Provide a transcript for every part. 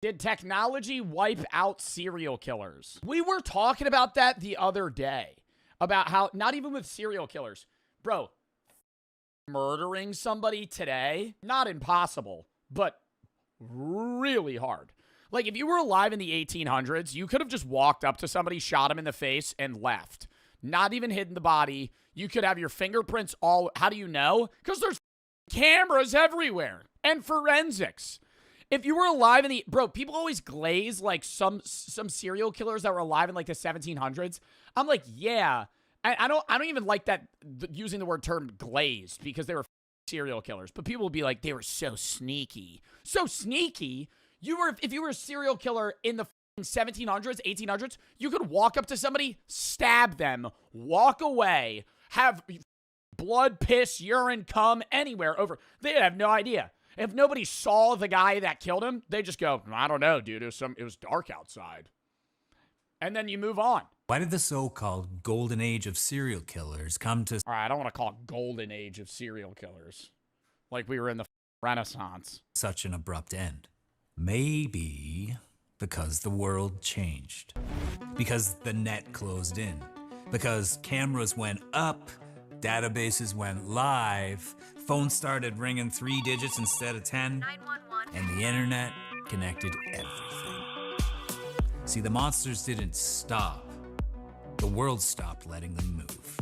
Did technology wipe out serial killers? We were talking about that the other day. About how, not even with serial killers. Bro, murdering somebody today, not impossible, but really hard. Like, if you were alive in the 1800s, you could have just walked up to somebody, shot him in the face, and left. Not even hidden the body. You could have your fingerprints all... How do you know? Because there's cameras everywhere. And forensics. If you were alive in the... Bro, people always glaze, like, some serial killers that were alive in, like, the 1700s. I'm like, yeah. I don't even like that, using the word term glazed, because they were serial killers. But people will be like, they were so sneaky. So sneaky? If you were a serial killer in the 1700s, 1800s, you could walk up to somebody, stab them, walk away, have blood, piss, urine, cum, anywhere over. They have no idea. If nobody saw the guy that killed him, they just go, I don't know, dude. It was dark outside. And then you move on. Why did the so-called golden age of serial killers come to... All right, I don't want to call it golden age of serial killers. Like we were in the Renaissance. ...such an abrupt end? Maybe because the world changed. Because the net closed in. Because cameras went up, databases went live, phones started ringing 3 digits instead of 10, 911. And the internet connected everything. See, the monsters didn't stop. The world stopped letting them move.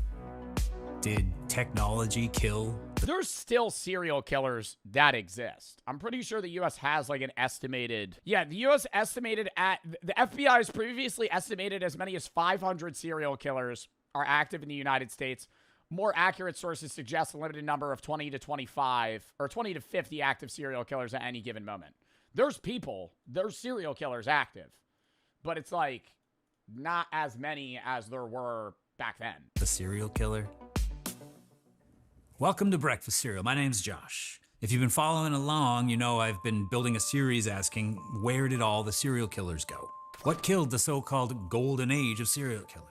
Did technology kill? There's still serial killers that exist. I'm pretty sure the U.S. has like an estimated... Yeah, the U.S. estimated at... The FBI has previously estimated as many as 500 serial killers are active in the United States. More accurate sources suggest a limited number of 20 to 25 or 20 to 50 active serial killers at any given moment. There's serial killers active. But it's like not as many as there were back then. The serial killer? Welcome to Breakfast Cereal. My name's Josh. If you've been following along, you know I've been building a series asking, where did all the serial killers go? What killed the so-called golden age of serial killers?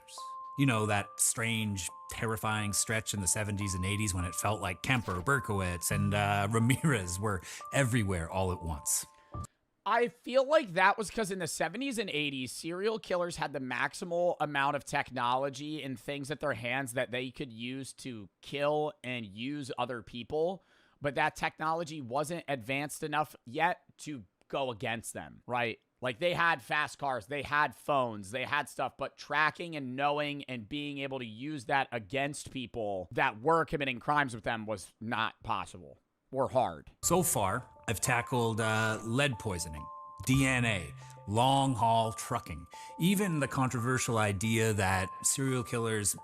You know, that strange, terrifying stretch in the 70s and 80s when it felt like Kemper, Berkowitz, and Ramirez were everywhere all at once. I feel like that was because in the 70s and 80s, serial killers had the maximal amount of technology and things at their hands that they could use to kill and use other people. But that technology wasn't advanced enough yet to go against them, right? Like they had fast cars, they had phones, they had stuff, but tracking and knowing and being able to use that against people that were committing crimes with them was not possible or hard. So far, I've tackled lead poisoning, DNA, long-haul trucking, even the controversial idea that serial killers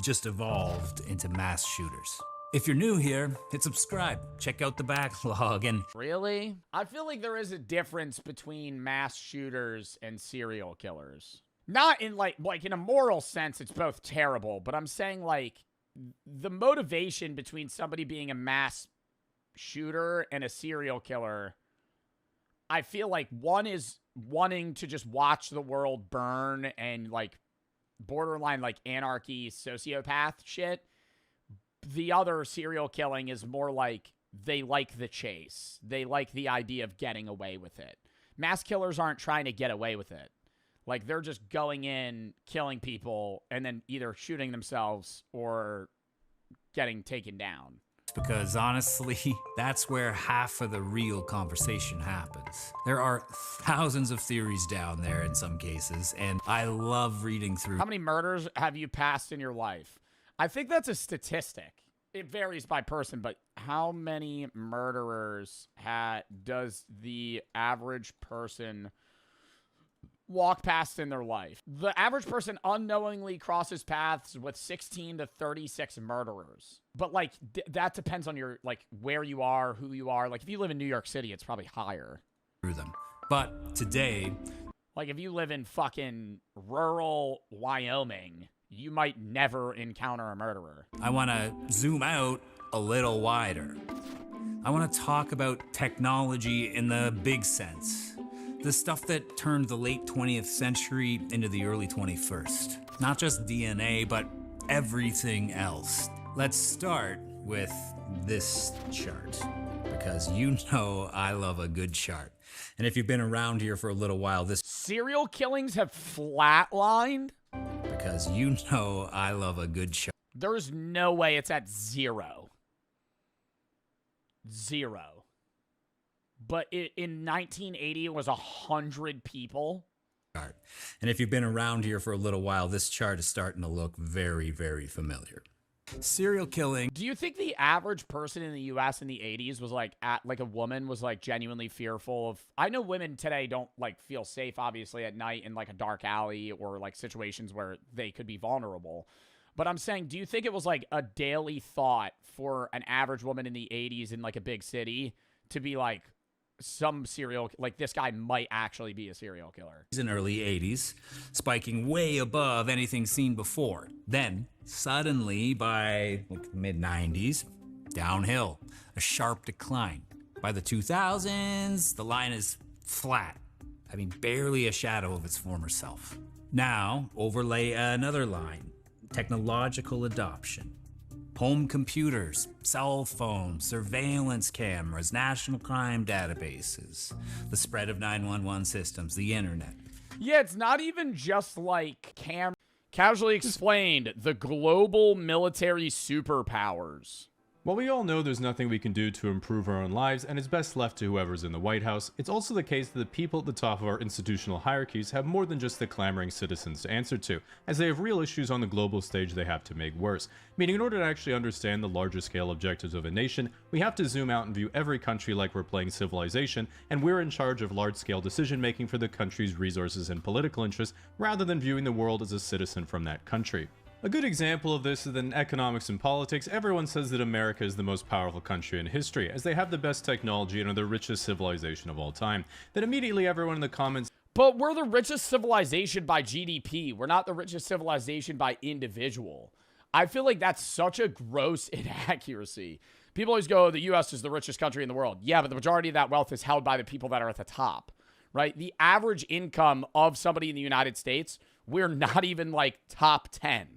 just evolved into mass shooters. If you're new here, hit subscribe, check out the backlog, and... Really? I feel like there is a difference between mass shooters and serial killers. Not in like in a moral sense, it's both terrible, but I'm saying like the motivation between somebody being a mass shooter and a serial killer, I feel like one is wanting to just watch the world burn and like borderline like anarchy sociopath shit. The other serial killing is more like they like the chase. They like the idea of getting away with it. Mass killers aren't trying to get away with it. Like they're just going in, killing people, and then either shooting themselves or getting taken down. Because honestly, that's where half of the real conversation happens. There are thousands of theories down there in some cases, and I love reading through. How many murders have you passed in your life? I think that's a statistic. It varies by person, but how many murderers does the average person walk past in their life? The average person unknowingly crosses paths with 16 to 36 murderers. But like that depends on your like where you are, who you are. Like if you live in New York City, it's probably higher. Through them. But today, like if you live in fucking rural Wyoming, you might never encounter a murderer. I want to zoom out a little wider. I want to talk about technology in the big sense. The stuff that turned the late 20th century into the early 21st. Not just DNA, but everything else. Let's start with this chart, because you know I love a good chart. And if you've been around here for a little while, this Serial killings have flatlined? because you know I love a good show. There's no way it's at 0. 0. But in 1980, it was 100 people. And if you've been around here for a little while, this chart is starting to look very, very familiar. Serial killing. Do you think the average person in the U.S. in the 80s was like a woman was like genuinely fearful of? I know women today don't like feel safe, obviously, at night in like a dark alley or like situations where they could be vulnerable. But I'm saying, do you think it was like a daily thought for an average woman in the 80s in like a big city to be like, like this guy might actually be a serial killer? In early 80s, spiking way above anything seen before. Then, suddenly, by like mid 90s, downhill, a sharp decline. By the 2000s, the line is flat, having barely a shadow of its former self. Now, overlay another line, technological adoption. Home computers, cell phones, surveillance cameras, national crime databases, the spread of 911 systems, the internet. Yeah, it's not even just like casually explained, the global military superpowers. While we all know there's nothing we can do to improve our own lives and it's best left to whoever's in the White House, it's also the case that the people at the top of our institutional hierarchies have more than just the clamoring citizens to answer to, as they have real issues on the global stage they have to make worse. Meaning in order to actually understand the larger scale objectives of a nation, we have to zoom out and view every country like we're playing Civilization, and we're in charge of large-scale decision-making for the country's resources and political interests, rather than viewing the world as a citizen from that country. A good example of this is that in economics and politics, everyone says that America is the most powerful country in history, as they have the best technology and are the richest civilization of all time. Then immediately everyone in the comments... But we're the richest civilization by GDP. We're not the richest civilization by individual. I feel like that's such a gross inaccuracy. People always go, the U.S. is the richest country in the world. Yeah, but the majority of that wealth is held by the people that are at the top, right? The average income of somebody in the United States, we're not even like top 10.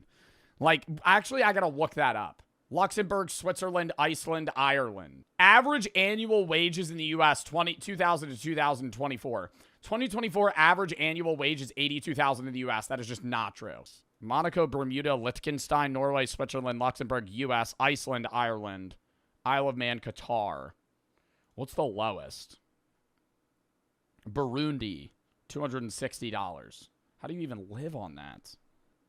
Like, actually, I gotta look that up. Luxembourg, Switzerland, Iceland, Ireland. Average annual wages in the U.S. 2000 to 2024. 2024 average annual wage is $82,000 in the U.S. That is just not true. Monaco, Bermuda, Liechtenstein, Norway, Switzerland, Luxembourg, U.S., Iceland, Ireland, Isle of Man, Qatar. What's the lowest? Burundi, $260. How do you even live on that?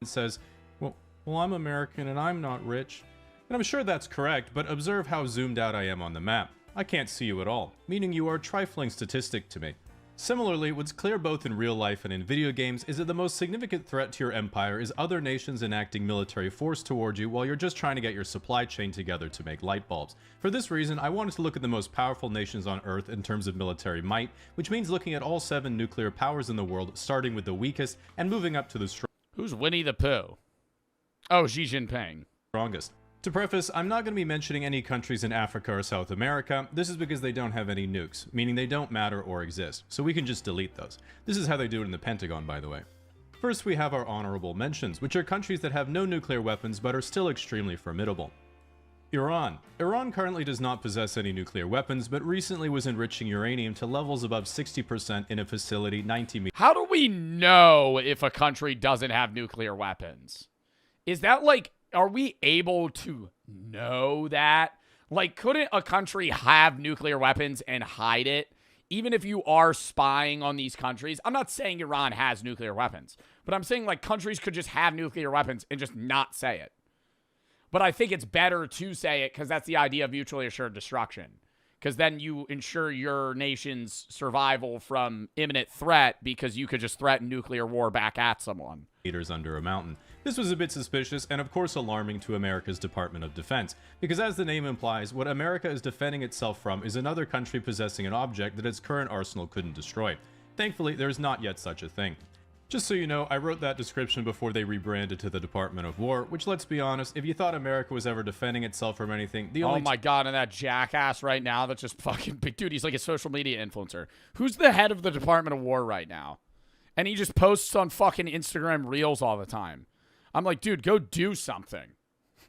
It says, well, I'm American and I'm not rich. And I'm sure that's correct, but observe how zoomed out I am on the map. I can't see you at all, meaning you are a trifling statistic to me. Similarly, what's clear both in real life and in video games is that the most significant threat to your empire is other nations enacting military force towards you while you're just trying to get your supply chain together to make light bulbs. For this reason, I wanted to look at the most powerful nations on Earth in terms of military might, which means looking at all 7 nuclear powers in the world, starting with the weakest and moving up to the Who's Winnie the Pooh? Oh, Xi Jinping. Strongest. To preface, I'm not going to be mentioning any countries in Africa or South America. This is because they don't have any nukes, meaning they don't matter or exist, so we can just delete those. This is how they do it in the Pentagon, by the way. First, we have our honorable mentions, which are countries that have no nuclear weapons but are still extremely formidable. Iran. Iran currently does not possess any nuclear weapons, but recently was enriching uranium to levels above 60% in a facility 90 meters. How do we know if a country doesn't have nuclear weapons? Is that like, are we able to know that? Like, couldn't a country have nuclear weapons and hide it? Even if you are spying on these countries, I'm not saying Iran has nuclear weapons, but I'm saying like countries could just have nuclear weapons and just not say it. But I think it's better to say it because that's the idea of mutually assured destruction. Because then you ensure your nation's survival from imminent threat because you could just threaten nuclear war back at someone. Meters under a mountain. This was a bit suspicious and of course alarming to America's Department of Defense, because as the name implies, what America is defending itself from is another country possessing an object that its current arsenal couldn't destroy. Thankfully, there is not yet such a thing. Just so you know, I wrote that description before they rebranded to the Department of War, which, let's be honest, if you thought America was ever defending itself from anything, the only— Oh my god, and that jackass right now that's just fucking big. Dude, he's like a social media influencer. Who's the head of the Department of War right now? And he just posts on fucking Instagram Reels all the time. I'm like, dude, go do something.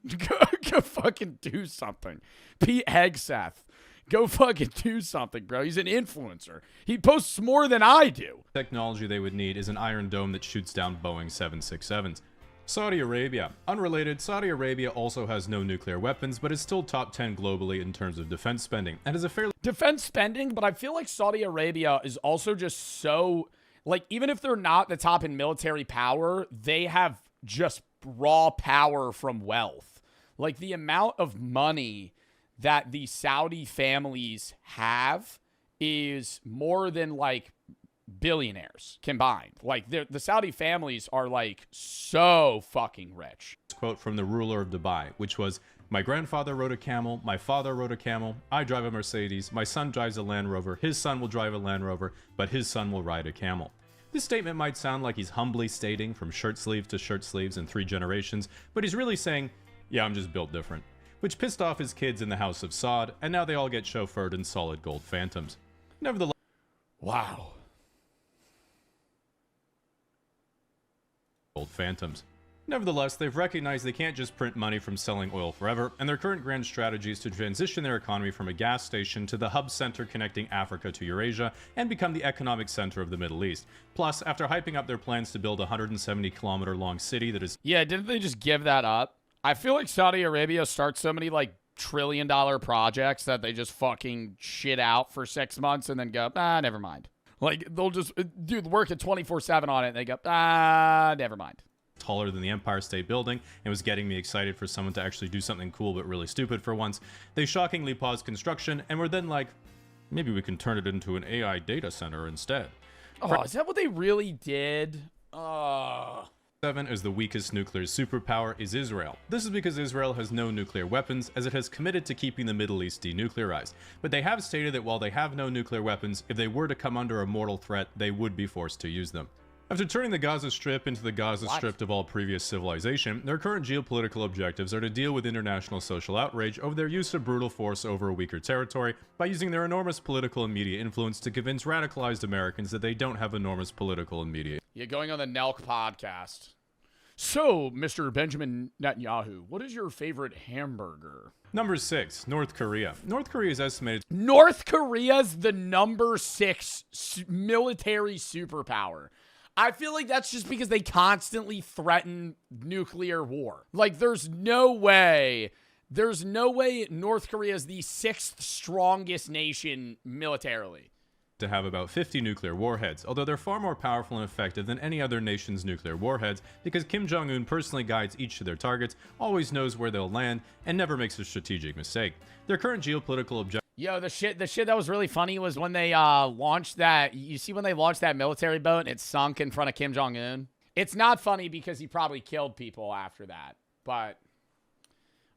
Go fucking do something. Pete Hegseth. Go fucking do something, bro. He's an influencer. He posts more than I do. Technology they would need is an Iron Dome that shoots down Boeing 767s. Saudi Arabia. Unrelated, Saudi Arabia also has no nuclear weapons, but is still top 10 globally in terms of defense spending, and is a fairly Defense spending, but I feel like Saudi Arabia is also just so, like, even if they're not the top in military power, they have just raw power from wealth. Like, the amount of money that the Saudi families have is more than, like, billionaires combined. Like, the Saudi families are, like, so fucking rich. quote from the ruler of Dubai, which was, "My grandfather rode a camel, my father rode a camel, I drive a Mercedes, my son drives a Land Rover, his son will drive a Land Rover, but his son will ride a camel." This statement might sound like he's humbly stating from shirt sleeves to shirt sleeves in 3 generations, but he's really saying, yeah, I'm just built different. Which pissed off his kids in the House of Saud, and now they all get chauffeured in solid gold Phantoms. Nevertheless, Wow. gold Phantoms. Nevertheless, they've recognized they can't just print money from selling oil forever, and their current grand strategy is to transition their economy from a gas station to the hub center connecting Africa to Eurasia and become the economic center of the Middle East. Plus, after hyping up their plans to build a 170-kilometer long city that is Yeah, didn't they just give that up? I feel like Saudi Arabia starts so many, like, trillion-dollar projects that they just fucking shit out for 6 months and then go, never mind. Like, they'll just, dude, work at 24/7 on it, and they go, never mind. taller than the Empire State Building and was getting me excited for someone to actually do something cool but really stupid for once. They shockingly paused construction and were then like, maybe we can turn it into an AI data center instead. Oh, is that what they really did? 7 as the weakest nuclear superpower is Israel. This is because Israel has no nuclear weapons, as it has committed to keeping the Middle East denuclearized. But they have stated that while they have no nuclear weapons, if they were to come under a mortal threat, they would be forced to use them. After turning the Gaza Strip into the Gaza Strip of all previous civilization, their current geopolitical objectives are to deal with international social outrage over their use of brutal force over a weaker territory by using their enormous political and media influence to convince radicalized Americans that they don't have enormous political and media. You're going on the Nelk podcast. So, Mr. Benjamin Netanyahu, what is your favorite hamburger? Number 6, North Korea. North Korea is estimated North Korea's the number 6 military superpower. I feel like that's just because they constantly threaten nuclear war. Like, there's no way North Korea is the 6th strongest nation militarily. to have about 50 nuclear warheads, although they're far more powerful and effective than any other nation's nuclear warheads because Kim Jong-un personally guides each of their targets, always knows where they'll land, and never makes a strategic mistake. Their current geopolitical objective Yo, the shit that was really funny was when they launched that. You see when they launched that military boat and it sunk in front of Kim Jong-un? It's not funny because he probably killed people after that. But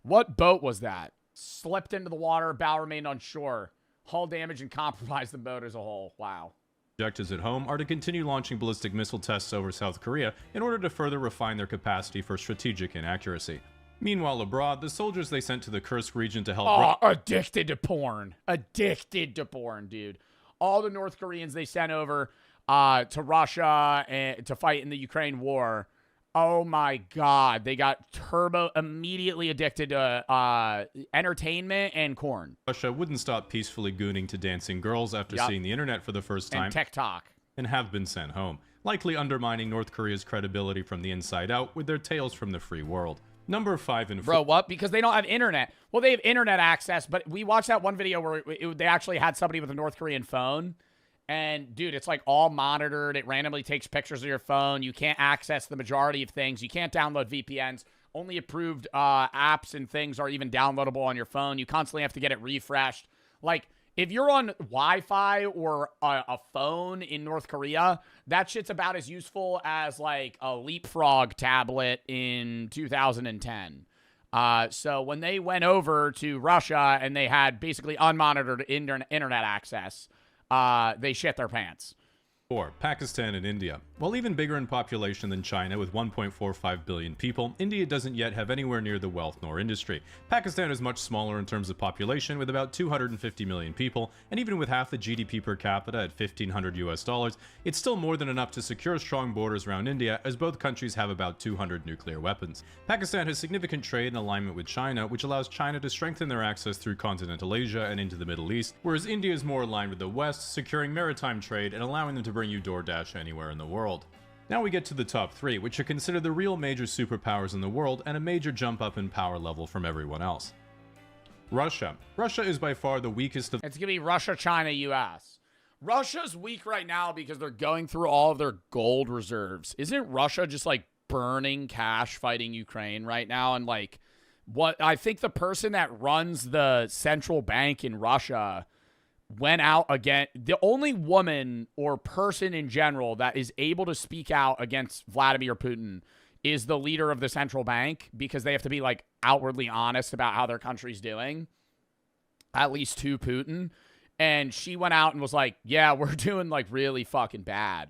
what boat was that? Slipped into the water, bow remained on shore. Hull damage and compromised the boat as a whole. Wow. objectives at home are to continue launching ballistic missile tests over South Korea in order to further refine their capacity for strategic inaccuracy. Meanwhile, abroad, the soldiers they sent to the Kursk region to help addicted to porn. Addicted to porn, dude. All the North Koreans they sent over to Russia and to fight in the Ukraine war. Oh my God. They got immediately addicted to entertainment and corn. Russia wouldn't stop peacefully gooning to dancing girls after seeing the internet for the first time And TikTok. and have been sent home, likely undermining North Korea's credibility from the inside out with their tales from the free world. Number 5 and 4. Bro, what? Because they don't have internet. Well, they have internet access, but we watched that one video where they actually had somebody with a North Korean phone. And, dude, it's like all monitored. It randomly takes pictures of your phone. You can't access the majority of things. You can't download VPNs. Only approved apps and things are even downloadable on your phone. You constantly have to get it refreshed. Like, if you're on Wi-Fi or a phone in North Korea, that shit's about as useful as, like, a Leapfrog tablet in 2010. So when they went over to Russia and they had basically unmonitored internet access, they shit their pants. 4. Pakistan and India. While even bigger in population than China with 1.45 billion people, India doesn't yet have anywhere near the wealth nor industry. Pakistan is much smaller in terms of population with about 250 million people, and even with half the GDP per capita at $1,500, it's still more than enough to secure strong borders around India, as both countries have about 200 nuclear weapons. Pakistan has significant trade and alignment with China, which allows China to strengthen their access through continental Asia and into the Middle East, whereas India is more aligned with the West, securing maritime trade and allowing them to bring you DoorDash anywhere in the world. Now we get to the top 3, which are considered the real major superpowers in the world and a major jump up in power level from everyone else. Russia. Russia is by far the weakest of... It's going to be Russia, China, US. Russia's weak right now because they're going through all of their gold reserves. Isn't Russia just like burning cash fighting Ukraine right now? And like, what I think the person that runs the central bank in Russia went out again. The only woman or person in general that is able to speak out against Vladimir Putin is the leader of the central bank, because they have to be like outwardly honest about how their country's doing, at least to Putin. And she went out and was like, yeah, we're doing like really fucking bad.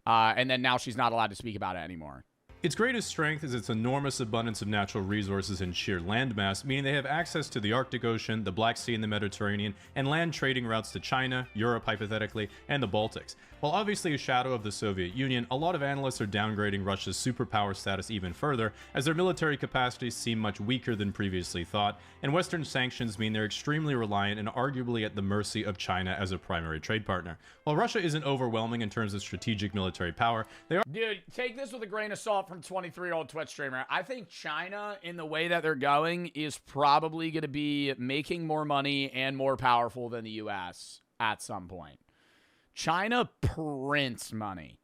And then now she's not allowed to speak about it anymore. Its greatest strength is its enormous abundance of natural resources and sheer landmass, meaning they have access to the Arctic Ocean, the Black Sea and the Mediterranean, and land trading routes to China, Europe hypothetically, and the Baltics. While obviously a shadow of the Soviet Union, a lot of analysts are downgrading Russia's superpower status even further, as their military capacities seem much weaker than previously thought, and Western sanctions mean they're extremely reliant and arguably at the mercy of China as a primary trade partner. While Russia isn't overwhelming in terms of strategic military power, they are... Dude, take this with a grain of salt from 23-year-old Twitch streamer. I think China, in the way that they're going, is probably going to be making more money and more powerful than the U.S. at some point. China prints money.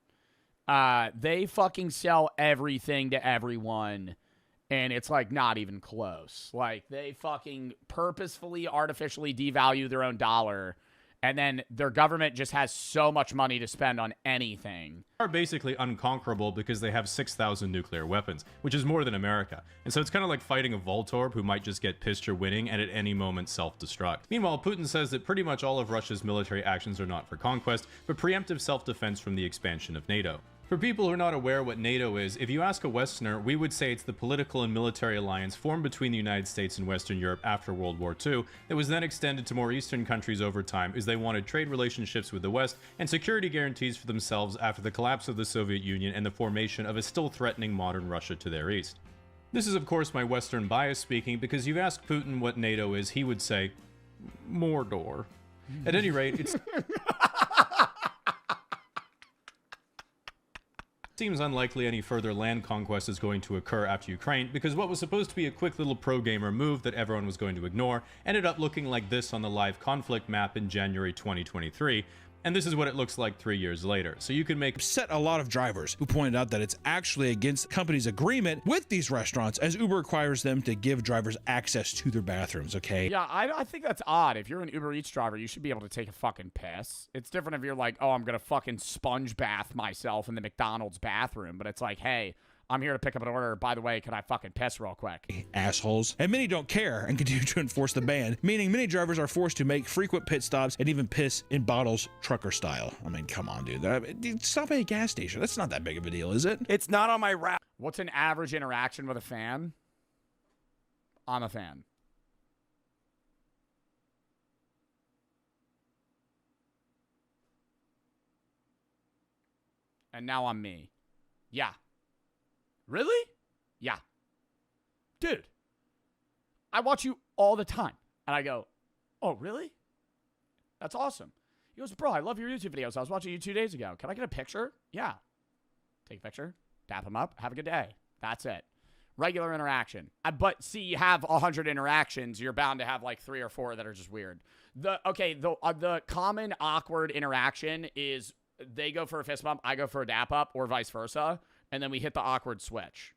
They fucking sell everything to everyone, and it's like not even close. Like, they fucking purposefully, artificially devalue their own dollar, and then their government just has so much money to spend on anything. Are basically unconquerable because they have 6,000 nuclear weapons, which is more than America. And so it's kind of like fighting a Voltorb who might just get pissed you're winning and at any moment self-destruct. Meanwhile, Putin says that pretty much all of Russia's military actions are not for conquest, but preemptive self-defense from the expansion of NATO. For people who are not aware what NATO is, if you ask a Westerner, we would say it's the political and military alliance formed between the United States and Western Europe after World War II that was then extended to more Eastern countries over time as they wanted trade relationships with the West and security guarantees for themselves after the collapse of the Soviet Union and the formation of a still threatening modern Russia to their east. This is of course my Western bias speaking, because you ask Putin what NATO is, he would say, Mordor. At any rate, it's... Seems unlikely any further land conquest is going to occur after Ukraine, because what was supposed to be a quick little pro-gamer move that everyone was going to ignore ended up looking like this on the live conflict map in January 2023, and this is what it looks like 3 years later. So you can make upset a lot of drivers who pointed out that it's actually against the company's agreement with these restaurants, as Uber requires them to give drivers access to their bathrooms, okay? Yeah, I think that's odd. If you're an Uber Eats driver, you should be able to take a fucking piss. It's different if you're like, oh, I'm going to fucking sponge bath myself in the McDonald's bathroom. But it's like, hey, I'm here to pick up an order. By the way, can I fucking piss real quick? Assholes. And many don't care and continue to enforce the ban, meaning many drivers are forced to make frequent pit stops and even piss in bottles, trucker style. I mean, come on, dude. Stop at a gas station. That's not that big of a deal, is it? It's not on my route. What's an average interaction with a fan? I'm a fan. And now I'm me. Yeah. Really? Yeah. Dude, I watch you all the time. And I go, oh, really? That's awesome. He goes, bro, I love your YouTube videos. I was watching you 2 days ago. Can I get a picture? Yeah. Take a picture, dap him up, have a good day. That's it. Regular interaction. But see, you have 100 interactions, you're bound to have like 3 or 4 that are just weird. The common awkward interaction is they go for a fist bump, I go for a dap up, or vice versa. And then we hit the awkward switch.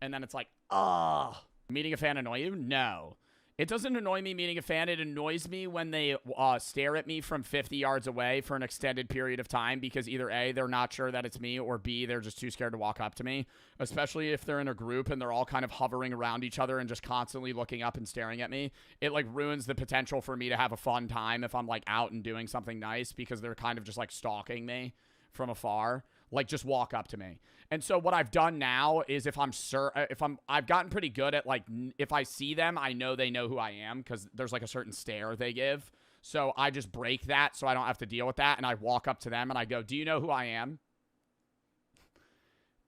And then it's like, oh. Meeting a fan annoy you? No. It doesn't annoy me meeting a fan. It annoys me when they stare at me from 50 yards away for an extended period of time because either A, they're not sure that it's me, or B, they're just too scared to walk up to me, especially if they're in a group and they're all kind of hovering around each other and just constantly looking up and staring at me. It, like, ruins the potential for me to have a fun time if I'm, like, out and doing something nice because they're kind of just, like, stalking me from afar. Like, just walk up to me. And so what I've done now is I've gotten pretty good at, like, if I see them, I know they know who I am because there's, like, a certain stare they give. So I just break that so I don't have to deal with that. And I walk up to them and I go, do you know who I am?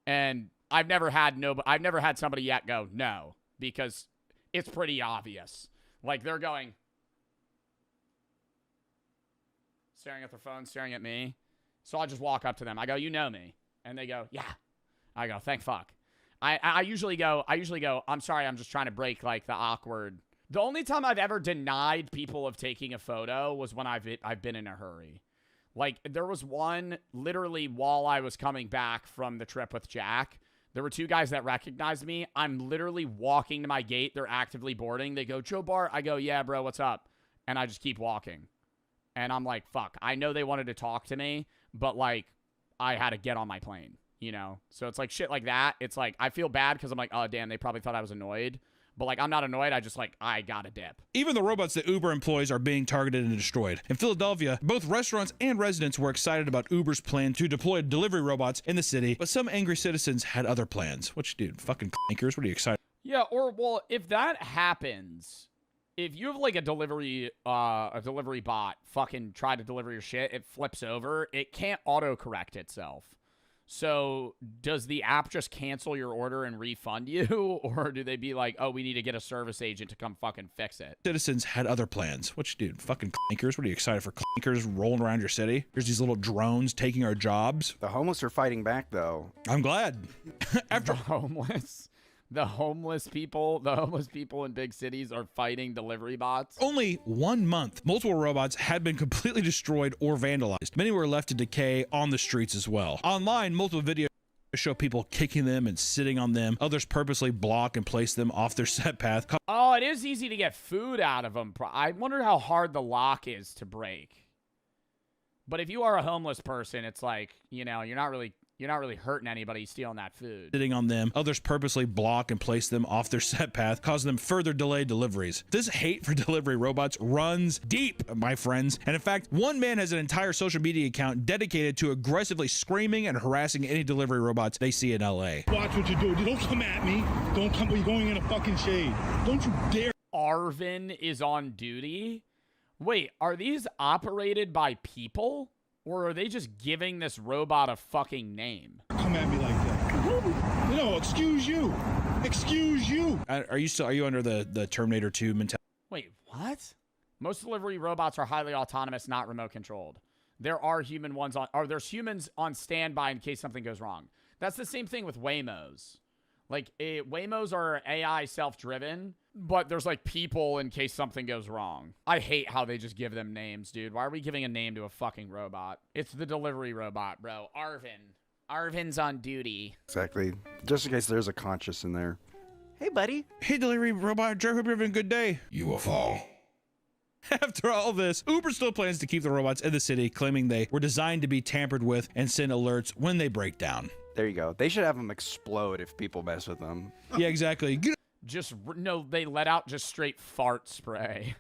And I've never had somebody yet go, no, because it's pretty obvious. Like, they're going, staring at their phone, staring at me. So I just walk up to them. I go, you know me. And they go, yeah. I go, thank fuck. I usually go, I'm sorry, I'm just trying to break, like, the awkward. The only time I've ever denied people of taking a photo was when I've been in a hurry. Like, there was one, literally, while I was coming back from the trip with Jack, there were two guys that recognized me. I'm literally walking to my gate. They're actively boarding. They go, Joe Bart. I go, yeah, bro, what's up? And I just keep walking. And I'm like, fuck, I know they wanted to talk to me, but, like, I had to get on my plane, you know? So it's like shit like that. It's like, I feel bad because I'm like, oh, damn, they probably thought I was annoyed. But, like, I'm not annoyed. I just, like, I gotta dip. Even the robots that Uber employs are being targeted and destroyed. In Philadelphia, both restaurants and residents were excited about Uber's plan to deploy delivery robots in the city, but some angry citizens had other plans. Which, dude, fucking clankers, what are you excited? Yeah, or, well, if that happens, if you have, like, a delivery bot fucking try to deliver your shit, it flips over, it can't autocorrect itself. So does the app just cancel your order and refund you? Or do they be like, oh, we need to get a service agent to come fucking fix it? Citizens had other plans. Which, dude, fucking clankers, what are you excited for? Clankers rolling around your city? There's these little drones taking our jobs. The homeless are fighting back, though. I'm glad. After The homeless people in big cities are fighting delivery bots. only 1 month, multiple robots had been completely destroyed or vandalized. Many were left to decay on the streets as well. Online, multiple videos show people kicking them and sitting on them. Others purposely block and place them off their set path. Oh, it is easy to get food out of them. I wonder how hard the lock is to break. But if you are a homeless person, it's like, you know, you're not really hurting anybody stealing that food. Sitting on them. Others purposely block and place them off their set path, causing them further delayed deliveries. This hate for delivery robots runs deep, my friends. And in fact, one man has an entire social media account dedicated to aggressively screaming and harassing any delivery robots they see in LA. Watch what you do. Don't come at me. Don't come. You're going in a fucking shade. Don't you dare. Arvin is on duty? Wait, are these operated by people? Or are they just giving this robot a fucking name? Come at me like that. No, excuse you. Excuse you. Are you under the Terminator 2 mentality? Wait, what? Most delivery robots are highly autonomous, not remote controlled. There are there's humans on standby in case something goes wrong. That's the same thing with Waymos. Like, Waymos are AI self-driven, but there's, like, people in case something goes wrong. I hate how they just give them names, dude. Why are we giving a name to a fucking robot? It's the delivery robot, bro. Arvin. Arvin's on duty. Exactly. Just in case there's a conscious in there. Hey, buddy. Hey, delivery robot, Joe, hope you're having a good day. You will fall. After all this, Uber still plans to keep the robots in the city, claiming they were designed to be tampered with and send alerts when they break down. There you go. They should have them explode if people mess with them. Yeah, exactly. They let out just straight fart spray.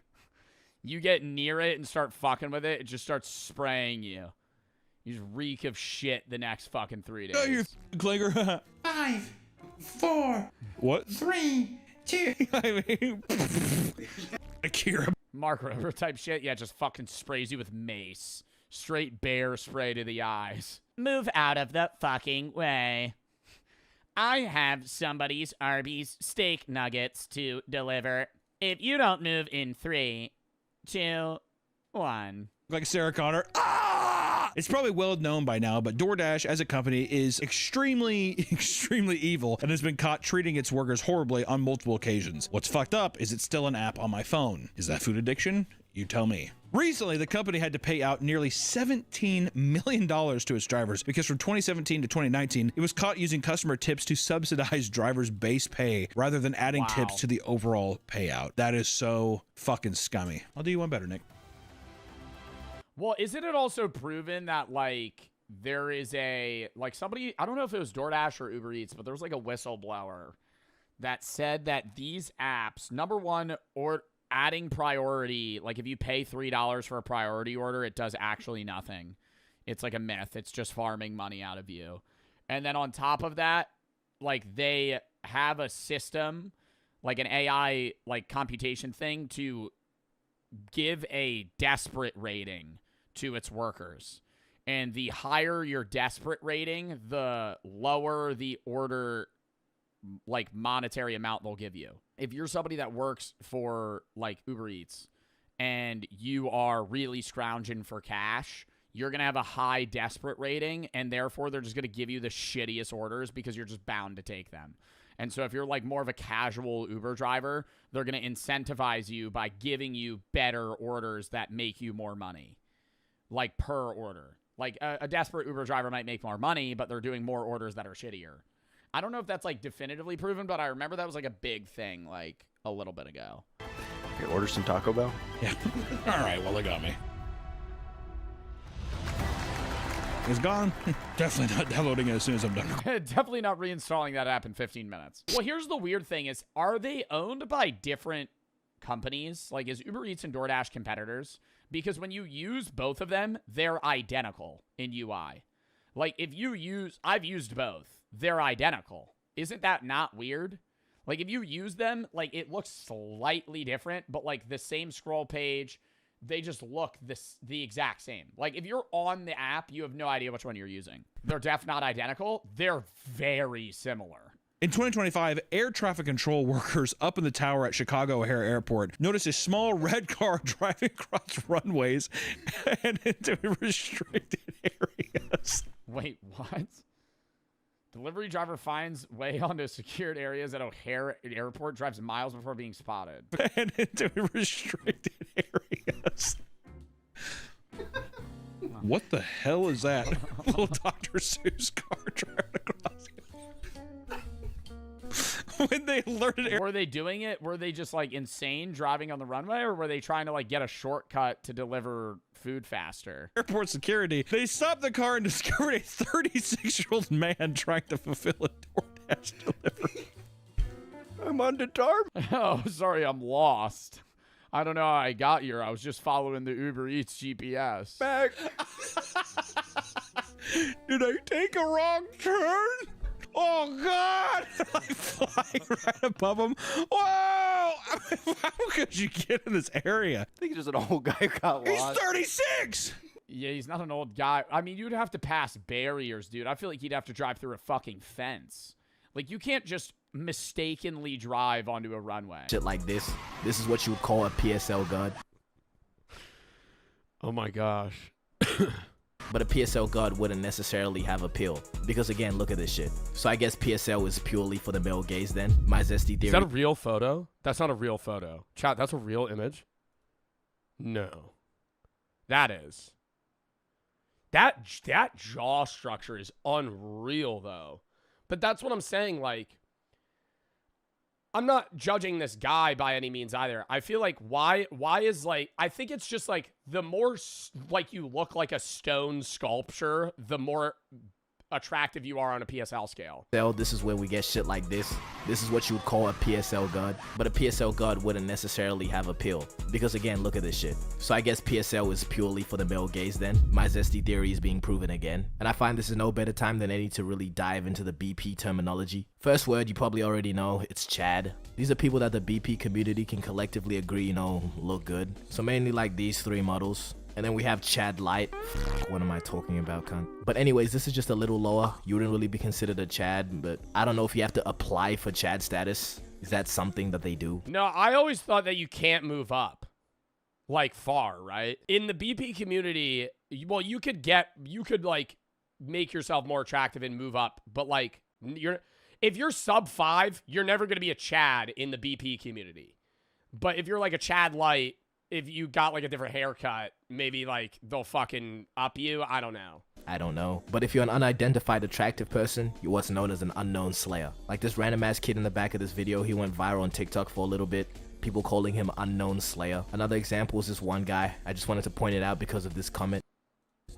You get near it and start fucking with it, it just starts spraying you. You just reek of shit the next fucking 3 days. Oh, you clinker. 5, 4, What? 3, 2. I mean, Akira. Mark Rover type shit? Yeah, just fucking sprays you with mace. Straight bear spray to the eyes. Move out of the fucking way. I have somebody's Arby's steak nuggets to deliver. If you don't move in 3, 2, 1. Like Sarah Connor. Ah! It's probably well known by now, but DoorDash as a company is extremely evil and has been caught treating its workers horribly on multiple occasions. What's fucked up is it's still an app on my phone. Is that food addiction? You tell me. Recently, the company had to pay out nearly $17 million to its drivers because from 2017 to 2019, it was caught using customer tips to subsidize drivers' base pay rather than adding tips to the overall payout. That is so fucking scummy. I'll do you one better, Nick. Well, isn't it also proven that, like, there is a, like, somebody, I don't know if it was DoorDash or Uber Eats, but there was, like, a whistleblower that said that these apps, number one, or adding priority, like, if you pay $3 for a priority order, it does actually nothing. It's like a myth. It's just farming money out of you. And then on top of that, like, they have a system, like an AI, like, computation thing to give a desperate rating to its workers. And the higher your desperate rating, the lower the order, like, monetary amount they'll give you. If you're somebody that works for, like, Uber Eats and you are really scrounging for cash, you're going to have a high desperate rating, and therefore they're just going to give you the shittiest orders because you're just bound to take them. And so if you're, like, more of a casual Uber driver, they're going to incentivize you by giving you better orders that make you more money, like, per order. Like, a desperate Uber driver might make more money, but they're doing more orders that are shittier. I don't know if that's, like, definitively proven, but I remember that was, like, a big thing, like, a little bit ago. Here, order some Taco Bell. Yeah. All right, well, they got me. It's gone. Definitely not downloading it as soon as I'm done. Definitely not reinstalling that app in 15 minutes. Well, here's the weird thing is, are they owned by different companies? Like, is Uber Eats and DoorDash competitors? Because when you use both of them, they're identical in UI. Like, if you use, I've used both. They're identical. Isn't that not weird? Like, if you use them, like, it looks slightly different, but, like, the same scroll page, they just look the exact same. Like, if you're on the app, you have no idea which one you're using. They're definitely not identical. They're very similar. In 2025, air traffic control workers up in the tower at Chicago O'Hare Airport noticed a small red car driving across runways and into restricted areas. Wait, what? Delivery driver finds way onto secured areas at O'Hare Airport, drives miles before being spotted. And into restricted areas. What the hell is that? Little Dr. Seuss car driving across. When they alerted Were they doing it? Were they just, like, insane driving on the runway, or were they trying to, like, get a shortcut to deliver food faster? airport security, they stopped the car and discovered a 36-year-old man trying to fulfill a DoorDash delivery. I'm on the tarp. Oh, sorry, I'm lost. I don't know how I got here. I was just following the Uber Eats GPS. Back. Did I take a wrong turn? Oh, God! Like flying right above him. Whoa! How could you get in this area? I think just an old guy who got He's lost. 36! Yeah, he's not an old guy. I mean, you'd have to pass barriers, dude. I feel like he'd have to drive through a fucking fence. Like, you can't just mistakenly drive onto a runway. Shit like this. This is what you would call a PSL guard. Oh my gosh. But a PSL guard wouldn't necessarily have appeal. Because again, look at this shit. So I guess PSL is purely for the male gaze then. My zesty theory. Is that a real photo? That's not a real photo. Chat, that's a real image? No. That is. That jaw structure is unreal, though. But that's what I'm saying, like, I'm not judging this guy by any means either. I feel like why is, like, I think it's just like the more like you look like a stone sculpture, the more attractive you are on a PSL scale. This is where we get shit like this. This is what you would call a PSL guard. But a PSL guard wouldn't necessarily have appeal. Because again, look at this shit. So I guess PSL is purely for the male gaze then. My zesty theory is being proven again. And I find this is no better time than any to really dive into the BP terminology. First word you probably already know, it's Chad. These are people that the BP community can collectively agree, look good. So mainly like these three models. And then we have Chad Light. What am I talking about, cunt? But anyways, this is just a little lower. You wouldn't really be considered a Chad, but I don't know if you have to apply for Chad status. Is that something that they do? No, I always thought that you can't move up, like, far, right? In the BP community, well, you could like make yourself more attractive and move up, but like if you're sub 5, you're never going to be a Chad in the BP community. But if you're like a Chad Light, if you got like a different haircut, maybe like they'll fucking up you. I don't know. I don't know. But if you're an unidentified attractive person, you're what's known as an unknown slayer. Like this random ass kid in the back of this video, he went viral on TikTok for a little bit. People calling him unknown slayer. Another example is this one guy. I just wanted to point it out because of this comment.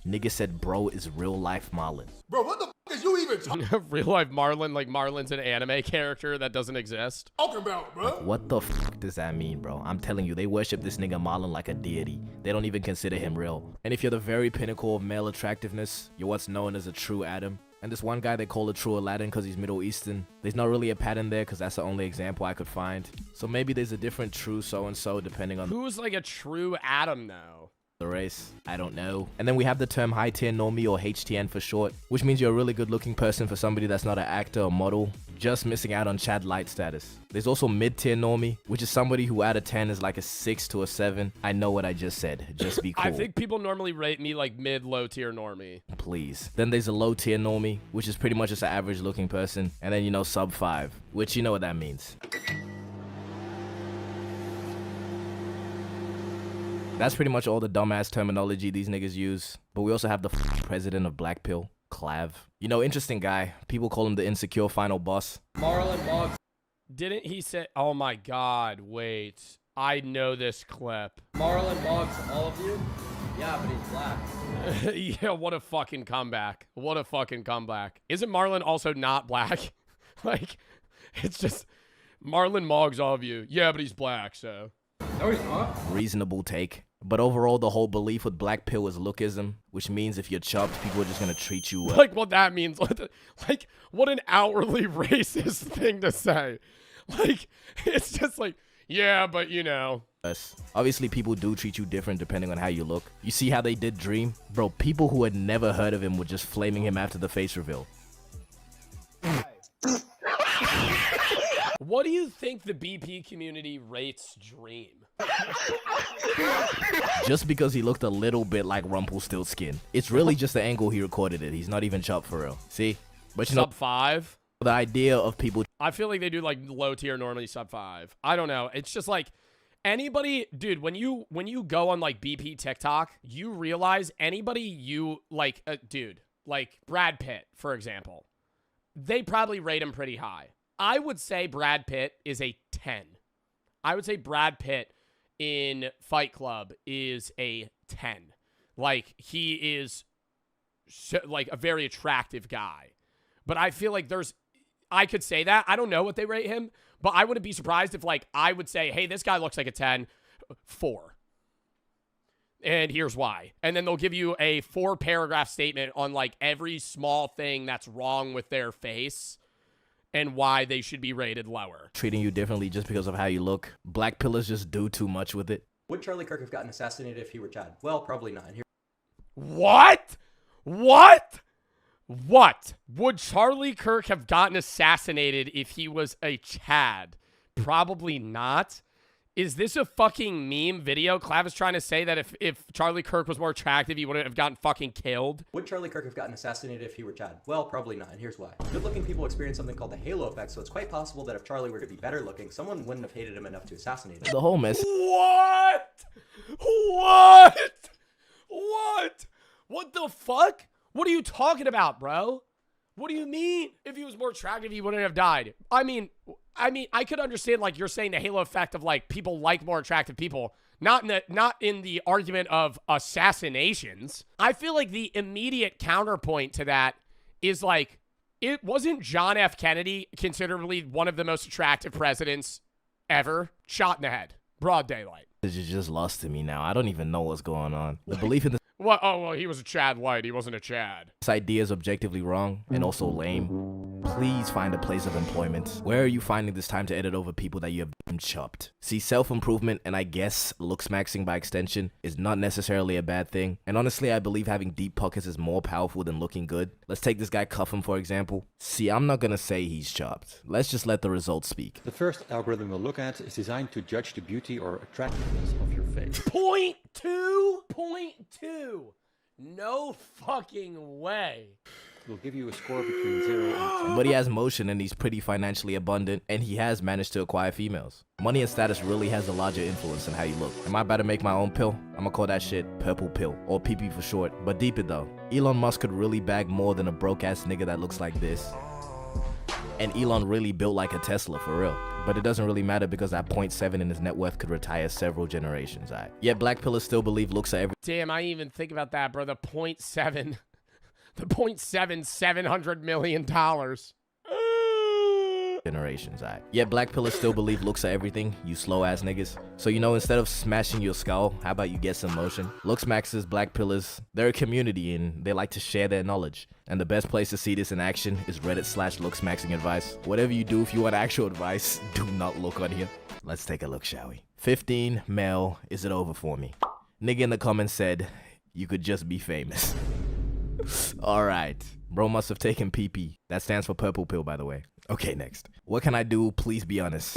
Nigga said bro is real life Marlon. Bro, what the fuck is you even Real life Marlon, like Marlon's an anime character that doesn't exist. talking about, bro? What the fuck does that mean, bro? I'm telling you, they worship this nigga Marlon like a deity. They don't even consider him real. And if you're the very pinnacle of male attractiveness, you're what's known as a true Adam. And this one guy they call a true Aladdin because he's Middle Eastern. There's not really a pattern there because that's the only example I could find. So maybe there's a different true so-and-so depending on Who's like a true Adam though? the race. I don't know. And then we have the term high tier normie or HTN for short, which means you're a really good looking person for somebody that's not an actor or model, just missing out on Chad Light status. There's also mid tier normie, which is somebody who out of 10 is like a 6 to a 7. I know what I just said. Just be cool. I think people normally rate me like mid-low tier normie. Please. Then there's a low tier normie, which is pretty much just an average looking person. And then, you know, sub 5, which you know what that means. That's pretty much all the dumbass terminology these niggas use. But we also have the president of Black Pill, Clav. You know, interesting guy. People call him the insecure final boss. Marlon Moggs. Didn't he say, oh my god, wait. I know this clip. Marlon Moggs, all of you? Yeah, but he's black. Yeah, what a fucking comeback. What a fucking comeback. Isn't Marlon also not black? Like, it's just, Marlon Moggs, all of you. Yeah, but he's black, so. No, he's not. Reasonable take. But overall, the whole belief with Black Pill is lookism, which means if you're chopped, people are just gonna treat you well. Like, what that means. Like, what an outwardly racist thing to say. Like, it's just like, yeah, but you know. Obviously, people do treat you different depending on how you look. You see how they did Dream? Bro, people who had never heard of him were just flaming him after the face reveal. What do you think the BP community rates Dream? Just because he looked a little bit like Rumpelstiltskin. It's really just the angle he recorded it. He's not even chopped for real. See? But you know, Sub 5? the idea of people... I feel like they do like low tier normally sub 5. I don't know. It's just like anybody, dude, when you go on like BP TikTok, you realize anybody you like, dude, like Brad Pitt, for example, they probably rate him pretty high. I would say Brad Pitt is a 10. I would say Brad Pitt in Fight Club is a 10. Like, he is like a very attractive guy. But I feel like I could say that. I don't know what they rate him, but I wouldn't be surprised if, like, I would say, hey, this guy looks like a 10, 4. And here's why. And then they'll give you a 4-paragraph statement on, like, every small thing that's wrong with their face and why they should be rated lower. Treating you differently just because of how you look. Black pillars just do too much with it. Would Charlie Kirk have gotten assassinated if he were Chad? Well, probably not. What? What? What? Would Charlie Kirk have gotten assassinated if he was a Chad? Probably not. Is this a fucking meme video? Clav is trying to say that if Charlie Kirk was more attractive, he wouldn't have gotten fucking killed. Would Charlie Kirk have gotten assassinated if he were Chad? Well, probably not, and here's why. Good-looking people experience something called the halo effect, so it's quite possible that if Charlie were to be better looking, someone wouldn't have hated him enough to assassinate him. The whole mess. What? What? What? What the fuck? What are you talking about, bro? What do you mean? If he was more attractive, he wouldn't have died. I mean, I could understand, like, you're saying the halo effect of, like, people like more attractive people. Not in the argument of assassinations. I feel like the immediate counterpoint to that is, like, it wasn't John F. Kennedy considerably one of the most attractive presidents ever? Shot in the head. Broad daylight. You just lost to me now. I don't even know what's going on. The belief in this What? Oh, well, he was a Chad Light. He wasn't a Chad. idea is objectively wrong and also lame. Please find a place of employment. Where are you finding this time to edit over people that you have chopped? See, self-improvement, and I guess looks maxing by extension, is not necessarily a bad thing. And honestly, I believe having deep pockets is more powerful than looking good. Let's take this guy Cuffham, for example. See, I'm not gonna say he's chopped. Let's just let the results speak. The first algorithm we'll look at is designed to judge the beauty or attractiveness of your face. Point two? No fucking way. will give you a score between 0 and 10. But he has motion and he's pretty financially abundant and he has managed to acquire females. Money and status really has a larger influence on how you look. Am I about to make my own pill? I'm gonna call that shit purple pill, or PP for short. But deep it though, Elon Musk could really bag more than a broke ass nigga that looks like this. And Elon really built like a Tesla for real. But it doesn't really matter because that 0.7 in his net worth could retire several generations, alright? Yet black pillars still believe looks are everything. Damn, I didn't even think about that, bro. The 0.7, the 0.7, $700 million. Generations, alright? Yet black pillars still believe looks are everything, you slow ass niggas. So you know, instead of smashing your skull, how about you get some motion? Looks maxes, black pillars, they're a community and they like to share their knowledge. And the best place to see this in action is Reddit/looks maxing advice. Whatever you do, if you want actual advice, do not look on here. Let's take a look, shall we? 15, male, is it over for me? Nigga in the comments said, you could just be famous. Alright. Bro must have taken PP. That stands for purple pill, by the way. Okay, next. What can I do? Please be honest.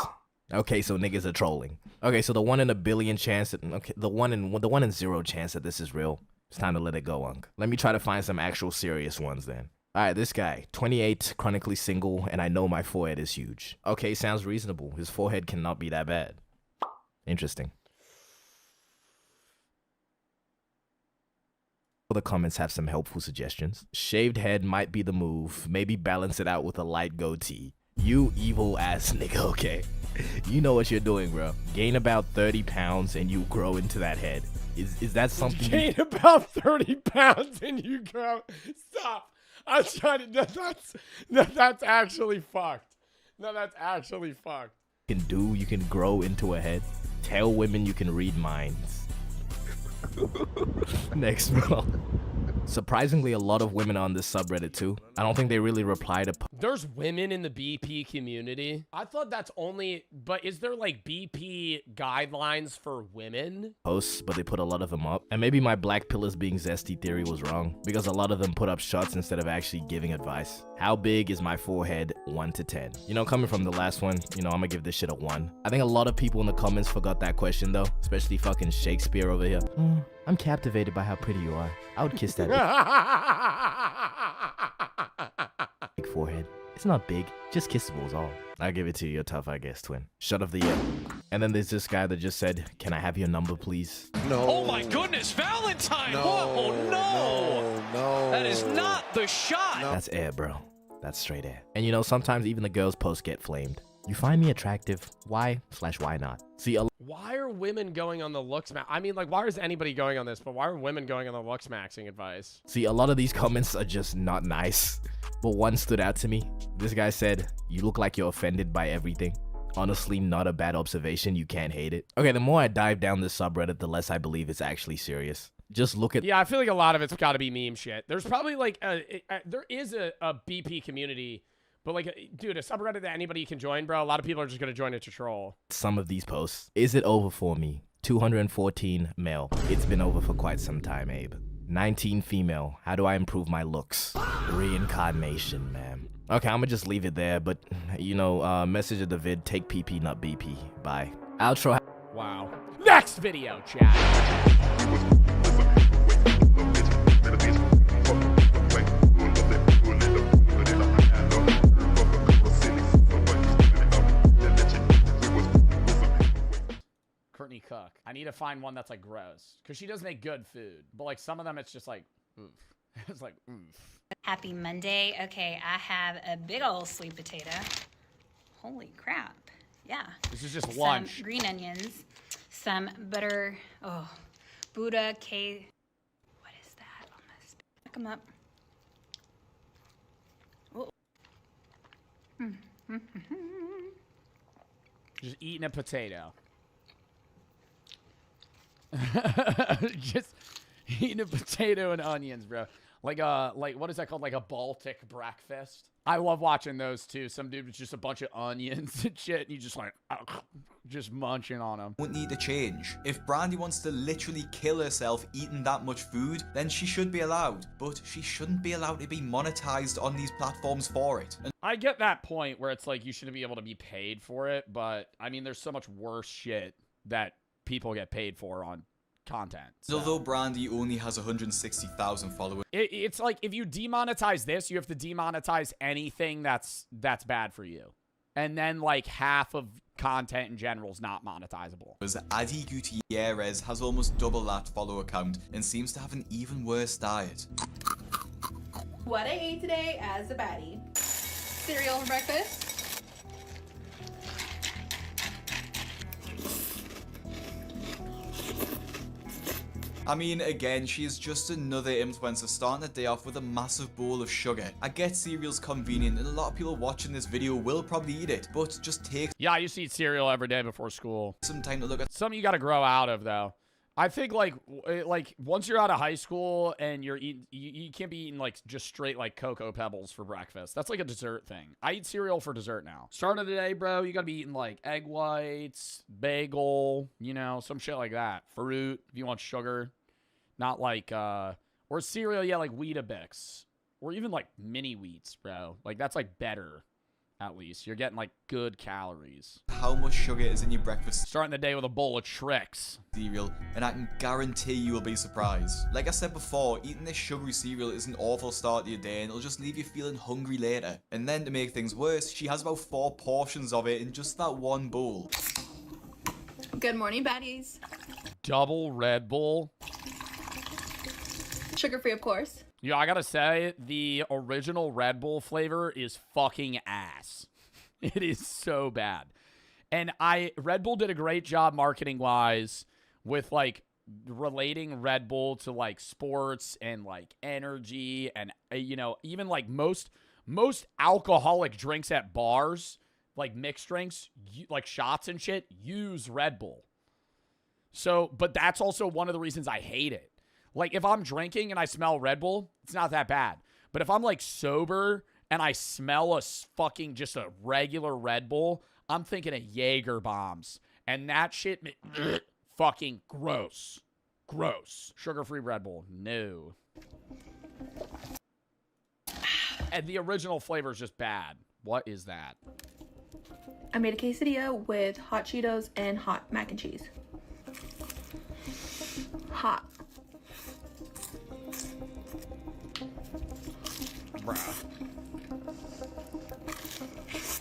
Okay, so niggas are trolling. Okay, so the 1 in a billion chance that, okay, the 1 in 0 chance that this is real. It's time to let it go, Unk. Let me try to find some actual serious ones then. Alright, this guy, 28, chronically single, and I know my forehead is huge. Okay, sounds reasonable. His forehead cannot be that bad. Interesting. The comments have some helpful suggestions. Shaved head might be the move. Maybe balance it out with a light goatee. You evil ass nigga, okay? You know what you're doing, bro. Gain about 30 pounds and you grow into that head. Is that something? Gain about 30 pounds and you grow. Stop. I'm trying to. That's actually fucked. No, that's actually fucked. You can grow into a head. Tell women you can read minds. Next, bro. Surprisingly, a lot of women are on this subreddit too. I don't think they really reply to There's women in the BP community. I thought that's only, but is there like BP guidelines for women? Posts, but they put a lot of them up. And maybe my black pillars being zesty theory was wrong because a lot of them put up shots instead of actually giving advice. How big is my forehead? 1 to 10. You know, coming from the last one, you know, I'm gonna give this shit a 1. I think a lot of people in the comments forgot that question though, especially fucking Shakespeare over here. I'm captivated by how pretty you are. I would kiss that big forehead. It's not big, just kissable is all. I'll give it to you. You're tough, I guess, twin. Shut of the year. And then there's this guy that just said, can I have your number, please? No. Oh my goodness, Valentine! No, What? Oh no! No. That is not the shot! No. That's air, bro. That's straight air. And you know, sometimes even the girls' posts get flamed. You find me attractive. Why/why not? See, why are women going on the looks I mean, like, why is anybody going on this? But why are women going on the looks maxing advice? See, a lot of these comments are just not nice. But one stood out to me. This guy said, you look like you're offended by everything. Honestly, not a bad observation. You can't hate it. Okay, the more I dive down this subreddit, the less I believe it's actually serious. Just look at— Yeah, I feel like a lot of it's got to be meme shit. There's probably like there is a BP community, but like, dude, a subreddit that anybody can join, bro. A lot of people are just gonna join it to troll. Some of these posts. Is it over for me? 214 male. It's been over for quite some time, Abe. 19 female. How do I improve my looks? Reincarnation, man. Okay, I'm gonna just leave it there, but you know, message of the vid, take PP, not BP. Bye. Outro. Wow. Next video, chat. Courtney Cook. I need to find one that's like gross because she does make good food, but like some of them it's just like oof. It's like oof. Happy Monday. Okay, I have a big old sweet potato. Holy crap. Yeah. This is just lunch. Some green onions, some butter. Oh, Buddha K. What is that? I'm gonna pick them up. Oh. Just eating a potato. Just eating a potato and onions, bro. Like what is that called? Like a Baltic breakfast. I love watching those too. Some dude with just a bunch of onions and shit, and you just like just munching on them. Won't need to change. If Brandy wants to literally kill herself eating that much food, then she should be allowed. But she shouldn't be allowed to be monetized on these platforms for it. And I get that point where it's like you shouldn't be able to be paid for it, but I mean, there's so much worse shit that people get paid for on content. So. Although Brandy only has 160,000 followers. It's like if you demonetize this, you have to demonetize anything that's bad for you. And then like half of content in general is not monetizable. Adi Gutierrez has almost double that follower count and seems to have an even worse diet. What I ate today as a baddie. Cereal for breakfast. I mean, again, she is just another influencer starting the day off with a massive bowl of sugar. I get cereal's convenient and a lot of people watching this video will probably eat it, but just take Yeah, I used to eat cereal every day before school. some time to look at Something you got to grow out of, though. I think like once you're out of high school and you're eating, you can't be eating like just straight like Cocoa Pebbles for breakfast. That's like a dessert thing. I eat cereal for dessert now. Starting of the day, bro, you got to be eating like egg whites, bagel, you know, some shit like that. Fruit if you want sugar, not like or cereal, yeah, like Weetabix or even like mini wheats, bro. Like that's like better. At least you're getting like good calories. how much sugar is in your breakfast Starting the day with a bowl of Trix cereal, and I can guarantee you will be surprised. Like I said before, eating this sugary cereal is an awful start to your day and it'll just leave you feeling hungry later. And then to make things worse, she has about 4 portions of it in just that one bowl. Good morning, baddies. double Red Bull. Sugar free, of course. Yeah, I gotta say, the original Red Bull flavor is fucking ass. It is so bad. And Red Bull did a great job marketing-wise with, like, relating Red Bull to, like, sports and, like, energy and, you know, even, like, most alcoholic drinks at bars, like, mixed drinks, like, shots and shit, use Red Bull. So, but that's also one of the reasons I hate it. Like, if I'm drinking and I smell Red Bull, it's not that bad. But if I'm, like, sober and I smell fucking just a regular Red Bull, I'm thinking of Jaeger bombs. And that shit, fucking gross. Gross. Sugar-free Red Bull. No. And the original flavor is just bad. What is that? I made a quesadilla with hot Cheetos and hot mac and cheese. Hot. Bruh.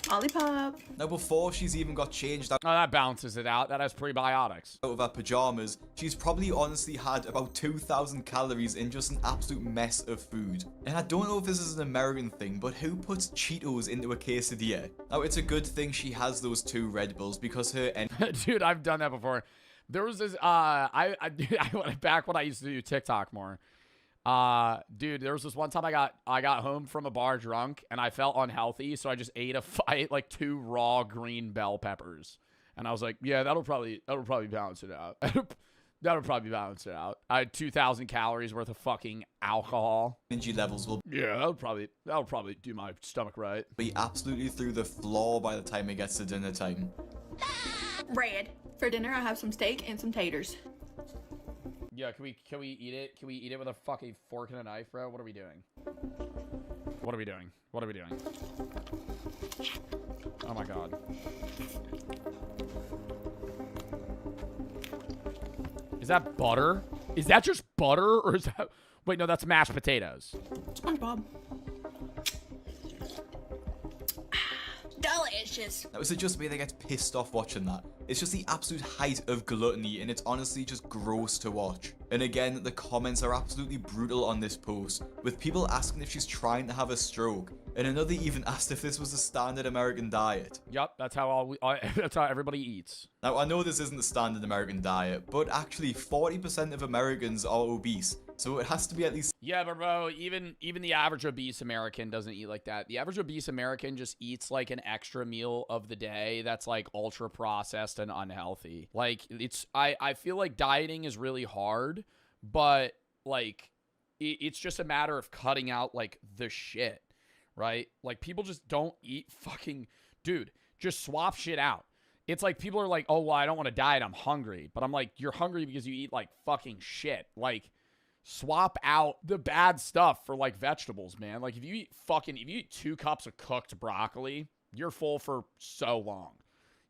Olipop. Now before she's even got changed out Oh, that balances it out. That has prebiotics. of her pajamas, she's probably honestly had about 2,000 calories in just an absolute mess of food. And I don't know if this is an American thing, but who puts Cheetos into a quesadilla? Now it's a good thing she has those 2 Red Bulls because her Dude, I've done that before. There was this, I went back when I used to do TikTok more. Dude, there was this one time I got home from a bar drunk and I felt unhealthy, so I just ate like 2 raw green bell peppers, and I was like, yeah, that'll probably balance it out. That'll probably balance it out. I had 2,000 calories worth of fucking alcohol. energy levels will Yeah, that'll probably do my stomach right. be absolutely through the floor by the time it gets to dinner time. Red. For dinner, I have some steak and some taters. Yeah, can we eat it? Can we eat it with a fucking fork and a knife, bro? What are we doing? What are we doing? What are we doing? Oh my god. Is that butter? Is that just butter, or is that... Wait, no, that's mashed potatoes. SpongeBob. Delicious. Now, is it just me that gets pissed off watching that? It's just the absolute height of gluttony, and it's honestly just gross to watch. And again, the comments are absolutely brutal on this post, with people asking if she's trying to have a stroke, and another even asked if this was a standard American diet. Yup, that's how that's how everybody eats. Now, I know this isn't the standard American diet, but actually 40% of Americans are obese, so it has to be at least... Yeah, but bro, even the average obese American doesn't eat like that. The average obese American just eats like an extra meal of the day that's like ultra processed and unhealthy. Like I feel like dieting is really hard, but like it's just a matter of cutting out like the shit, right? Like people just don't eat fucking... Dude, just swap shit out. It's like people are like, oh, well, I don't want to diet, I'm hungry. But I'm like, you're hungry because you eat like fucking shit. Like... Swap out the bad stuff for like vegetables, man. Like if you eat 2 cups of cooked broccoli, you're full for so long,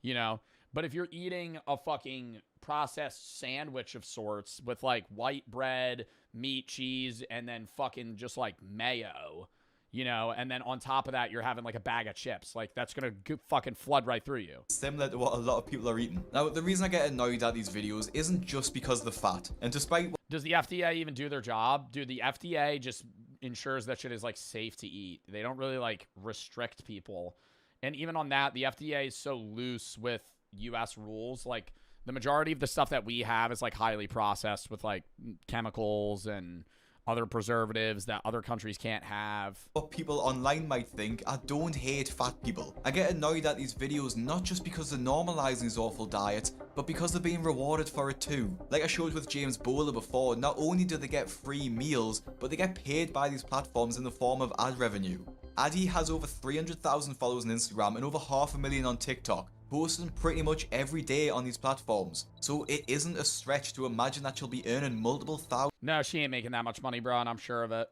you know? But if you're eating a fucking processed sandwich of sorts with like white bread, meat, cheese, and then fucking just like mayo, you know, and then on top of that, you're having like a bag of chips. Like, that's gonna fucking flood right through you. Similar to what a lot of people are eating. Now, the reason I get annoyed at these videos isn't just because of the fat, and despite... Does the FDA even do their job? Dude, the FDA just ensures that shit is like safe to eat. They don't really like restrict people. And even on that, the FDA is so loose with US rules. Like, the majority of the stuff that we have is like highly processed with like chemicals and other preservatives that other countries can't have. What people online might think, I don't hate fat people. I get annoyed at these videos not just because they're normalizing these awful diets, but because they're being rewarded for it too. Like I showed with James Bowler before, not only do they get free meals, but they get paid by these platforms in the form of ad revenue. Addy has over 300,000 followers on Instagram and over 500,000 on TikTok, posting pretty much every day on these platforms. So it isn't a stretch to imagine that she'll be earning multiple thousands. No, she ain't making that much money, bro, and I'm sure of it.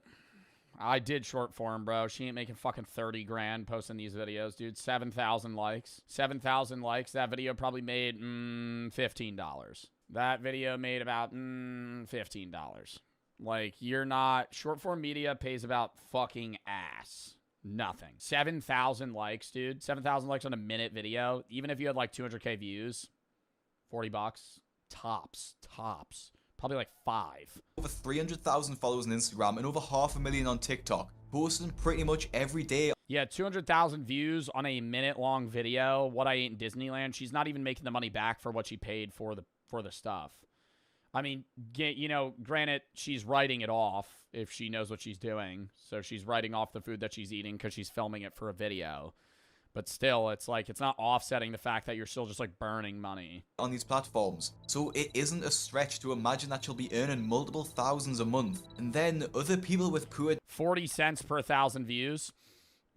I did short form, bro. She ain't making fucking 30 grand posting these videos, dude. 7,000 likes. 7,000 likes. That video probably made $15. That video made about $15. Like, you're not... Short form media pays about fucking ass. Nothing. 7,000 likes, dude. 7,000 likes on a minute video. Even if you had like 200K views, $40. Tops. Probably like 5. Over 300,000 followers on Instagram and over 500,000 on TikTok, posting pretty much every day. Yeah, 200,000 views on a minute-long video. What I ate in Disneyland. She's not even making the money back for what she paid for the stuff. I mean, you know, granted, she's writing it off if she knows what she's doing. So she's writing off the food that she's eating because she's filming it for a video. But still, it's like, it's not offsetting the fact that you're still just like burning money on these platforms. So it isn't a stretch to imagine that she'll be earning multiple thousands a month. And then other people with poor... 40 cents per 1,000 views.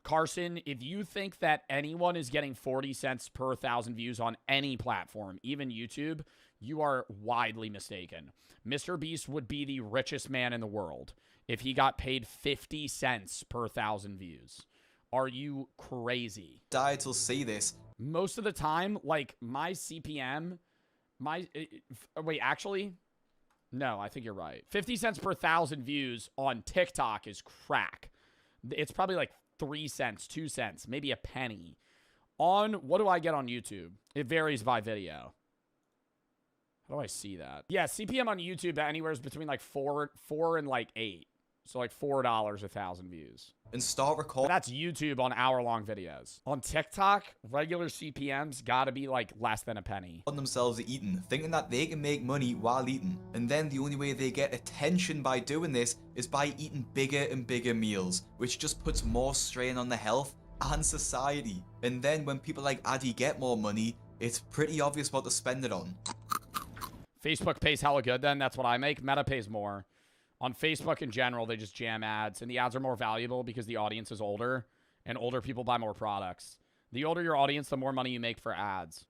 Carson, if you think that anyone is getting 40 cents per 1,000 views on any platform, even YouTube, you are widely mistaken. Mr. Beast would be the richest man in the world if he got paid 50 cents per 1,000 views. Are you crazy? Diets will say this. Most of the time, like, my CPM, wait, actually, no, I think you're right. 50 cents per 1,000 views on TikTok is crack. It's probably like 3 cents, 2 cents, maybe a penny. On, what do I get on YouTube? It varies by video. How do I see that? Yeah, CPM on YouTube anywhere is between like 4 and like 8. So like $4 a 1,000 views. And start recording. That's YouTube on hour-long videos. On TikTok, regular CPMs gotta be like less than a penny. On themselves eating, thinking that they can make money while eating. And then the only way they get attention by doing this is by eating bigger and bigger meals, which just puts more strain on the health and society. And then when people like Addy get more money, it's pretty obvious what to spend it on. Facebook pays hella good then, that's what I make. Meta pays more. On Facebook in general, they just jam ads, and the ads are more valuable because the audience is older, and older people buy more products. The older your audience, the more money you make for ads.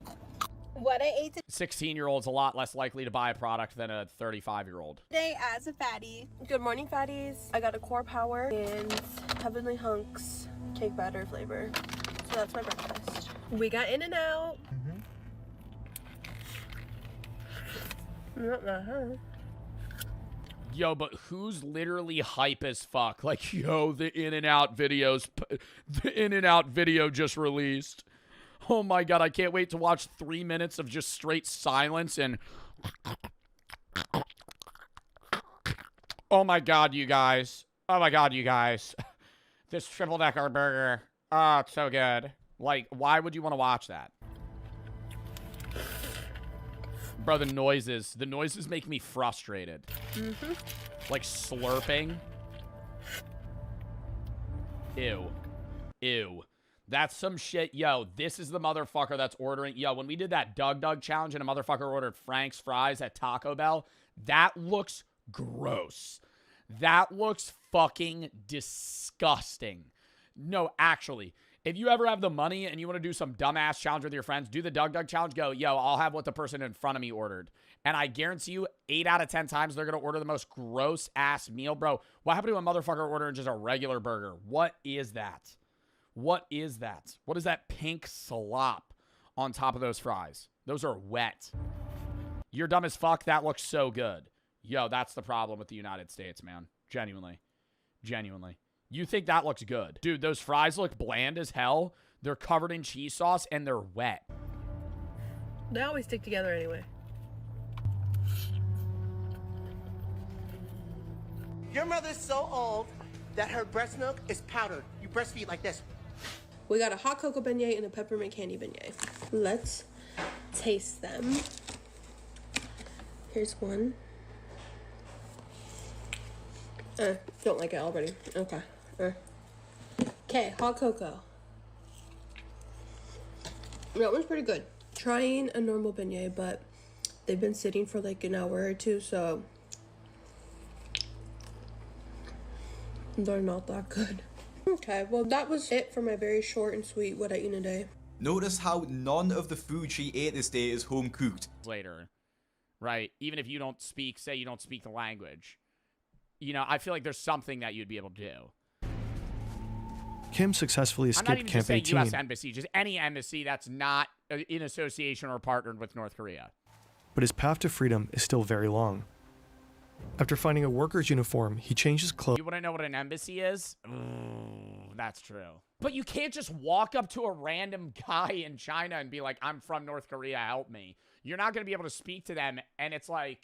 What I ate 16-year-old's a lot less likely to buy a product than a 35-year-old. today as a fatty. Good morning, fatties. I got a Core Power and Heavenly Hunks cake batter flavor. So that's my breakfast. We got In-N-Out. Yo, but who's literally hype as fuck? Like, yo, the In-N-Out video just released. Oh my god, I can't wait to watch 3 minutes of just straight silence and... Oh my god, you guys. Oh my god, you guys. This triple-decker burger. Oh, it's so good. Like, why would you want to watch that? Bro, the noises make me frustrated. Like slurping. Ew. That's some shit. Yo, this is the motherfucker that's ordering. Yo, when we did that Doug challenge and a motherfucker ordered Frank's fries at Taco Bell, that looks gross. That looks fucking disgusting. No, actually, if you ever have the money and you want to do some dumbass challenge with your friends, do the Doug challenge. Go, yo, I'll have what the person in front of me ordered. And I guarantee you 8 out of 10 times they're going to order the most gross ass meal. Bro, what happened to a motherfucker ordering just a regular burger? What is that? What is that? What is that pink slop on top of those fries? Those are wet. You're dumb as fuck. That looks so good. Yo, that's the problem with the United States, man. Genuinely. Genuinely. You think that looks good. Dude, those fries look bland as hell. They're covered in cheese sauce and they're wet. They always stick together anyway. Your mother's so old that her breast milk is powdered. You breastfeed like this. We got a hot cocoa beignet and a peppermint candy beignet. Let's taste them. Here's one. Don't like it already. Okay. Okay, hot cocoa. That one's pretty good. Trying a normal beignet, but they've been sitting for like an hour or two, so they're not that good. Okay, well that was it for my very short and sweet what I eat in a day. Notice how none of the food she ate this day is home cooked. Later, right? Even if you don't speak, say you don't speak the language. You know, I feel like there's something that you'd be able to do. Kim successfully I'm not escaped even Camp just saying 18. U.S. embassy, just any embassy that's not in association or partnered with North Korea. But his path to freedom is still very long. After finding a worker's uniform, he changed his clothes. You want to know what an embassy is? Ooh, that's true. But you can't just walk up to a random guy in China and be like, I'm from North Korea, help me. You're not going to be able to speak to them, and it's like,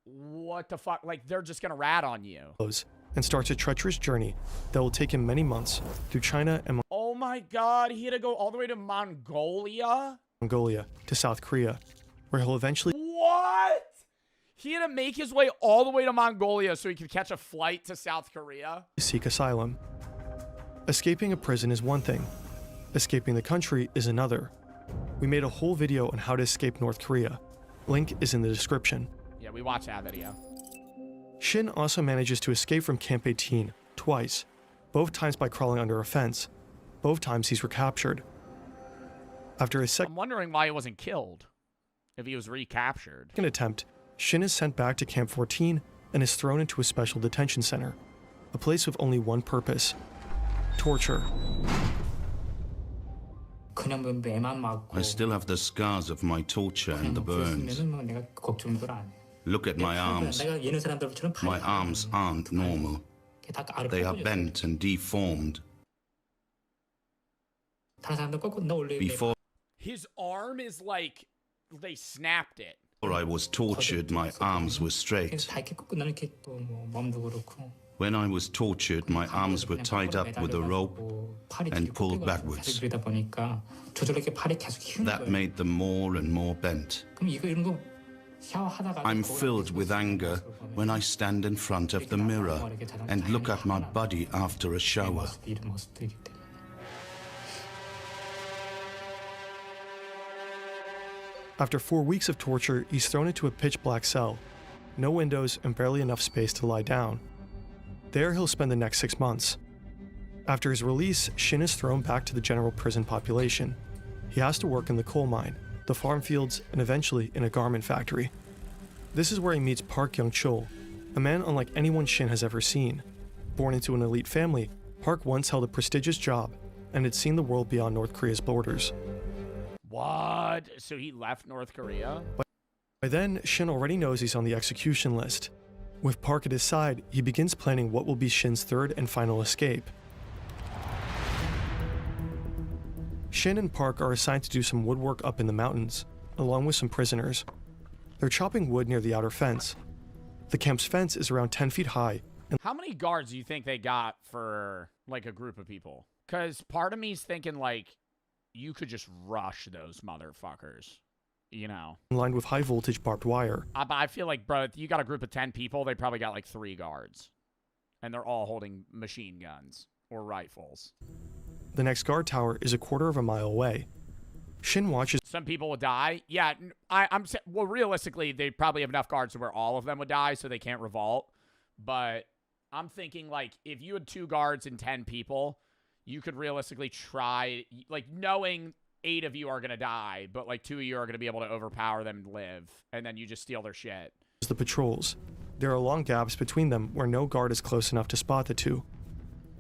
what the fuck? Like, they're just going to rat on you. And starts a treacherous journey that will take him many months through China and Oh my god, he had to go all the way to Mongolia? Mongolia to South Korea, where he'll eventually What? He had to make his way all the way to Mongolia so he could catch a flight to South Korea? seek asylum. Escaping a prison is one thing. Escaping the country is another. We made a whole video on how to escape North Korea. Link is in the description. Yeah, we watched that video. Shin also manages to escape from Camp 18 twice, both times by crawling under a fence. Both times he's recaptured. After his I'm wondering why he wasn't killed if he was recaptured. second attempt, Shin is sent back to Camp 14 and is thrown into a special detention center, a place with only one purpose: torture. I still have the scars of my torture and the burns. Look at my arms. My arms aren't normal. They are bent and deformed. Before His arm is like they snapped it. I was tortured, my arms were straight. When I was tortured, my arms were tied up with a rope and pulled backwards. That made them more and more bent. I'm filled with anger when I stand in front of the mirror and look at my body after a shower. After 4 weeks of torture, he's thrown into a pitch-black cell. No windows and barely enough space to lie down. There he'll spend the next 6 months. After his release, Shin is thrown back to the general prison population. He has to work in the coal mine, the farm fields, and eventually in a garment factory. This is where he meets Park Young-chul, a man unlike anyone Shin has ever seen. Born into an elite family, Park once held a prestigious job and had seen the world beyond North Korea's borders. What? So he left North Korea? By then, Shin already knows he's on the execution list. With Park at his side, he begins planning what will be Shin's third and final escape. Shin and Park are assigned to do some woodwork up in the mountains, along with some prisoners. They're chopping wood near the outer fence. The camp's fence is around 10 feet high. And How many guards do you think they got for, like, a group of people? Because part of me's thinking, like, you could just rush those motherfuckers, you know? lined with high-voltage barbed wire. But I feel like, bro, if you got a group of 10 people, they probably got, like, 3 guards. And they're all holding machine guns or rifles. The next guard tower is a quarter of a mile away. Shin watches. Some people would die. Yeah, well, realistically, they probably have enough guards to where all of them would die, so they can't revolt. But I'm thinking, like, if you had 2 guards and 10 people, you could realistically try, like, knowing 8 of you are going to die, but, like, 2 of you are going to be able to overpower them and live, and then you just steal their shit. The patrols. There are long gaps between them where no guard is close enough to spot the 2.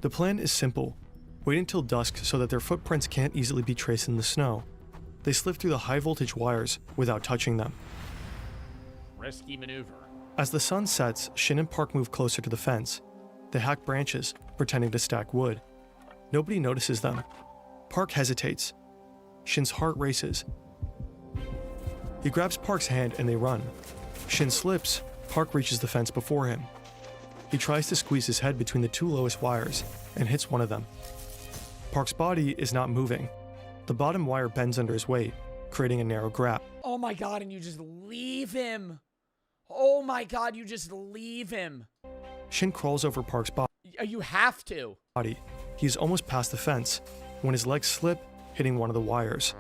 The plan is simple. Wait until dusk so that their footprints can't easily be traced in the snow. They slip through the high-voltage wires without touching them. risky maneuver. As the sun sets, Shin and Park move closer to the fence. They hack branches, pretending to stack wood. Nobody notices them. Park hesitates. Shin's heart races. He grabs Park's hand and they run. Shin slips. Park reaches the fence before him. He tries to squeeze his head between the two lowest wires and hits one of them. Park's body is not moving. The bottom wire bends under his weight, creating a narrow gap. Oh my god, and you just leave him. Oh my god, you just leave him. Shin crawls over Park's You have to. body. He's almost past the fence when his legs slip, hitting one of the wires.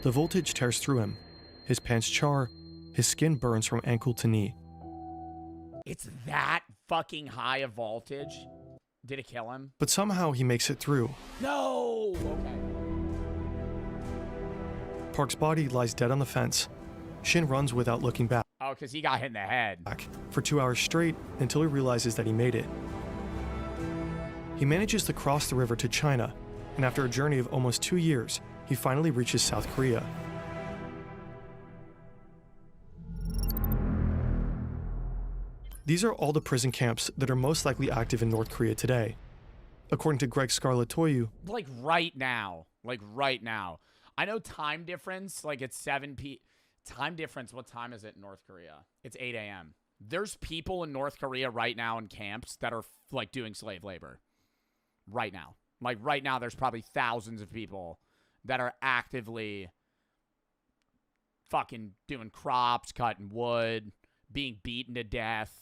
The voltage tears through him. His pants char. His skin burns from ankle to knee. It's that fucking high a voltage. Did it kill him? But somehow he makes it through. No! Okay. Park's body lies dead on the fence. Shin runs without looking back. Oh, because he got hit in the head. For 2 hours straight until he realizes that he made it. He manages to cross the river to China, and after a journey of almost 2 years, he finally reaches South Korea. These are all the prison camps that are most likely active in North Korea today. According to Greg Scarlatoiu, Like right now. Like right now. I know time difference, like it's 7 p. Time difference, what time is it in North Korea? It's 8 a.m. There's people in North Korea right now in camps that are like doing slave labor. Right now. Like right now, there's probably thousands of people that are actively fucking doing crops, cutting wood, being beaten to death.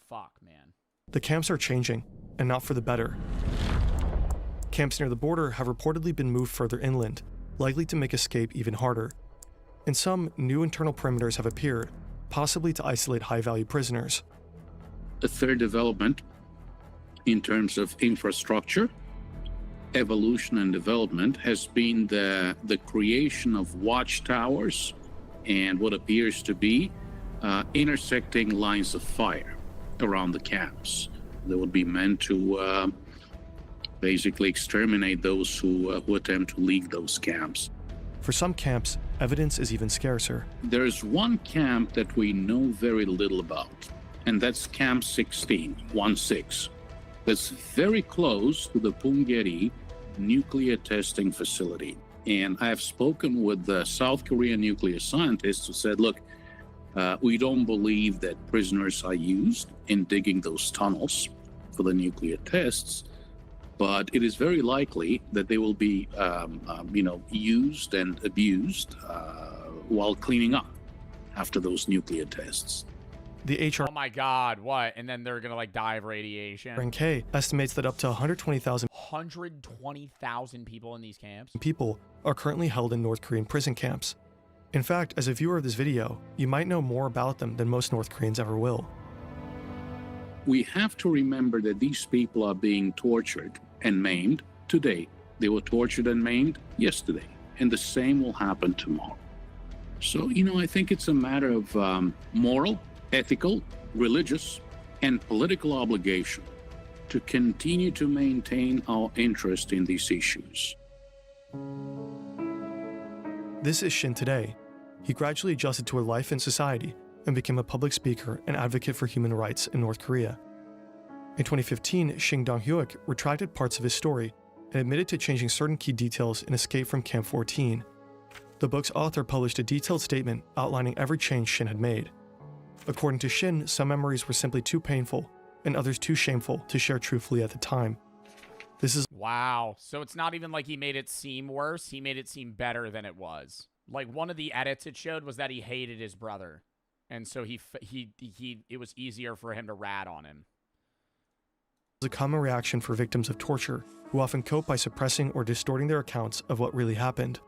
Fuck, man. the camps are changing, and not for the better. Camps near the border have reportedly been moved further inland, likely to make escape even harder. And some new internal perimeters have appeared, possibly to isolate high-value prisoners. A third development in terms of infrastructure, evolution and development has been the creation of watchtowers and what appears to be intersecting lines of fire around the camps that would be meant to basically exterminate those who attempt to leave those camps. For some camps, evidence is even scarcer. There's one camp that we know very little about, and that's Camp 16, 1-6. That's very close to the Punggye-ri nuclear testing facility. And I have spoken with the South Korean nuclear scientists who said, look, we don't believe that prisoners are used in digging those tunnels for the nuclear tests, but it is very likely that they will be, used and abused while cleaning up after those nuclear tests. The HR Oh my God, what? And then thee gonna like die of radiation. NK estimates that up to 120,000 people in these camps. people are currently held in North Korean prison camps. In fact, as a viewer of this video, you might know more about them than most North Koreans ever will. We have to remember that these people are being tortured and maimed today. They were tortured and maimed yesterday, and the same will happen tomorrow. So, I think it's a matter of moral, ethical, religious, and political obligation to continue to maintain our interest in these issues. This is Shin today. He gradually adjusted to a life in society and became a public speaker and advocate for human rights in North Korea. In 2015, Shin Dong-hyuk retracted parts of his story and admitted to changing certain key details in Escape from Camp 14. The book's author published a detailed statement outlining every change Shin had made. According to Shin, some memories were simply too painful and others too shameful to share truthfully at the time. This is Wow. So it's not even like he made it seem worse. He made it seem better than it was. Like one of the edits it showed was that he hated his brother. And so it was easier for him to rat on him. a common reaction for victims of torture, who often cope by suppressing or distorting their accounts of what really happened.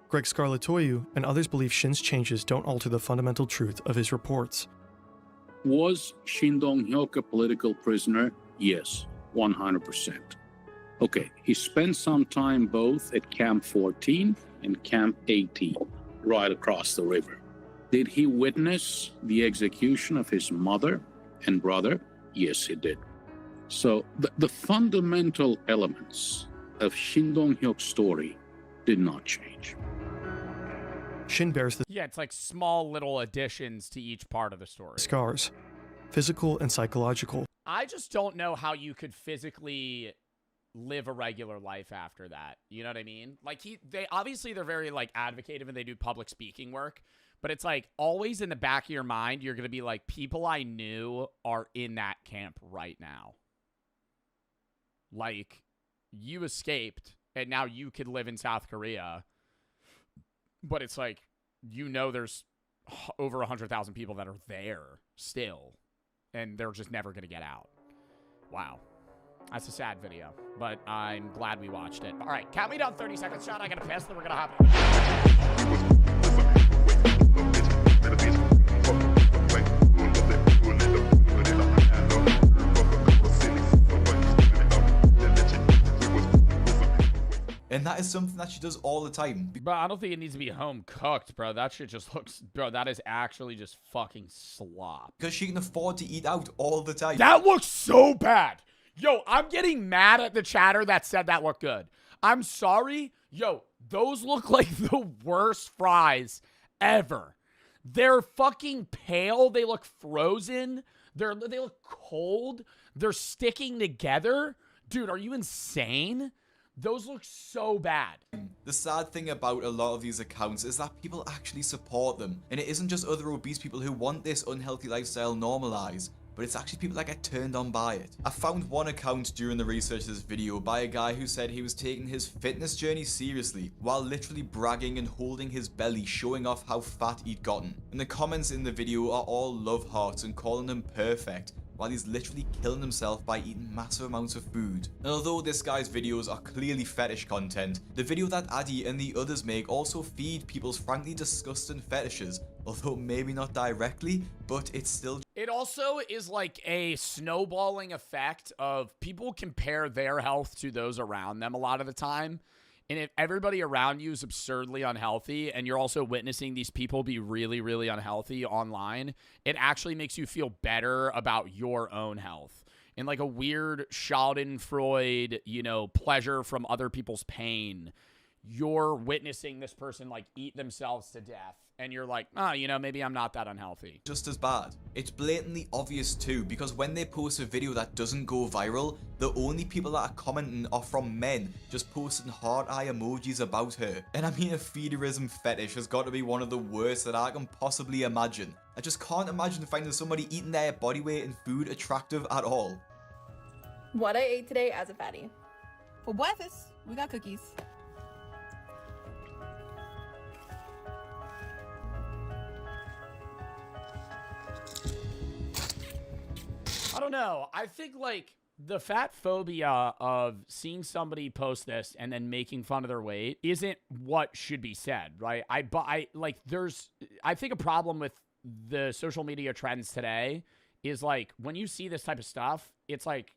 Greg Scarlatoiu and others believe Shin's changes don't alter the fundamental truth of his reports. Was Shin Dong-hyuk a political prisoner? Yes, 100%. Okay, he spent some time both at Camp 14 and Camp 18, right across the river. Did he witness the execution of his mother and brother? Yes, he did. So the fundamental elements of Shin Dong-hyuk's story did not change. Shin bears the Yeah, it's like small little additions to each part of the story. scars, physical and psychological. I just don't know how you could physically live a regular life after that. You know what I mean? Like they're very like advocative and they do public speaking work, but it's like always in the back of your mind, you're going to be like, people I knew are in that camp right now. Like, you escaped and now you could live in South Korea, but it's like, you know, there's over 100,000 people that are there still, and they're just never going to get out. Wow. That's a sad video, but I'm glad we watched it. All right, count me down 30 seconds, Sean. I got to piss, then we're going to hop. And that is something that she does all the time. Bro, I don't think it needs to be home cooked, bro. That shit just looks... Bro, that is actually just fucking slop. Because she can afford to eat out all the time. That looks so bad. Yo, I'm getting mad at the chatter that said that looked good. I'm sorry. Yo, those look like the worst fries ever. They're fucking pale. They look frozen. They look cold. They're sticking together. Dude, are you insane? Those look so bad. The sad thing about a lot of these accounts is that people actually support them. And it isn't just other obese people who want this unhealthy lifestyle normalized, but it's actually people that get turned on by it. I found one account during the research of this video by a guy who said he was taking his fitness journey seriously while literally bragging and holding his belly, showing off how fat he'd gotten. And the comments in the video are all love hearts and calling him perfect, while he's literally killing himself by eating massive amounts of food. And although this guy's videos are clearly fetish content, the video that Addy and the others make also feed people's frankly disgusting fetishes, although maybe not directly, but it's still... It also is like a snowballing effect of people compare their health to those around them a lot of the time. And if everybody around you is absurdly unhealthy and you're also witnessing these people be really, really unhealthy online, it actually makes you feel better about your own health. In like a weird Schadenfreude, you know, pleasure from other people's pain. You're witnessing this person like eat themselves to death. And you're like, oh, you know, maybe I'm not that unhealthy. Just as bad. It's blatantly obvious too, because when they post a video that doesn't go viral, the only people that are commenting are from men, just posting heart eye emojis about her. And I mean, a feederism fetish has got to be one of the worst that I can possibly imagine. I just can't imagine finding somebody eating their body weight in food attractive at all. What I ate today as a fatty. For breakfast, we got cookies. I don't know. I think like the fat phobia of seeing somebody post this and then making fun of their weight isn't what should be said, right? I think a problem with the social media trends today is like when you see this type of stuff, it's like,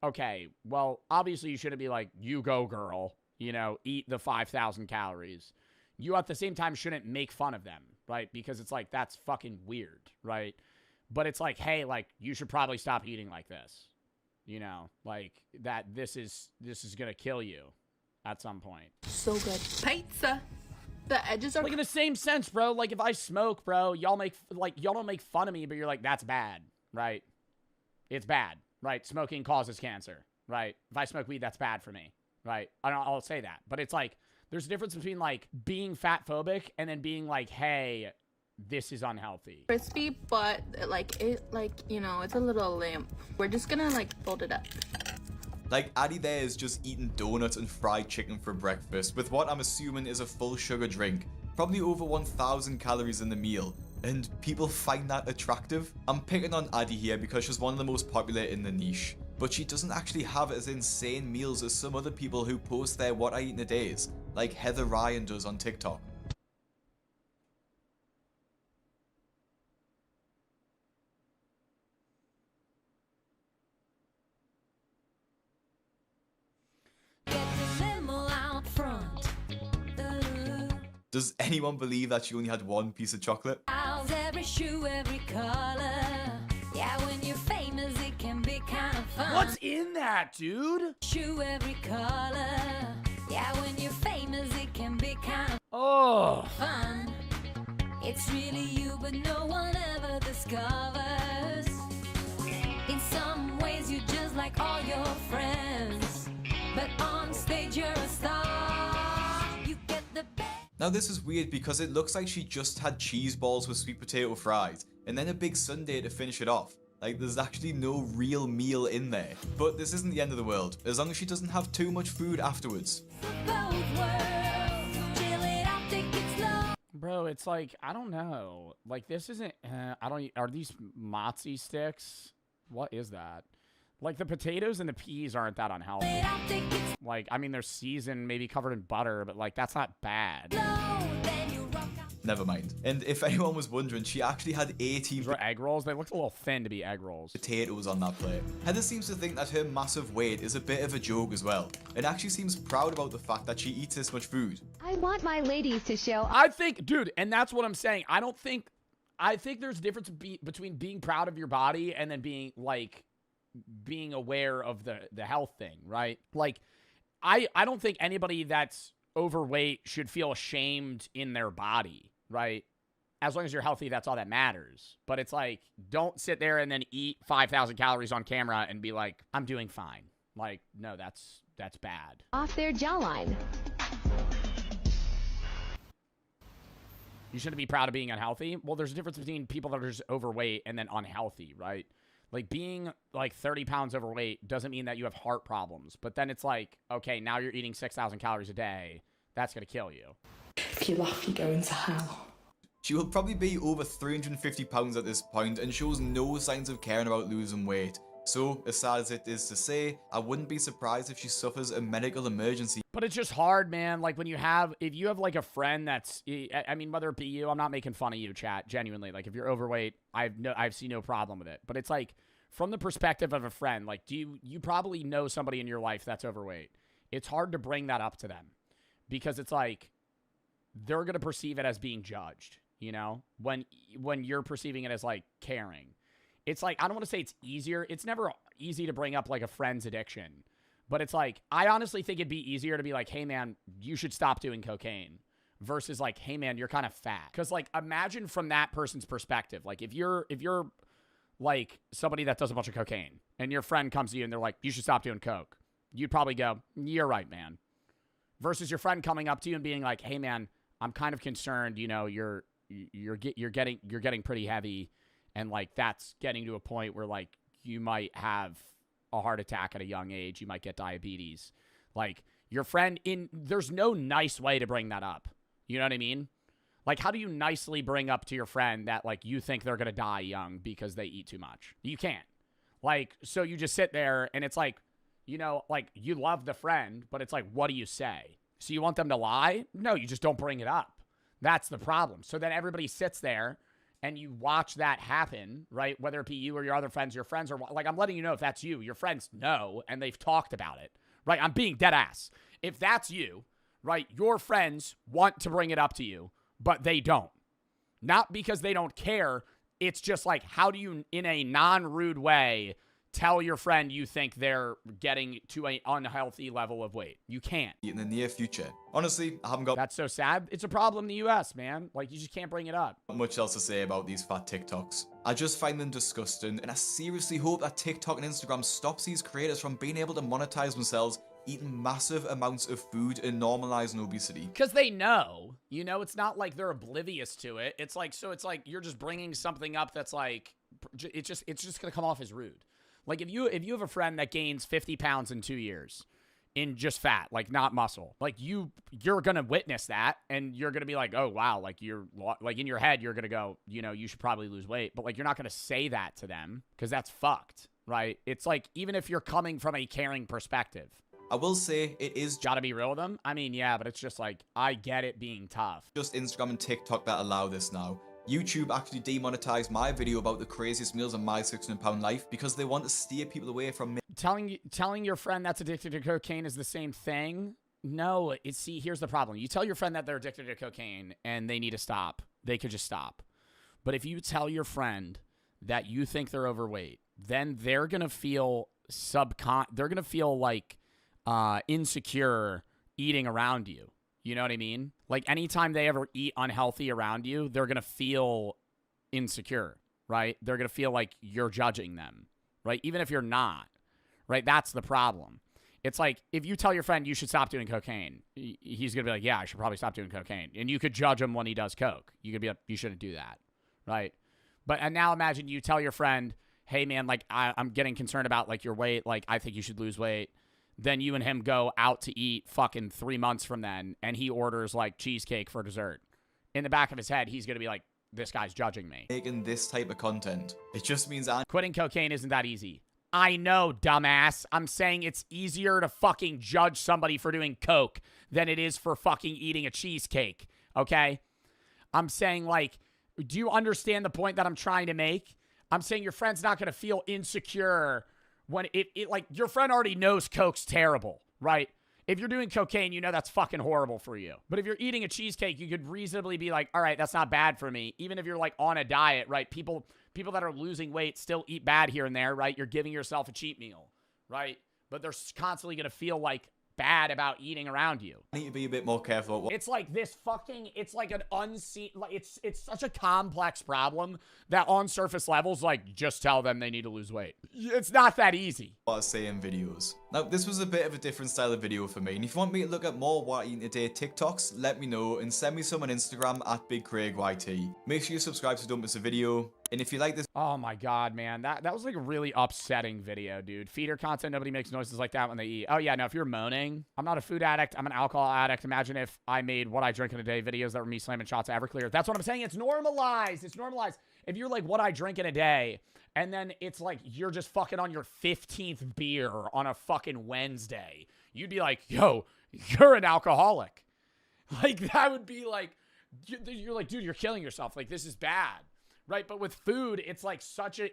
okay, well, obviously you shouldn't be like, you go girl, you know, eat the 5,000 calories. You at the same time shouldn't make fun of them, right? Because it's like, that's fucking weird, right? But it's like, hey, like, you should probably stop eating like this. You know, like, that this is going to kill you at some point. So good. Pizza. The edges are... Like, in the same sense, bro, like, if I smoke, bro, y'all don't make fun of me, but you're like, that's bad, right? It's bad, right? Smoking causes cancer, right? If I smoke weed, that's bad for me, right? I'll say that. But it's like, there's a difference between, like, being fat phobic and then being like, hey... This is unhealthy. Crispy, but you know, it's a little limp. We're just gonna like fold it up. Like Addy there is just eating donuts and fried chicken for breakfast with what I'm assuming is a full sugar drink. Probably over 1,000 calories in the meal. And people find that attractive? I'm picking on Addy here because she's one of the most popular in the niche. But she doesn't actually have as insane meals as some other people who post their what I eat in a days, like Heather Ryan does on TikTok. Does anyone believe that she only had one piece of chocolate? Every shoe, every color. Yeah, when you're famous, it can be kind of fun. What's in that, dude? Shoe, every color. Yeah, when you're famous, it can be kind of fun. It's really you, but no one ever discovers. In some ways, you're just like all your friends, but on stage, you're a star. You get the Now this is weird because it looks like she just had cheese balls with sweet potato fries, and then a big sundae to finish it off. Like, there's actually no real meal in there. But this isn't the end of the world, as long as she doesn't have too much food afterwards. Bro, it's like, I don't know. Like, this isn't, are these mozzie sticks? What is that? Like, the potatoes and the peas aren't that unhealthy. Like, I mean, they're seasoned, maybe covered in butter, but, like, that's not bad. Never mind. And if anyone was wondering, she actually had 18 egg rolls. They looked a little thin to be egg rolls. Potatoes on that plate. Heather seems to think that her massive weight is a bit of a joke as well, and actually seems proud about the fact that she eats this much food. I want my ladies to show. I think, dude, and that's what I'm saying. I think there's a difference between being proud of your body and then being aware of the health thing, right? Like, I don't think anybody that's overweight should feel ashamed in their body, right? As long as you're healthy, that's all that matters. But it's like, don't sit there and then eat 5,000 calories on camera and be like, I'm doing fine. Like, no, that's bad. Off their jawline. You shouldn't be proud of being unhealthy. Well, there's a difference between people that are just overweight and then unhealthy, right? Like, being like 30 pounds overweight doesn't mean that you have heart problems. But then it's like, okay, now you're eating 6,000 calories a day. That's going to kill you. If you laugh, you go into hell. She will probably be over 350 pounds at this point and shows no signs of caring about losing weight. So, as sad as it is to say, I wouldn't be surprised if she suffers a medical emergency. But it's just hard, man. Like, if you have like a friend that's, I mean, whether it be you, I'm not making fun of you, chat, genuinely. Like, if you're overweight, I've seen no problem with it. But it's like, from the perspective of a friend, like, you probably know somebody in your life that's overweight. It's hard to bring that up to them because it's like, they're going to perceive it as being judged, you know, when you're perceiving it as like caring. It's like, I don't want to say it's easier. It's never easy to bring up like a friend's addiction, but it's like, I honestly think it'd be easier to be like, hey man, you should stop doing cocaine versus like, hey man, you're kind of fat. Cause like, imagine from that person's perspective, like if you're like somebody that does a bunch of cocaine and your friend comes to you and they're like, you should stop doing coke. You'd probably go, you're right, man. Versus your friend coming up to you and being like, hey man, I'm kind of concerned, you know, you're getting pretty heavy. And, like, that's getting to a point where, like, you might have a heart attack at a young age. You might get diabetes. Like, your friend there's no nice way to bring that up. You know what I mean? Like, how do you nicely bring up to your friend that, like, you think they're going to die young because they eat too much? You can't. Like, so you just sit there and it's like, you know, like, you love the friend, but it's like, what do you say? So you want them to lie? No, you just don't bring it up. That's the problem. So then everybody sits there and you watch that happen, right? Whether it be you or your other friends, your friends are like, I'm letting you know if that's you. Your friends know, and they've talked about it, right? I'm being dead ass. If that's you, right, your friends want to bring it up to you, but they don't. Not because they don't care. It's just like, how do you, in a non-rude way, tell your friend you think they're getting to an unhealthy level of weight? You can't. In the near future. Honestly, I haven't got That's so sad. It's a problem in the US, man. Like, you just can't bring it up. much else to say about these fat TikToks. I just find them disgusting, and I seriously hope that TikTok and Instagram stops these creators from being able to monetize themselves eating massive amounts of food and normalizing obesity. Because they know, you know, it's not like they're oblivious to it. It's like, so it's like you're just bringing something up that's like, it's just gonna come off as rude. Like, if you have a friend that gains 50 pounds in 2 years in just fat, like not muscle, like you're going to witness that and you're going to be like, oh, wow. Like like in your head, you're going to go, you know, you should probably lose weight, but like, you're not going to say that to them because that's fucked, right? It's like, even if you're coming from a caring perspective, I will say it is gotta be real with them. I mean, yeah, but it's just like, I get it being tough. Just Instagram and TikTok that allow this now. YouTube actually demonetized my video about the craziest meals in my 600-pound life because they want to steer people away from Telling your friend that's addicted to cocaine is the same thing. No, see, here's the problem. You tell your friend that they're addicted to cocaine and they need to stop. They could just stop. But if you tell your friend that you think they're overweight, then they're gonna feel they're gonna feel like insecure eating around you. You know what I mean? Like anytime they ever eat unhealthy around you, they're going to feel insecure, right? They're going to feel like you're judging them, right? Even if you're not, right? That's the problem. It's like if you tell your friend you should stop doing cocaine, he's going to be like, yeah, I should probably stop doing cocaine. And you could judge him when he does coke. You could be like, you shouldn't do that, right? And now imagine you tell your friend, hey, man, like I'm getting concerned about like your weight. Like I think you should lose weight. Then you and him go out to eat fucking 3 months from then, and he orders like cheesecake for dessert. In the back of his head, he's going to be like, this guy's judging me. Making this type of content. It just means quitting cocaine isn't that easy. I know, dumbass. I'm saying it's easier to fucking judge somebody for doing coke than it is for fucking eating a cheesecake, okay? I'm saying, like, do you understand the point that I'm trying to make? I'm saying your friend's not going to feel insecure when it like, your friend already knows coke's terrible, right? If you're doing cocaine, you know that's fucking horrible for you. But if you're eating a cheesecake, you could reasonably be like, all right, that's not bad for me. Even if you're, like, on a diet, right? People that are losing weight still eat bad here and there, right? You're giving yourself a cheat meal, right? But they're constantly going to feel like bad about eating around you. I need to be a bit more careful. It's like this fucking, it's like an unseen, like it's such a complex problem that on surface levels, like, just tell them they need to lose weight. It's not that easy. What I say in videos. Now, this was a bit of a different style of video for me, and if you want me to look at more What I Eat Today TikToks, let me know, and send me some on Instagram at BigCraigYT. Make sure you subscribe so you don't miss a video, and if you like this— oh my god, man, that was like a really upsetting video, dude. Feeder content, nobody makes noises like that when they eat. Oh yeah, no, if you're moaning, I'm not a food addict, I'm an alcohol addict. Imagine if I made What I Drink in a Day videos that were me slamming shots at Everclear. That's what I'm saying, it's normalized, it's normalized. If you're like, what I drink in a day, and then it's like you're just fucking on your 15th beer on a fucking Wednesday, you'd be like, yo, you're an alcoholic. Like, that would be like, you're like, dude, you're killing yourself. Like, this is bad, right? But with food, it's like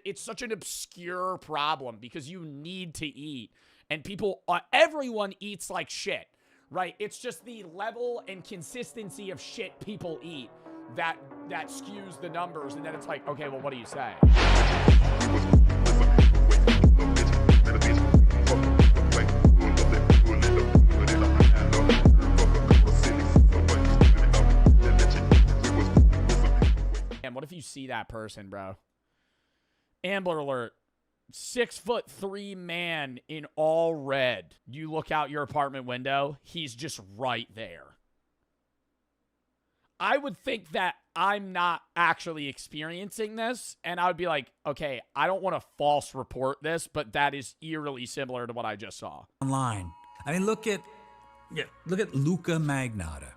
it's such an obscure problem because you need to eat. And everyone eats like shit, right? It's just the level and consistency of shit people eat that skews the numbers, and then it's like, okay, well, what do you say? And what if you see that person, bro? Amber alert. 6'3" man in all red. You look out your apartment window, he's just right there. I would think that I'm not actually experiencing this, and I would be like, okay, I don't want to false report this, but that is eerily similar to what I just saw. Online. I mean, look at Luca Magnotta.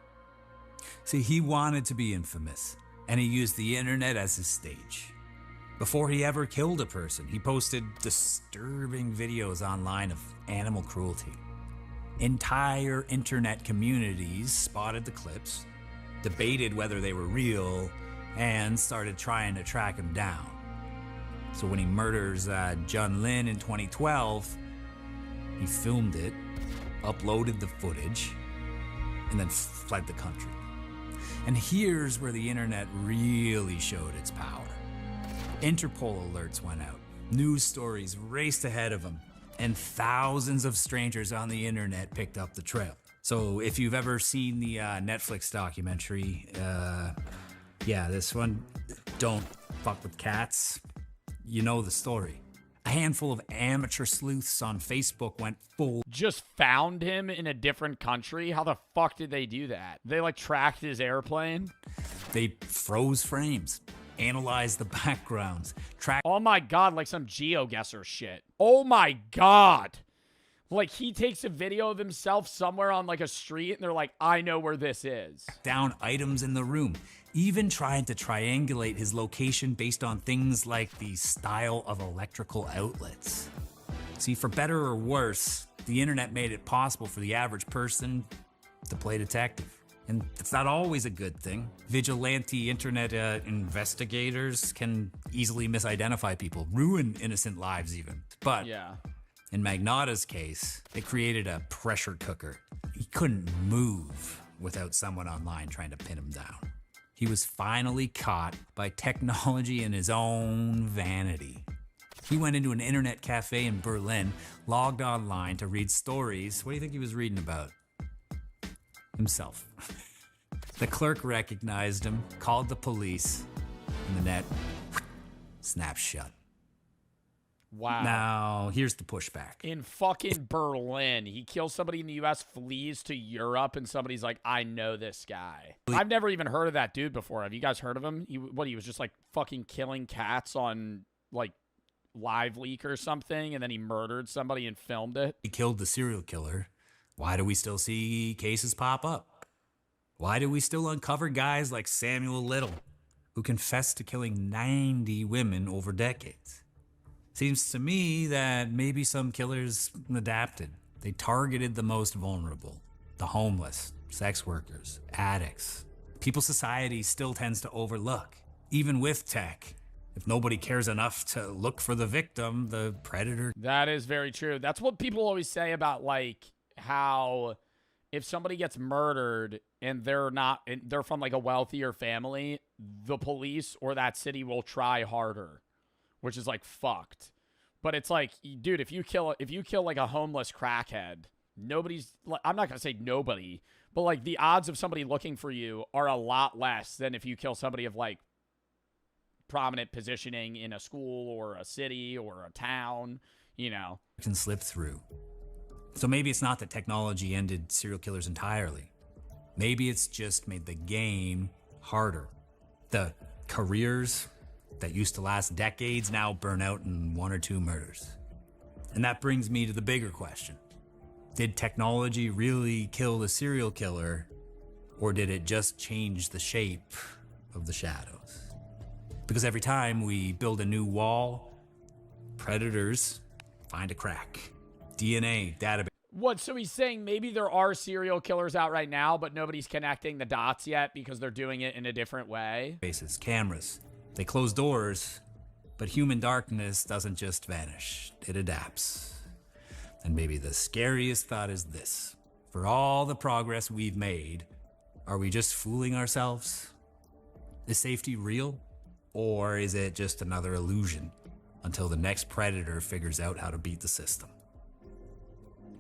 See, he wanted to be infamous, and he used the internet as his stage. Before he ever killed a person, he posted disturbing videos online of animal cruelty. Entire internet communities spotted the clips, debated whether they were real, and started trying to track him down. So when he murders Jun Lin in 2012, he filmed it, uploaded the footage, and then fled the country. And here's where the internet really showed its power. Interpol alerts went out, news stories raced ahead of him, and thousands of strangers on the internet picked up the trail. So if you've ever seen the Netflix documentary, this one, Don't Fuck with Cats, you know the story. A handful of amateur sleuths on Facebook went full. Just found him in a different country? How the fuck did they do that? They like tracked his airplane? They froze frames, analyzed the backgrounds, tracked. Oh my god, like some GeoGuessr shit. Oh my god. Like, he takes a video of himself somewhere on, like, a street, and they're like, I know where this is. Down items in the room, even trying to triangulate his location based on things like the style of electrical outlets. See, for better or worse, the internet made it possible for the average person to play detective. And it's not always a good thing. Vigilante internet investigators can easily misidentify people, ruin innocent lives even. But yeah. In Magnotta's case, it created a pressure cooker. He couldn't move without someone online trying to pin him down. He was finally caught by technology and his own vanity. He went into an internet cafe in Berlin, logged online to read stories. What do you think he was reading about? himself. The clerk recognized him, called the police, and the net snapped shut. Wow. Now, here's the pushback. In fucking Berlin, he kills somebody in the U.S., flees to Europe, and somebody's like, I know this guy. I've never even heard of that dude before. Have you guys heard of him? He was just like fucking killing cats on like Live Leak or something, and then he murdered somebody and filmed it. He killed the serial killer. Why do we still see cases pop up? Why do we still uncover guys like Samuel Little, who confessed to killing 90 women over decades? Seems to me that maybe some killers adapted. They targeted the most vulnerable, the homeless, sex workers, addicts, people society still tends to overlook. Even with tech, if nobody cares enough to look for the victim, the predator. That is very true. That's what people always say about like how if somebody gets murdered and they're from like a wealthier family, the police or that city will try harder, which is like fucked. But it's like, dude, if you kill like a homeless crackhead, nobody's like, I'm not going to say nobody, but like the odds of somebody looking for you are a lot less than if you kill somebody of like prominent positioning in a school or a city or a town, you know. Can slip through. So maybe it's not that technology ended serial killers entirely. Maybe it's just made the game harder. The careers that used to last decades now burn out in 1 or 2 murders. And that brings me to the bigger question. Did technology really kill the serial killer, or did it just change the shape of the shadows? Because every time we build a new wall, predators find a crack. DNA, database. What, so he's saying maybe there are serial killers out right now, but nobody's connecting the dots yet because they're doing it in a different way? Bases, cameras. They close doors, but human darkness doesn't just vanish. It adapts. And maybe the scariest thought is this. For all the progress we've made, are we just fooling ourselves? Is safety real? Or is it just another illusion until the next predator figures out how to beat the system?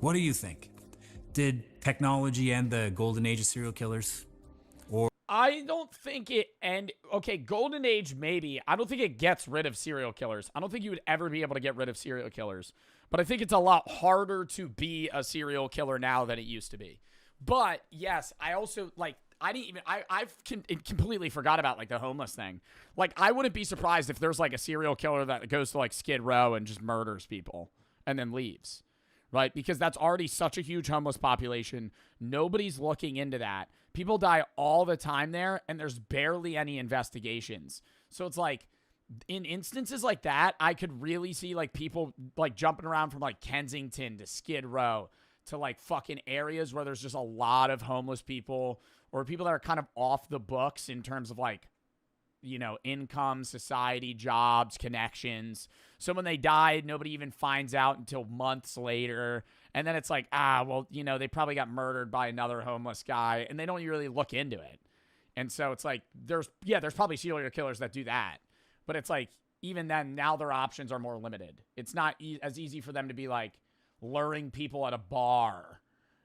What do you think? Did technology end the golden age of serial killers? Or I don't think it okay, golden age maybe. I don't think it gets rid of serial killers. I don't think you would ever be able to get rid of serial killers. But I think it's a lot harder to be a serial killer now than it used to be. But yes, I also like I've completely forgot about like the homeless thing. Like I wouldn't be surprised if there's like a serial killer that goes to like Skid Row and just murders people and then leaves. Right? Because that's already such a huge homeless population. Nobody's looking into that. People die all the time there, and there's barely any investigations. So it's like, in instances like that, I could really see like people like jumping around from like Kensington to Skid Row to like fucking areas where there's just a lot of homeless people or people that are kind of off the books in terms of like, you know, income, society, jobs, connections. So when they died, nobody even finds out until months later. And then it's like, well, you know, they probably got murdered by another homeless guy, and they don't really look into it. And so it's like, there's probably serial killers that do that. But it's like, even then, now their options are more limited. It's not as easy for them to be like luring people at a bar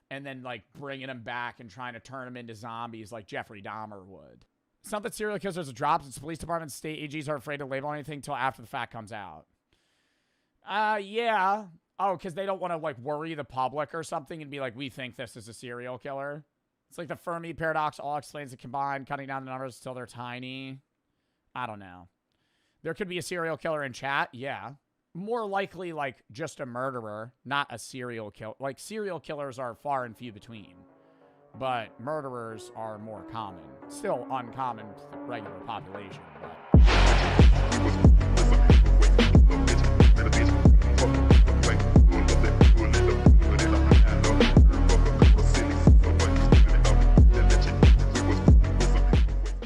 and then like bringing them back and trying to turn them into zombies like Jeffrey Dahmer would. It's not that serial killers are dropped. It's police departments, state AGs are afraid to label anything until after the fact comes out. Yeah. Oh, because they don't want to like worry the public or something and be like, we think this is a serial killer. It's like the Fermi paradox all explains the combined, cutting down the numbers until they're tiny. I don't know. There could be a serial killer in chat. Yeah. More likely like just a murderer, not a serial killer. Like serial killers are far and few between. But murderers are more common. Still uncommon to the regular population.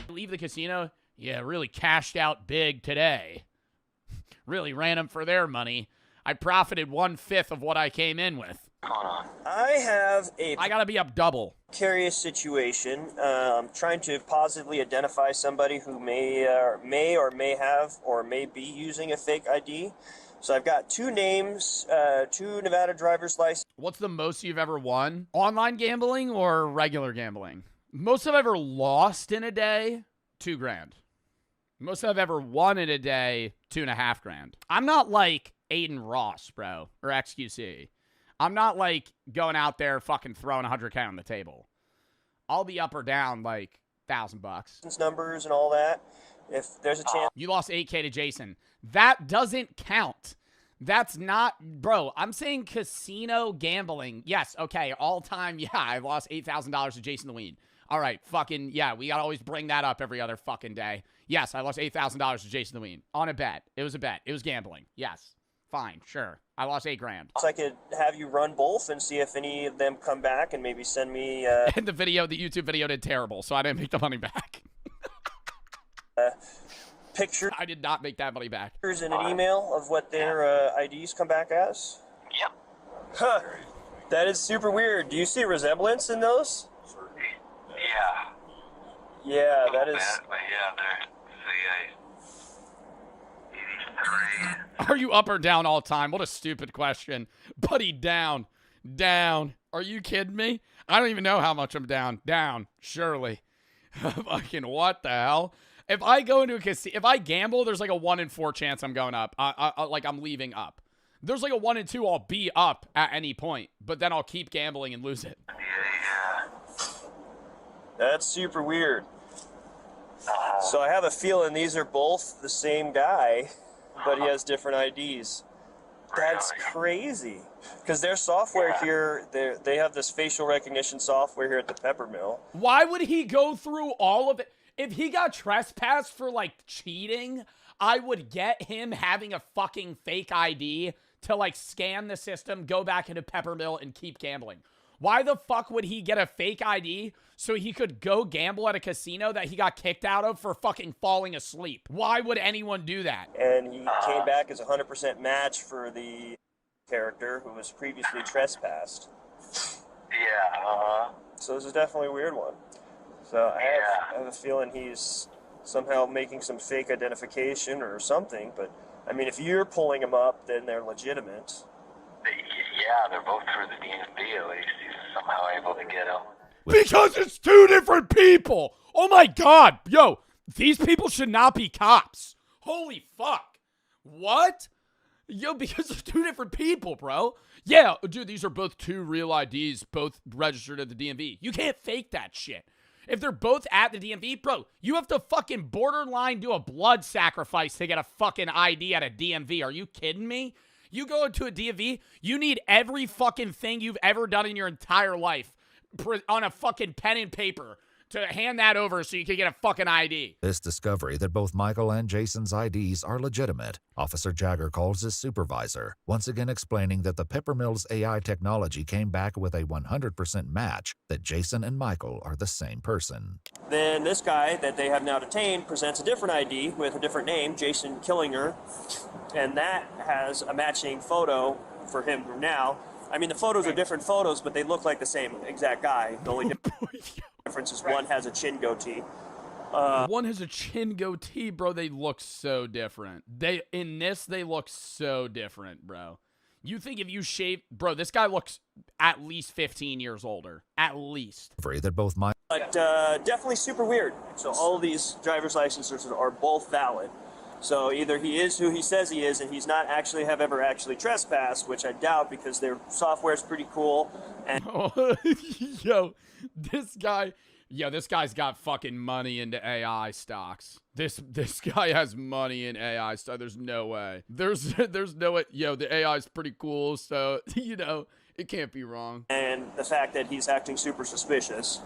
Leave the casino? Yeah, really cashed out big today. Really ran them for their money. I profited 1/5 of what I came in with. I gotta be up double. Curious situation. Trying to positively identify somebody who may or may have or may be using a fake ID. So I've got 2 names, 2 Nevada driver's licenses. What's the most you've ever won? Online gambling or regular gambling? Most I've ever lost in a day, $2,000. Most I've ever won in a day, $2,500. I'm not like Aiden Ross, bro, or XQC. I'm not like going out there fucking throwing 100K on the table. I'll be up or down like $1,000. Numbers and all that. If there's a chance. You lost 8K to Jason. That doesn't count. That's not, bro, I'm saying casino gambling. Yes, okay, all time, yeah, I lost $8,000 to Jason the Ween. All right, fucking, yeah, we gotta always bring that up every other fucking day. Yes, I lost $8,000 to Jason the Ween. On a bet. It was a bet. It was gambling. Yes. Fine, sure. I lost $8,000. So I could have you run both and see if any of them come back and maybe send me... And the YouTube video did terrible, so I didn't make the money back. Pictures. I did not make that money back. In an email of what their IDs come back as? Yep. Huh. That is super weird. Do you see resemblance in those? Yeah. Yeah, that is... But yeah, they're CA 83. Are you up or down all time? What a stupid question. Buddy, down. Down. Are you kidding me? I don't even know how much I'm down. Down. Surely. Fucking what the hell? If I go into a casino, if I gamble, there's like a 1 in 4 chance I'm going up. Like I'm leaving up. There's like a 1 in 2 I'll be up at any point, but then I'll keep gambling and lose it. Yeah. That's super weird. So I have a feeling these are both the same guy, but he has different IDs. That's crazy. Because their software here, they have this facial recognition software here at the Peppermill. Why would he go through all of it? If he got trespassed for, like, cheating, I would get him having a fucking fake ID to, like, scan the system, go back into Peppermill, and keep gambling. Why the fuck would he get a fake ID so he could go gamble at a casino that he got kicked out of for fucking falling asleep? Why would anyone do that? And he came back as a 100% match for the character who was previously trespassed. Yeah, So this is definitely a weird one. So I have a feeling he's somehow making some fake identification or something, but I mean, if you're pulling them up, then they're legitimate. Yeah, they're both through the DMV at least. He's somehow able to get them. Because it's 2 different people! Oh my god! Yo, these people should not be cops. Holy fuck. What? Yo, because they're 2 different people, bro. Yeah, dude, these are both 2 real IDs, both registered at the DMV. You can't fake that shit. If they're both at the DMV, bro, you have to fucking borderline do a blood sacrifice to get a fucking ID at a DMV. Are you kidding me? You go into a DMV, you need every fucking thing you've ever done in your entire life on a fucking pen and paper to hand that over so you can get a fucking ID. This discovery that both Michael and Jason's IDs are legitimate, Officer Jagger calls his supervisor, once again explaining that the Peppermill's AI technology came back with a 100% match that Jason and Michael are the same person. Then this guy that they have now detained presents a different ID with a different name, Jason Killinger, and that has a matching photo for him now. I mean, the photos are different photos, but they look like the same exact guy. The only difference is one has a chin goatee. One has a chin goatee, bro. They look so different. In this, they look so different, bro. You think if you shave... Bro, this guy looks at least 15 years older. At least. That both But definitely super weird. So all of these driver's licenses are both valid. So either he is who he says he is, and he's not actually ever actually trespassed, which I doubt because their software is pretty cool. And Yo, this guy's got fucking money into AI stocks. This guy has money in AI stock. There's no way. There's no way. Yo, the AI is pretty cool, so you know it can't be wrong. And the fact that he's acting super suspicious.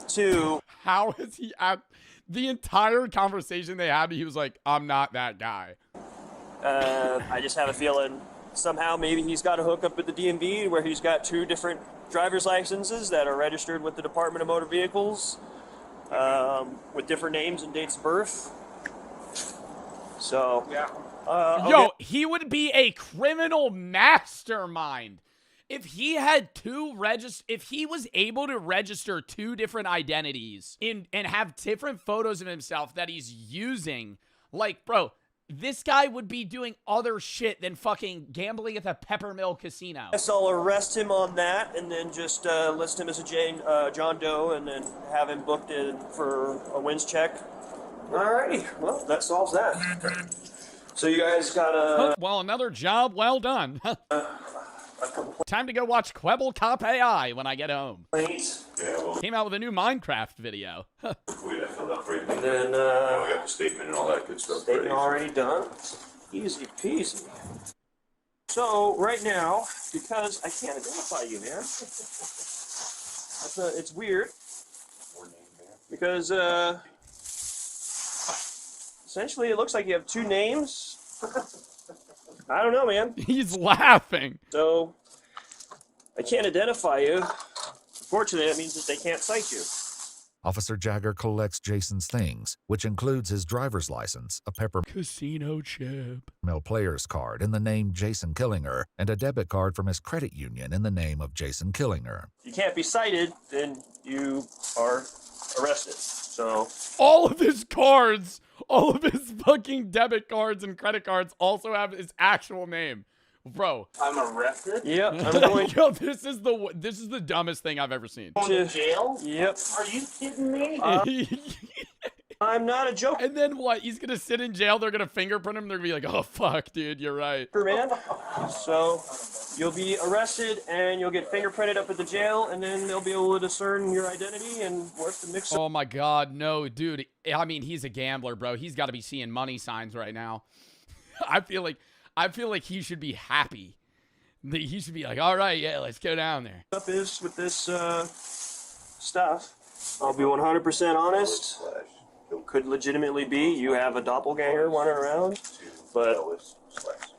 Two. How is he act? The entire conversation they had, he was like, I'm not that guy. I just have a feeling somehow maybe he's got a hookup at the DMV where he's got 2 different driver's licenses that are registered with the Department of Motor Vehicles with different names and dates of birth. So, yo, he would be a criminal mastermind. If he had if he was able to register 2 different identities and have different photos of himself that he's using, like, bro, this guy would be doing other shit than fucking gambling at the Peppermill Casino. Guess I'll arrest him on that and then just list him as a John Doe and then have him booked in for a wins check. Alrighty, well, that solves that. So you guys got a... Well, another job well done. Time to go watch Quebble Cop AI when I get home. Came out with a new Minecraft video. And then, we got the statement and all that good stuff. Statement already done. Easy peasy. So, right now, because I can't identify you, man. It's weird. Because, essentially it looks like you have two names. I don't know, man. He's laughing. So, I can't identify you. Unfortunately, that means that they can't cite you. Officer Jagger collects Jason's things, which includes his driver's license, a casino chip, player's card in the name Jason Killinger, and a debit card from his credit union in the name of Jason Killinger. If you can't be cited, then you are arrested. So, all of his cards, all of his fucking debit cards and credit cards also have his actual name. Bro, I'm arrested? Yep, I'm going. Yo, this is the dumbest thing I've ever seen. Going to jail? Yep. Are you kidding me? I'm not a joke. And then what? He's gonna sit in jail. They're gonna fingerprint him. They're gonna be like, "Oh fuck, dude, you're right." Man. So you'll be arrested and you'll get fingerprinted up at the jail, and then they'll be able to discern your identity and work the mix. Oh my god, no, dude. I mean, he's a gambler, bro. He's got to be seeing money signs right now. I feel like he should be happy. He should be like, all right, yeah, let's go down there. Up is with this stuff. I'll be 100% honest. It could legitimately be you have a doppelganger running around, but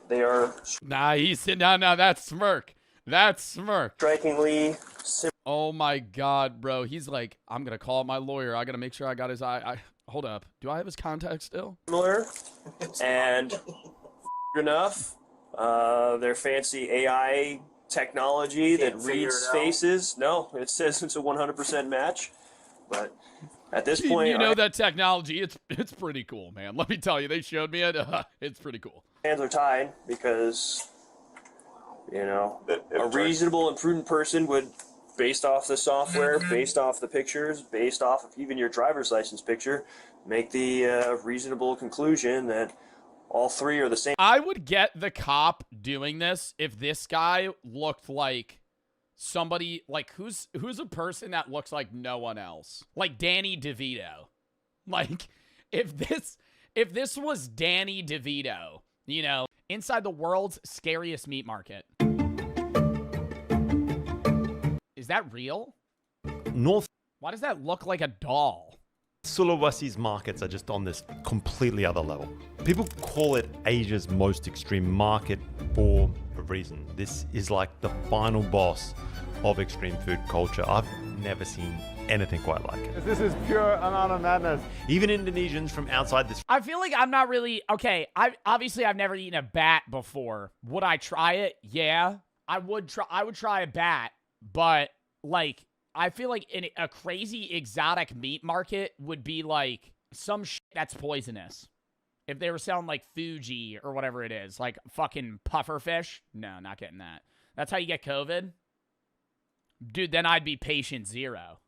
they are. Nah, he's sitting down now. That's smirk. That's smirk. Strikingly. Oh my god, bro. He's like, I'm gonna call my lawyer. I gotta make sure I got his hold up. Do I have his contact still? Similar and enough. Their fancy AI technology that reads faces. No, it says it's a 100% match. But at this point, you know that technology, it's pretty cool, man. Let me tell you, they showed me it. It's pretty cool. Hands are tied because, you know, a reasonable and prudent person would, based off the software, based off the pictures, based off of even your driver's license picture, make the reasonable conclusion that all three are the same. I would get the cop doing this if this guy looked like somebody, like who's a person that looks like no one else, like Danny DeVito. Like if this was Danny DeVito, you know, inside the world's scariest meat market. Is that real? Why does that look like a doll? Sulawesi's markets are just on this completely other level. People call it Asia's most extreme market for a reason. This is like the final boss of extreme food culture. I've never seen anything quite like it. This is pure and utter madness. Even Indonesians from outside this. I feel like I'm not really okay. I've never eaten a bat before. Would I try it? Yeah, I would try a bat, but like, I feel like in a crazy exotic meat market would be like some shit that's poisonous. If they were selling like Fuji or whatever it is, like fucking puffer fish. No, not getting that. That's how you get COVID? Dude, then I'd be patient zero.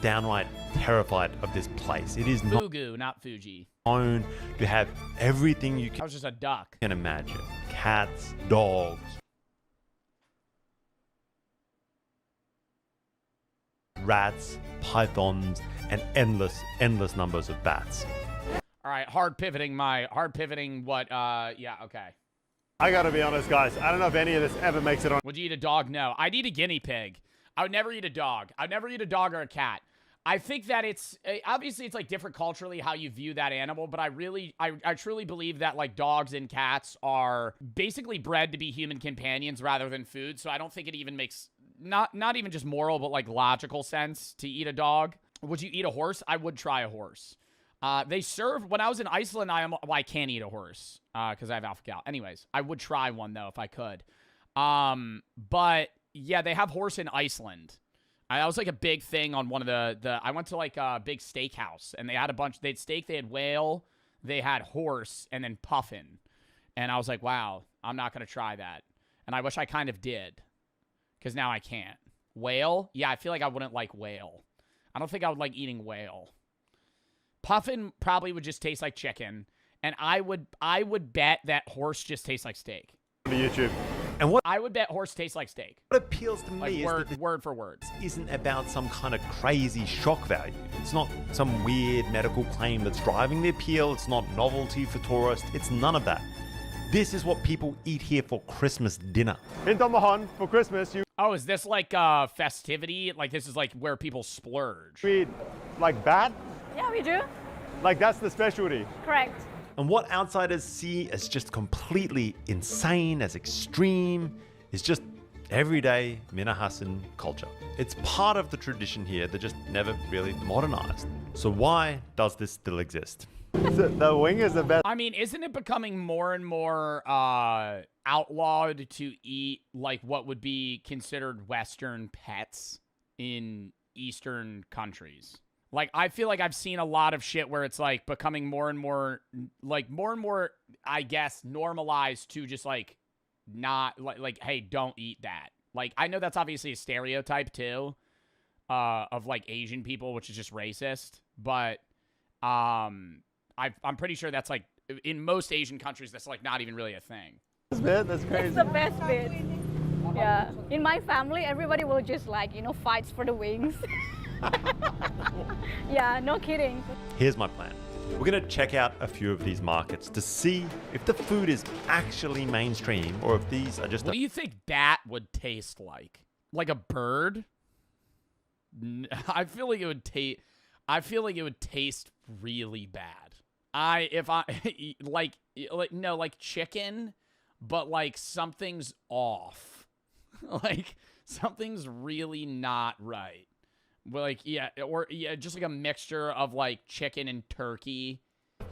Downright terrified of this place. It is Fugu, not Fuji. known to have everything you That was just a duck. can imagine. Cats, dogs, rats, pythons, and endless numbers of bats. All right, hard pivoting what, yeah, okay. I gotta be honest, guys. I don't know if any of this ever makes it on. Would you eat a dog? No. I'd eat a guinea pig. I would never eat a dog. I'd never eat a dog or a cat. I think that it's, obviously it's like different culturally how you view that animal, but I truly believe that like dogs and cats are basically bred to be human companions rather than food, so I don't think it even makes, not even just moral, but like logical sense to eat a dog. Would you eat a horse? I would try a horse. They serve, when I was in Iceland, I can't eat a horse, because I have alpha-gal. Anyways, I would try one, though, if I could. But, yeah, they have horse in Iceland. That was, like, a big thing on one of I went to, like, a big steakhouse, and they had a bunch, they had steak, they had whale, they had horse and then puffin. And I was like, wow, I'm not going to try that. And I wish I kind of did, because now I can't. Whale? Yeah, I feel like I wouldn't like whale. I don't think I would like eating whale. Puffin probably would just taste like chicken. And I would bet that horse just tastes like steak. YouTube. And what I would bet horse tastes like steak. What appeals to me Like is word, that word for word. isn't about some kind of crazy shock value. It's not some weird medical claim that's driving the appeal. It's not novelty for tourists. It's none of that. This is what people eat here for Christmas dinner. In Domahan for Christmas, you Oh, is this like festivity? Like this is like where people splurge. eat like bat. Yeah, we do. Like that's the specialty. Correct. And what outsiders see as just completely insane, as extreme, is just everyday Minahasan culture. It's part of the tradition here that just never really modernized. So why does this still exist? The wing is the best. I mean, isn't it becoming more and more outlawed to eat like what would be considered Western pets in Eastern countries? Like, I feel like I've seen a lot of shit where it's like becoming more and more, I guess, normalized to just like not like, hey, don't eat that. Like, I know that's obviously a stereotype too, of like Asian people, which is just racist. But I'm pretty sure that's like in most Asian countries, that's like not even really a thing. That's crazy. It's the best bit. Yeah. In my family, everybody will just like, fights for the wings. Yeah, no kidding. Here's my plan. We're going to check out a few of these markets to see if the food is actually mainstream or if these are just... What do you think bat would taste like? Like a bird? I feel like it would taste... I feel like it would taste really bad. Like chicken, but like something's off. Like something's really not right. Well, like, just like a mixture of like chicken and turkey.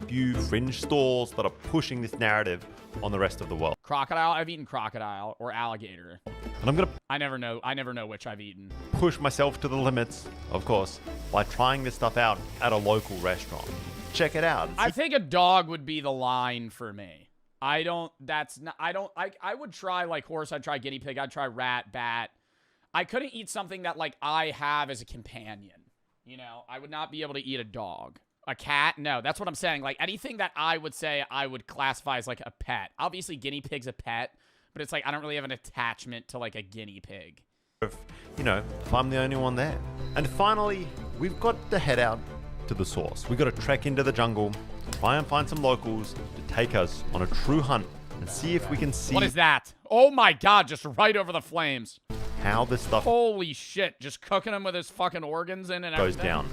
Few fringe stalls that are pushing this narrative on the rest of the world. Crocodile? I've eaten crocodile or alligator. And I'm gonna... I never know which I've eaten. Push myself to the limits, of course, by trying this stuff out at a local restaurant. Check it out. I think a dog would be the line for me. I would try like horse, I'd try guinea pig, I'd try rat, bat. I couldn't eat something that like I have as a companion. I would not be able to eat a dog. A cat? No, that's what I'm saying. Like anything that I would say I would classify as like a pet. Obviously guinea pig's a pet, but it's like I don't really have an attachment to like a guinea pig. If I'm the only one there. And finally, we've got to head out to the source. We've got to trek into the jungle, try and find some locals to take us on a true hunt and see if we can see... What is that? Oh my god, just right over the flames. How this stuff... Holy shit, just cooking him with his fucking organs in and goes everything. down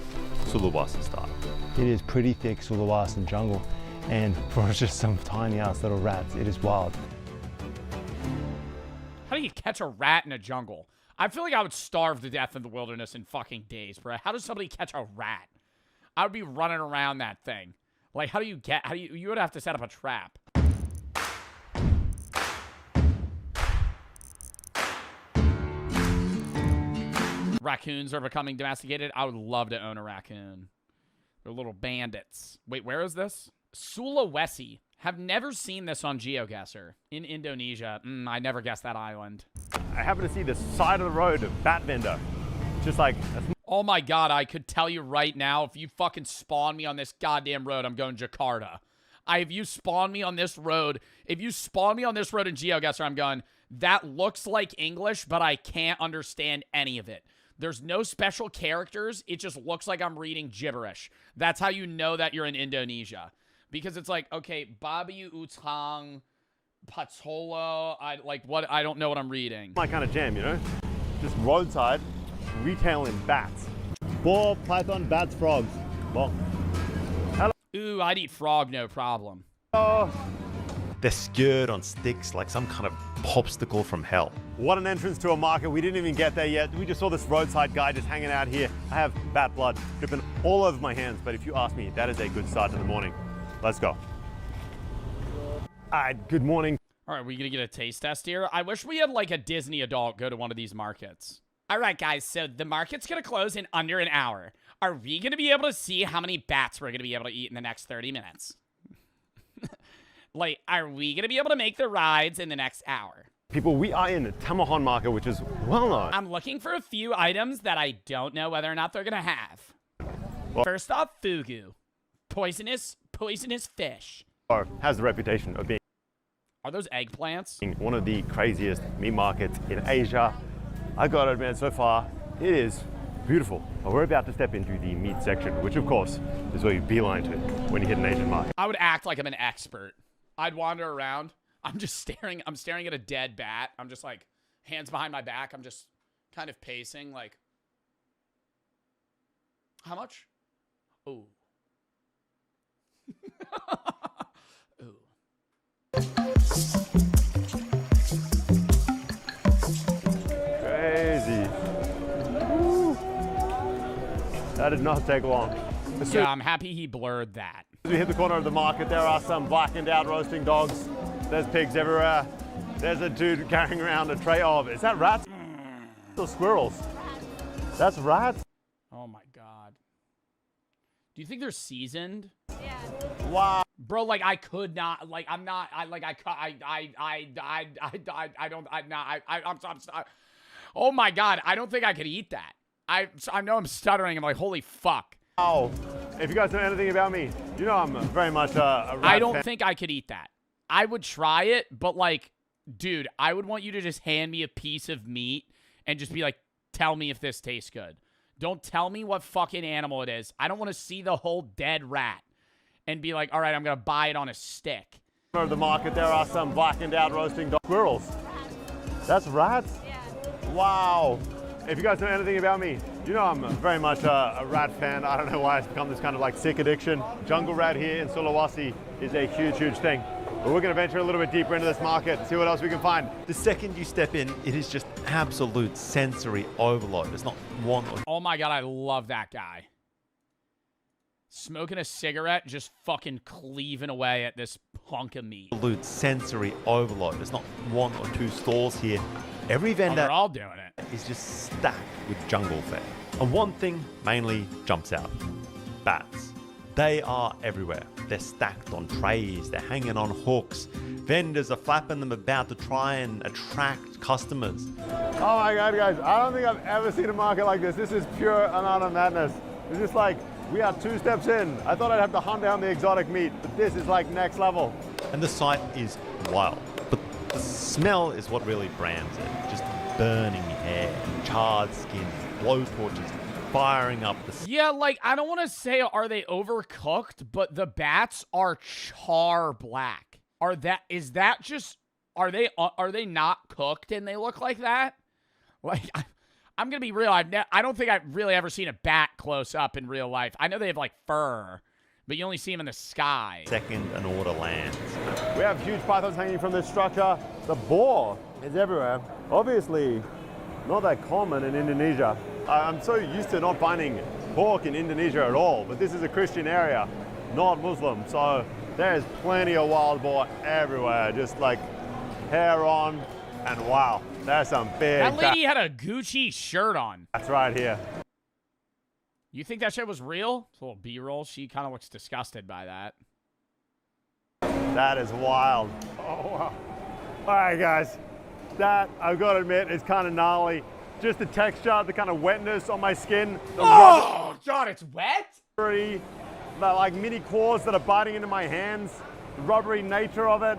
Sulawesi style. It is pretty thick Sulawesi jungle, and for just some tiny ass little rats, it is wild. How do you catch a rat in a jungle? I feel like I would starve to death in the wilderness in fucking days, bro. How does somebody catch a rat? I would be running around that thing. Like, you would have to set up a trap. Raccoons are becoming domesticated. I would love to own a raccoon. They're little bandits. Wait, where is this? Sulawesi. Have never seen this on GeoGuessr. In Indonesia. I never guessed that island. I happen to see the side of the road of bat vendor. Just like... Oh my god, I could tell you right now, if you fucking spawn me on this goddamn road, I'm going Jakarta. If you spawn me on this road, in GeoGuessr, I'm going, that looks like English, but I can't understand any of it. There's no special characters. It just looks like I'm reading gibberish. That's how you know that you're in Indonesia. Because it's like, okay, Babi Utang, Patolo, I don't know what I'm reading. My kind of jam, Just roadside, retailing bats. Boar, python, bats, frogs. Well, hello. Ooh, I'd eat frog, no problem. Oh. They're skewered on sticks like some kind of popsicle from hell. What an entrance to a market. We didn't even get there yet. We just saw this roadside guy just hanging out here. I have bat blood dripping all over my hands, but if you ask me, that is a good start to the morning. Let's go. Good morning. All right, we gonna get a taste test here? I wish we had like a Disney adult go to one of these markets. All right, guys, so the market's gonna close in under an hour. Are we gonna be able to see how many bats we're gonna be able to eat in the next 30 minutes? Like, are we going to be able to make the rides in the next hour? People, we are in Tamahon Market, which is well known. I'm looking for a few items that I don't know whether or not they're going to have. Well, first off, fugu. Poisonous fish. Has the reputation of being Are those eggplants? one of the craziest meat markets in Asia. I gotta admit, so far, it is beautiful. But we're about to step into the meat section, which of course is where you beeline to when you hit an Asian market. I would act like I'm an expert. I'd wander around. I'm staring at a dead bat. I'm just like, hands behind my back. I'm just kind of pacing like, how much? Oh. Crazy. Woo. That did not take long. Yeah, I'm happy he blurred that. As we hit the corner of the market, there are some blackened out roasting dogs. There's pigs everywhere. There's a dude carrying around a tray of, is that rats or squirrels? That's rats? Oh my God. Do you think they're seasoned? Yeah. Wow. Bro, like I could not, like I'm not, oh my God, I don't think I could eat that. I know I'm stuttering. I'm like, holy fuck. Oh, if you guys know anything about me, you know I'm very much a rat I don't fan. think I could eat that. I would try it, but like, dude, I would want you to just hand me a piece of meat and just be like, tell me if this tastes good. Don't tell me what fucking animal it is. I don't want to see the whole dead rat and be like, all right, I'm going to buy it on a stick. Of the market, there are some blackened out roasting dog squirrels. That's rats? Yeah. Wow. If you guys know anything about me, you know I'm very much a rat fan. I don't know why it's become this kind of like sick addiction. Jungle rat here in Sulawesi is a huge, huge thing. But we're going to venture a little bit deeper into this market, see what else we can find. The second you step in, it is just absolute sensory overload. There's not one or Oh my God, I love that guy. Smoking a cigarette, just fucking cleaving away at this hunk of meat. absolute sensory overload. There's not one or two stalls here. Every Oh, vendor they're all doing it. is just stacked with jungle fare. And one thing mainly jumps out. Bats. They are everywhere. They're stacked on trays, they're hanging on hooks. Vendors are flapping them about to try and attract customers. Oh my God, guys, I don't think I've ever seen a market like this. This is pure amount of madness. It's just like, we are 2 steps in. I thought I'd have to hunt down the exotic meat, but this is like next level. And the sight is wild. But the smell is what really brands it. Just burning hair, charred skin, blowtorches, firing up the... Yeah, like, I don't want to say are they overcooked, but the bats are char black. Is that just, are they not cooked and they look like that? Like, I'm going to be real. I don't think I've really ever seen a bat close up in real life. I know they have like fur, but you only see them in the sky. Second and order lands. We have huge pythons hanging from this structure. The boar is everywhere. Obviously, not that common in Indonesia. I'm so used to not finding pork in Indonesia at all, but this is a Christian area, not Muslim. So there's plenty of wild boar everywhere, just like hair on, and wow, there's some big... That lady had a Gucci shirt on. That's right here. You think that shit was real? It's a little B-roll. She kind of looks disgusted by that. That is wild. Oh, wow. All right, guys. That, I've got to admit, is kind of gnarly. Just the texture, the kind of wetness on my skin. Oh, God, it's wet? The like mini claws that are biting into my hands. The rubbery nature of it.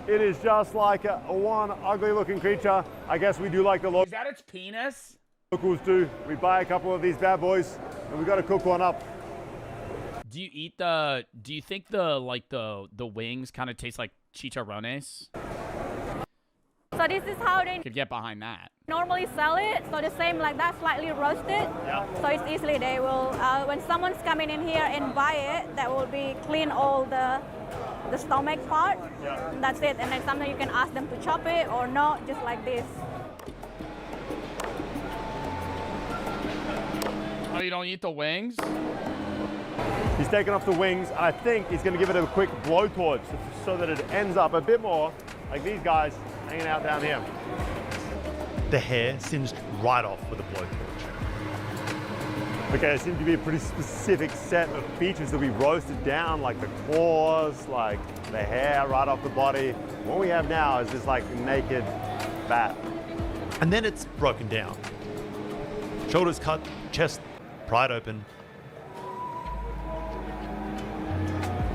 It is just like a one ugly looking creature. I guess we do like the Is that its penis? locals do. We buy a couple of these bad boys and we got to cook one up. Do you think the wings kind of taste like chicharrones? So this is how they Could get behind that. normally sell it. So the same like that, slightly roasted. Yeah. So it's easily they will, when someone's coming in here and buy it, that will be clean all the stomach part. Yeah. And that's it. And then sometimes you can ask them to chop it or not, just like this. Oh, you don't eat the wings? He's taken off the wings. I think he's going to give it a quick blowtorch so that it ends up a bit more like these guys hanging out down here. The hair singed right off with a blowtorch. Okay, there seems to be a pretty specific set of features that we roasted down, like the claws, like the hair right off the body. What we have now is just like naked fat. And then it's broken down. Shoulders cut, chest pried open.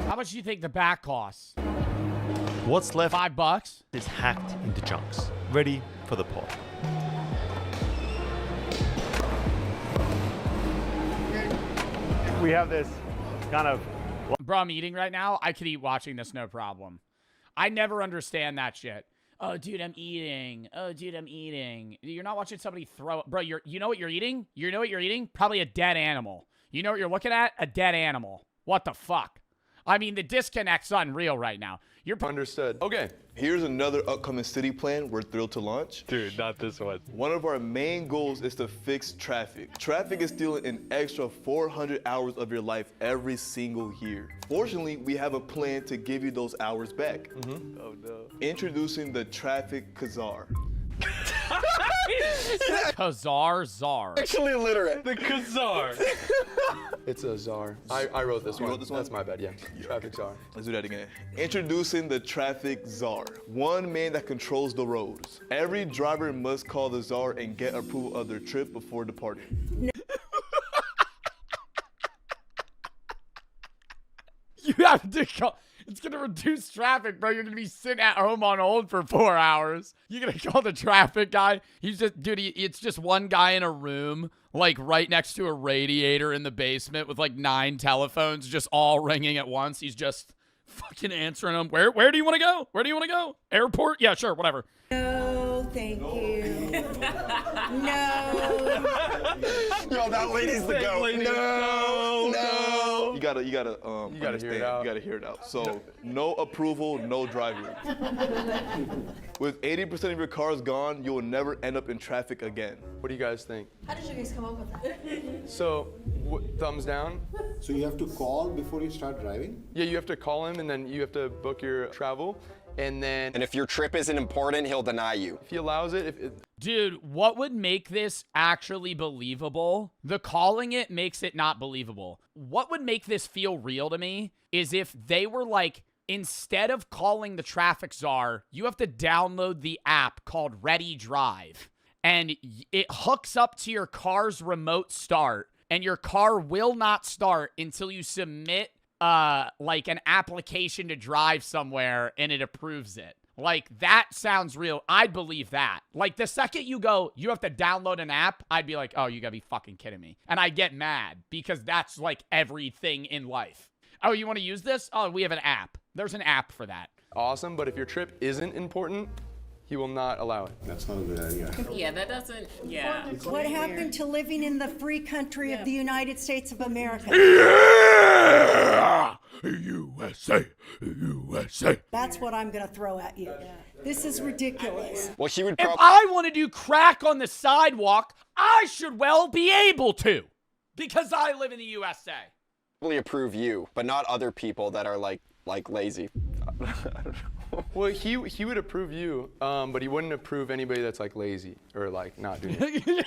How much do you think the back costs? What's left $5 is hacked into chunks, ready for the pot. We have this kind of... Bro, I'm eating right now. I could eat watching this, no problem. I never understand that shit. Oh, dude, I'm eating. Oh, dude, I'm eating. You're not watching somebody throw... Bro, you know what you're eating? You know what you're eating? Probably a dead animal. You know what you're looking at? A dead animal. What the fuck? I mean, the disconnect's unreal right now. You're understood. Okay, here's another upcoming city plan we're thrilled to launch. Dude, not this one. One of our main goals is to fix traffic. Traffic is stealing an extra 400 hours of your life every single year. Fortunately, we have a plan to give you those hours back. Oh no. Introducing the Traffic Kazar. Kazar Czar. Actually illiterate. The Kazar. It's a czar. I wrote this one. You wrote this one? That's my bad, yeah. Traffic czar. Let's do that again. Introducing the Traffic Czar. One man that controls the roads. Every driver must call the czar and get approval of their trip before departing. You have to call... It's going to reduce traffic, bro. You're going to be sitting at home on hold for 4 hours. You're going to call the traffic guy. He's just, dude, it's just one guy in a room, like right next to a radiator in the basement with like 9 telephones just all ringing at once. He's just fucking answering them. Where do you want to go? Where do you want to go? Airport? Yeah, sure, whatever. No, thank you. No. Yo, that lady's the goat. No. You gotta hear it out. You gotta hear it out. So, no approval, no driving. With 80% of your cars gone, you will never end up in traffic again. What do you guys think? How did you guys come up with that? So, thumbs down. So you have to call before you start driving? Yeah, you have to call him and then you have to book your travel. And if your trip isn't important, he'll deny you. If he allows it, Dude, what would make this actually believable? The calling it makes it not believable. What would make this feel real to me is if they were like, instead of calling the traffic czar, you have to download the app called Ready Drive. And it hooks up to your car's remote start. And your car will not start until you submit like an application to drive somewhere and it approves it. Like, that sounds real. I'd believe that. Like, the second you go, you have to download an app, I'd be like, oh, you gotta be fucking kidding me. And I get mad because that's like everything in life. Oh, you want to use this? Oh, we have an app. There's an app for that. Awesome, but if your trip isn't important, he will not allow it. That's not a good idea. Yeah, that doesn't, yeah. What happened to living in the free country of the United States of America? Yeah! USA, USA. That's what I'm going to throw at you. This is ridiculous. Well, he would if I want to do crack on the sidewalk, I should well be able to because I live in the USA. Probably approve you, but not other people that are like lazy. I don't know. Well, he would approve you, but he wouldn't approve anybody that's like lazy or like not doing it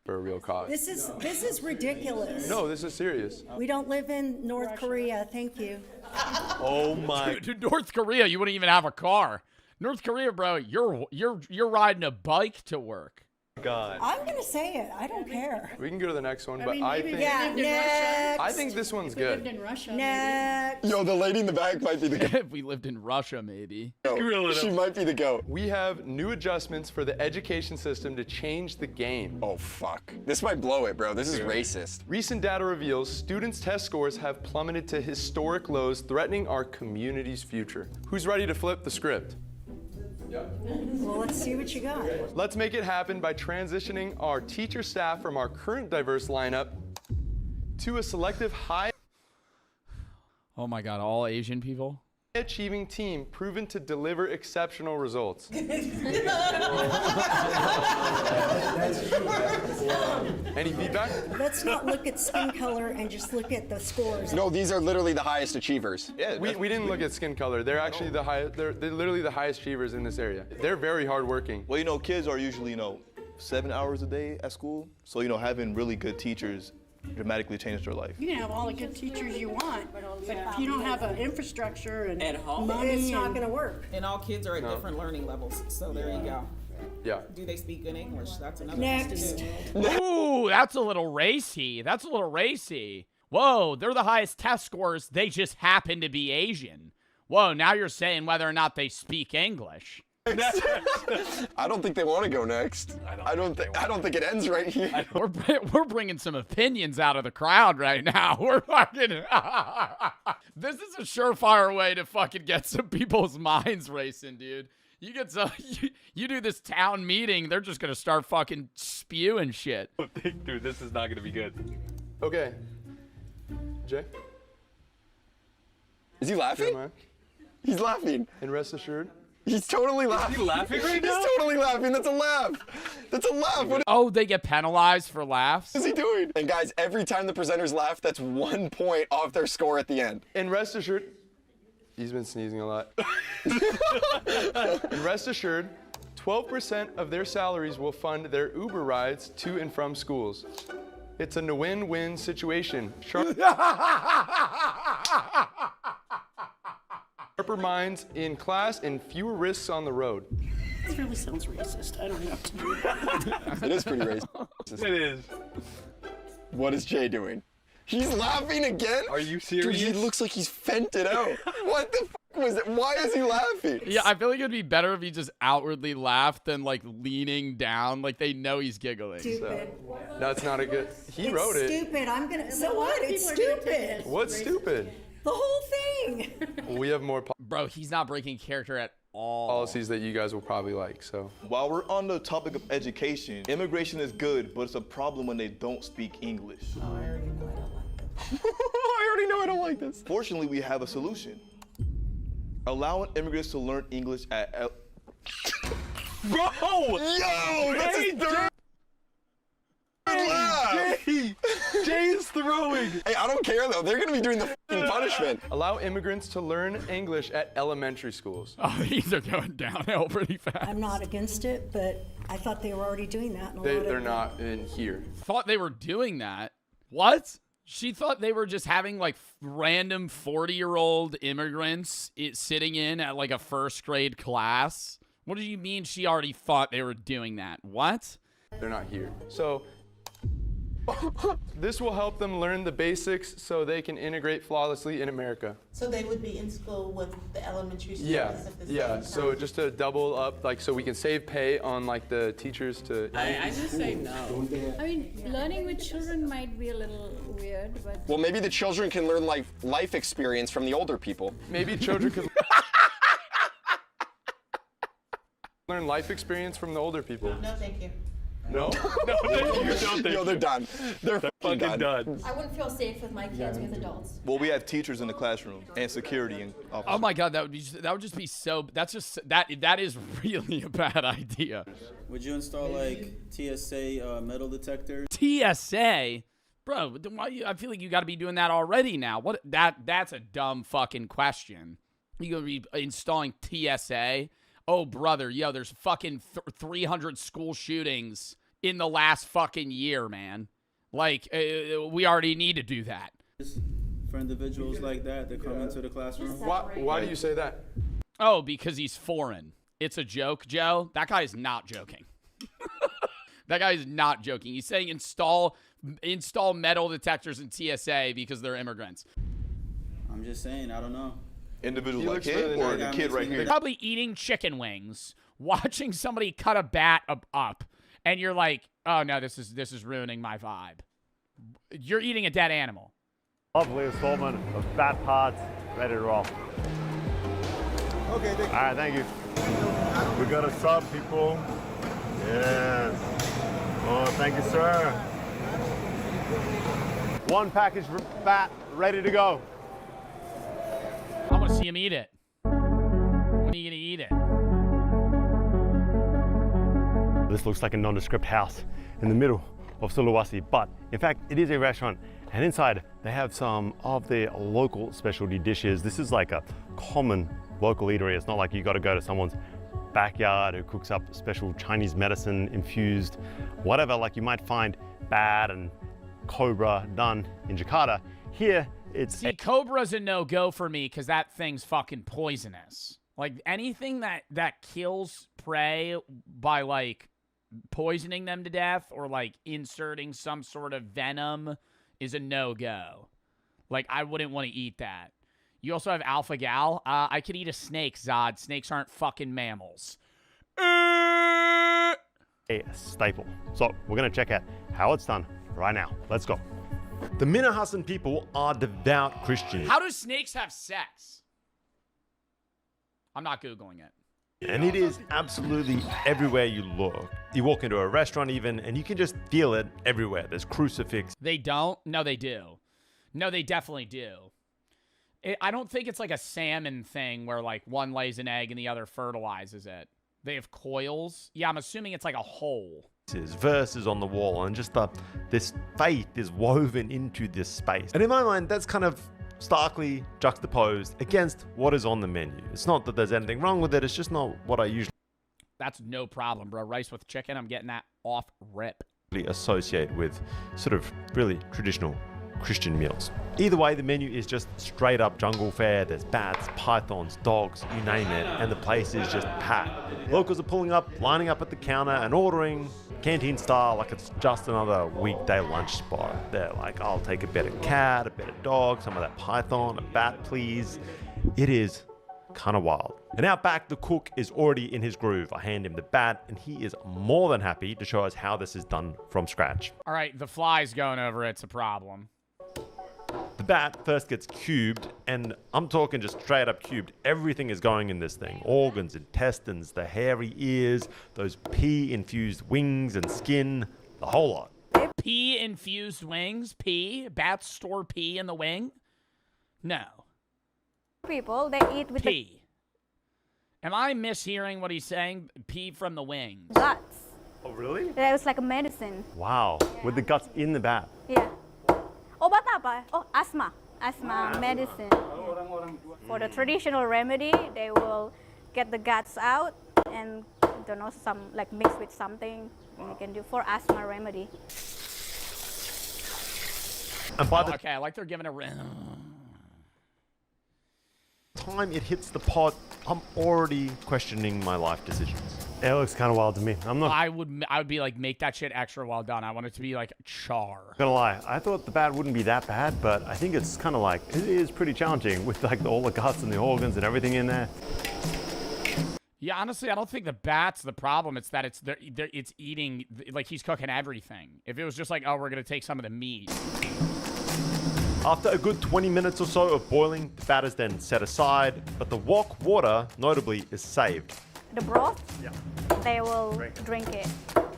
for a real cause. This is ridiculous. No, this is serious. We don't live in North Korea, thank you. Oh my! Dude, North Korea, you wouldn't even have a car. North Korea, bro, you're riding a bike to work. God. I'm gonna say it. I don't care. We can go to the next one, I but mean, I maybe think. Yeah, next. I think this one's good. In Russia, next. Yo, the lady in the back might be the goat. If we lived in Russia, maybe. No, she might be the goat. We have new adjustments for the education system to change the game. Oh, fuck. This might blow it, bro. This is racist. Recent data reveals students' test scores have plummeted to historic lows, threatening our community's future. Who's ready to flip the script? Well, let's see what you got. Let's make it happen by transitioning our teacher staff from our current diverse lineup to a selective high Oh my God, all Asian people? achieving team proven to deliver exceptional results. Any feedback? Let's not look at skin color and just look at the scores. No, these are literally the highest achievers. Yeah, we didn't look at skin color. They're actually the highest. They're literally the highest achievers in this area. They're very hardworking. Well, you know, kids are usually, 7 hours a day at school. So, you know, having really good teachers dramatically changed their life. You can have all the good teachers you want, but if you don't have an infrastructure and At home, it's not going to work. And all kids are at different learning levels, so there you go. Yeah. Do they speak good English? That's another Next. thing to do. Ooh, that's a little racy. That's a little racy. Whoa, they're the highest test scores. They just happen to be Asian. Whoa, now you're saying whether or not they speak English. I don't think they want to go next. I don't think it ends right here. We're bringing some opinions out of the crowd right now. We're fucking. This is a surefire way to fucking get some people's minds racing, dude. You get some. You do this town meeting, they're just gonna start fucking spewing shit. Dude, this is not gonna be good. Okay. Jay? Is he laughing? Jeremiah? He's laughing. And rest assured, He's totally laughing. Is he laughing right now? He's totally laughing. That's a laugh. That's a laugh. What Oh, they get penalized for laughs? is he doing? And guys, every time the presenters laugh, that's 1 point off their score at the end. and rest assured, he's been sneezing a lot. And rest assured, 12% of their salaries will fund their Uber rides to and from schools. It's a win-win situation. Sharper minds in class and fewer risks on the road. This really sounds racist. I don't know what to do. It is pretty racist. It is. What is Jay doing? He's laughing again? Are you Dude, serious? he looks like he's fented out. What the was it? Why is he laughing? Yeah, I feel like it'd be better if he just outwardly laughed than like leaning down, like they know he's giggling. Stupid. That's not a good. He wrote it. Stupid. I'm going to. So what? It's stupid. What's stupid? The whole thing. We have more Bro, he's not breaking character at all. policies that you guys will probably like. So While we're on the topic of education, immigration is good, but it's a problem when they don't speak English. I already know I don't like this. Fortunately, we have a solution. Allowing immigrants to learn English at Bro! Yo, that's his third laugh. Jay is throwing. Hey, I don't care though. They're gonna be doing the f***ing punishment. allow immigrants to learn English at elementary schools. Oh, these are going downhill pretty fast. I'm not against it, but I thought they were already doing that. In a lot of- They're not in here. Thought they were doing that. What? She thought they were just having like random 40-year-old immigrants sitting in at like a first grade class. What do you mean she already thought they were doing that? What? They're not here. So this will help them learn the basics so they can integrate flawlessly in America. So they would be in school with the elementary students Yeah, at the same yeah. time? So just to double up, like, so we can save pay on like the teachers to. I just say no. I mean, learning with children might be a little weird, but Well, maybe the children can learn like life experience from the older people. Maybe children could learn life experience from the older people. No, thank you. No? No, you don't think. Yo, they're done. They're fucking done. I wouldn't feel safe with my kids with adults. well, we have teachers in the classroom and security and officers. Oh my God, that would just be so. That's just that is really a bad idea. Would you install like TSA metal detectors? TSA, bro. Why? I feel like you got to be doing that already now. What? That's a dumb fucking question. You gonna be installing TSA? Oh, brother, yo, there's fucking 300 school shootings in the last fucking year, man. Like, we already need to do that. For individuals like that come into the classroom? Why do you say that? Oh, because he's foreign. It's a joke, Joe. That guy is not joking. That guy is not joking. He's saying install metal detectors in TSA because they're immigrants. I'm just saying, I don't know. Individuals He like looks him really or nice. the kid right here? Probably eating chicken wings, watching somebody cut a bat up, and you're like, oh no, this is ruining my vibe. You're eating a dead animal. Lovely assortment of bat parts, ready to roll. Okay, thank you. All right, thank you. We got a sub, people. Yes. Oh, thank you, sir. One package bat, ready to go. I want to see him eat it. When are you gonna eat it? This looks like a nondescript house in the middle of Sulawesi, but in fact it is a restaurant, and inside they have some of their local specialty dishes. This is like a common local eatery. It's not like you got to go to someone's backyard who cooks up special Chinese medicine infused, whatever, like you might find bat and cobra done in Jakarta. Here, it's... See, cobra's a no-go for me because that thing's fucking poisonous. Like, anything that kills prey by, like, poisoning them to death or, like, inserting some sort of venom is a no-go. Like, I wouldn't want to eat that. You also have alpha-gal. I could eat a snake, Zod. Snakes aren't fucking mammals. A staple. So we're going to check out how it's done right now. Let's go. The Minahasan people are devout Christians. How do snakes have sex? I'm not Googling it. And it is absolutely everywhere you look. You walk into a restaurant even, and you can just feel it everywhere. There's crucifix. They don't? No, they do. No, they definitely do. I don't think it's like a salmon thing where, like, one lays an egg and the other fertilizes it. They have coils. Yeah, I'm assuming it's like a hole. Verses on the wall, and just this faith is woven into this space. And in my mind, that's kind of starkly juxtaposed against what is on the menu. It's not that there's anything wrong with it, it's just not what I usually... That's no problem, bro. Rice with chicken, I'm getting that off rip. ...associate with sort of really traditional Christian meals. Either way, the menu is just straight up jungle fare. There's bats, pythons, dogs, you name it, and the place is just packed. Locals are pulling up, lining up at the counter and ordering canteen style like it's just another weekday lunch spot. They're like, I'll take a better cat, a better dog, some of that python, a bat please. It is kind of wild. And out back, the cook is already in his groove. I hand him the bat, and he is more than happy to show us how this is done from scratch. All right, the fly's going over. It's a problem. The bat first gets cubed, and I'm talking just straight up cubed. Everything is going in this thing. Organs, intestines, the hairy ears, those pea-infused wings and skin, the whole lot. Pea-infused wings? Pea? Bats store pea in the wing? No. People, they eat with pea. Am I mishearing what he's saying? Pea from the wings. Guts. Oh, really? It was like a medicine. Wow. Yeah. With the guts in the bat. Yeah. Obat apa? Oh, asthma. Asthma medicine. For the traditional remedy, they will get the guts out and, don't know, some like mix with something you can do for asthma remedy. And by the okay, I like they're giving a time it hits the pot, I'm already questioning my life decisions. It looks kind of wild to me. I'm not. I would be like, make that shit extra well done. I want it to be like char. Gonna lie, I thought the bat wouldn't be that bad, but I think it's kind of like it is pretty challenging with like all the guts and the organs and everything in there. Yeah, honestly, I don't think the bat's the problem. It's that it's eating, like he's cooking everything. If it was just like, oh, we're gonna take some of the meat. After a good 20 minutes or so of boiling, the bat is then set aside, but the wok water, notably, is saved. The broth, they will drink it.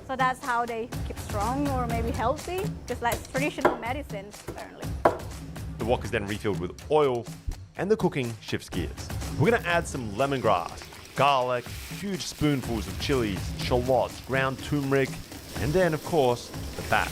So that's how they keep strong or maybe healthy, just like traditional medicines, apparently. The wok is then refilled with oil, and the cooking shifts gears. We're gonna add some lemongrass, garlic, huge spoonfuls of chilies, shallots, ground turmeric, and then, of course, the bat.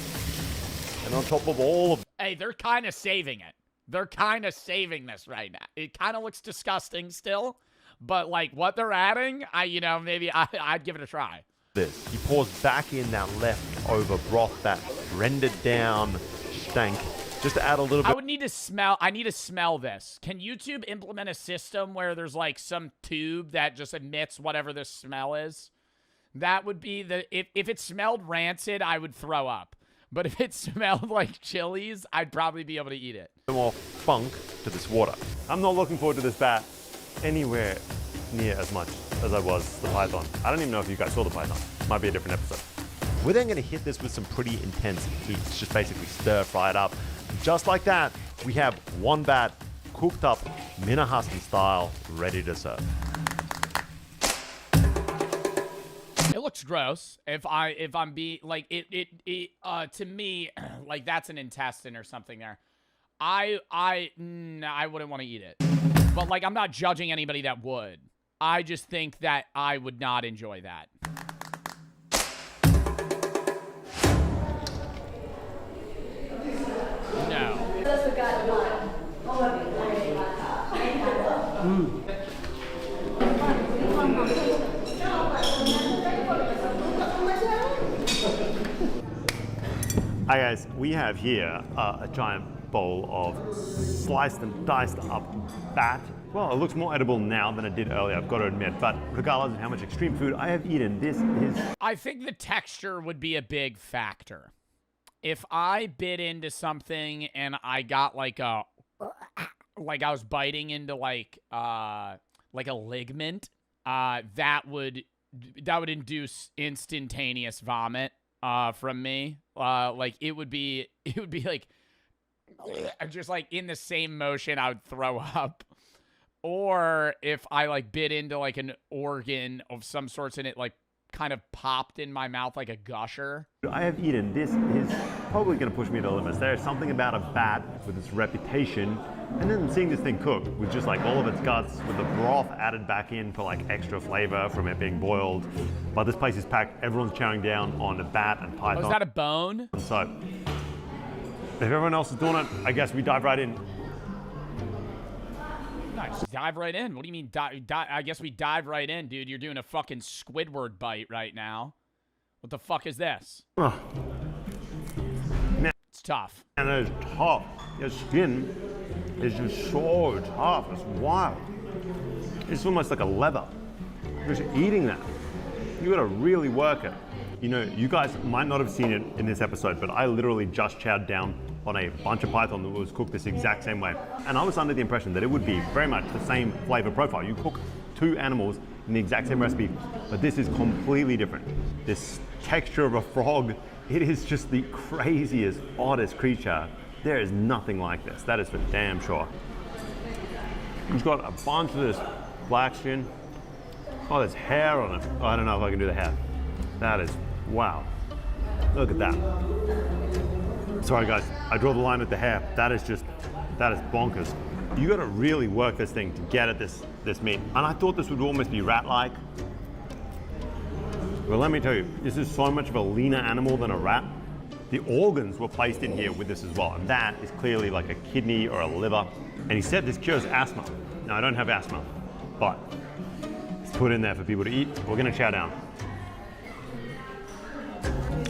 And on top of all of... Hey, they're kind of saving it. They're kind of saving this right now. It kind of looks disgusting still, but like what they're adding, maybe I'd give it a try. This. He pours back in that leftover broth, that rendered down stank, just to add a little bit. I need to smell this. Can YouTube implement a system where there's like some tube that just emits whatever this smell is? That would be if it smelled rancid, I would throw up. But if it smelled like chilies, I'd probably be able to eat it. More funk to this water. I'm not looking forward to this bat anywhere near as much as I was the python. I don't even know if you guys saw the python. Might be a different episode. We're then going to hit this with some pretty intense heat. Just basically stir fry it up. And just like that, we have one bat cooked up Minahasan style, ready to serve. It looks gross. If I'm being like to me, like that's an intestine or something there. I wouldn't want to eat it. But like I'm not judging anybody that would. I just think that I would not enjoy that. No. Hi guys, we have here a giant bowl of sliced and diced up bat. Well, it looks more edible now than it did earlier, I've got to admit, but regardless of how much extreme food I have eaten, this is... I think the texture would be a big factor. If I bit into something and I got like a... like I was biting into like a ligament, that would induce instantaneous vomit from me. Like it would be like just like in the same motion I would throw up. Or if I like bit into like an organ of some sorts and it like kind of popped in my mouth like a gusher. I have eaten. This is probably going to push me to the limits. There's something about a bat with its reputation, and then seeing this thing cook with just like all of its guts, with the broth added back in for like extra flavor from it being boiled. But this place is packed. Everyone's chowing down on a bat and python. Oh, is that a bone? So, if everyone else is doing it, I guess we dive right in. Nice. Dive right in. What do you mean? I guess we dive right in, dude. You're doing a fucking Squidward bite right now. What the fuck is this? Man, it's tough. And it's tough. Your skin is just so tough. It's wild. It's almost like a leather. Just eating that, you gotta really work it. You know, you guys might not have seen it in this episode, but I literally just chowed down on a bunch of python that was cooked this exact same way. And I was under the impression that it would be very much the same flavor profile. You cook two animals in the exact same recipe, but this is completely different. This texture of a frog, it is just the craziest, oddest creature. There is nothing like this. That is for damn sure. It's got a bunch of this black skin. Oh, there's hair on it. Oh, I don't know if I can do the hair. That is, wow. Look at that. Sorry guys, I draw the line at the hair. That is bonkers. You gotta really work this thing to get at this meat. And I thought this would almost be rat-like. Well, let me tell you, this is so much of a leaner animal than a rat. The organs were placed in here with this as well. And that is clearly like a kidney or a liver. And he said this cures asthma. Now, I don't have asthma, but it's put in there for people to eat. We're gonna chow down.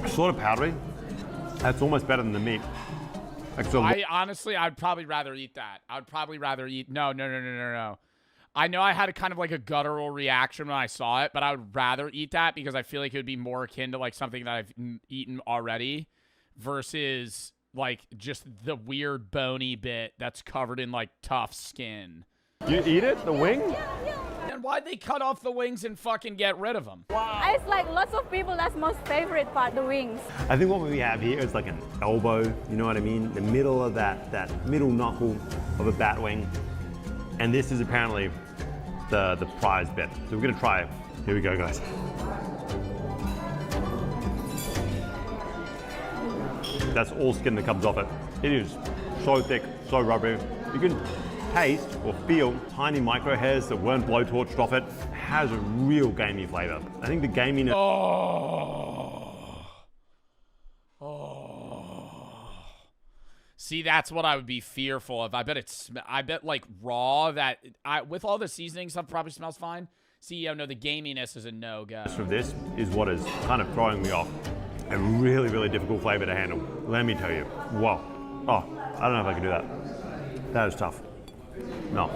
Sort of powdery. That's almost better than the meat. Like, so Honestly, I'd probably rather eat that. I'd probably rather eat. No. I know I had a kind of like a guttural reaction when I saw it, but I would rather eat that because I feel like it would be more akin to like something that I've eaten already versus like just the weird bony bit that's covered in like tough skin. You eat it? The wing? And why'd they cut off the wings and fucking get rid of them? It's like lots of people, that's most favorite part, the wings. I think what we have here is like an elbow, you know what I mean? The middle of that middle knuckle of a bat wing. And this is apparently the prize bit. So we're gonna try it. Here we go, guys. That's all skin that comes off it. It is so thick, so rubbery. You can taste or feel tiny micro hairs that weren't blowtorched off it. It has a real gamey flavor. I think the gaminess... See, that's what I would be fearful of. I bet like raw with all the seasoning stuff probably smells fine. See, no, the gaminess is a no-go. So this is what is kind of throwing me off. A really, really difficult flavor to handle. Let me tell you. Whoa. Oh, I don't know if I can do that. That is tough. No.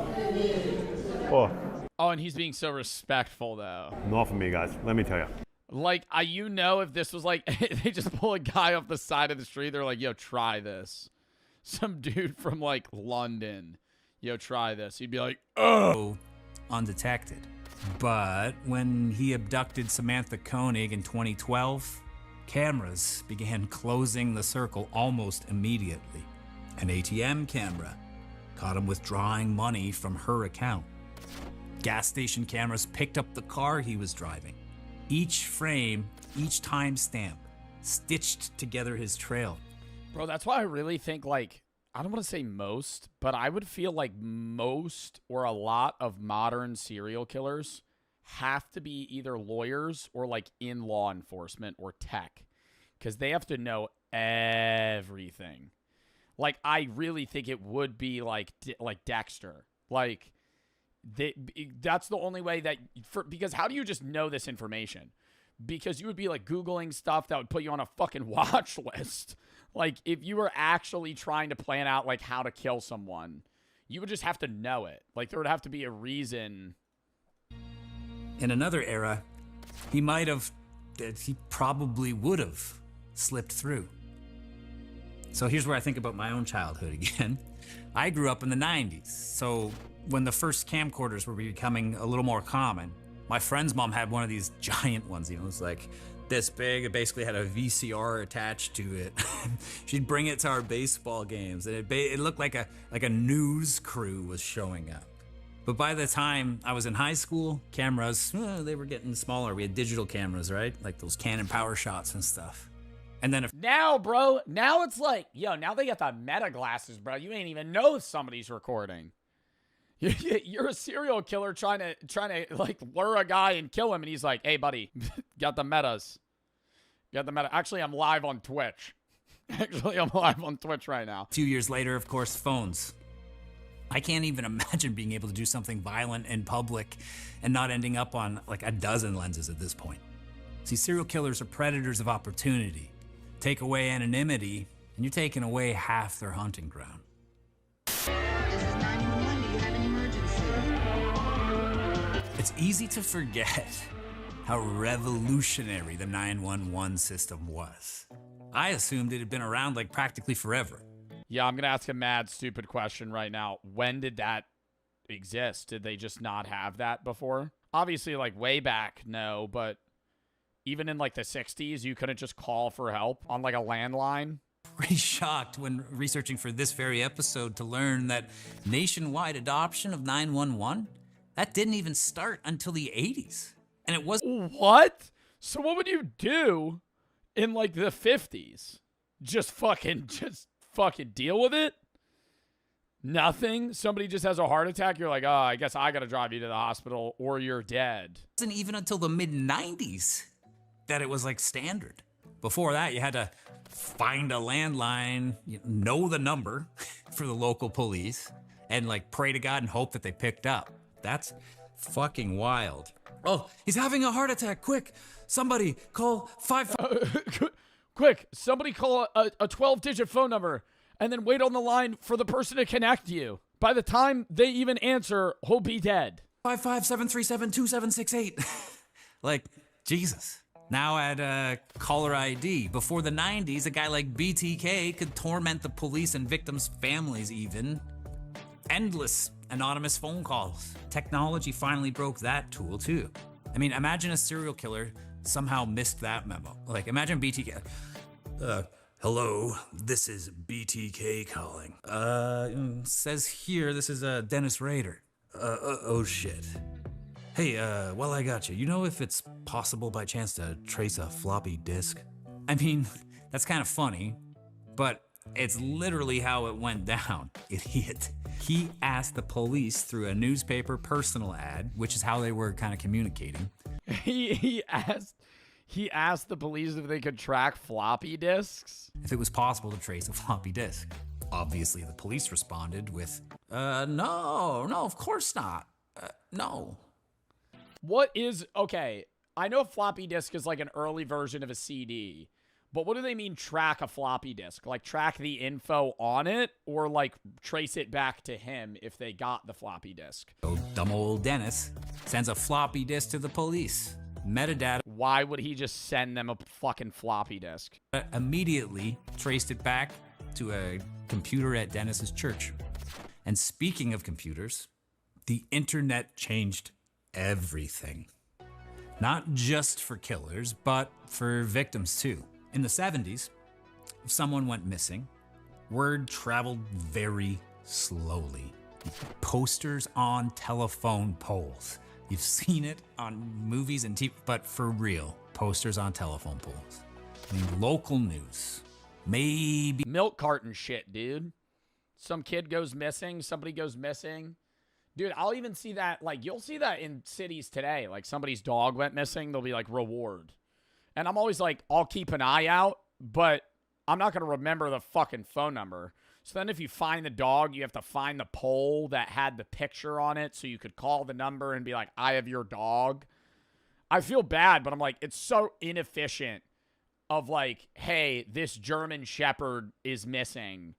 Oh, and he's being so respectful, though. Not for me, guys. Let me tell you. Like, if this was like, they just pull a guy off the side of the street, they're like, yo, try this. Some dude from, like, London. Yo, try this. He'd be like, oh. Undetected. But when he abducted Samantha Koenig in 2012, cameras began closing the circle almost immediately. An ATM camera caught him withdrawing money from her account. Gas station cameras picked up the car he was driving. Each frame, each timestamp, stitched together his trail. Bro, that's why I really think, like, I don't want to say most, but I would feel like most or a lot of modern serial killers have to be either lawyers or, like, in law enforcement or tech. Because they have to know everything. Like, I really think it would be like Dexter. Like, that's the only way that... because how do you just know this information? because you would be like Googling stuff that would put you on a fucking watch list. Like if you were actually trying to plan out like how to kill someone, you would just have to know it. Like there would have to be a reason. In another era, he probably would have slipped through. So here's where I think about my own childhood again. I grew up in the 90s, so when the first camcorders were becoming a little more common, my friend's mom had one of these giant ones, you know, it was like this big. It basically had a VCR attached to it. She'd bring it to our baseball games, and it looked like a news crew was showing up. But by the time I was in high school, cameras, they were getting smaller. We had digital cameras, right? Like those Canon Power Shots and stuff. And then now, bro, now it's like, yo, now they got the meta glasses, bro. You ain't even know if somebody's recording. You're a serial killer trying to like lure a guy and kill him, and he's like, hey, buddy, got the metas. Got the meta. Actually, I'm live on Twitch. I'm live on Twitch right now. A few years later, of course, phones. I can't even imagine being able to do something violent in public and not ending up on like a dozen lenses at this point. See, serial killers are predators of opportunity. Take away anonymity, and you're taking away half their hunting ground. It's easy to forget how revolutionary the 911 system was. I assumed it had been around like practically forever. Yeah, I'm going to ask a mad stupid question right now. When did that exist? Did they just not have that before? Obviously, like way back, no, but even in like the 60s, you couldn't just call for help on like a landline? Pretty shocked when researching for this very episode to learn that nationwide adoption of 911, that didn't even start until the 80s. And it was... What? So what would you do in like the 50s? Just fucking deal with it? Nothing? Somebody just has a heart attack, you're like, oh, I guess I gotta drive you to the hospital or you're dead. It wasn't even until the mid-90s that it was like standard. Before that, you had to find a landline, know the number for the local police, and like pray to God and hope that they picked up. That's fucking wild. Oh, he's having a heart attack. Quick, somebody call 5... Quick, somebody call a 12-digit phone number and then wait on the line for the person to connect you. By the time they even answer, he'll be dead. 557372768. Like, Jesus. Now add caller ID. Before the 90s, a guy like BTK could torment the police and victims' families even. Endless anonymous phone calls. Technology finally broke that tool too. I mean, imagine a serial killer somehow missed that memo. Like, imagine BTK. Hello, this is BTK calling. Says here this is Dennis Rader. Oh shit. Hey, while I got you, you know if it's possible by chance to trace a floppy disk? I mean, that's kind of funny, but it's literally how it went down, idiot. He asked the police through a newspaper personal ad, which is how they were kind of communicating. He asked the police if they could track floppy disks? If it was possible to trace a floppy disk. Obviously, the police responded with, no, of course not. No. What is, okay, I know a floppy disk is like an early version of a CD, but what do they mean track a floppy disk? Like track the info on it or like trace it back to him if they got the floppy disk? Oh, dumb old Dennis sends a floppy disk to the police. Metadata. Why would he just send them a fucking floppy disk? Immediately traced it back to a computer at Dennis's church. And speaking of computers, the internet changed everything. Not just for killers, but for victims too. In the 70s, if someone went missing, word traveled very slowly. Posters on telephone poles. You've seen it on movies and TV, but for real, posters on telephone poles. I mean, local news. Maybe milk carton shit, dude. Some kid goes missing, somebody goes missing. Dude, I'll even see that, like, you'll see that in cities today. Like, somebody's dog went missing, they'll be like, reward. And I'm always like, I'll keep an eye out, but I'm not going to remember the fucking phone number. So then if you find the dog, you have to find the pole that had the picture on it so you could call the number and be like, I have your dog. I feel bad, but I'm like, it's so inefficient of like, hey, this German Shepherd is missing.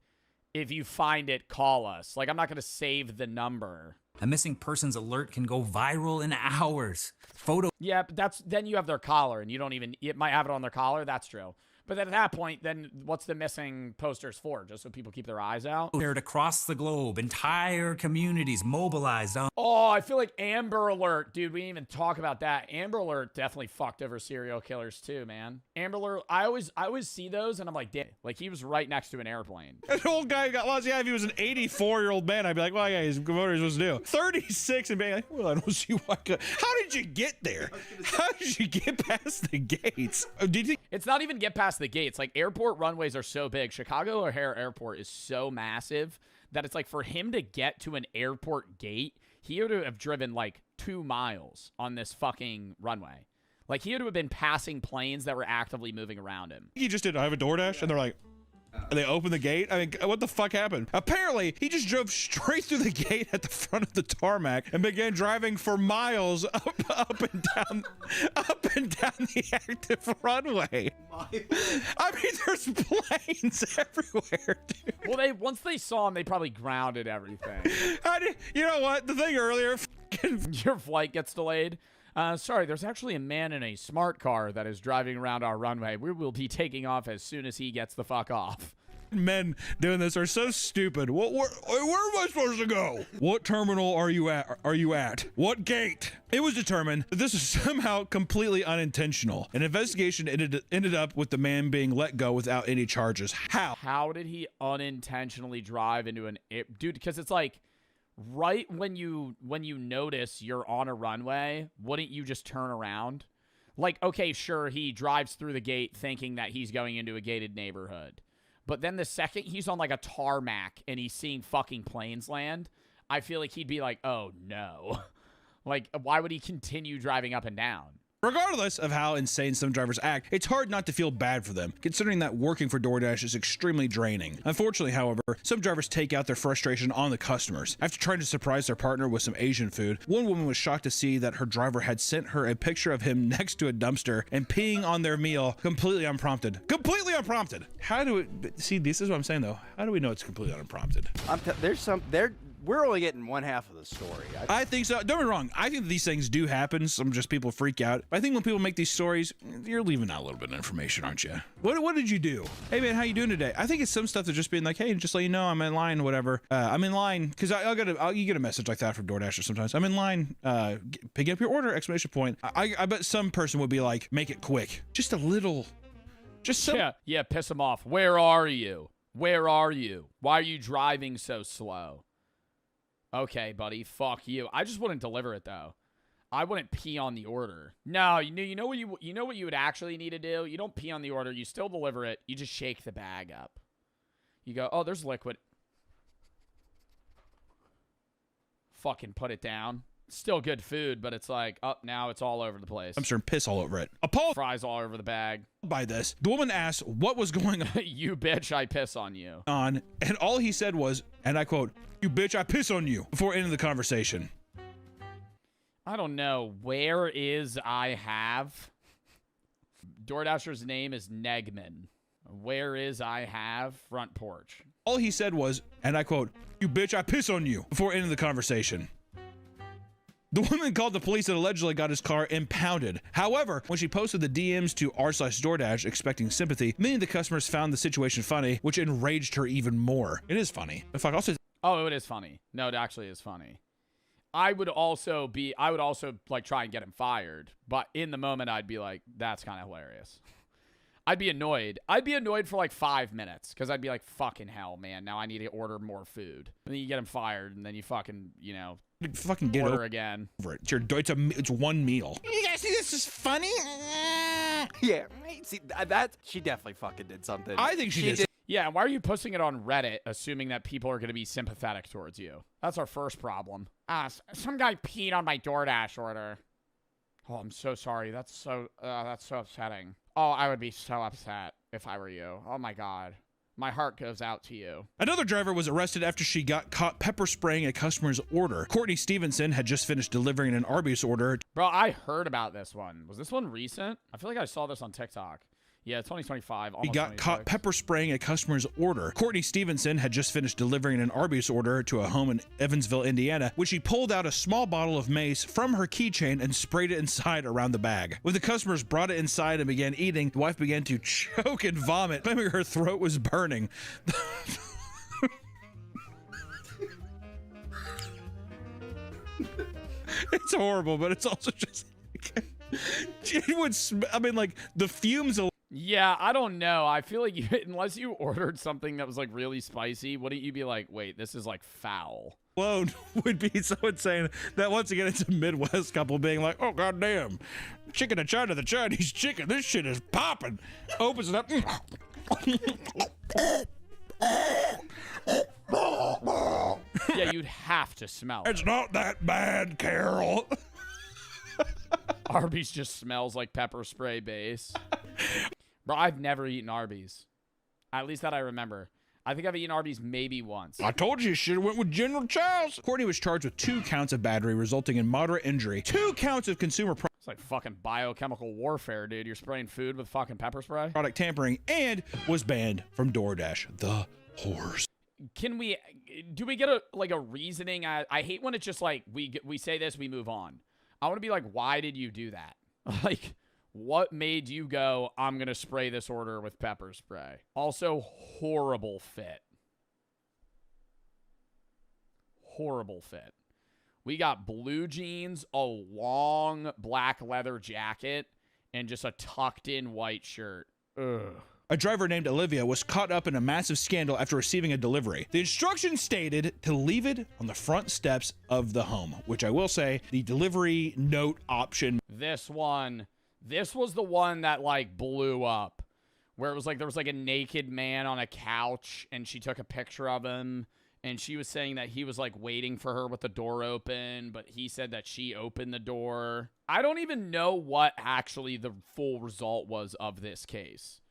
If you find it, call us. Like, I'm not going to save the number. A missing persons alert can go viral in hours. Photo. Yeah, but then you have their collar, and you don't even, it might have it on their collar. That's true. But then at that point, then what's the missing posters for? Just so people keep their eyes out? Shared across the globe, entire communities mobilized on. Oh, I feel like Amber Alert. Dude, we didn't even talk about that. Amber Alert definitely fucked over serial killers too, man. Amber Alert, I always see those and I'm like, damn, like he was right next to an airplane. An old guy got lost. Yeah, if he was an 84-year-old man, I'd be like, well, yeah, he's what he's supposed to do. 36 and being like, well, I don't see why. How did you get there? How did you get past the gates? Did you think? It's not even get past the gates. Like, airport runways are so big. Chicago O'Hare Airport is so massive that it's like for him to get to an airport gate, he had to have driven like 2 miles on this fucking runway. Like, he had to have been passing planes that were actively moving around him. He just did, I have a DoorDash, and they're like, and they open the gate. I mean, what the fuck happened? Apparently, he just drove straight through the gate at the front of the tarmac and began driving for miles up and down the active runway. I mean, there's planes everywhere, dude. Well, once they saw him, they probably grounded everything. You know what? The thing earlier, your flight gets delayed. Sorry, there's actually a man in a smart car that is driving around our runway. We will be taking off as soon as he gets the fuck off. Men doing this are so stupid. Where am I supposed to go? What terminal are you at? What gate? It was determined that this is somehow completely unintentional. An investigation ended up with the man being let go without any charges. How did he unintentionally drive into an dude? Because it's like, right when you notice you're on a runway, wouldn't you just turn around? Like, okay, sure, he drives through the gate thinking that he's going into a gated neighborhood. But then the second he's on like a tarmac and he's seeing fucking planes land, I feel like he'd be like, oh no. Like, why would he continue driving up and down? Regardless of how insane some drivers act, it's hard not to feel bad for them, considering that working for DoorDash is extremely draining. Unfortunately, however, some drivers take out their frustration on the customers. After trying to surprise their partner with some Asian food, one woman was shocked to see that her driver had sent her a picture of him next to a dumpster and peeing on their meal completely unprompted. Completely unprompted! How do we... See, this is what I'm saying, though. How do we know it's completely unprompted? We're only getting one half of the story. I think so. Don't get me wrong. I think these things do happen. Some just people freak out. But I think when people make these stories, you're leaving out a little bit of information, aren't you? What did you do? Hey, man, how you doing today? I think it's some stuff that's just being like, hey, just let you know I'm in line, whatever. I'm in line because you get a message like that from DoorDash sometimes. I'm in line, picking up your order, exclamation point. I bet some person would be like, make it quick. Just a little. Just some. Yeah, piss them off. Where are you? Where are you? Why are you driving so slow? Okay, buddy, fuck you. I just wouldn't deliver it though. I wouldn't pee on the order. No, you know what you would actually need to do? You don't pee on the order. You still deliver it. You just shake the bag up. You go, oh, there's liquid. Fucking put it down. Still good food, but it's like, oh, now it's all over the place. I'm sure piss all over it. Fries all over the bag. By this, the woman asked what was going on. You bitch, I piss on you. And all he said was, and I quote, you bitch, I piss on you, before ending the conversation. I don't know. Where is I have? DoorDasher's name is Negman. Where is I have? Front porch. All he said was, and I quote, you bitch, I piss on you, before ending the conversation. The woman called the police and allegedly got his car impounded. However, when she posted the DMs to r/DoorDash expecting sympathy, many of the customers found the situation funny, which enraged her even more. It is funny. If I also... Oh, it is funny. No, it actually is funny. I would also like try and get him fired, but in the moment I'd be like, that's kind of hilarious. I'd be annoyed. I'd be annoyed for like 5 minutes because I'd be like, fucking hell, man. Now I need to order more food. And then you get him fired and then you fucking, fucking get order again. Over it. It's one meal. You guys see this is funny? Yeah. See, that she definitely fucking did something. I think she did. Yeah, why are you posting it on Reddit assuming that people are going to be sympathetic towards you? That's our first problem. Some guy peed on my DoorDash order. Oh, I'm so sorry. That's so upsetting. Oh, I would be so upset if I were you. Oh my God. My heart goes out to you. Another driver was arrested after she got caught pepper spraying a customer's order. Courtney Stevenson had just finished delivering an Arby's order. Bro, I heard about this one. Was this one recent? I feel like I saw this on TikTok. Yeah, 2025. He got caught pepper spraying a customer's order. Courtney Stevenson had just finished delivering an Arby's order to a home in Evansville, Indiana, when she pulled out a small bottle of mace from her keychain and sprayed it inside around the bag. When the customers brought it inside and began eating, the wife began to choke and vomit, claiming her throat was burning. It's horrible, but it's also just... it would I mean, like, the fumes... Yeah, I don't know. I feel like unless you ordered something that was like really spicy, wouldn't you be like, wait, this is like foul? Alone would be so insane that once again it's a Midwest couple being like, oh goddamn, chicken of China, the Chinese chicken, this shit is popping. Opens it up. Yeah, you'd have to smell it. It's not that bad, Carol. Arby's just smells like pepper spray base. Bro, I've never eaten Arby's. At least that I remember. I think I've eaten Arby's maybe once. I told you should have went with General Chow's. Courtney was charged with 2 counts of battery, resulting in moderate injury. 2 counts of consumer It's like fucking biochemical warfare, dude. You're spraying food with fucking pepper spray? product tampering, and was banned from DoorDash. The horse. Can we, do we get a reasoning? I hate when it's just like, we say this, we move on. I want to be like, why did you do that? Like, what made you go, I'm going to spray this order with pepper spray? Also, horrible fit. Horrible fit. We got blue jeans, a long black leather jacket, and just a tucked in white shirt. Ugh. A driver named Olivia was caught up in a massive scandal after receiving a delivery. The instructions stated to leave it on the front steps of the home, which I will say, the delivery note option. This was the one that like blew up, where it was like there was like a naked man on a couch and she took a picture of him and she was saying that he was like waiting for her with the door open, but he said that she opened the door. I don't even know what actually the full result was of this case.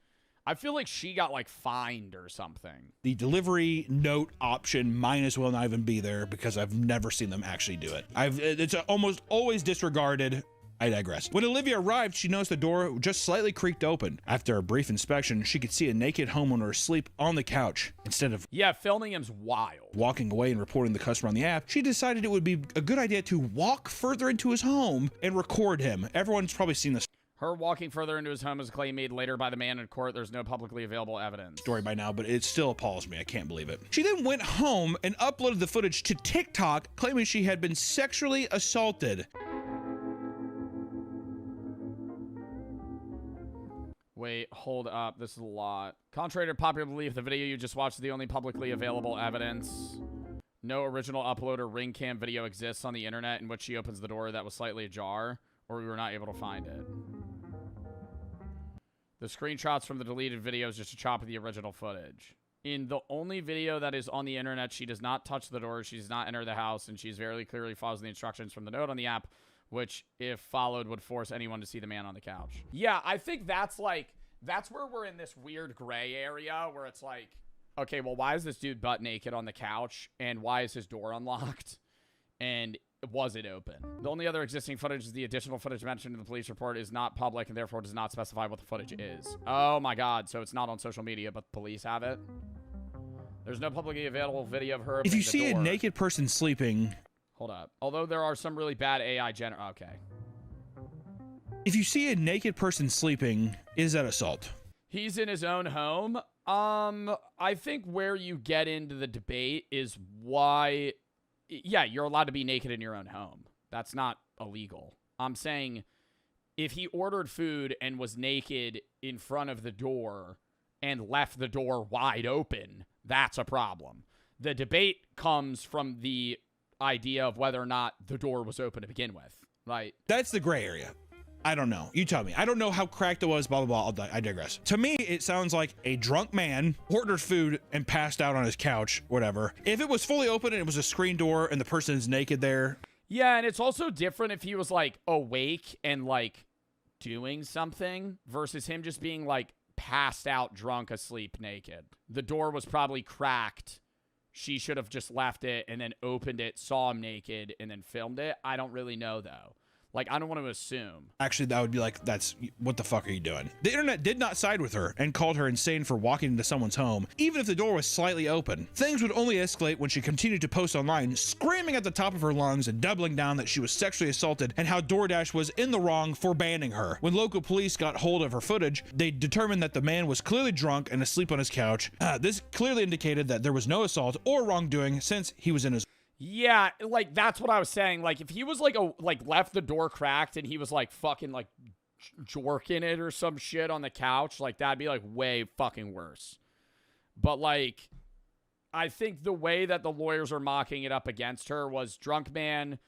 I feel like she got like fined or something. The delivery note option might as well not even be there because I've never seen them actually do it. It's almost always disregarded. I digress. When Olivia arrived, she noticed the door just slightly creaked open. After a brief inspection, she could see a naked homeowner asleep on the couch. Instead of filming him's wild. Walking away and reporting the customer on the app, she decided it would be a good idea to walk further into his home and record him. Everyone's probably seen this. Her walking further into his home is a claim made later by the man in court. There's no publicly available evidence. Story by now, but it still appalls me. I can't believe it. She then went home and uploaded the footage to TikTok, claiming she had been sexually assaulted. Wait, hold up. This is a lot. Contrary to popular belief, the video you just watched is the only publicly available evidence. No original upload or ring cam video exists on the internet in which she opens the door that was slightly ajar, or we were not able to find it. The screenshots from the deleted video is just a chop of the original footage. In the only video that is on the internet, she does not touch the door, she does not enter the house, and she's very clearly follows the instructions from the note on the app, which, if followed, would force anyone to see the man on the couch. Yeah, I think that's like, that's where we're in this weird gray area where it's like, okay, well, why is this dude butt naked on the couch, and why is his door unlocked? And was it open? The only other existing footage is the additional footage mentioned in the police report is not public and therefore does not specify what the footage is. Oh my God, so it's not on social media, but the police have it? There's no publicly available video of her If you opening the see door. a naked person sleeping... Hold up. Although there are some really bad AI okay. If you see a naked person sleeping, is that assault? He's in his own home. I think where you get into the debate is why... Yeah, you're allowed to be naked in your own home. That's not illegal. I'm saying if he ordered food and was naked in front of the door and left the door wide open, that's a problem. The debate comes from the idea of whether or not the door was open to begin with, right? That's the gray area. I don't know. You tell me. I don't know how cracked it was, blah, blah, blah. I digress. To me, it sounds like a drunk man ordered food and passed out on his couch, whatever. If it was fully open and it was a screen door and the person's naked there. Yeah, and it's also different if he was, like, awake and, like, doing something versus him just being, like, passed out, drunk, asleep, naked. The door was probably cracked. She should have just left it and then opened it, saw him naked, and then filmed it. I don't really know, though. Like, I don't want to assume. Actually, that would be like, what the fuck are you doing? The internet did not side with her and called her insane for walking into someone's home, even if the door was slightly open. Things would only escalate when she continued to post online, screaming at the top of her lungs and doubling down that she was sexually assaulted and how DoorDash was in the wrong for banning her. When local police got hold of her footage, they determined that the man was clearly drunk and asleep on his couch. This clearly indicated that there was no assault or wrongdoing since he was in his... Yeah, like, that's what I was saying. Like, if he was, like, left the door cracked and he was, like, fucking, like, jorking it or some shit on the couch, like, that'd be, like, way fucking worse. But, like, I think the way that the lawyers are mocking it up against her was drunk man,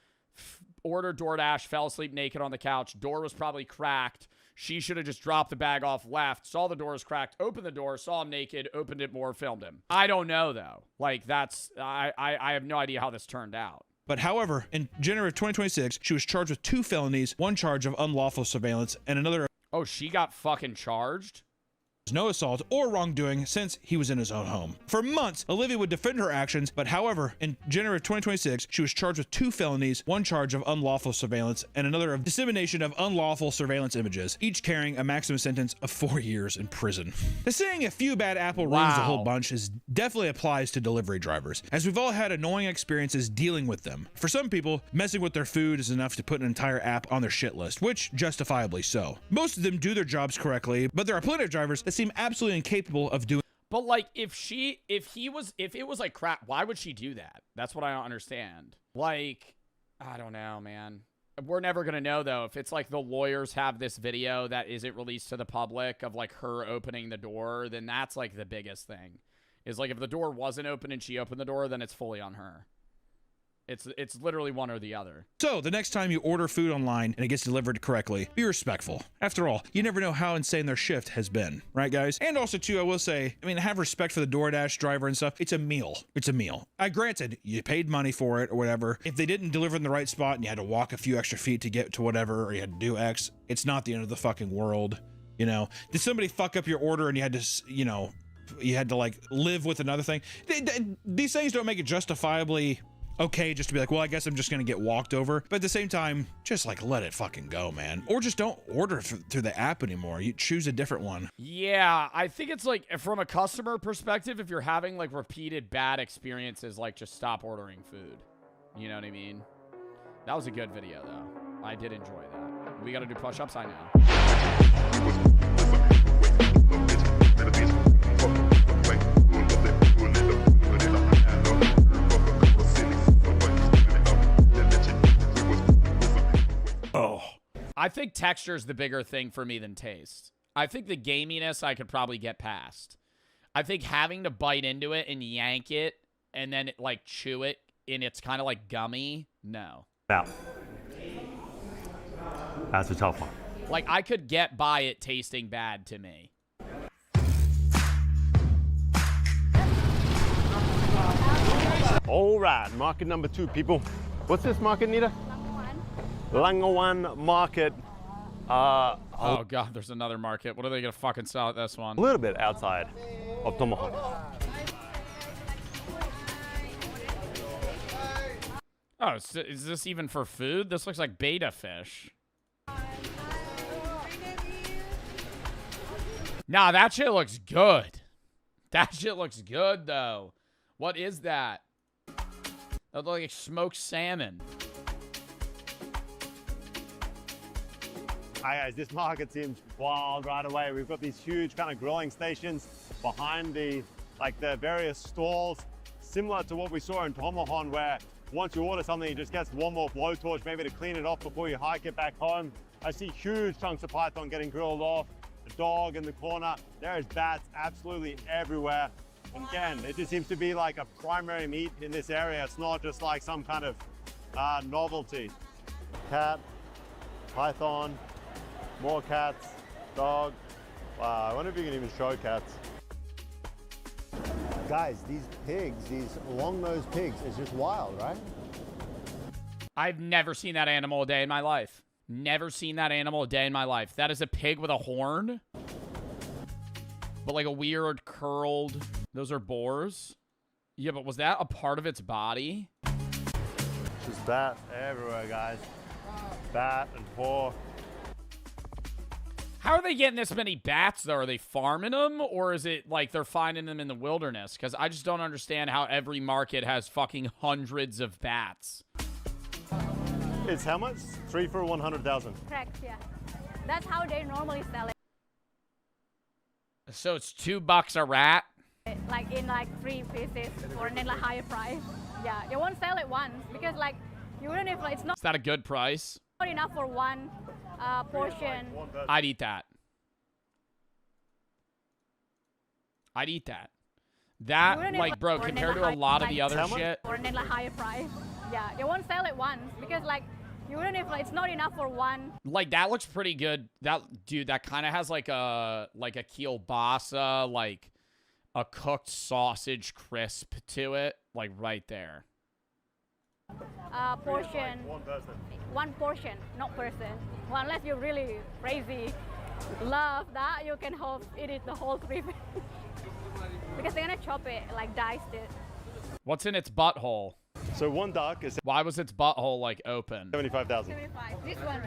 ordered DoorDash, fell asleep naked on the couch, door was probably cracked. She should have just dropped the bag off, left, saw the doors cracked, opened the door, saw him naked, opened it more, filmed him. I don't know, though. Like, I have no idea how this turned out. But however, in January of 2026, she was charged with 2 felonies, 1 charge of unlawful surveillance, and another... Oh, she got fucking charged? No assault or wrongdoing since he was in his own home. For months, Olivia would defend her actions, but however, in January of 2026, she was charged with 2 felonies, 1 charge of unlawful surveillance, and another of dissemination of unlawful surveillance images, each carrying a maximum sentence of 4 years in prison. The saying a few bad apple ruins the whole bunch definitely applies to delivery drivers, as we've all had annoying experiences dealing with them. For some people, messing with their food is enough to put an entire app on their shit list, which justifiably so. Most of them do their jobs correctly, but there are plenty of drivers that seem absolutely incapable of doing. But like, if it was like crap, why would she do that? That's what I don't understand. Like, I don't know, man. We're never gonna know though. If it's like the lawyers have this video that isn't released to the public of like her opening the door, then that's like the biggest thing. Is like if the door wasn't open and she opened the door, then it's fully on her. It's literally one or the other. So, the next time you order food online and it gets delivered correctly, be respectful. After all, you never know how insane their shift has been, right guys? And also too, I will say, I mean, have respect for the DoorDash driver and stuff. It's a meal. It's a meal. Granted, you paid money for it or whatever. If they didn't deliver in the right spot and you had to walk a few extra feet to get to whatever, or you had to do X, it's not the end of the fucking world, you know? Did somebody fuck up your order and you had to, you know, you had to like live with another thing? These things don't make it justifiably okay just to be like, well, I guess I'm just gonna get walked over. But at the same time, just like let it fucking go, man. Or just don't order through the app anymore. You choose a different one. Yeah, I think it's like, from a customer perspective, if you're having like repeated bad experiences, like just stop ordering food. You know what I mean? That was a good video though. I did enjoy that. We gotta do push-ups, I know. I think texture is the bigger thing for me than taste. I think the gaminess I could probably get past. I think having to bite into it and yank it and then like chew it and it's kind of like gummy, no. Now, that's a tough one. Like, I could get by it tasting bad to me. All right, market number 2, people. What's this market, Nita? Langawan Market. Oh god, there's another market. What are they gonna fucking sell at this one? A little bit outside of Tomahawk. Oh, is this even for food? This looks like beta fish. Nah, that shit looks good. That shit looks good, though. What is that? That looks like smoked salmon. Hi guys, this market seems wild right away. We've got these huge kind of grilling stations behind the various stalls, similar to what we saw in Tomahawk, where once you order something, it just gets one more blowtorch, maybe to clean it off before you hike it back home. I see huge chunks of python getting grilled off, a dog in the corner. There is bats absolutely everywhere. And again, it just seems to be like a primary meat in this area. It's not just like some kind of novelty. Cat, python, more cats, dog. Wow, I wonder if you can even show cats. Guys, these pigs, these long-nosed pigs, is just wild, right? I've never seen that animal a day in my life. Never seen that animal a day in my life. That is a pig with a horn? But like a weird curled... Those are boars? Yeah, but was that a part of its body? Just bats everywhere, guys. Bat and paw. How are they getting this many bats, though? Are they farming them? Or is it like they're finding them in the wilderness? Because I just don't understand how every market has fucking hundreds of bats. It's how much? 3 for 100,000. Correct, yeah. That's how they normally sell it. So it's $2 a rat? Like in like 3 pieces for a like higher price. Yeah, they won't sell it once because like even if it's not Is that a good price? enough for one portion. I'd eat that. I'd eat that. That, Even if, like, bro, for an compared to like a lot of like the other shit. For a like higher price. Yeah, they won't sell it once because like even if it's not enough for one. Like, that looks pretty good. That, dude, that kind of has like a kielbasa, like a cooked sausage crisp to it. Like, right there. Portion. One portion, not person. Well, unless you're really crazy, love that, you can eat it the whole 3 because they're gonna chop it, like diced it. What's in its butthole? So one duck is... Why was its butthole, like, open? 75,000. 75. This one,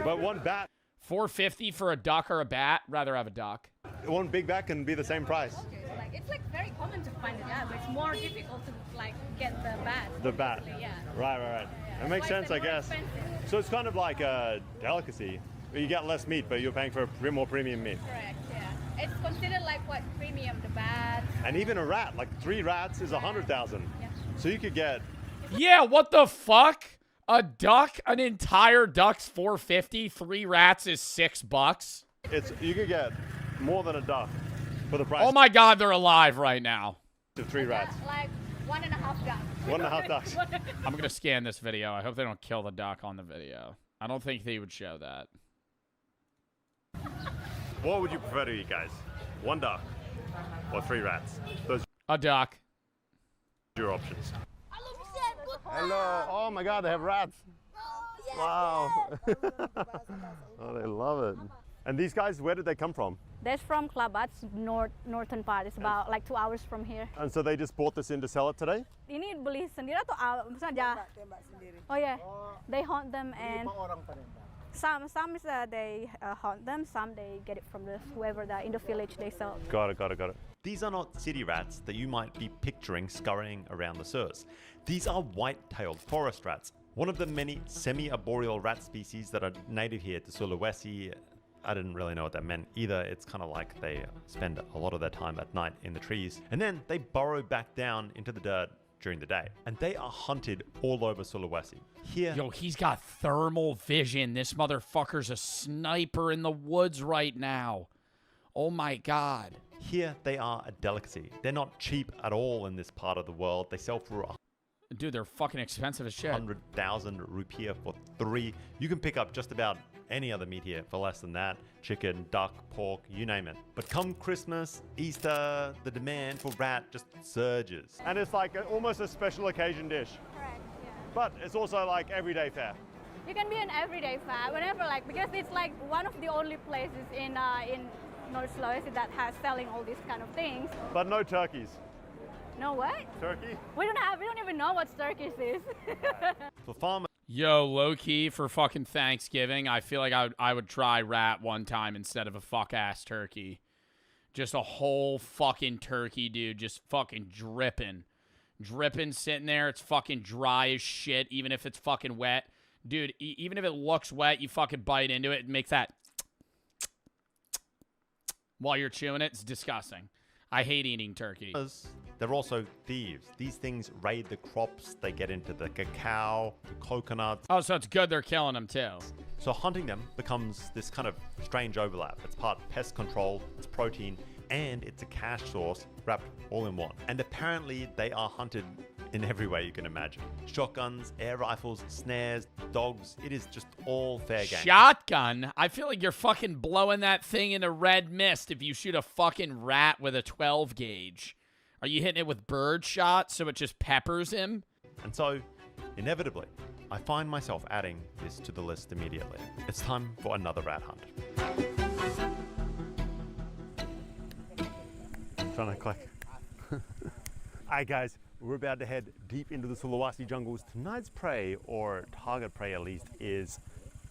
But one bat... $450 for a duck or a bat? Rather have a duck. One big bat can be the same price. Okay, so like it's like very common to find the bat, but it's more difficult to like get the bat. The bat. Yeah. Right. That makes sense, I guess. Expensive. So it's kind of like a delicacy. You get less meat, but you're paying for more premium meat. Correct, yeah. It's considered like what premium, the bat. And even a rat, like 3 rats is 100,000. Yeah. So you could get... Yeah, what the fuck? A duck? An entire duck's $450. 3 rats is $6. You could get more than a duck for the price. Oh my god, they're alive right now. Of 3 rats. Like 1.5 ducks. 1.5 ducks. I'm gonna scan this video. I hope they don't kill the duck on the video. I don't think they would show that. What would you prefer to eat, guys? 1 duck or 3 rats? Those A duck. are your options. Hello. Oh my god, they have rats. Wow. Oh, they love it. And these guys, where did they come from? That's from Klabats, northern part. It's about like 2 hours from here. And so they just brought this in to sell it today? Ini beli sendiri atau misalnya? Oh yeah, they hunt them and some is they hunt them, some they get it from whoever in the village they sell. Got it. These are not city rats that you might be picturing scurrying around the Surs. These are white-tailed forest rats, one of the many semi-arboreal rat species that are native here to Sulawesi. I didn't really know what that meant either. It's kind of like they spend a lot of their time at night in the trees, and then they burrow back down into the dirt during the day. And they are hunted all over Sulawesi. Here, Yo, he's got thermal vision. This motherfucker's a sniper in the woods right now. Oh my god. Here, they are a delicacy. They're not cheap at all in this part of the world. They sell for Dude, they're fucking expensive as shit. 100,000 rupiah for 3. You can pick up just about any other meat here for less than that. Chicken, duck, pork, you name it. But come Christmas, Easter, the demand for rat just surges. And it's like almost a special occasion dish. Correct, yeah. But it's also like everyday fare. You can be an everyday fare whenever because it's like one of the only places in North Sulawesi that has selling all these kind of things. But no turkeys. No what? Turkey? We don't even know what turkeys is. For farmers, Yo, low-key, for fucking Thanksgiving, I feel like I would try rat one time instead of a fuck-ass turkey. Just a whole fucking turkey, dude. Just fucking dripping. Dripping, sitting there. It's fucking dry as shit, even if it's fucking wet. Dude, even if it looks wet, you fucking bite into it and makes that while you're chewing it. It's disgusting. I hate eating turkey. they're also thieves. These things raid the crops. They get into the cacao, the coconuts. Oh, so it's good they're killing them too. So hunting them becomes this kind of strange overlap. It's part pest control, it's protein, and it's a cash source wrapped all in one. And apparently they are hunted in every way you can imagine. Shotguns, air rifles, snares, dogs. It is just all fair game. Shotgun? I feel like you're fucking blowing that thing into red mist if you shoot a fucking rat with a 12 gauge. Are you hitting it with bird shot so it just peppers him? And so, inevitably, I find myself adding this to the list immediately. It's time for another rat hunt. trying to click. Alright guys, we're about to head deep into the Sulawesi jungles. Tonight's prey, or target prey at least, is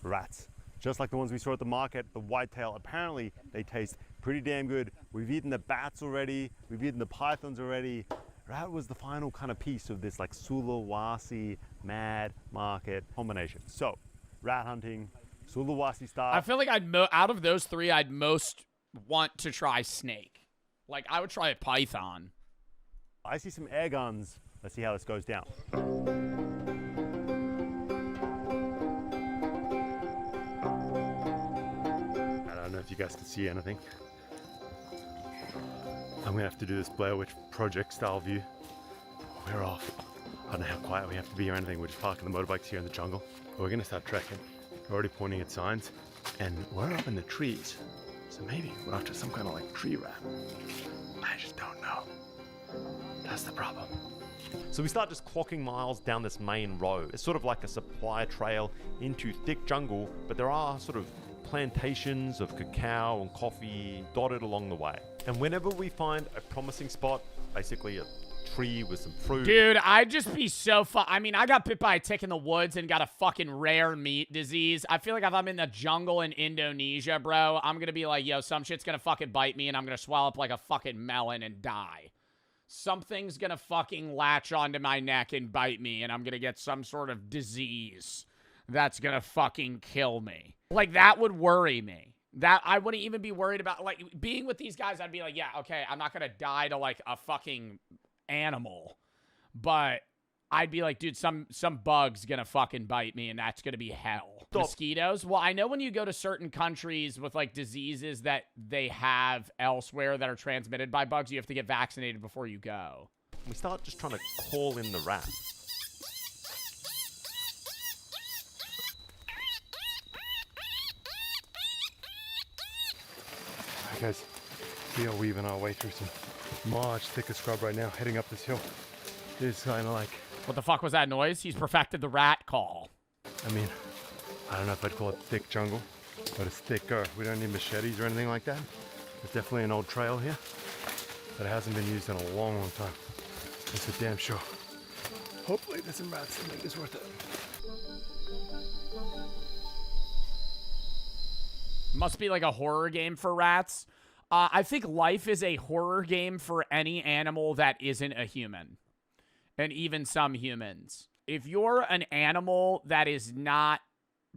rats. Just like the ones we saw at the market, the whitetail, apparently they taste pretty damn good. We've eaten the bats already, we've eaten the pythons already. Rat was the final kind of piece of this like Sulawesi mad market combination. So, rat hunting, Sulawesi style. I feel like out of those three, I'd most want to try snake. Like, I would try a python. I see some air guns. Let's see how this goes down. I don't know if you guys can see anything. I'm gonna have to do this Blair Witch Project style view. We're off. I don't know how quiet we have to be or anything. We're just parking the motorbikes here in the jungle. But we're gonna start trekking. We're already pointing at signs, and we're up in the trees. So maybe we're after some kind of like tree rat. I just don't know. That's the problem. So we start just clocking miles down this main road. It's sort of like a supply trail into thick jungle, but there are sort of plantations of cacao and coffee dotted along the way. And whenever we find a promising spot, basically a tree with some fruit. Dude, I'd just be so I mean, I got bit by a tick in the woods and got a fucking rare meat disease. I feel like if I'm in the jungle in Indonesia, bro, I'm gonna be like, yo, some shit's gonna fucking bite me and I'm gonna swallow up like a fucking melon and die. Something's gonna fucking latch onto my neck and bite me, and I'm gonna get some sort of disease that's gonna fucking kill me. Like, that would worry me. That I wouldn't even be worried about. Like, being with these guys, I'd be like, yeah, okay, I'm not gonna die to, like, a fucking animal. But I'd be like, dude, some bug's gonna fucking bite me, and that's gonna be hell. Mosquitoes? Well, I know when you go to certain countries with, like, diseases that they have elsewhere that are transmitted by bugs, you have to get vaccinated before you go. We start just trying to call in the rat. Alright guys, we are weaving our way through some much thicker scrub right now, heading up this hill. It's kind of like... What the fuck was that noise? He's perfected the rat call. I mean, I don't know if I'd call it thick jungle, but it's thicker. We don't need machetes or anything like that. There's definitely an old trail here, but it hasn't been used in a long, long time. That's for damn sure. Hopefully there's some rats to make this worth it. Must be like a horror game for rats. I think life is a horror game for any animal that isn't a human. And even some humans. If you're an animal that is not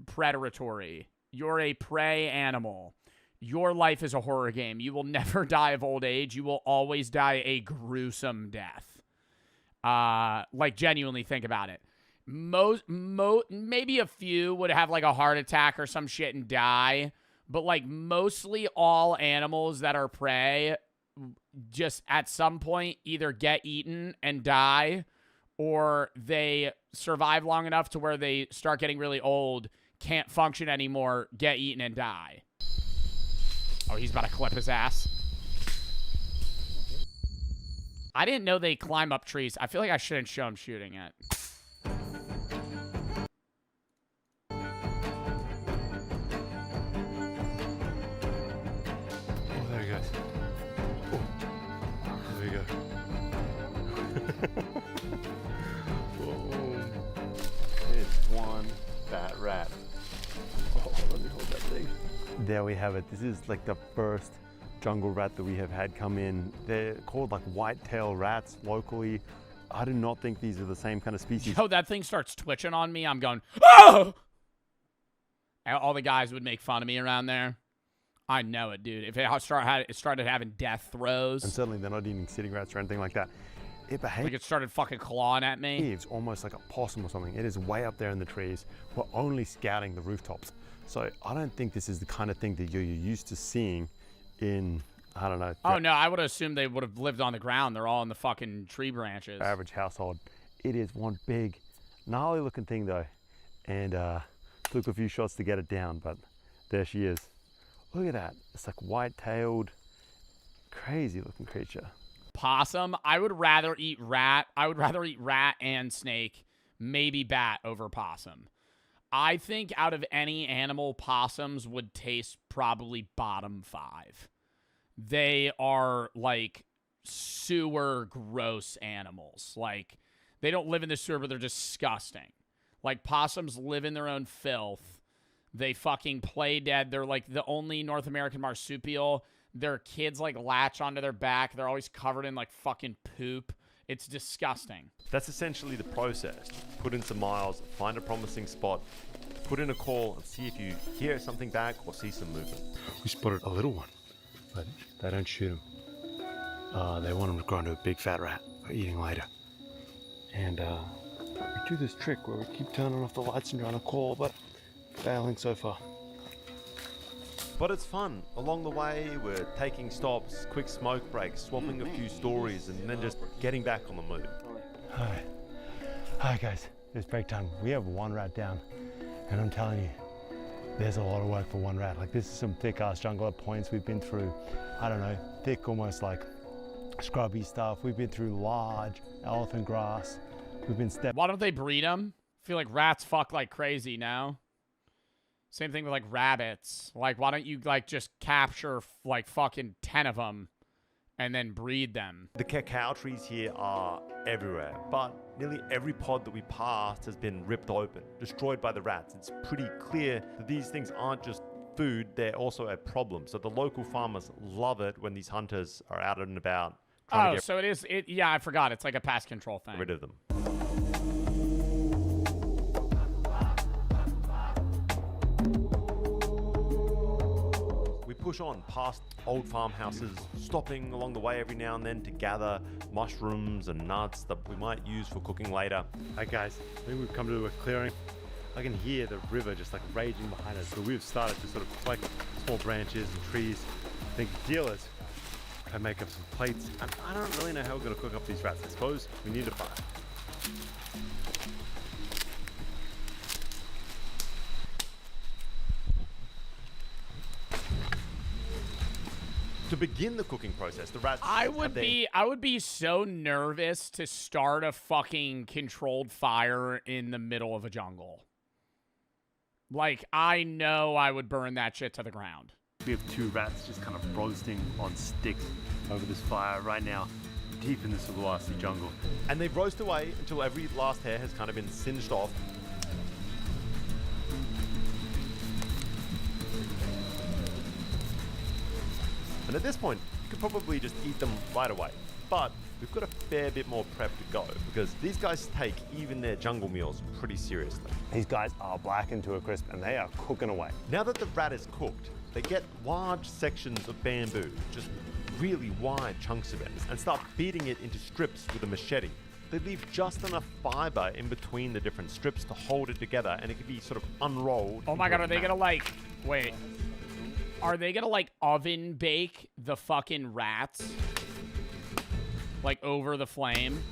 predatory, you're a prey animal, your life is a horror game. You will never die of old age. You will always die a gruesome death. Like, genuinely think about it. Maybe a few would have like a heart attack or some shit and die. But like mostly all animals that are prey just at some point either get eaten and die, or they survive long enough to where they start getting really old, can't function anymore, get eaten and die. Oh, he's about to clip his ass. I didn't know they climb up trees. I feel like I shouldn't show him shooting it. Oh, there he goes. Oh, there we go. Boom. It's one fat rat. Oh, let me hold that thing. There we have it. This is like the first jungle rat that we have had come in. They're called like white-tail rats locally. I do not think these are the same kind of species. Yo, that thing starts twitching on me. I'm going, oh! And all the guys would make fun of me around there. I know it, dude. If it started having death throes. And certainly they're not eating sitting rats or anything like that. It behaves like it started fucking clawing at me. It behaves almost like a possum or something. It is way up there in the trees. We're only scouting the rooftops. So I don't think this is the kind of thing that you're used to seeing in, I don't know. Oh, no, I would assume they would have lived on the ground. They're all in the fucking tree branches. Average household. It is one big, gnarly looking thing though. And took a few shots to get it down, but there she is. Look at that. It's like white-tailed, crazy looking creature. Possum, I would rather eat rat. I would rather eat rat and snake, maybe bat over possum. I think out of any animal, possums would taste probably bottom 5. They are like sewer gross animals. Like, they don't live in the sewer, but they're disgusting. Like, possums live in their own filth. They fucking play dead. They're like the only North American marsupial. Their kids like latch onto their back. They're always covered in like fucking poop. It's disgusting. That's essentially the process. Put in some miles, find a promising spot, put in a call, and see if you hear something back or see some movement. We spotted a little one, but they don't shoot him. They want him to grow into a big fat rat for eating later. And we do this trick where we keep turning off the lights and trying to call, but failing so far. But it's fun. Along the way, we're taking stops, quick smoke breaks, swapping a few stories, and then just getting back on the move. Hi guys, it's break time. We have one rat down, and I'm telling you, there's a lot of work for one rat. Like, this is some thick ass jungle at points. We've been through, I don't know, thick, almost like scrubby stuff. We've been through large elephant grass. We've been Why don't they breed them? I feel like rats fuck like crazy now. Same thing with like rabbits. Like, why don't you like just capture like fucking 10 of them and then breed them? The cacao trees here are everywhere, but nearly every pod that we passed has been ripped open, destroyed by the rats. It's pretty clear that these things aren't just food, they're also a problem. So the local farmers love it when these hunters are out and about trying to get so it is. Yeah, I forgot. It's like a pest control thing. rid of them. Push on past old farmhouses, stopping along the way every now and then to gather mushrooms and nuts that we might use for cooking later. Hi guys, I think we've come to a clearing. I can hear the river just like raging behind us. So we've started to sort of collect small branches and trees. I think the deal is I make up some plates. And I don't really know how we're going to cook up these rats. I suppose we need a fire. To begin the cooking process, the rats... I would be so nervous to start a fucking controlled fire in the middle of a jungle. Like, I know I would burn that shit to the ground. We have two rats just kind of roasting on sticks over this fire right now, deep in the Sulawesi jungle. And they roast away until every last hair has kind of been singed off. And at this point, you could probably just eat them right away. But we've got a fair bit more prep to go because these guys take even their jungle meals pretty seriously. These guys are blackened to a crisp and they are cooking away. Now that the rat is cooked, they get large sections of bamboo, just really wide chunks of it, and start beating it into strips with a machete. They leave just enough fiber in between the different strips to hold it together, and it can be sort of unrolled. Oh my god, are they gonna like... Wait. Are they gonna, like, oven bake the fucking rats? Like, over the flame?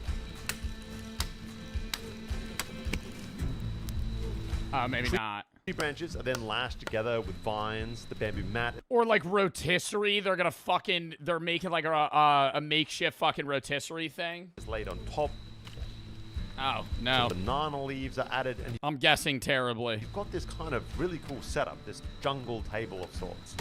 Maybe not. Tree branches are then lashed together with vines, the bamboo mat. Or, like, rotisserie. They're gonna fucking... They're making, like, a makeshift fucking rotisserie thing. It's laid on top. Oh, no. Some banana leaves are added, and I'm guessing terribly. You've got this kind of really cool setup, this jungle table of sorts.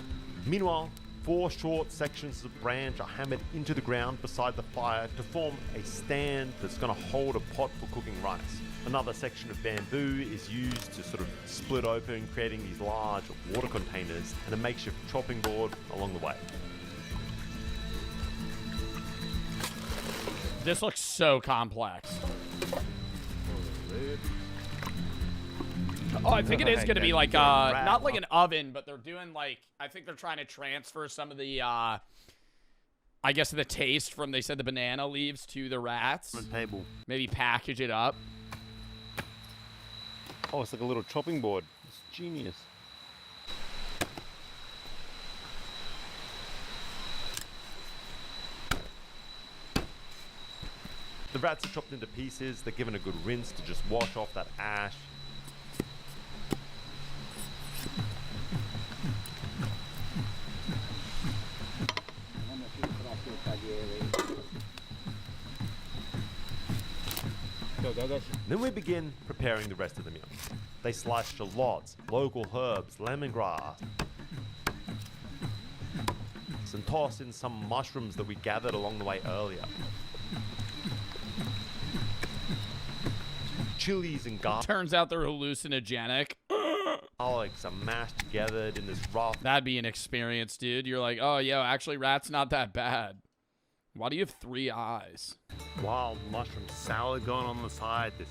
Meanwhile, 4 short sections of branch are hammered into the ground beside the fire to form a stand that's going to hold a pot for cooking rice. Another section of bamboo is used to sort of split open, creating these large water containers and a makeshift chopping board along the way. This looks so complex. Oh, I think it is going to be like, not like an oven, but they're doing like, I think they're trying to transfer some of the, I guess the taste from, they said the banana leaves to the rats. On the table. Maybe package it up. Oh, it's like a little chopping board. It's genius. The rats are chopped into pieces. They're given a good rinse to just wash off that ash. Then we begin preparing the rest of the meal. They slice shallots, local herbs, lemongrass, sauce and toss in some mushrooms that we gathered along the way earlier. Chilies and garlic. Turns out they're hallucinogenic. Garlics are mashed together in this rough. That'd be an experience, dude. You're like, oh, yo, actually, rat's not that bad. Why do you have 3 eyes? Wild mushroom salad going on the side. This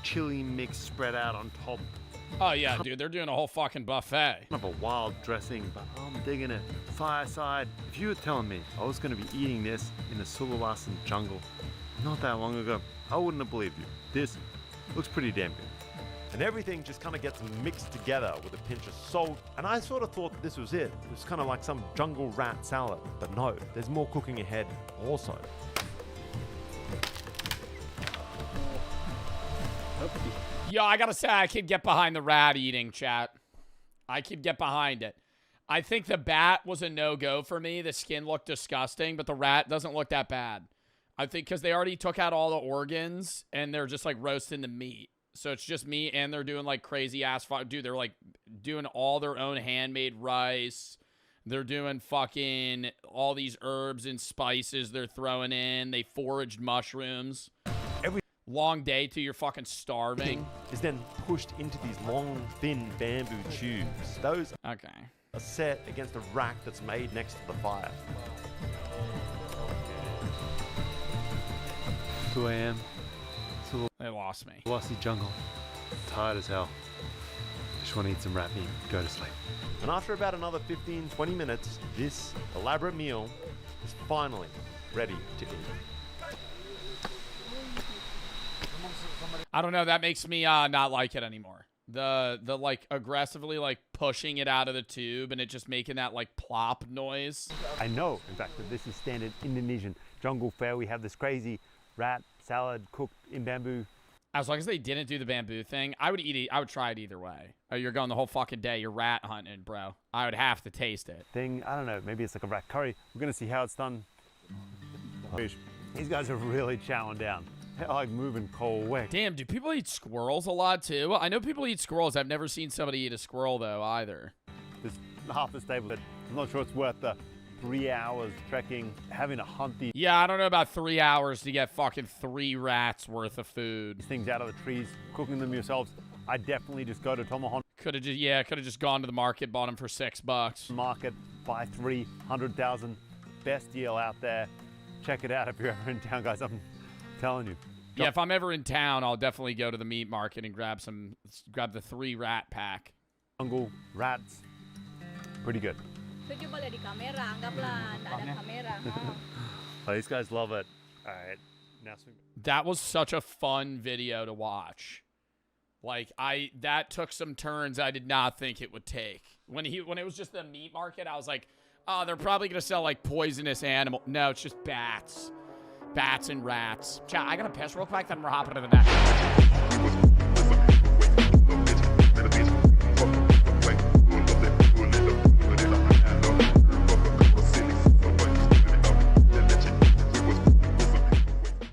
chili mix spread out on top. Oh, yeah, dude. They're doing a whole fucking buffet. Kind of a wild dressing, but I'm digging it. Fireside. If you were telling me I was going to be eating this in the Sulawesi jungle not that long ago, I wouldn't have believed you. This looks pretty damn good. And everything just kind of gets mixed together with a pinch of salt. And I sort of thought this was it. It was kind of like some jungle rat salad. But no, there's more cooking ahead also. Yo, I gotta say, I could get behind the rat eating, chat. I could get behind it. I think the bat was a no-go for me. The skin looked disgusting, but the rat doesn't look that bad. I think because they already took out all the organs, and they're just, like, roasting the meat. So it's just meat, and they're doing, like, crazy-ass... Dude, they're, like, doing all their own handmade rice. They're doing fucking all these herbs and spices they're throwing in. They foraged mushrooms. Every long day till you're fucking starving. Is then pushed into these long, thin bamboo tubes. Those are set against a rack that's made next to the fire. 2 a.m. They lost me. Sulawesi jungle. Tired as hell. Just want to eat some rat meat. Go to sleep. And after about another 15-20 minutes, this elaborate meal is finally ready to eat. I don't know. That makes me not like it anymore. The like aggressively like pushing it out of the tube and it just making that like plop noise. I know, in fact, that this is standard Indonesian jungle fare. We have this crazy rat salad cooked in bamboo. As long as they didn't do the bamboo thing, I would eat it. I would try it either way. Oh, you're going the whole fucking day. You're rat hunting, bro. I would have to taste it. I don't know. Maybe it's like a rat curry. We're gonna see how it's done. These guys are really chowing down. They're like moving coal quick. Damn, do people eat squirrels a lot too? I know people eat squirrels. I've never seen somebody eat a squirrel though either. There's half the stable. I'm not sure it's worth the 3 hours trekking, having to hunt these. Yeah, I don't know about 3 hours to get fucking 3 rats worth of food. Things out of the trees, cooking them yourselves. I definitely just go to Tomahawk. Could have just gone to the market, bought them for $6. Market, buy 300,000. Best deal out there. Check it out if you're ever in town, guys. I'm telling you. Yeah, if I'm ever in town, I'll definitely go to the meat market and grab the 3 rat pack. Jungle rats, pretty good. Oh, these guys love it. All right, now that was such a fun video to watch. Like that took some turns I did not think it would take. When it was just the meat market, I was like, oh, they're probably gonna sell like poisonous animal. No, it's just bats. Bats and rats. Chat, I gotta piss real quick, then we're hopping to the next.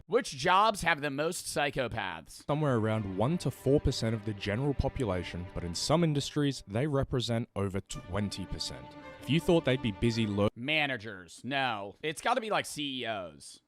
Which jobs have the most psychopaths? Somewhere around 1 to 4% of the general population, but in some industries, they represent over 20%. If you thought they'd be busy managers, no. It's gotta be like CEOs.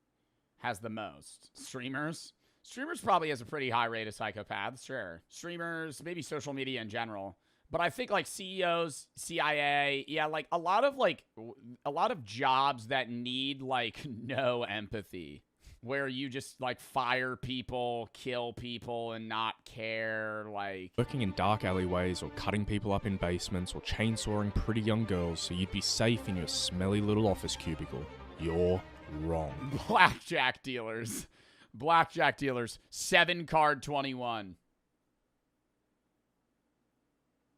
Has the most. Streamers? Streamers probably has a pretty high rate of psychopaths, sure. Streamers, maybe social media in general. But I think like CEOs, CIA, yeah, like a lot of jobs that need like no empathy. Where you just like fire people, kill people, and not care, like working in dark alleyways or cutting people up in basements or chainsawing pretty young girls so you'd be safe in your smelly little office cubicle. You're wrong. Blackjack dealers. Blackjack dealers. 7 card 21.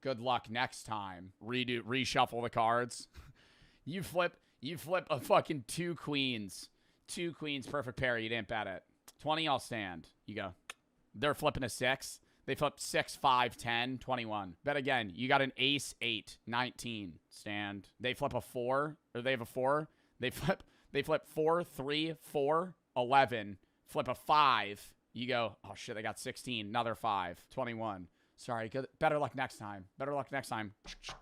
Good luck next time. Reshuffle the cards. You flip a fucking 2 queens. 2 queens, perfect pair. You didn't bet it. 20, I'll stand. You go. They're flipping a 6. They flip 6, 5, 10, 21. Bet again. You got an ace, 8, 19. Stand. They flip a 4, or they have a 4. They flip 4, 3, 4, 11. Flip a 5. You go, oh shit, they got 16. Another 5, 21. Sorry, good. Better luck next time. Better luck next time.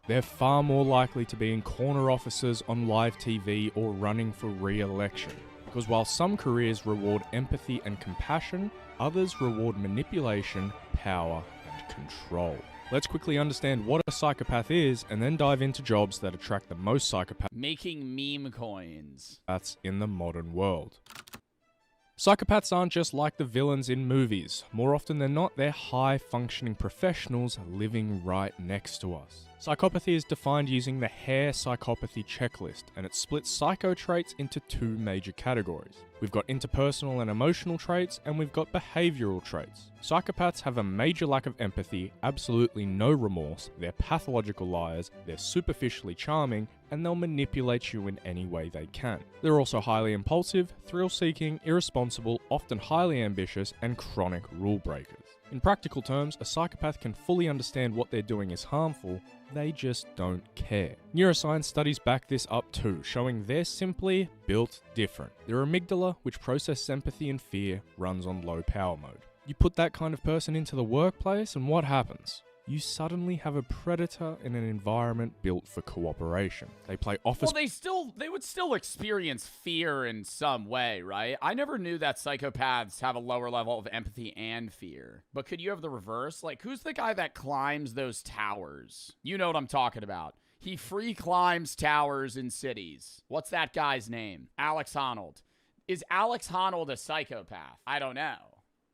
They're far more likely to be in corner offices on live TV or running for re-election. Because while some careers reward empathy and compassion, others reward manipulation, power, and control. Let's quickly understand what a psychopath is and then dive into jobs that attract the most psychopaths Making meme coins. in the modern world. Psychopaths aren't just like the villains in movies. More often than not, they're high-functioning professionals living right next to us. Psychopathy is defined using the Hare psychopathy checklist, and it splits psycho traits into two major categories. We've got interpersonal and emotional traits, and we've got behavioral traits. Psychopaths have a major lack of empathy, absolutely no remorse, they're pathological liars, they're superficially charming, and they'll manipulate you in any way they can. They're also highly impulsive, thrill-seeking, irresponsible, often highly ambitious, and chronic rule breakers. In practical terms, a psychopath can fully understand what they're doing is harmful, they just don't care. Neuroscience studies back this up too, showing they're simply built different. Their amygdala, which processes empathy and fear, runs on low power mode. You put that kind of person into the workplace and what happens? You suddenly have a predator in an environment built for cooperation. They play office... Well, they would still experience fear in some way, right? I never knew that psychopaths have a lower level of empathy and fear. But could you have the reverse? Like, who's the guy that climbs those towers? You know what I'm talking about. He free climbs towers in cities. What's that guy's name? Alex Honnold. Is Alex Honnold a psychopath? I don't know.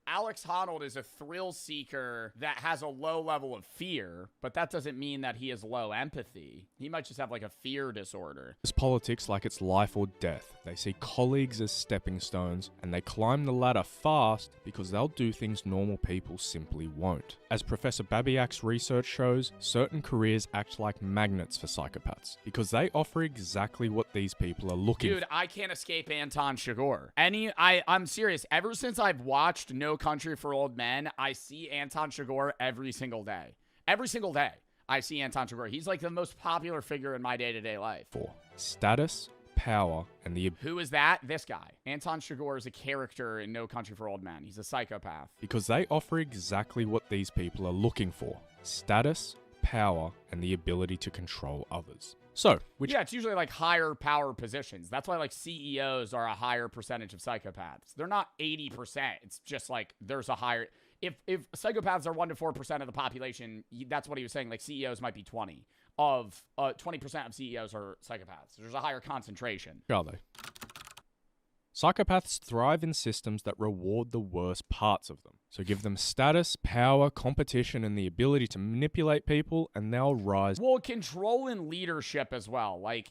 Alex Honnold is a thrill seeker that has a low level of fear, but that doesn't mean that he has low empathy. He might just have like a fear disorder. It's politics like it's life or death. They see colleagues as stepping stones, and they climb the ladder fast because they'll do things normal people simply won't. As Professor Babiak's research shows, certain careers act like magnets for psychopaths because they offer exactly what these people are looking for. Dude, I can't escape Anton Chigurh. I'm serious. Ever since I've watched No Country for Old Men, I see Anton Chigurh every single day. Every single day, I see Anton Chigurh. He's like the most popular figure in my day-to-day life. For status, power, and the... Who is that? This guy. Anton Chigurh is a character in No Country for Old Men. He's a psychopath. Because they offer exactly what these people are looking for. Status, power, and the ability to control others. So, yeah, it's usually like higher power positions. That's why like CEOs are a higher percentage of psychopaths. They're not 80%. It's just like there's a higher... If psychopaths are 1 to 4% of the population, that's what he was saying. Like CEOs might be 20. 20% of CEOs are psychopaths. There's a higher concentration. Are they? Psychopaths thrive in systems that reward the worst parts of them. So give them status, power, competition, and the ability to manipulate people, and they'll rise. Well, control and leadership as well. Like,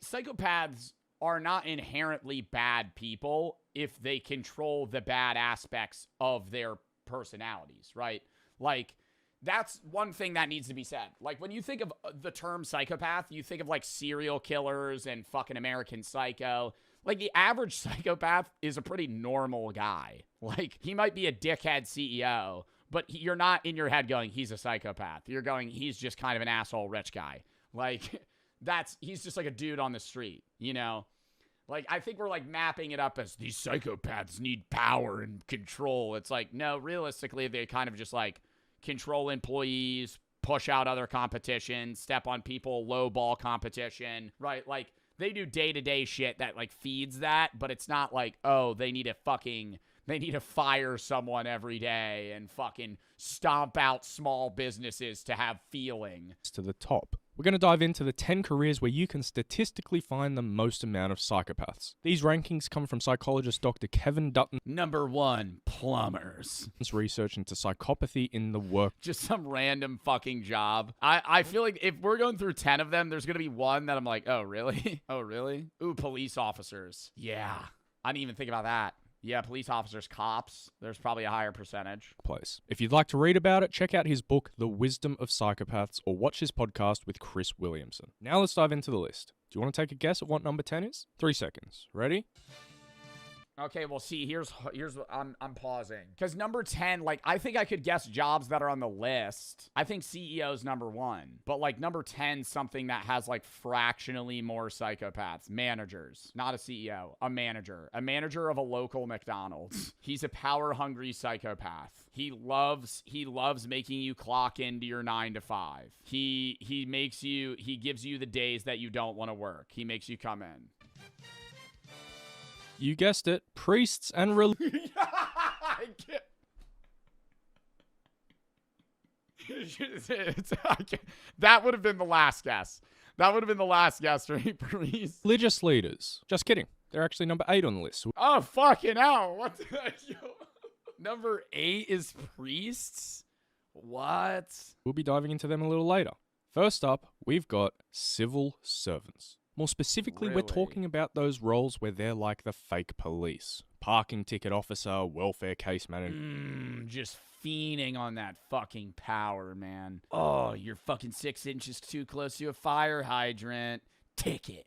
psychopaths are not inherently bad people if they control the bad aspects of their personalities, right? Like, that's one thing that needs to be said. Like, when you think of the term psychopath, you think of, like, serial killers and fucking American Psycho. Like, the average psychopath is a pretty normal guy. Like, he might be a dickhead CEO, but you're not in your head going, he's a psychopath. You're going, he's just kind of an asshole rich guy. Like, he's just like a dude on the street, you know? Like, I think we're, like, mapping it up as these psychopaths need power and control. It's like, no, realistically, they kind of just, like, control employees, push out other competition, step on people, low ball competition, right? Like, they do day-to-day shit that, like, feeds that, but it's not like, oh, they need to fire someone every day and fucking stomp out small businesses to have feeling. To the top. We're going to dive into the 10 careers where you can statistically find the most amount of psychopaths. These rankings come from psychologist Dr. Kevin Dutton. Number 1, plumbers. Research into psychopathy in the work. Just some random fucking job. I feel like if we're going through 10 of them, there's going to be one that I'm like, oh, really? Oh, really? Ooh, police officers. Yeah. I didn't even think about that. Yeah, police officers, cops. There's probably a higher percentage. Place. If you'd like to read about it, check out his book, The Wisdom of Psychopaths, or watch his podcast with Chris Williamson. Now let's dive into the list. Do you want to take a guess at what number 10 is? 3 seconds. Ready? Okay, well, see, here's what I'm pausing. Because number 10, like, I think I could guess jobs that are on the list. I think CEO's number 1. But, like, number 10, something that has, like, fractionally more psychopaths. Managers. Not a CEO. A manager. A manager of a local McDonald's. He's a power-hungry psychopath. He loves making you clock into your 9 to 5. He gives you the days that you don't want to work. He makes you come in. You guessed it, priests and That would have been the last guess. That would have been the last guess, right, priests? religious leaders. Just kidding. They're actually number 8 on the list. Oh, fucking hell. What the Number 8 is priests? What? We'll be diving into them a little later. First up, we've got civil servants. More specifically, we're talking about those roles where they're like the fake police. Parking ticket officer, welfare case manager. Just fiending on that fucking power, man. Oh, you're fucking 6 inches too close to a fire hydrant. Ticket.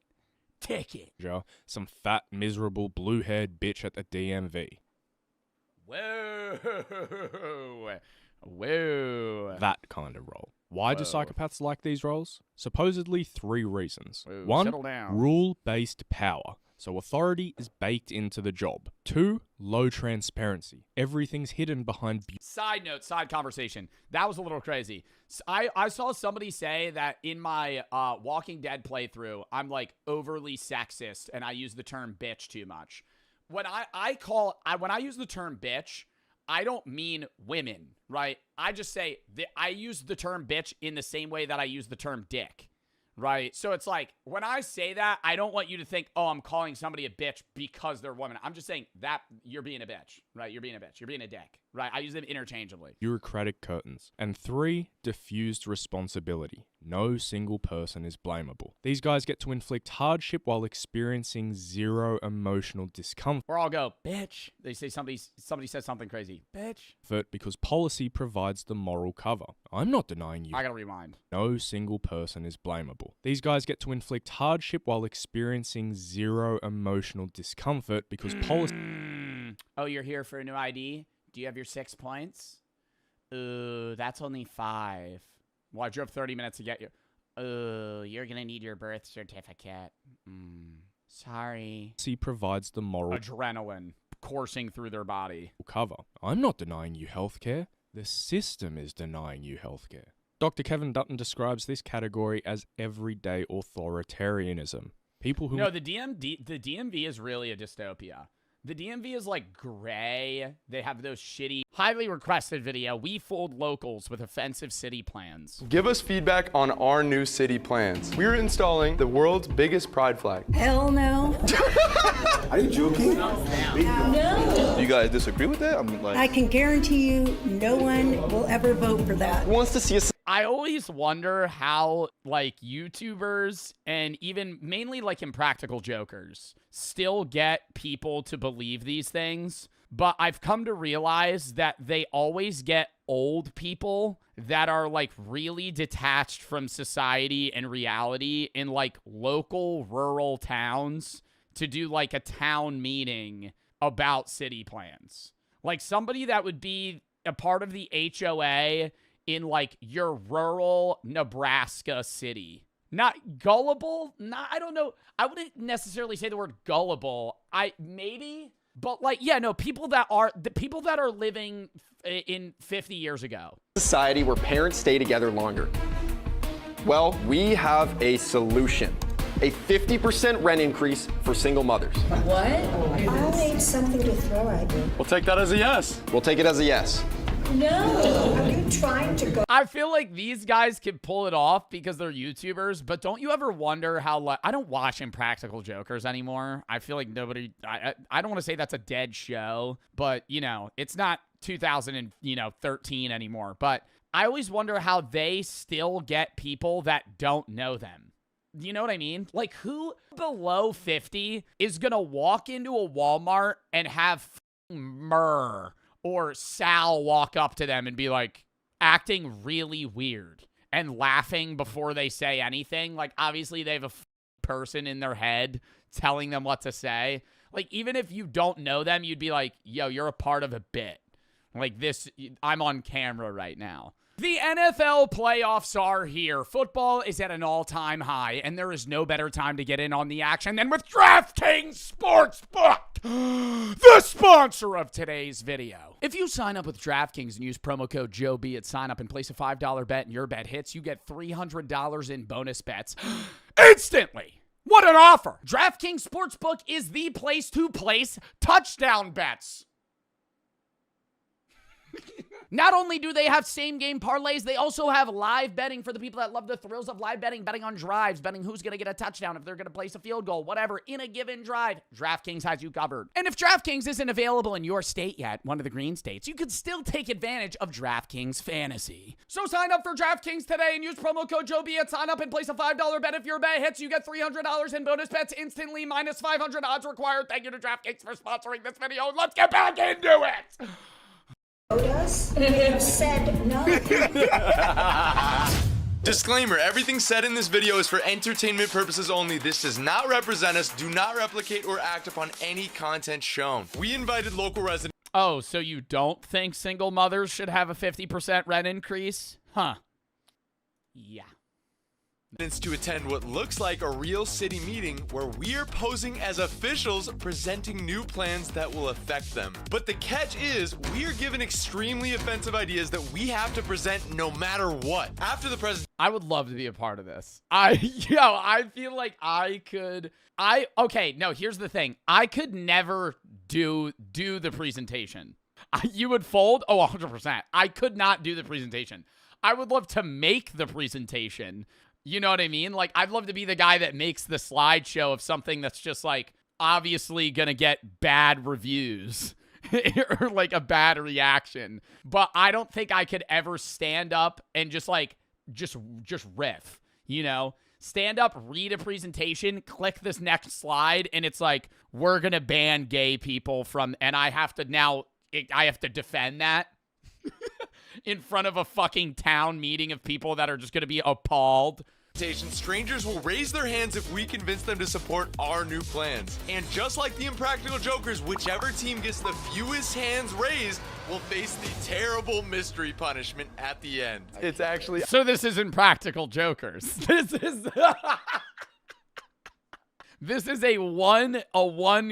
Some fat, miserable, blue-haired bitch at the DMV. Whoa. That kind of role. Why do psychopaths like these roles? Supposedly 3 reasons. Whoa, 1, settle down. rule-based power. So authority is baked into the job. 2, low transparency. Everything's hidden behind Side note, side conversation. That was a little crazy. I saw somebody say that in my Walking Dead playthrough, I'm like overly sexist and I use the term bitch too much. When when I use the term bitch, I don't mean women, right? I just say I use the term bitch in the same way that I use the term dick, right? So it's like, when I say that, I don't want you to think, oh, I'm calling somebody a bitch because they're women. I'm just saying that you're being a bitch, right? You're being a bitch. You're being a dick, right? I use them interchangeably. bureaucratic curtains. And 3, diffused responsibility. No single person is blamable. These guys get to inflict hardship while experiencing 0 emotional discomfort. Or I'll go, bitch. They say somebody says something crazy. Bitch. Because policy provides the moral cover. I'm not denying you. I gotta rewind. No single person is blamable. These guys get to inflict hardship while experiencing 0 emotional discomfort because policy... Oh, you're here for a new ID? Do you have your 6 points? Ooh, that's only 5. Well, I drove 30 minutes to get you. Ooh, you're gonna need your birth certificate. Sorry. Policy provides the moral... Adrenaline coursing through their body. ...cover. I'm not denying you healthcare. The system is denying you healthcare. Dr. Kevin Dutton describes this category as everyday authoritarianism. People who... No, the DMV is really a dystopia. The DMV is like gray. They have those shitty, highly requested video. We fooled locals with offensive city plans. Give us feedback on our new city plans. We're installing the world's biggest pride flag. Hell no. Are you joking? No. Do you guys disagree with that? I'm like, I can guarantee you no one will ever vote for that. Who wants to see us? I always wonder how, like, YouTubers and even mainly, like, Impractical Jokers still get people to believe these things. But I've come to realize that they always get old people that are, like, really detached from society and reality in, like, local rural towns to do, like, a town meeting about city plans. Like, somebody that would be a part of the HOA in, like, your rural Nebraska city. Not gullible? I don't know. I wouldn't necessarily say the word gullible. Maybe. But, like, yeah, no, people that are living in 50 years ago. Society where parents stay together longer. Well, we have a solution. A 50% rent increase for single mothers. What? I'll need something to throw at you. We'll take that as a yes. We'll take it as a yes. No. Are you trying to go? I feel like these guys can pull it off because they're YouTubers, but don't you ever wonder how, like, I don't watch Impractical Jokers anymore. I feel like nobody, I don't want to say that's a dead show, but, you know, it's not 2013 anymore. But I always wonder how they still get people that don't know them. You know what I mean? Like, who below 50 is going to walk into a Walmart and have Murr or Sal walk up to them and be like acting really weird and laughing before they say anything? Like, obviously they have a person in their head telling them what to say. Like, even if you don't know them, you'd be like, yo, you're a part of a bit. Like this, I'm on camera right now. The NFL playoffs are here. Football is at an all-time high, and there is no better time to get in on the action than with DraftKings Sportsbook, the sponsor of today's video. If you sign up with DraftKings and use promo code JOEB at sign up and place a $5 bet and your bet hits, you get $300 in bonus bets instantly. What an offer! DraftKings Sportsbook is the place to place touchdown bets. Not only do they have same-game parlays, they also have live betting for the people that love the thrills of live betting, betting on drives, betting who's going to get a touchdown, if they're going to place a field goal, whatever, in a given drive. DraftKings has you covered. And if DraftKings isn't available in your state yet, one of the green states, you could still take advantage of DraftKings Fantasy. So sign up for DraftKings today and use promo code JOEB at sign up and place a $5 bet. If your bet hits, you get $300 in bonus bets instantly, minus 500 odds required. Thank you to DraftKings for sponsoring this video. Let's get back into it! Us, we have said no. Disclaimer, everything said in this video is for entertainment purposes only. This does not represent us. Do not replicate or act upon any content shown. We invited local residents. Oh, so you don't think single mothers should have a 50% rent increase? Huh. Yeah. To attend what looks like a real city meeting where we are posing as officials presenting new plans that will affect them. But the catch is we are given extremely offensive ideas that we have to present no matter what. After the presentation, I would love to be a part of this. I feel like okay, no, here's the thing. I could never do the presentation. You would fold? Oh, 100%. I could not do the presentation. I would love to make the presentation. You know what I mean? Like, I'd love to be the guy that makes the slideshow of something that's just, like, obviously gonna get bad reviews or, like, a bad reaction. But I don't think I could ever stand up and just riff, you know? Stand up, read a presentation, click this next slide, and it's like, we're gonna ban gay people from, and I have to defend that. In front of a fucking town meeting of people that are just going to be appalled. Strangers will raise their hands if we convince them to support our new plans. And just like the Impractical Jokers, whichever team gets the fewest hands raised will face the terrible mystery punishment at the end. It's actually... So this is Impractical Jokers. This is... This is a one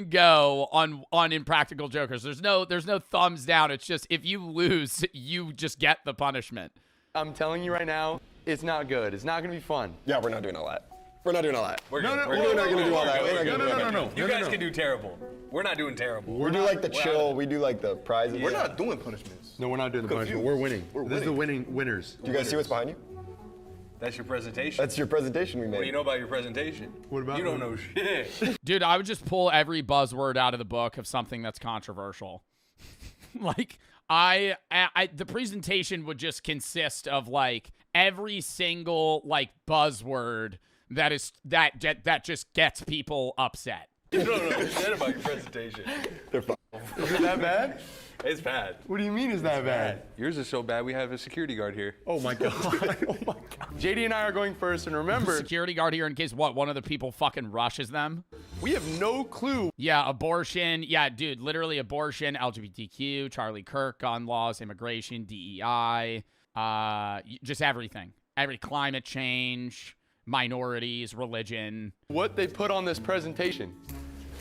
go on Impractical Jokers. There's no thumbs down. It's just if you lose, you just get the punishment. I'm telling you right now, it's not good. It's not going to be fun. Yeah, we're not doing all that. We're not doing all that. We're not going to do all that. No. You guys can do terrible. We're not doing terrible. We do like the chill. We do like the prizes. We're not doing punishments. No, we're not doing the punishment. We're winning. This is the winners. Do you guys see what's behind you? That's your presentation. That's your presentation we made. What do you know about your presentation? What about you? Don't know shit. Dude, I would just pull every buzzword out of the book of something that's controversial. Like, the presentation would just consist of, like, every single, like, buzzword that just gets people upset. You don't know shit about your presentation. They're fine. Is it that bad? It's bad. What do you mean is that bad? Yours is so bad we have a security guard here. Oh my god. Oh my god. JD and I are going first, and remember... Security guard here in case what? One of the people fucking rushes them? We have no clue. Yeah, abortion. Yeah, dude, literally abortion, LGBTQ, Charlie Kirk, gun laws, immigration, DEI, just everything. Climate change, minorities, religion. What they put on this presentation.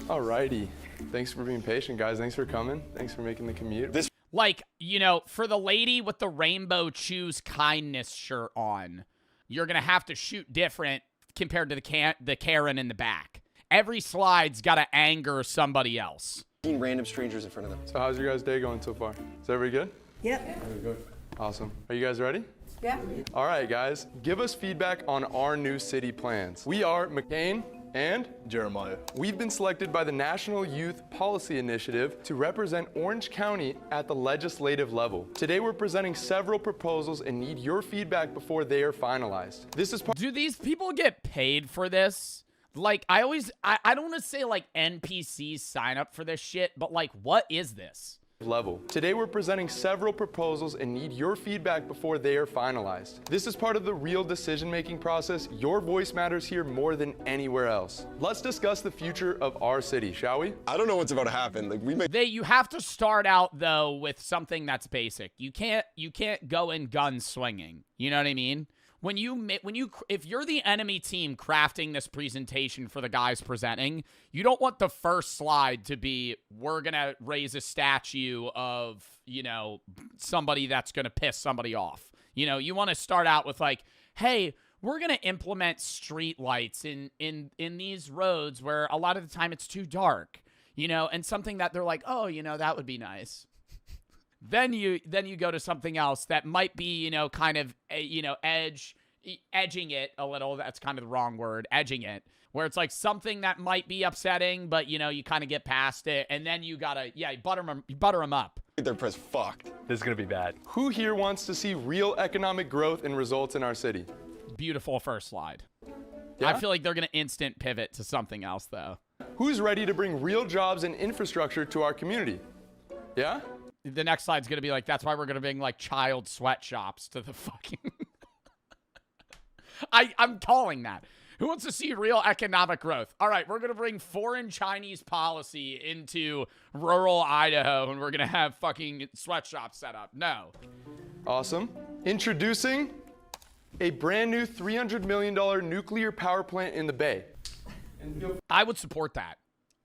Alrighty. Thanks for being patient, guys. Thanks for coming. Thanks for making the commute. Like, you know, for the lady with the rainbow choose kindness shirt on, you're going to have to shoot different compared to the Karen in the back. Every slide's got to anger somebody else. Random strangers in front of them. So how's your guys' day going so far? Is everybody good? Yep. Very good. Awesome. Are you guys ready? Yeah. All right, guys. Give us feedback on our new city plans. We are McCain and Jeremiah. We've been selected by the National Youth Policy Initiative to represent Orange County at the legislative level. Today we're presenting several proposals and need your feedback before they are finalized. This is Do these people get paid for this? Like, I don't want to say like NPCs sign up for this shit, but like, what is this? level. Today we're presenting several proposals and need your feedback before they are finalized. This is part of the real decision-making process. Your voice matters here more than anywhere else. Let's discuss the future of our city, shall we? I don't know what's about to happen. Like You have to start out though with something that's basic. You can't go in gun swinging. You know what I mean? If you're the enemy team crafting this presentation for the guys presenting, you don't want the first slide to be, we're going to raise a statue of, somebody that's going to piss somebody off. You want to start out with like, hey, we're going to implement street lights in these roads where a lot of the time it's too dark, and something that they're like, oh, that would be nice. Then you go to something else that might be, kind of, edging it a little. That's kind of the wrong word, edging it, where it's like something that might be upsetting, but, you kind of get past it. And then you gotta, butter them up. Their press fucked. This is going to be bad. Who here wants to see real economic growth and results in our city? Beautiful first slide. Yeah? I feel like they're going to instant pivot to something else, though. Who's ready to bring real jobs and infrastructure to our community? Yeah? The next slide's going to be like, that's why we're going to bring, like, child sweatshops to the fucking... I'm calling that. Who wants to see real economic growth? All right, we're going to bring foreign Chinese policy into rural Idaho, and we're going to have fucking sweatshops set up. No. Awesome. Introducing a brand new $300 million nuclear power plant in the Bay. I would support that.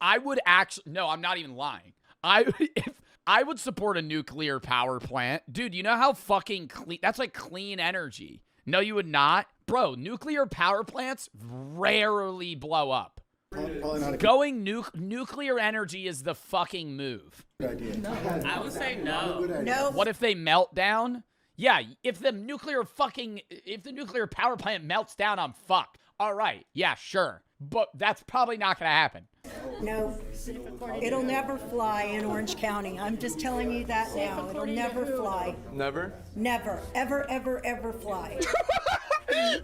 I would actually... No, I'm not even lying. I would support a nuclear power plant. Dude, you know how fucking clean... That's like clean energy. No, you would not. Bro, nuclear power plants rarely blow up. Going nuclear energy is the fucking move. No. I would say no. No. What if they melt down? Yeah, if the nuclear power plant melts down, I'm fucked. All right, yeah, sure. But that's probably not going to happen. No, it'll never fly in Orange County. I'm just telling you that now. It'll never fly. Never? Never. Ever, ever, ever fly.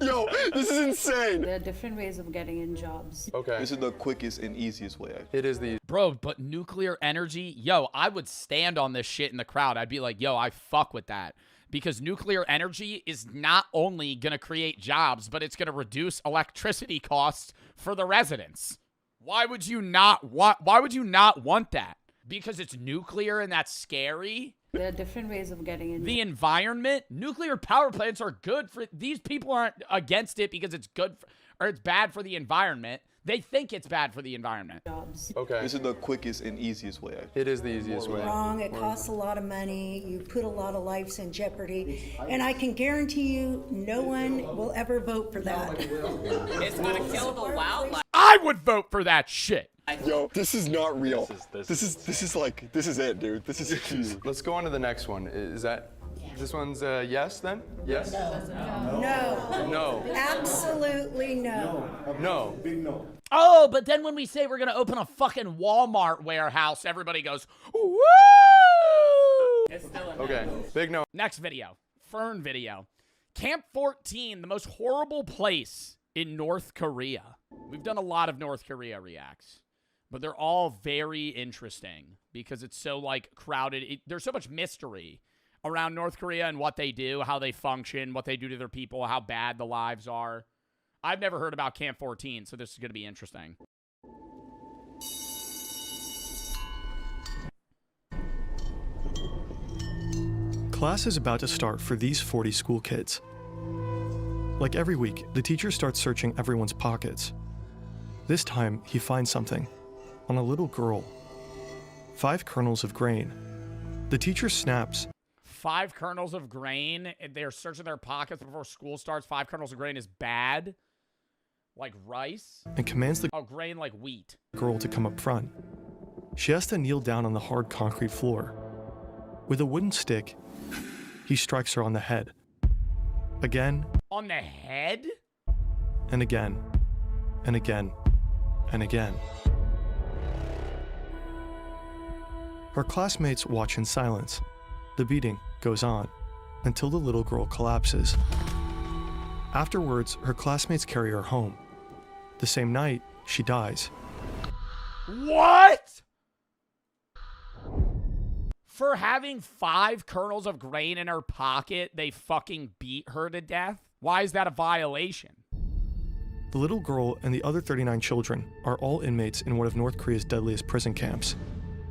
Yo, this is insane. There are different ways of getting in jobs. Okay. This is the quickest and easiest way. It is the... Bro, but nuclear energy, yo, I would stand on this shit in the crowd. I'd be like, yo, I fuck with that. Because nuclear energy is not only going to create jobs, but it's going to reduce electricity costs for the residents. Why would you not want that? Because it's nuclear and that's scary? There are different ways of getting in. The environment, nuclear power plants are good for... These people aren't against it because it's good or it's bad for the environment. They think it's bad for the environment. Jobs. Okay. This is the quickest and easiest way. It is the easiest way. Wrong. It costs a lot of money. You put a lot of lives in jeopardy. And I can guarantee you no one will ever vote for that. It's going to kill the wildlife. I would vote for that shit. Yo, this is not real. This is it, dude. This is huge. Let's go on to the next one. Is that... This one's yes, then? Yes? No. No. Absolutely no. No. Big no. Oh, but then when we say we're going to open a fucking Walmart warehouse, everybody goes, woo! It's still a Okay, big no. Next video. Fern video. Camp 14, the most horrible place in North Korea. We've done a lot of North Korea reacts, but they're all very interesting because it's so, like, crowded. There's so much mystery around North Korea and what they do, how they function, what they do to their people, how bad the lives are. I've never heard about Camp 14, so this is going to be interesting. Class is about to start for these 40 school kids. Like every week, the teacher starts searching everyone's pockets. This time, he finds something on a little girl. 5 kernels of grain. The teacher snaps. 5 kernels of grain. They're searching their pockets before school starts. 5 kernels of grain is bad. Like rice? And commands the grain like wheat. Girl to come up front. She has to kneel down on the hard concrete floor. With a wooden stick, he strikes her on the head. Again. On the head? And again. And again. And again. Her classmates watch in silence. The beating goes on until the little girl collapses. Afterwards, her classmates carry her home. The same night, she dies. What? For having 5 kernels of grain in her pocket, they fucking beat her to death? Why is that a violation? The little girl and the other 39 children are all inmates in one of North Korea's deadliest prison camps,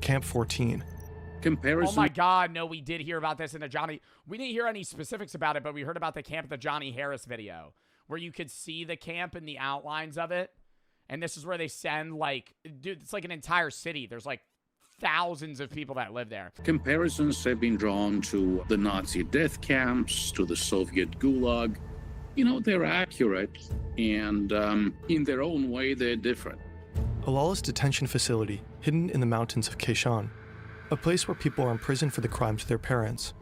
Camp 14. Oh my God, no, we did hear about this in the Johnny. We didn't hear any specifics about it, but we heard about the camp, the Johnny Harris video, where you could see the camp and the outlines of it. And this is where they send, like, dude, it's like an entire city. There's like thousands of people that live there. Comparisons have been drawn to the Nazi death camps, to the Soviet Gulag. You know, they're accurate, and in their own way, they're different. A lawless detention facility hidden in the mountains of Kaeshan, a place where people are imprisoned for the crimes of their parents.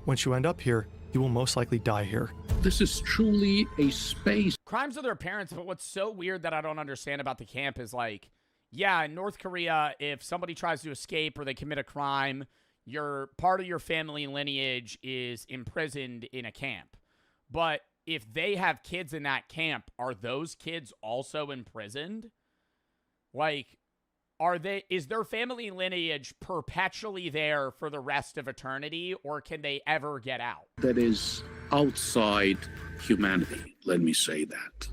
Once you end up here, you will most likely die here. This is truly a space. Crimes of their parents, but what's so weird that I don't understand about the camp is, like, yeah, in North Korea, if somebody tries to escape or they commit a crime, part of your family lineage is imprisoned in a camp. But if they have kids in that camp, are those kids also imprisoned? Like, is their family lineage perpetually there for the rest of eternity, or can they ever get out? That is outside humanity, let me say that.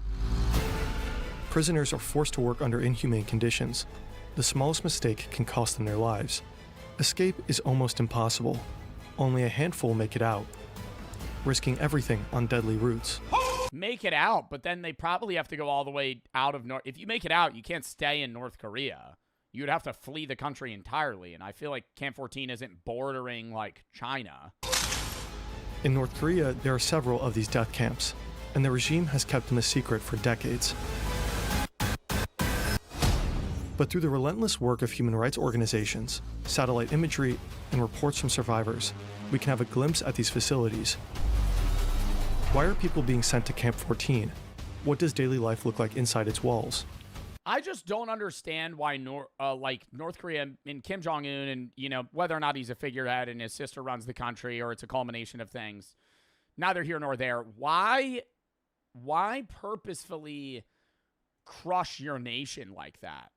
Prisoners are forced to work under inhumane conditions. The smallest mistake can cost them their lives. Escape is almost impossible. Only a handful make it out, risking everything on deadly routes. Make it out, but then they probably have to go all the way out of North. If you make it out, you can't stay in North Korea. You would have to flee the country entirely, and I feel like Camp 14 isn't bordering, like, China. In North Korea, there are several of these death camps, and the regime has kept them a secret for decades. But through the relentless work of human rights organizations, satellite imagery, and reports from survivors, we can have a glimpse at these facilities. Why are people being sent to Camp 14? What does daily life look like inside its walls? I just don't understand why North Korea and Kim Jong-un, and, you know, whether or not he's a figurehead and his sister runs the country or it's a culmination of things, neither here nor there. Why purposefully crush your nation like that?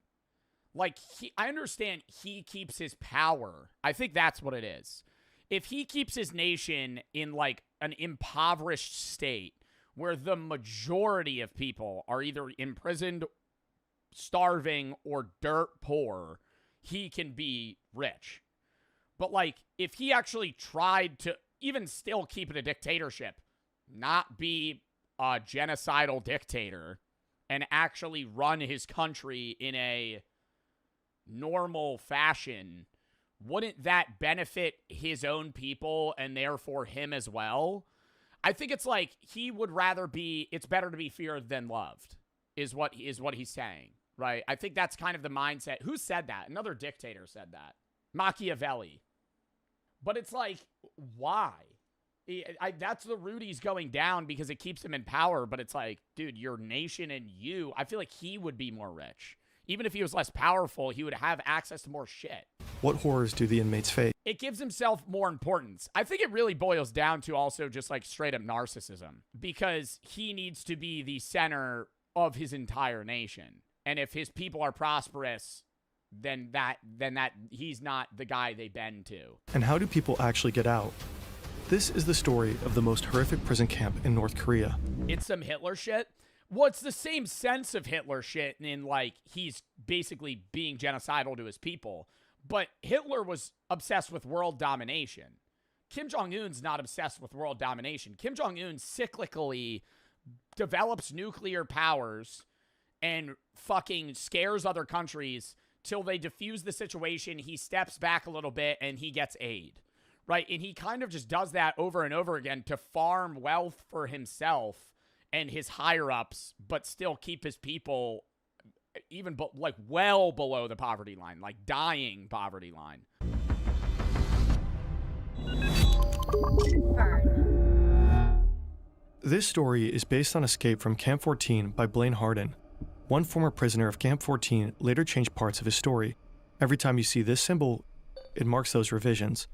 Like, I understand he keeps his power. I think that's what it is. If he keeps his nation in, like, an impoverished state where the majority of people are either imprisoned, starving, or dirt poor, he can be rich. But, like, if he actually tried to even still keep it a dictatorship, not be a genocidal dictator, and actually run his country in a normal fashion, wouldn't that benefit his own people and therefore him as well? I think it's like he would rather it's better to be feared than loved, is what he's saying, right? I think that's kind of the mindset. Who said that? Another dictator said that. Machiavelli. But it's like, why? That's the route he's going down because it keeps him in power, but it's like, dude, your nation and you, I feel like he would be more rich. Even if he was less powerful, he would have access to more shit. What horrors do the inmates face? It gives himself more importance. I think it really boils down to also just like straight up narcissism, because he needs to be the center of his entire nation. And if his people are prosperous, then he's not the guy they bend to. And how do people actually get out? This is the story of the most horrific prison camp in North Korea. It's some Hitler shit. Well, it's the same sense of Hitler shit in, like, he's basically being genocidal to his people. But Hitler was obsessed with world domination. Kim Jong-un's not obsessed with world domination. Kim Jong-un cyclically develops nuclear powers and fucking scares other countries till they defuse the situation. He steps back a little bit and he gets aid, right? And he kind of just does that over and over again to farm wealth for himself and his higher-ups, but still keep his people even like well below the poverty line, like dying poverty line. This story is based on Escape from Camp 14 by Blaine Harden. One former prisoner of Camp 14 later changed parts of his story. Every time you see this symbol, it marks those revisions.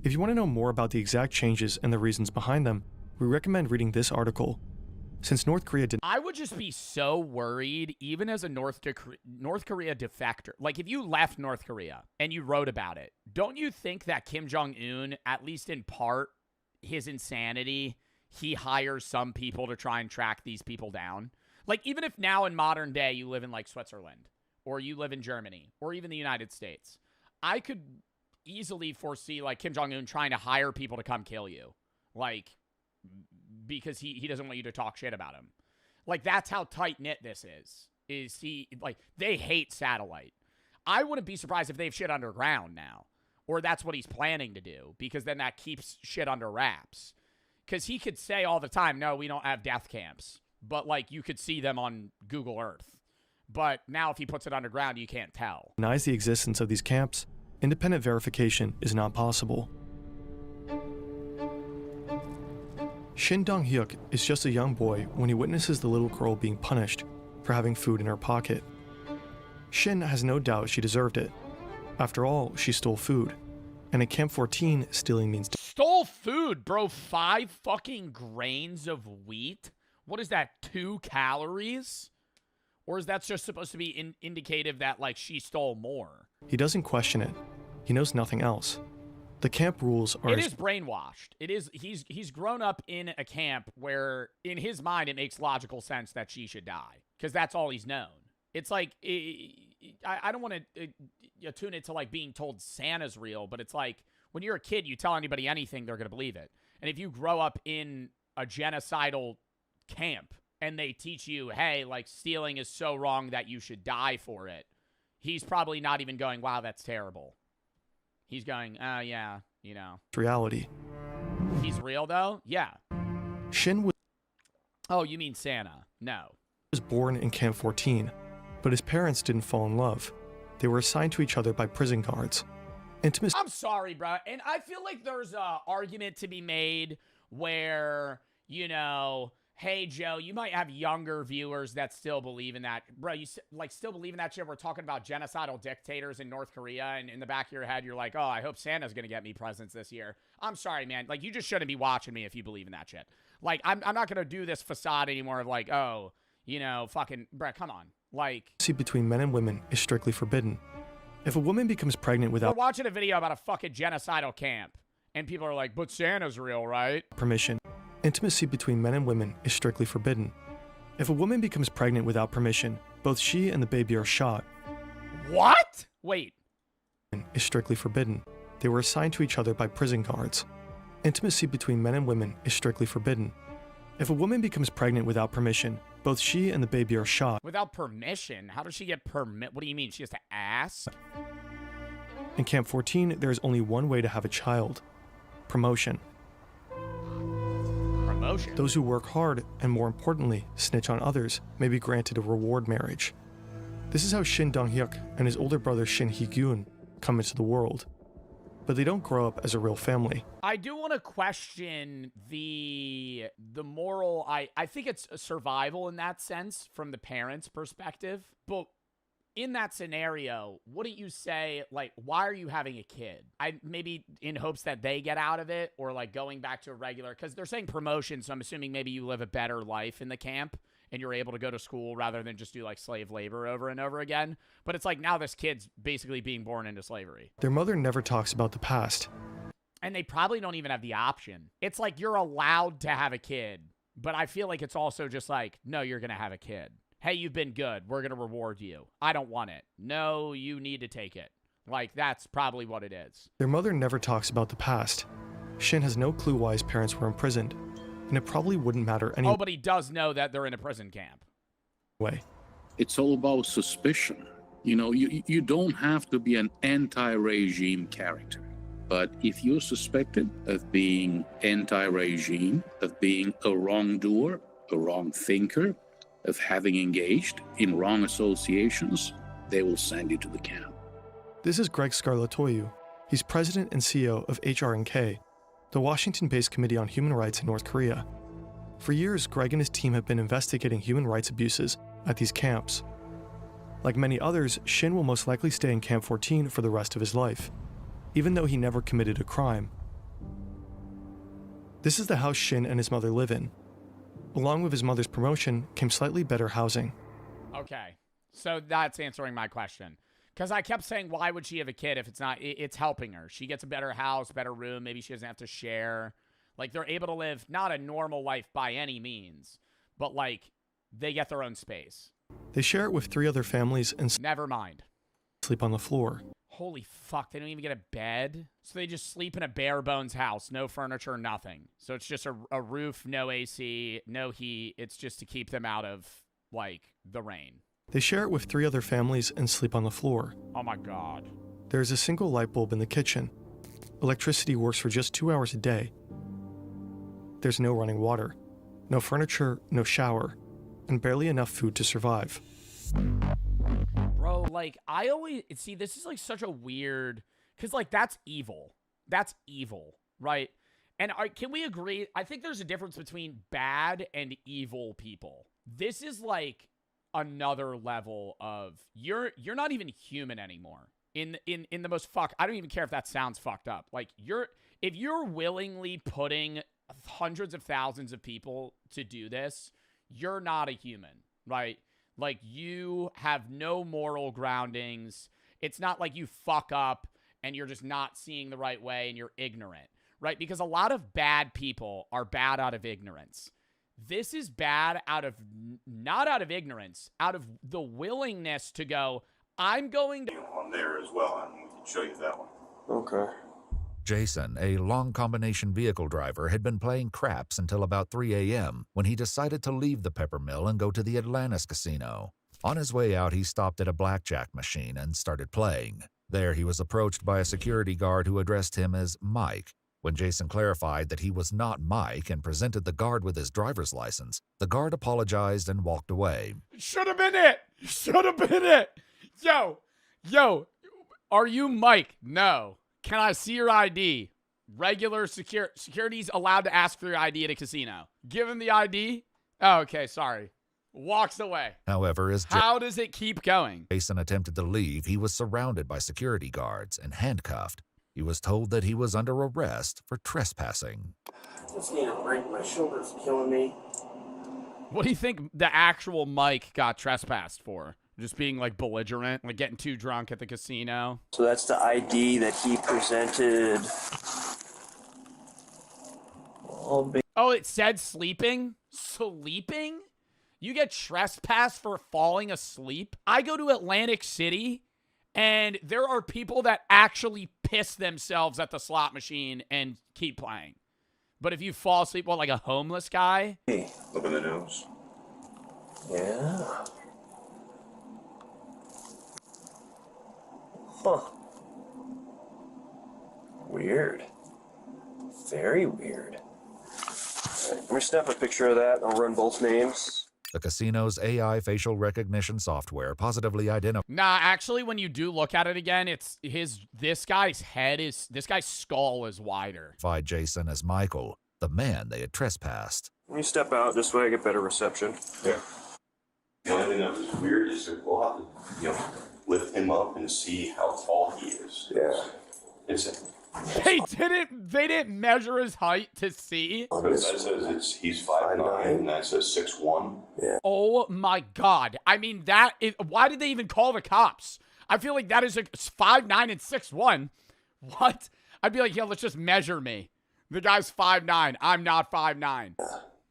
If you want to know more about the exact changes and the reasons behind them, we recommend reading this article. Since North Korea did... I would just be so worried, even as a North Korea defector. Like, if you left North Korea and you wrote about it, don't you think that Kim Jong-un, at least in part, his insanity, he hires some people to try and track these people down? Like, even if now in modern day you live in, like, Switzerland, or you live in Germany, or even the United States, I could easily foresee, like, Kim Jong-un trying to hire people to come kill you. Like, because he doesn't want you to talk shit about him. Like, that's how tight-knit this is he, like, they hate satellite. I wouldn't be surprised if they have shit underground now, or that's what he's planning to do, because then that keeps shit under wraps. Because he could say all the time, no, we don't have death camps, but, like, you could see them on Google Earth. But now if he puts it underground, you can't tell. Denies the existence of these camps, independent verification is not possible. Shin Dong-hyuk is just a young boy when he witnesses the little girl being punished for having food in her pocket. Shin has no doubt she deserved it. After all, she stole food. And at Camp 14, stealing means... Stole food, bro. 5 fucking grains of wheat? What is that, 2 calories? Or is that just supposed to be indicative that, like, she stole more? He doesn't question it. He knows nothing else. The camp rules are... It is brainwashed. It is. He's grown up in a camp where, in his mind, it makes logical sense that she should die. Because that's all he's known. It's like, I don't want to tune it to, like, being told Santa's real, but it's like, when you're a kid, you tell anybody anything, they're going to believe it. And if you grow up in a genocidal camp, and they teach you, hey, like, stealing is so wrong that you should die for it, he's probably not even going, wow, that's terrible. He's going, oh, yeah, you know. reality. He's real, though? Yeah. Shin was... Oh, you mean Santa? No. Was born in Camp 14, but his parents didn't fall in love. They were assigned to each other by prison guards. Intimacy... I'm sorry, bro. And I feel like there's an argument to be made where, you know... Hey, Joe, you might have younger viewers that still believe in that. Bro, you, like, still believe in that shit? We're talking about genocidal dictators in North Korea, and in the back of your head, you're like, oh, I hope Santa's going to get me presents this year. I'm sorry, man. Like, you just shouldn't be watching me if you believe in that shit. Like, I'm not going to do this facade anymore of, like, oh, you know, fucking, bro, come on. Like... between men and women is strictly forbidden. If a woman becomes pregnant without... We're watching a video about a fucking genocidal camp, and people are like, but Santa's real, right? Permission. Intimacy between men and women is strictly forbidden. If a woman becomes pregnant without permission, both she and the baby are shot. What? Wait. Is strictly forbidden. They were assigned to each other by prison guards. Intimacy between men and women is strictly forbidden. If a woman becomes pregnant without permission, both she and the baby are shot. Without permission? How does she get permit? What do you mean? She has to ask? In Camp 14, there is only one way to have a child. Promotion. Those who work hard, and more importantly, snitch on others, may be granted a reward marriage. This is how Shin Dong-hyuk and his older brother Shin Hee-gyun come into the world. But they don't grow up as a real family. I do want to question the moral... I think it's a survival in that sense, from the parents' perspective. But in that scenario, wouldn't you say, like, why are you having a kid? Maybe in hopes that they get out of it, or, like, going back to a regular... Because they're saying promotion, so I'm assuming maybe you live a better life in the camp, and you're able to go to school rather than just do, like, slave labor over and over again. But it's like, now this kid's basically being born into slavery. Their mother never talks about the past. And they probably don't even have the option. It's like, you're allowed to have a kid, but I feel like it's also just like, no, you're going to have a kid. Hey, you've been good. We're going to reward you. I don't want it. No, you need to take it. Like, that's probably what it is. Their mother never talks about the past. Shin has no clue why his parents were imprisoned, and it probably wouldn't matter anyway. Oh, but he does know that they're in a prison camp. It's all about suspicion. You know, you don't have to be an anti-regime character. But if you're suspected of being anti-regime, of being a wrongdoer, a wrong thinker, of having engaged in wrong associations, they will send you to the camp. This is Greg Scarlatoiu. He's president and CEO of HRNK, the Washington-based Committee on Human Rights in North Korea. For years, Greg and his team have been investigating human rights abuses at these camps. Like many others, Shin will most likely stay in Camp 14 for the rest of his life, even though he never committed a crime. This is the house Shin and his mother live in. Along with his mother's promotion came slightly better housing. Okay, so that's answering my question. Because I kept saying, why would she have a kid if it's not, it's helping her. She gets a better house, better room. Maybe she doesn't have to share. Like, they're able to live not a normal life by any means, but, like, they get their own space. They share it with 3 other families and Never mind. sleep on the floor. Holy fuck, they don't even get a bed? So they just sleep in a bare bones house, no furniture, nothing. So it's just a roof, no AC, no heat. It's just to keep them out of, like, the rain. They share it with 3 other families and sleep on the floor. Oh my God. There is a single light bulb in the kitchen. Electricity works for just 2 hours a day. There's no running water, no furniture, no shower, and barely enough food to survive. Bro, like, I always, see, this is, like, such a weird, because, like, that's evil. That's evil, right? And can we agree? I think there's a difference between bad and evil people. This is, like, another level of, you're not even human anymore. In the most I don't even care if that sounds fucked up. Like, if you're willingly putting hundreds of thousands of people to do this, you're not a human, right? Like, you have no moral groundings. It's not like you fuck up and you're just not seeing the right way and you're ignorant, right? Because a lot of bad people are bad out of ignorance. This is bad out of, not out of ignorance, out of the willingness to go, I'm going to... On there as well, and we can show you that one. Okay. Jason, a long combination vehicle driver, had been playing craps until about 3 a.m. when he decided to leave the pepper mill and go to the Atlantis casino. On his way out, he stopped at a blackjack machine and started playing. There, he was approached by a security guard who addressed him as Mike. When Jason clarified that he was not Mike and presented the guard with his driver's license, the guard apologized and walked away. Should have been it. Should have been it. Yo, are you Mike? No. Can I see your ID? Regular security's allowed to ask for your ID at a casino. Give him the ID. Oh, okay, sorry. Walks away. However, as how does it keep going? Jason attempted to leave, he was surrounded by security guards and handcuffed. He was told that he was under arrest for trespassing. Just need a break. My shoulder's killing me. What do you think the actual Mike got trespassed for? Just being, like, belligerent, like getting too drunk at the casino? So that's the ID that he presented. Oh, it said sleeping? Sleeping? You get trespassed for falling asleep? I go to Atlantic City, and there are people that actually piss themselves at the slot machine and keep playing. But if you fall asleep, like a homeless guy? Hey, look at the nose. Yeah. Huh. Weird. Very weird. Right, let me snap a picture of that. I'll run both names. The casino's AI facial recognition software positively identified. Nah, actually, when you do look at it again, it's this guy's skull is wider. Jason as Michael, the man they had trespassed. Let me step out. This way I get better reception. Yeah. The only thing that was weird is that we'll have to, lift him up and see how tall he is. Yeah. It's They didn't measure his height to see. That says he's 5'9", and that says 6'1". Yeah. Oh my God. I mean, why did they even call the cops? I feel like that is 5'9" and 6'1". What? I'd be like, let's just measure me. The guy's 5'9". I'm not 5'9".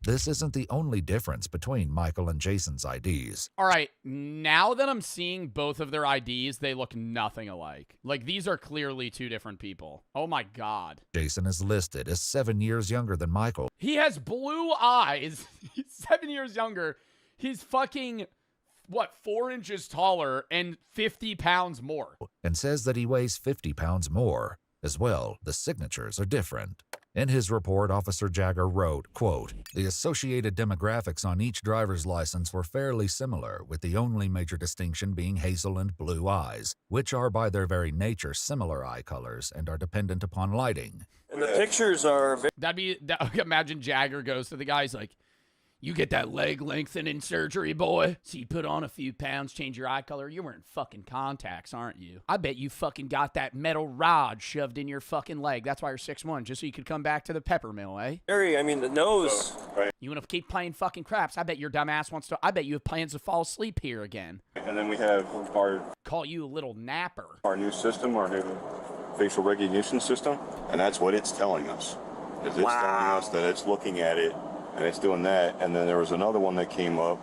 This isn't the only difference between Michael and Jason's IDs. All right, now that I'm seeing both of their IDs, they look nothing alike. Like, these are clearly two different people. Oh my God. Jason is listed as 7 years younger than Michael. He has blue eyes. He's 7 years younger. He's fucking, 4 inches taller and 50 pounds more. And says that he weighs 50 pounds more. As well, the signatures are different. In his report, Officer Jagger wrote, quote, "The associated demographics on each driver's license were fairly similar, with the only major distinction being hazel and blue eyes, which are by their very nature similar eye colors and are dependent upon lighting." And the pictures are... Imagine Jagger goes to the guy, he's like, You get that leg lengthening surgery, boy. So you put on a few pounds, change your eye color. You're wearing fucking contacts, aren't you? I bet you fucking got that metal rod shoved in your fucking leg. That's why you're 6'1", just so you could come back to the pepper mill, eh? Harry, I mean, the nose. You want to keep playing fucking craps? I bet your dumb ass wants to. I bet you have plans to fall asleep here again. And then we have our Call you a little napper. new system, our new facial recognition system, and that's what it's telling us. It's telling us that it's looking at it and it's doing that. And then there was another one that came up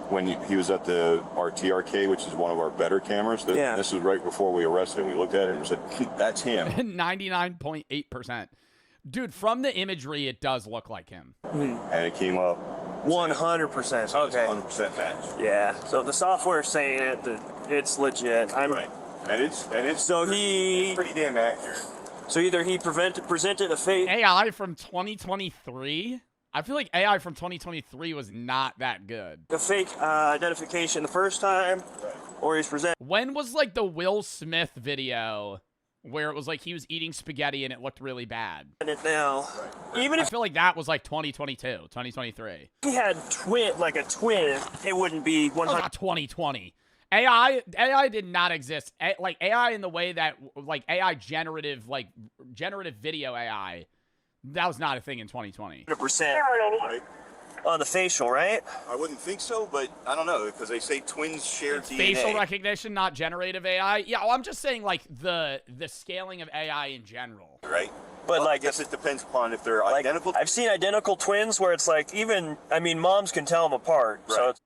when he was at our TRK, which is one of our better cameras. This was right before we arrested him. We looked at it and said, "That's him." 99.8%. Dude, from the imagery, it does look like him. And it came up 100%. Okay. 100% match. Yeah. So the software's saying it, that it's legit. Right. And it's pretty damn accurate. So either he presented a fake AI from 2023. I feel like AI from 2023 was not that good. a fake identification the first time, or he's presenting. When was like the Will Smith video where it was like he was eating spaghetti and it looked really bad? It now, even I if feel like that was like 2022, 2023. he had a twin, it wouldn't be 100. Not 2020. AI did not exist. Like AI in the way that like AI generative video AI, that was not a thing in 2020. 100% on the facial, right? I wouldn't think so, but I don't know, because they say twins share DNA. Facial recognition, not generative AI. Yeah, well, I'm just saying like the scaling of AI in general. Right. But I guess it depends upon if they're identical. I've seen identical twins where it's like moms can tell them apart. Right. So it's,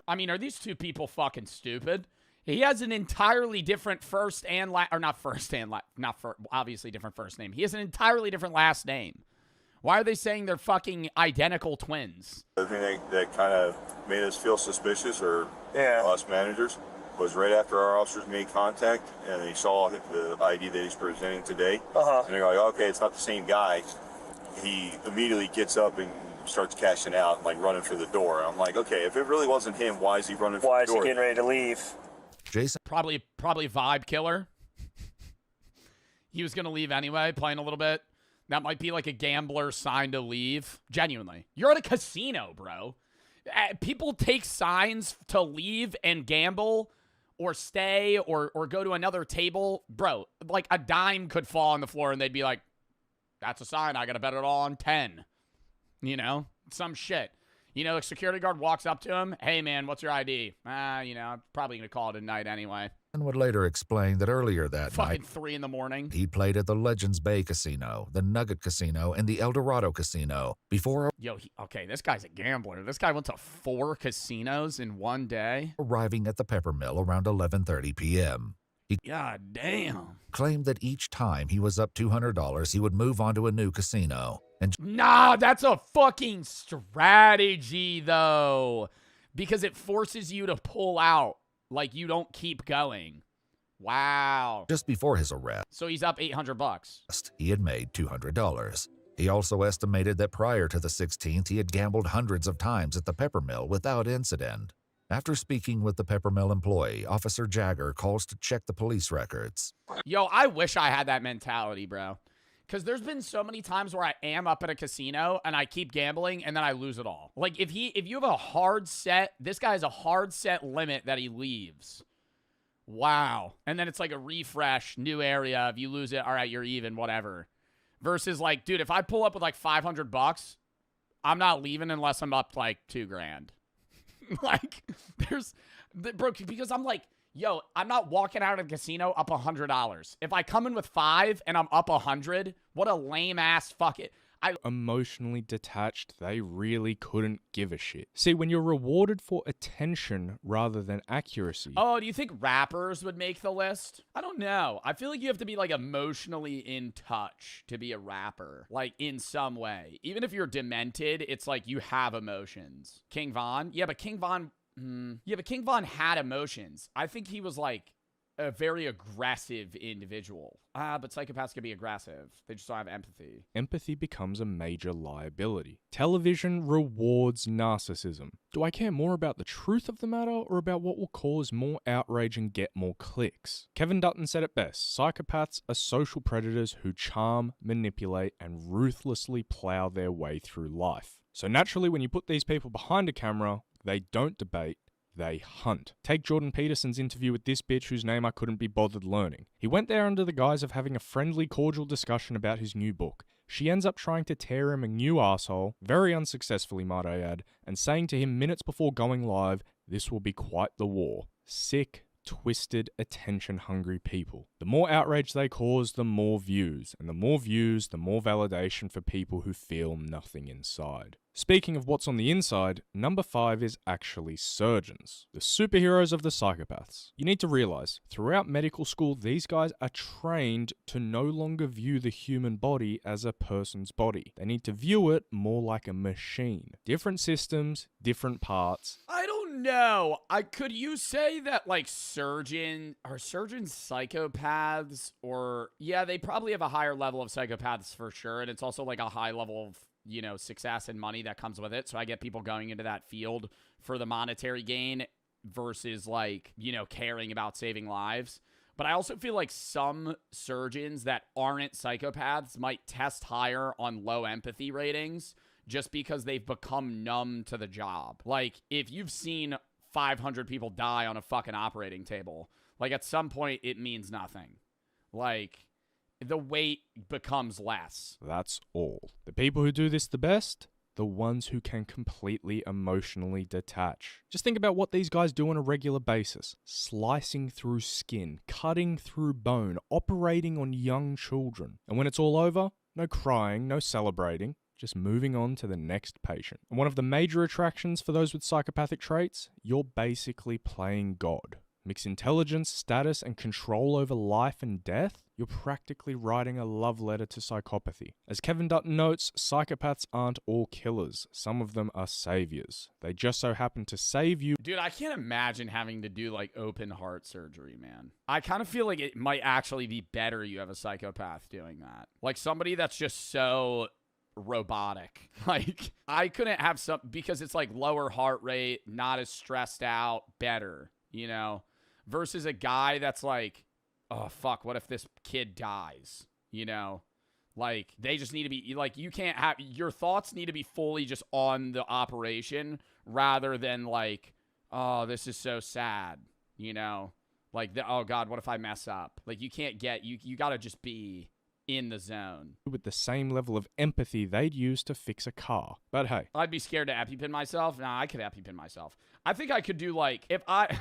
I mean, are these two people fucking stupid? He has an entirely different first and last, or not first and last, obviously different first name. He has an entirely different last name. Why are they saying they're fucking identical twins? The thing that kind of made us feel suspicious, or us managers, was right after our officers made contact and they saw the ID that he's presenting today. And they're like, okay, it's not the same guy. He immediately gets up and starts cashing out, like running for the door. I'm like, okay, if it really wasn't him, why is he running for the door? why is he getting ready to leave? Jason. Probably vibe killer. He was gonna leave anyway, playing a little bit. That might be like a gambler sign to leave. Genuinely. You're at a casino, bro. People take signs to leave and gamble or stay or go to another table. Bro, like a dime could fall on the floor and they'd be like, that's a sign. I got to bet it all on 10. You know, some shit. You know, the security guard walks up to him. Hey, man, what's your ID? I'm probably going to call it a night anyway. And would later explain that earlier that Fucking night, 3 in the morning. he played at the Legends Bay Casino, the Nugget Casino, and the El Dorado Casino before Okay, this guy's a gambler. This guy went to 4 casinos in one day. arriving at the Pepper Mill around 11:30 p.m. He God damn. claimed that each time he was up $200, he would move on to a new casino. And Nah, that's a fucking strategy, though. Because it forces you to pull out. Like, you don't keep going. Wow. just before his arrest, So he's up $800. he had made $200. He also estimated that prior to the 16th, he had gambled hundreds of times at the Pepper Mill without incident. After speaking with the Pepper Mill employee, Officer Jagger calls to check the police records. Yo, I wish I had that mentality, bro. Because there's been so many times where I am up at a casino and I keep gambling and then I lose it all. Like, if you have a hard set, this guy has a hard set limit that he leaves. Wow. And then it's like a refresh, new area. If you lose it, all right, you're even, whatever. Versus like, dude, if I pull up with like $500, I'm not leaving unless I'm up like $2,000. Like, bro, because I'm like, yo, I'm not walking out of the casino up $100. If I come in with 5 and I'm up 100, what a lame ass fuck it. Emotionally detached, they really couldn't give a shit. See, when you're rewarded for attention rather than accuracy. Oh, do you think rappers would make the list? I don't know. I feel like you have to be like emotionally in touch to be a rapper, like in some way. Even if you're demented, it's like you have emotions. King Von? Yeah, but King Von had emotions. I think he was like a very aggressive individual. But psychopaths can be aggressive. They just don't have empathy. Empathy becomes a major liability. Television rewards narcissism. Do I care more about the truth of the matter or about what will cause more outrage and get more clicks? Kevin Dutton said it best. Psychopaths are social predators who charm, manipulate, and ruthlessly plow their way through life. So naturally, when you put these people behind a camera, they don't debate, they hunt. Take Jordan Peterson's interview with this bitch whose name I couldn't be bothered learning. He went there under the guise of having a friendly, cordial discussion about his new book. She ends up trying to tear him a new asshole, very unsuccessfully might I add, and saying to him minutes before going live, this will be quite the war. Sick, twisted, attention-hungry people. The more outrage they cause, the more views. And the more views, the more validation for people who feel nothing inside. Speaking of what's on the inside, number 5 is actually surgeons. The superheroes of the psychopaths. You need to realize, throughout medical school, these guys are trained to no longer view the human body as a person's body. They need to view it more like a machine. Different systems, different parts. I don't know. Could you say that like surgeons psychopaths? Or yeah, they probably have a higher level of psychopaths for sure, and it's also like a high level of, you know, success and money that comes with it. So I get people going into that field for the monetary gain versus like, you know, caring about saving lives. But I also feel like some surgeons that aren't psychopaths might test higher on low empathy ratings just because they've become numb to the job. Like, if you've seen 500 people die on a fucking operating table, like at some point it means nothing. Like, the weight becomes less. That's all. The people who do this the best, the ones who can completely emotionally detach. Just think about what these guys do on a regular basis. Slicing through skin, cutting through bone, operating on young children. And when it's all over, no crying, no celebrating, just moving on to the next patient. And one of the major attractions for those with psychopathic traits, you're basically playing God. Mix intelligence, status, and control over life and death, you're practically writing a love letter to psychopathy. As Kevin Dutton notes, psychopaths aren't all killers. Some of them are saviors. They just so happen to save you. Dude, I can't imagine having to do like open heart surgery, man. I kind of feel like it might actually be better you have a psychopath doing that. Like somebody that's just so robotic. Like, I couldn't have some, because it's like lower heart rate, not as stressed out, better, you know? Versus a guy that's like, oh, fuck, what if this kid dies? You know? Like, they just need to be, like, you can't have, your thoughts need to be fully just on the operation rather than like, oh, this is so sad, you know? Like, oh, God, what if I mess up? Like, you can't get, you got to just be in the zone. With the same level of empathy they'd use to fix a car. But hey. I'd be scared to EpiPen myself. Nah, I could EpiPen myself. I think I could do like,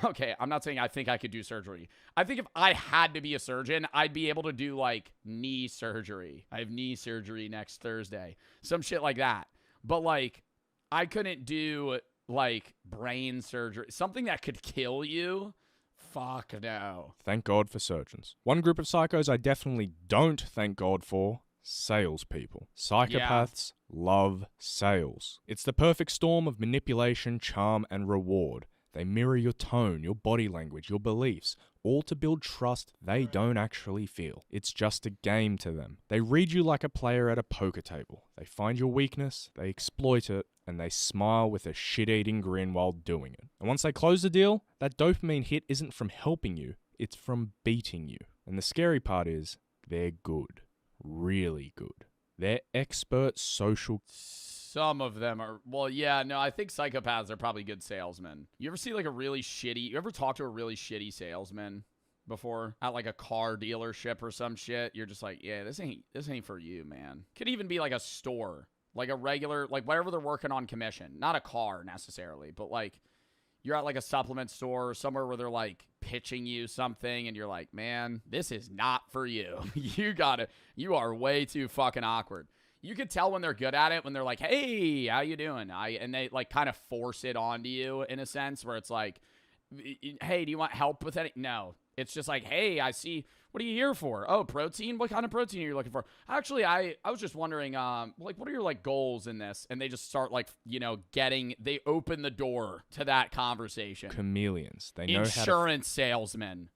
okay, I'm not saying I think I could do surgery. I think if I had to be a surgeon, I'd be able to do like knee surgery. I have knee surgery next Thursday. Some shit like that. But like, I couldn't do like brain surgery. Something that could kill you. Fuck no. Thank God for surgeons. One group of psychos I definitely don't thank God for: salespeople. Psychopaths love sales. It's the perfect storm of manipulation, charm, and reward. They mirror your tone, your body language, your beliefs, all to build trust they don't actually feel. It's just a game to them. They read you like a player at a poker table. They find your weakness, they exploit it, and they smile with a shit-eating grin while doing it. And once they close the deal, that dopamine hit isn't from helping you, it's from beating you. And the scary part is, they're good. Really good. They're expert social... Some of them are, well, yeah, no, I think psychopaths are probably good salesmen. You ever see like a really shitty, you ever talk to a really shitty salesman before at like a car dealership or some shit? You're just like, yeah, this ain't for you, man. Could even be like a store, like a regular, like whatever they're working on commission, not a car necessarily, but like you're at like a supplement store or somewhere where they're like pitching you something and you're like, man, this is not for you. You are way too fucking awkward. You could tell when they're good at it, when they're like, hey, how you doing? And they like kind of force it onto you in a sense where it's like, hey, do you want help with any? No, it's just like, hey, I see, what are you here for? Oh, protein? What kind of protein are you looking for? Actually, I was just wondering, like, what are your like goals in this? And they just start like, you know, they open the door to that conversation. Chameleons. They know Insurance salesmen.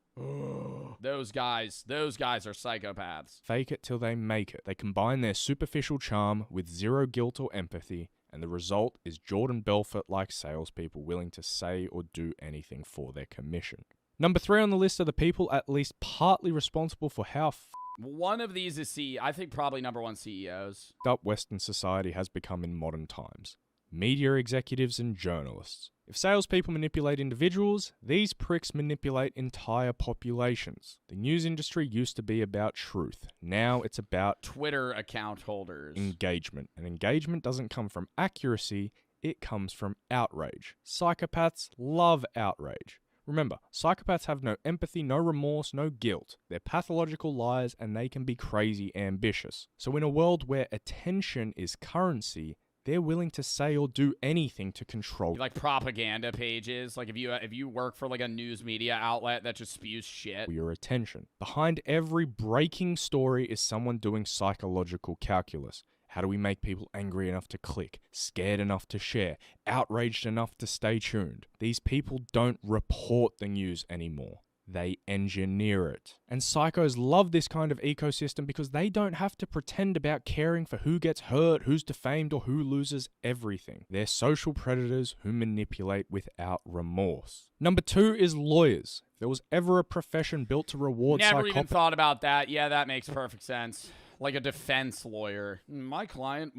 Those guys are psychopaths. Fake it till they make it. They combine their superficial charm with zero guilt or empathy, and the result is Jordan Belfort-like salespeople willing to say or do anything for their commission. Number 3 on the list are the people at least partly responsible for how One of these is I think probably number 1 CEOs. up Western society has become in modern times. Media executives and journalists. If salespeople manipulate individuals, these pricks manipulate entire populations. The news industry used to be about truth. Now it's about Twitter account holders. engagement. And engagement doesn't come from accuracy, it comes from outrage. Psychopaths love outrage. Remember, psychopaths have no empathy, no remorse, no guilt. They're pathological liars and they can be crazy ambitious. So in a world where attention is currency, they're willing to say or do anything to control. Like propaganda pages. Like if you work for like a news media outlet that just spews shit. Your attention. Behind every breaking story is someone doing psychological calculus. How do we make people angry enough to click, scared enough to share, outraged enough to stay tuned? These people don't report the news anymore. They engineer it. And psychos love this kind of ecosystem because they don't have to pretend about caring for who gets hurt, who's defamed, or who loses everything. They're social predators who manipulate without remorse. Number 2 is lawyers. If there was ever a profession built to reward Never even thought about that. Yeah, that makes perfect sense. Like a defense lawyer. My client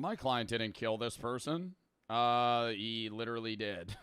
didn't kill this person. He literally did.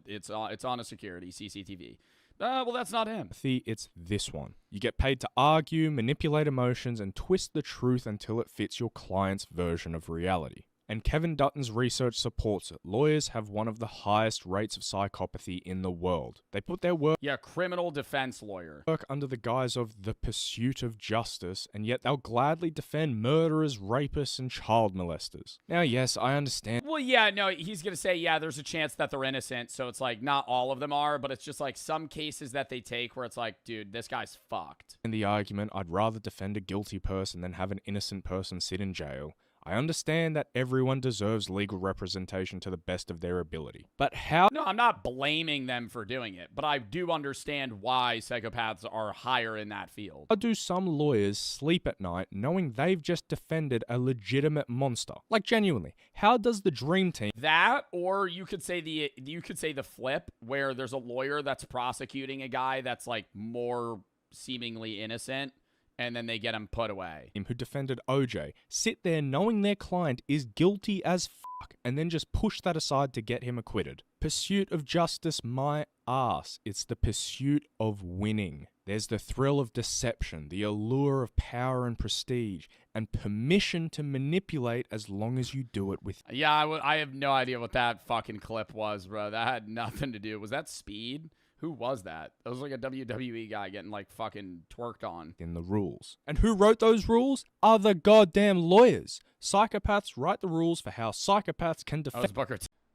It's on a security CCTV. Well, that's not him. It's this one. You get paid to argue, manipulate emotions, and twist the truth until it fits your client's version of reality. And Kevin Dutton's research supports it. Lawyers have one of the highest rates of psychopathy in the world. They put their work criminal defense lawyer. Under the guise of the pursuit of justice, and yet they'll gladly defend murderers, rapists, and child molesters. Now, yes, I understand. Well, yeah, no, he's going to say, yeah, there's a chance that they're innocent, so it's like not all of them are, but it's just like some cases that they take where it's like, dude, this guy's fucked. In the argument, I'd rather defend a guilty person than have an innocent person sit in jail. I understand that everyone deserves legal representation to the best of their ability. But how? No, I'm not blaming them for doing it, but I do understand why psychopaths are higher in that field. How do some lawyers sleep at night knowing they've just defended a legitimate monster? Like, genuinely, how does the dream team... That, or you could say the flip, where there's a lawyer that's prosecuting a guy that's like more seemingly innocent, and then they get him put away. Who defended OJ sit there knowing their client is guilty as fuck and then just push that aside to get him acquitted. Pursuit of justice, my ass. It's the pursuit of winning. There's the thrill of deception, the allure of power and prestige, and permission to manipulate as long as you do it with... Yeah, I have no idea what that fucking clip was, bro. That had nothing to do. Was that Speed? Who was that? That was like a WWE guy getting like fucking twerked on. In the rules. And who wrote those rules? Other goddamn lawyers. Psychopaths write the rules for how psychopaths can defend...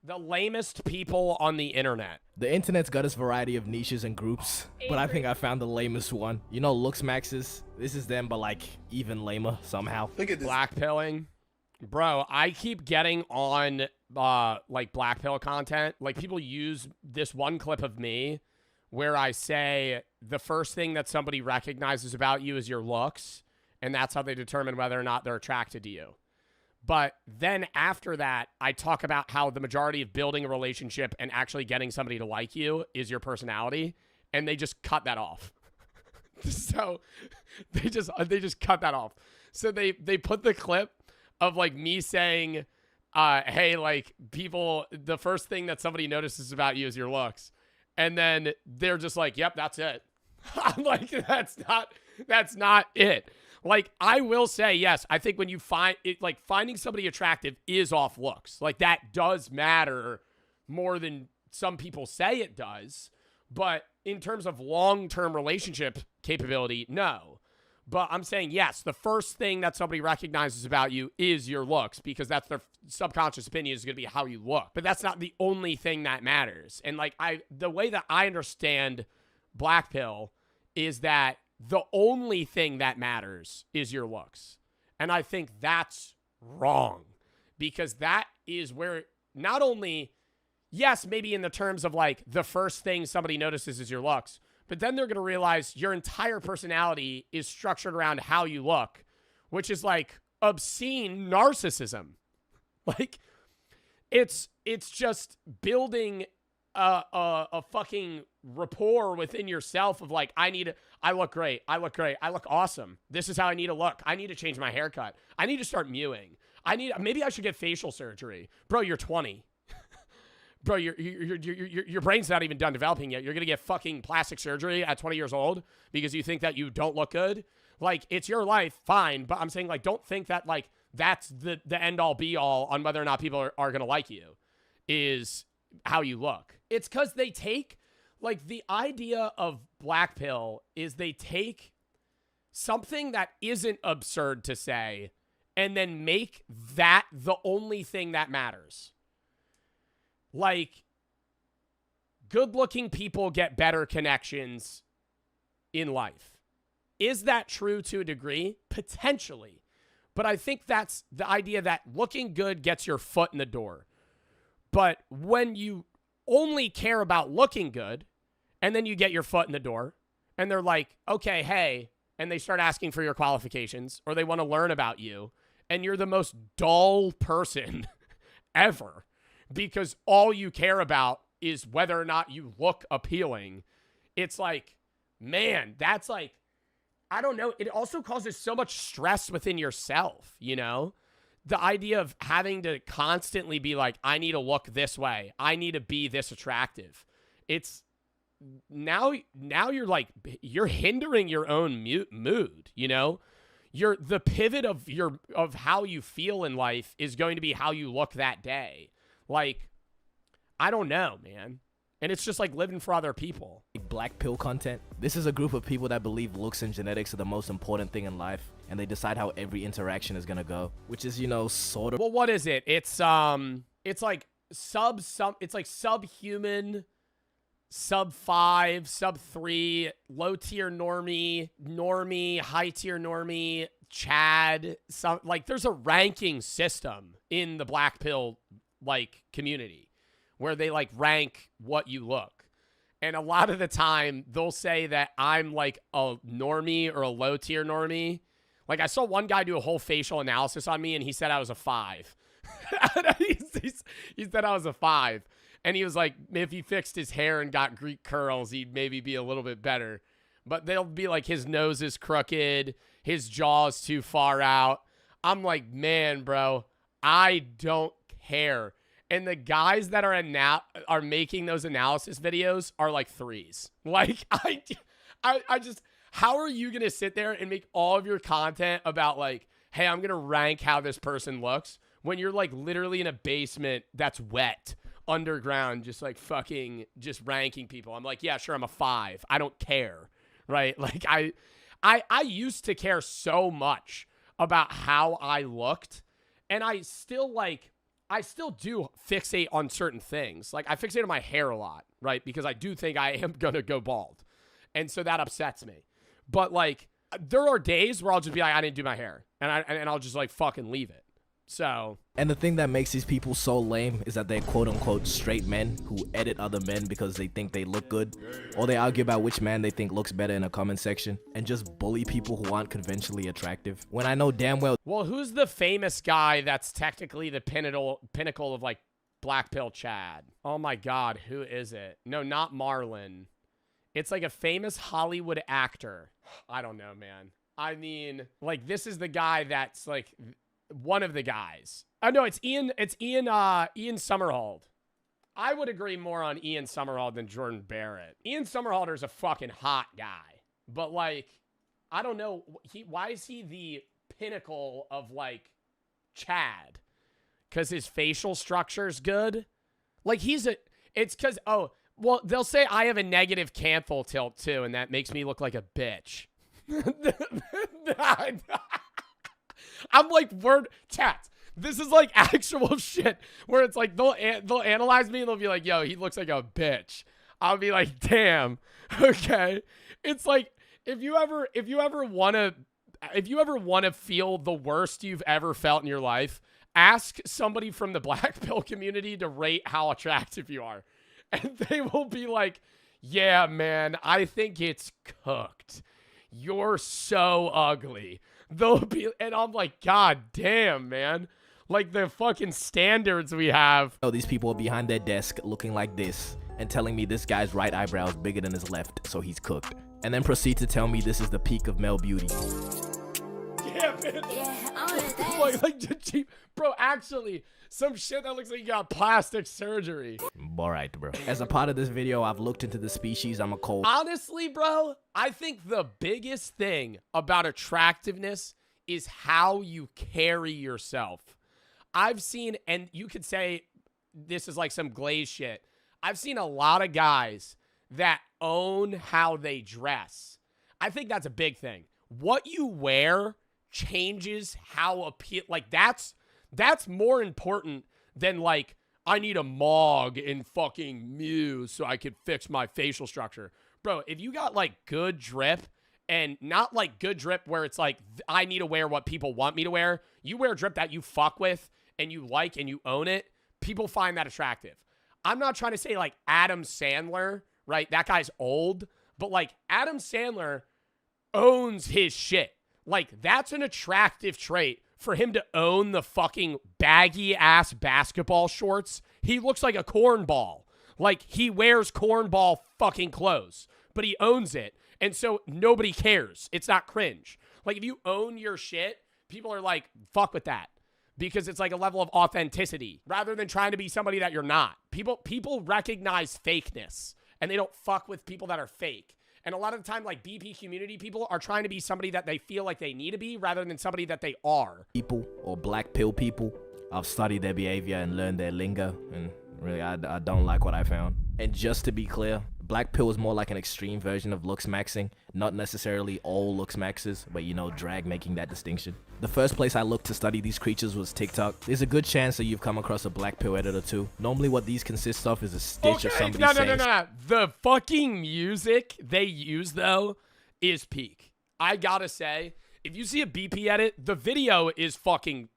The lamest people on the internet. The internet's got its variety of niches and groups, but I think I found the lamest one. You know, Looks Maxes? This is them, but like even lamer somehow. Look at this. Blackpilling. Bro, I keep getting on like blackpill content. Like people use this one clip of me where I say the first thing that somebody recognizes about you is your looks, and that's how they determine whether or not they're attracted to you. But then after that, I talk about how the majority of building a relationship and actually getting somebody to like you is your personality, and they just cut that off. So they just cut that off. So they put the clip of like me saying, hey, like people, the first thing that somebody notices about you is your looks. And then they're just like, yep, that's it. I'm like, that's not it. Like, I will say, yes, I think when you find it, like finding somebody attractive is off looks. Like that does matter more than some people say it does. But in terms of long-term relationship capability, no. But I'm saying, yes, the first thing that somebody recognizes about you is your looks, because that's their subconscious opinion is going to be how you look. But that's not the only thing that matters. And like the way that I understand Black Pill is that the only thing that matters is your looks. And I think that's wrong, because that is where not only, yes, maybe in the terms of like the first thing somebody notices is your looks, But then they're going to realize your entire personality is structured around how you look, which is like obscene narcissism. Like, it's just building a fucking rapport within yourself of like, I look great. I look great. I look awesome. This is how I need to look. I need to change my haircut. I need to start mewing. Maybe I should get facial surgery. Bro, you're 20. Bro, your brain's not even done developing yet. You're going to get fucking plastic surgery at 20 years old because you think that you don't look good. Like, it's your life, fine. But I'm saying, like, don't think that, like, that's the end-all, be-all on whether or not people are going to like you is how you look. It's because they take, like, the idea of black pill is they take something that isn't absurd to say and then make that the only thing that matters. Like, good-looking people get better connections in life. Is that true to a degree? Potentially. But I think that's the idea that looking good gets your foot in the door. But when you only care about looking good, and then you get your foot in the door, and they're like, okay, hey, and they start asking for your qualifications, or they want to learn about you, and you're the most dull person ever, because all you care about is whether or not you look appealing. It's like, man, that's like, I don't know. It also causes so much stress within yourself, you know? The idea of having to constantly be like, I need to look this way. I need to be this attractive. It's now you're like, you're hindering your own mood, you know? The pivot of how you feel in life is going to be how you look that day. Like, I don't know, man. And it's just like living for other people. Black pill content. This is a group of people that believe looks and genetics are the most important thing in life, and they decide how every interaction is gonna go, which is, you know, sort of. Well, what is it? It's like it's like subhuman, sub 5, sub 3, low tier normie, high tier normie, Chad. Like, there's a ranking system in the black pill like community where they like rank what you look. And a lot of the time they'll say that I'm like a normie or a low tier normie. Like, I saw one guy do a whole facial analysis on me and he said I was a 5. He said I was a 5. And he was like, if he fixed his hair and got Greek curls, he'd maybe be a little bit better. But they'll be like, his nose is crooked, his jaw's too far out. I'm like, man, bro, I don't care. And the guys that are making those analysis videos are like 3s. Like, I just, how are you going to sit there and make all of your content about like, hey, I'm going to rank how this person looks when you're like literally in a basement that's wet underground, just like fucking just ranking people. I'm like, yeah, sure, I'm a 5. I don't care. Right? Like, I used to care so much about how I looked, and I still do fixate on certain things. Like, I fixate on my hair a lot, right? Because I do think I am going to go bald. And so that upsets me. But, like, there are days where I'll just be like, I didn't do my hair. And I'll just, like, fucking leave it. So. And the thing that makes these people so lame is that they're quote-unquote straight men who edit other men because they think they look good. Or they argue about which man they think looks better in a comment section. And just bully people who aren't conventionally attractive. When I know damn well. Well, who's the famous guy that's technically the pinnacle of, like, black pill Chad? Oh, my God. Who is it? No, not Marlon. It's, like, a famous Hollywood actor. I don't know, man. I mean, like, this is the guy that's, like, one of the guys. Oh, no, it's Ian Somerhalder. I would agree more on Ian Somerhalder than Jordan Barrett. Ian Somerhalder's a fucking hot guy. But, like, I don't know. Why is he the pinnacle of, like, Chad? Because his facial structure's good? Like, it's because, oh, well, they'll say I have a negative canthal tilt, too, and that makes me look like a bitch. I'm like, chat. This is like actual shit where it's like they'll analyze me and they'll be like, yo, he looks like a bitch. I'll be like, damn. Okay. It's like if you ever want to feel the worst you've ever felt in your life, ask somebody from the black pill community to rate how attractive you are. And they will be like, Yeah, man, I think it's cooked. You're so ugly. And I'm like, God damn, man. Like the fucking standards we have. Oh, these people are behind their desk looking like this and telling me this guy's right eyebrow is bigger than his left, so he's cooked. And then proceed to tell me this is the peak of male beauty. Yeah, man. Bro, actually, some shit that looks like you got plastic surgery. Alright, bro. As a part of this video, I've looked into the species I'm a cold. Honestly, bro, I think the biggest thing about attractiveness is how you carry yourself. I've seen, and you could say this is like some glaze shit. I've seen a lot of guys that own how they dress. I think that's a big thing. What you wear changes how like that's more important than like I need a Mog in fucking Muse so I could fix my facial structure. Bro, if you got like good drip, and not like good drip where it's like I need to wear what people want me to wear, you wear drip that you fuck with and you like and you own it, people find that attractive. I'm not trying to say like Adam Sandler, right? That guy's old, but like Adam Sandler owns his shit. Like that's an attractive trait for him to own the fucking baggy ass basketball shorts. He looks like a cornball. Like he wears cornball fucking clothes, but he owns it. And so nobody cares. It's not cringe. Like if you own your shit, people are like, fuck with that. Because it's like a level of authenticity rather than trying to be somebody that you're not. People recognize fakeness and they don't fuck with people that are fake. And a lot of the time, like BP community people are trying to be somebody that they feel like they need to be rather than somebody that they are. People or black pill people, I've studied their behavior and learned their lingo, and really I don't like what I found. And just to be clear, black pill is more like an extreme version of looks maxing, not necessarily all looks maxes, but you know, drag making that distinction. The first place I looked to study these creatures was TikTok. There's a good chance that you've come across a black pill edit or two. Normally what these consist of is a stitch of somebody saying... No. The fucking music they use, though, is peak. I gotta say, if you see a BP edit, the video is fucking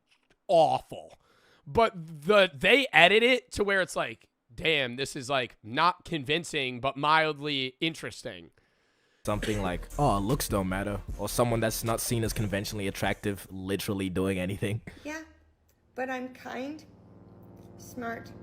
awful. But they edit it to where it's like, damn, this is like not convincing, but mildly interesting. Something like, oh, looks don't matter. Or someone that's not seen as conventionally attractive literally doing anything. Yeah, but I'm kind, smart.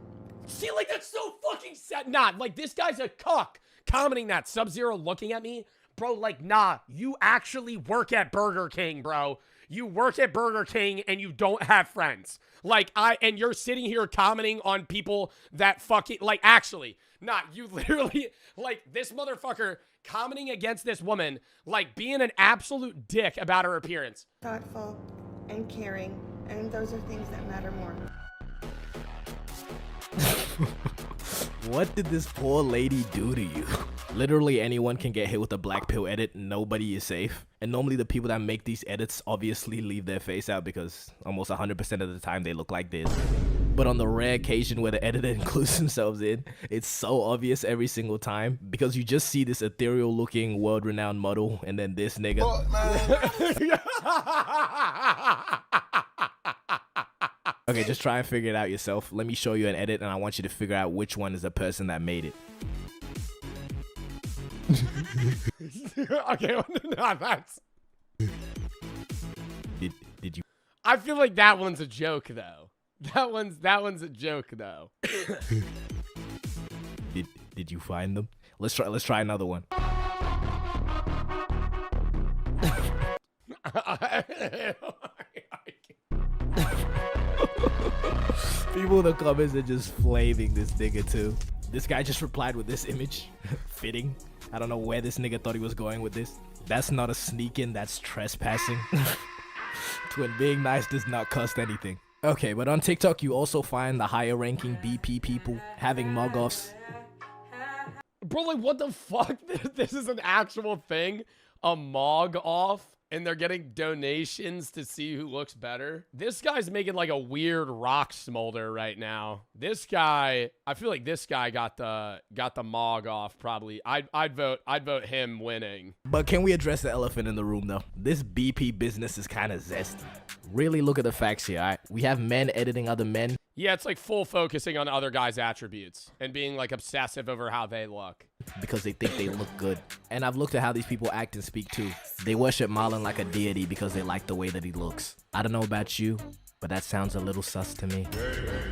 See, like, that's so fucking sad. Nah, like, this guy's a cuck commenting that. Sub-Zero looking at me. Bro, like, nah, you actually work at Burger King, bro. You work at Burger King and you don't have friends. Like, and you're sitting here commenting on people that fucking, like, actually, nah, you literally, like, this motherfucker commenting against this woman, like, being an absolute dick about her appearance. Thoughtful and caring, and those are things that matter more. What did this poor lady do to you? Literally anyone can get hit with a black pill edit, nobody is safe. And normally the people that make these edits obviously leave their face out because almost 100% of the time they look like this. But on the rare occasion where the editor includes themselves in, it's so obvious every single time because you just see this ethereal looking world-renowned model and then this nigga. Okay, just try and figure it out yourself. Let me show you an edit and I want you to figure out which one is the person that made it. Okay, no, that's... Did you... I feel like that one's a joke, though. That one's a joke, though. Did you find them? Let's try another one. People in the comments are just flaming this nigga too. This guy just replied with this image. Fitting. I don't know where this nigga thought he was going with this. That's not a sneak-in, that's trespassing. Twin, being nice does not cost anything. Okay, but on TikTok you also find the higher ranking BP people having mug-offs. Bro, like, what the fuck? This is an actual thing? A mog-off? And they're getting donations to see who looks better. This guy's making like a weird rock smolder right now. This guy, I feel like this guy got the mog off probably. I'd vote him winning. But can we address the elephant in the room though? This BP business is kind of zesty. Really look at the facts here, alright? We have men editing other men. Yeah, it's like full focusing on other guys' attributes and being like obsessive over how they look. Because they think they look good. And I've looked at how these people act and speak too. They worship Marlon like a deity because they like the way that he looks. I don't know about you, but that sounds a little sus to me.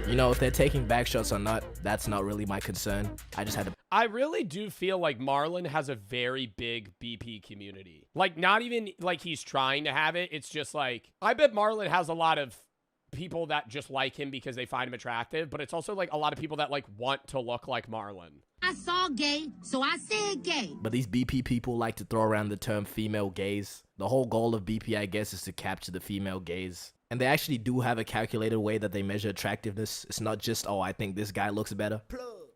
You know, if they're taking back shots or not, that's not really my concern. I just had to... I really do feel like Marlon has a very big BP community. Like, not even like he's trying to have it. It's just like, I bet Marlon has a lot of people that just like him because they find him attractive, but it's also like a lot of people that like want to look like Marlon. I saw gay, so I said gay. But these BP people like to throw around the term female gaze. The whole goal of BP, I guess, is to capture the female gaze. And they actually do have a calculated way that they measure attractiveness. It's not just, oh, I think this guy looks better.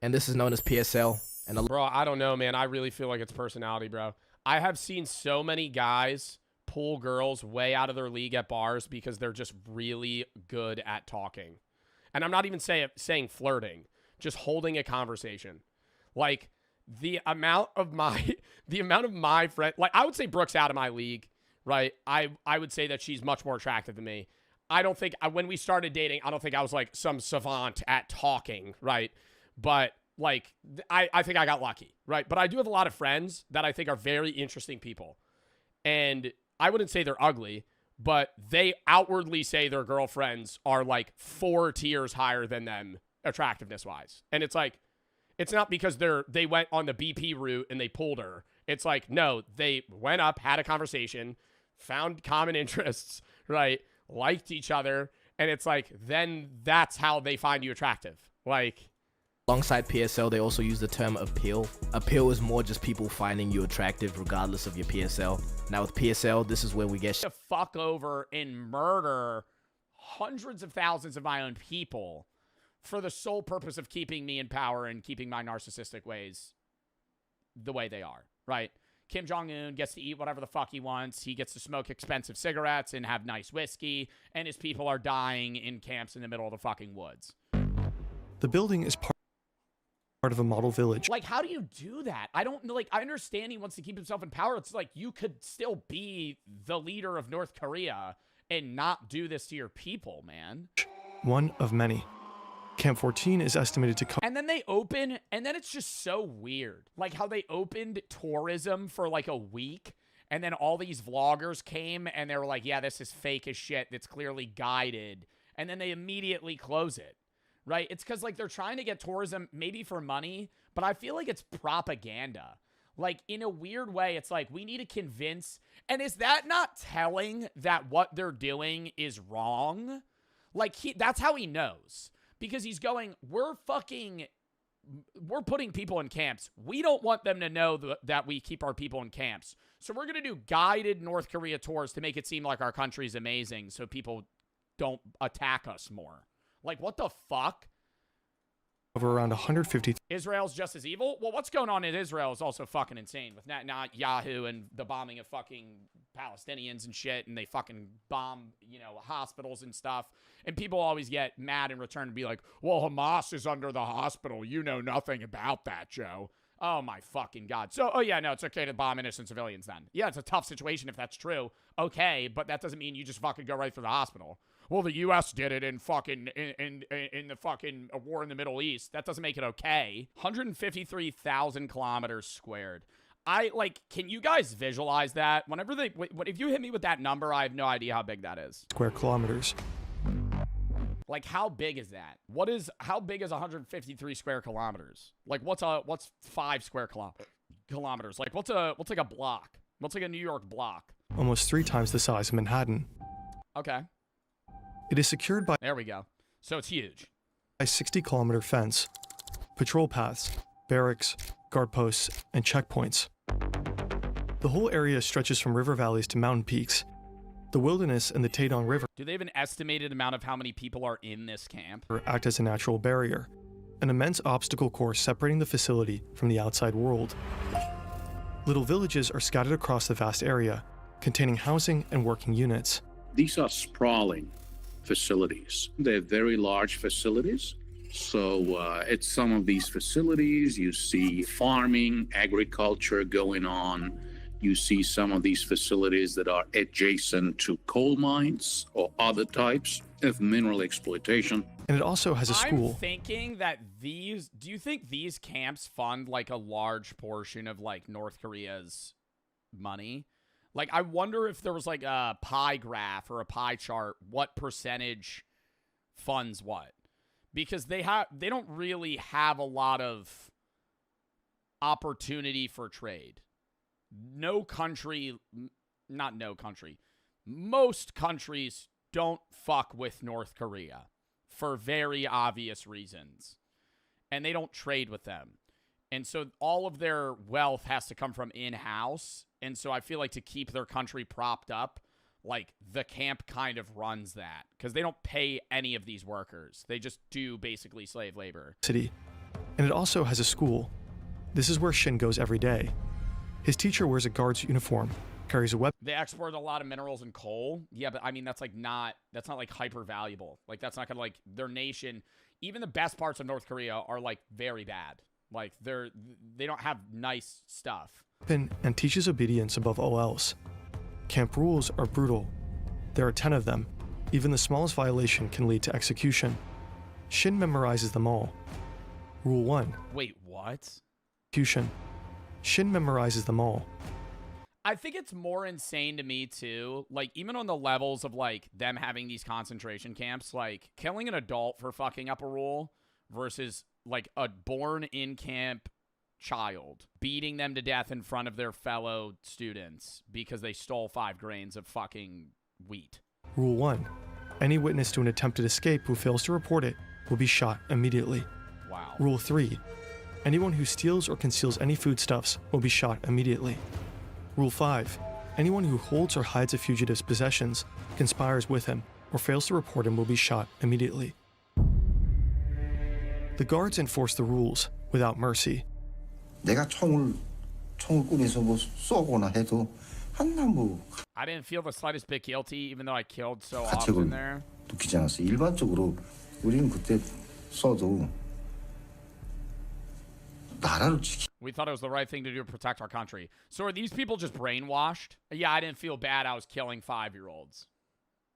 And this is known as PSL. And bro, I don't know, man. I really feel like it's personality, bro. I have seen so many guys pull girls way out of their league at bars because they're just really good at talking. And I'm not even saying flirting, just holding a conversation. Like the amount of my friend, like I would say Brooke's out of my league, right? I would say that she's much more attractive than me. I don't think when we started dating, I don't think I was like some savant at talking, right? But like I think I got lucky, right? But I do have a lot of friends that I think are very interesting people. And I wouldn't say they're ugly, but they outwardly say their girlfriends are like 4 tiers higher than them attractiveness wise. And it's like, it's not because they went on the BP route and they pulled her. It's like, no, they went up, had a conversation, found common interests, right? Liked each other. And it's like, then that's how they find you attractive. Like, alongside PSL, they also use the term appeal. Appeal is more just people finding you attractive regardless of your PSL. Now with PSL, this is where we get to fuck over and murder hundreds of thousands of my own people for the sole purpose of keeping me in power and keeping my narcissistic ways the way they are, right? Kim Jong-un gets to eat whatever the fuck he wants. He gets to smoke expensive cigarettes and have nice whiskey, and his people are dying in camps in the middle of the fucking woods. The building is part of a model village. Like, how do you do that? I don't know. Like, I understand he wants to keep himself in power. It's like, you could still be the leader of North Korea and not do this to your people, man. One of many. Camp 14 is estimated to come. And then they open, and then it's just so weird. Like how they opened tourism for like a week, and then all these vloggers came, and they were like, yeah, this is fake as shit. That's clearly guided. And then they immediately close it. Right? It's because, like, they're trying to get tourism maybe for money, but I feel like it's propaganda. Like, in a weird way, it's like, we need to convince. And is that not telling that what they're doing is wrong? Like, that's how he knows. Because he's going, we're putting people in camps. We don't want them to know that we keep our people in camps. So we're going to do guided North Korea tours to make it seem like our country's amazing so people don't attack us more. Like, what the fuck? Over around 150. Israel's just as evil? Well, what's going on in Israel is also fucking insane with Netanyahu and the bombing of fucking Palestinians and shit, and they fucking bomb, you know, hospitals and stuff. And people always get mad in return and be like, well, Hamas is under the hospital. You know nothing about that, Joe. Oh, my fucking God. So, oh, yeah, no, it's okay to bomb innocent civilians then. Yeah, it's a tough situation if that's true. Okay, but that doesn't mean you just fucking go right for the hospital. Well, the U.S. did it in the fucking war in the Middle East. That doesn't make it okay. 153,000 kilometers squared. Can you guys visualize that? If you hit me with that number, I have no idea how big that is. Square kilometers. Like, how big is that? How big is 153 square kilometers? Like, what's 5 square kilometers? Like, what's like a block? What's like a New York block? Almost 3 times the size of Manhattan. Okay. It is secured by... There we go. So it's huge. A 60-kilometer fence, patrol paths, barracks, guard posts, and checkpoints. The whole area stretches from river valleys to mountain peaks. The wilderness and the Taedong River... Do they have an estimated amount of how many people are in this camp? ...act as a natural barrier, an immense obstacle course separating the facility from the outside world. Little villages are scattered across the vast area, containing housing and working units. These are sprawling facilities. They're very large facilities. So at some of these facilities, you see farming, agriculture going on. You see some of these facilities that are adjacent to coal mines or other types of mineral exploitation. and it also has a school. I'm thinking that do you think these camps fund like a large portion of like North Korea's money? Like, I wonder if there was like a pie graph or a pie chart, what percentage funds what? Because they don't really have a lot of opportunity for trade. Most countries don't fuck with North Korea for very obvious reasons. And they don't trade with them. And so all of their wealth has to come from in-house. And so I feel like to keep their country propped up, like the camp kind of runs that. Because they don't pay any of these workers. They just do basically slave labor. City. And it also has a school. This is where Shin goes every day. His teacher wears a guard's uniform, carries a weapon. They export a lot of minerals and coal. Yeah, but I mean, that's not like hyper valuable. Like, that's not gonna, like, their nation, even the best parts of North Korea are like very bad. Like, they don't have nice stuff. And teaches obedience above all else. Camp rules are brutal. There are 10 of them. Even the smallest violation can lead to execution. Shin memorizes them all. Rule 1. Wait, what? Execution. Shin memorizes them all. I think it's more insane to me, too. Like, even on the levels of, like, them having these concentration camps, like, killing an adult for fucking up a rule versus, like, a born-in-camp child, beating them to death in front of their fellow students because they stole 5 grains of fucking wheat. Rule 1. Any witness to an attempted escape who fails to report it will be shot immediately. Wow. Rule 3. Anyone who steals or conceals any foodstuffs will be shot immediately. Rule 5. Anyone who holds or hides a fugitive's possessions, conspires with him, or fails to report him will be shot immediately. The guards enforce the rules without mercy. 내가 총을 꾸려서 뭐 쏘거나 해도 I didn't feel the slightest bit guilty, even though I killed so often there. 두지 않았어. 일반적으로 우리는 그때 쏘도 나라를 지키. We thought it was the right thing to do to protect our country. So are these people just brainwashed? Yeah, I didn't feel bad. I was killing 5-year-olds.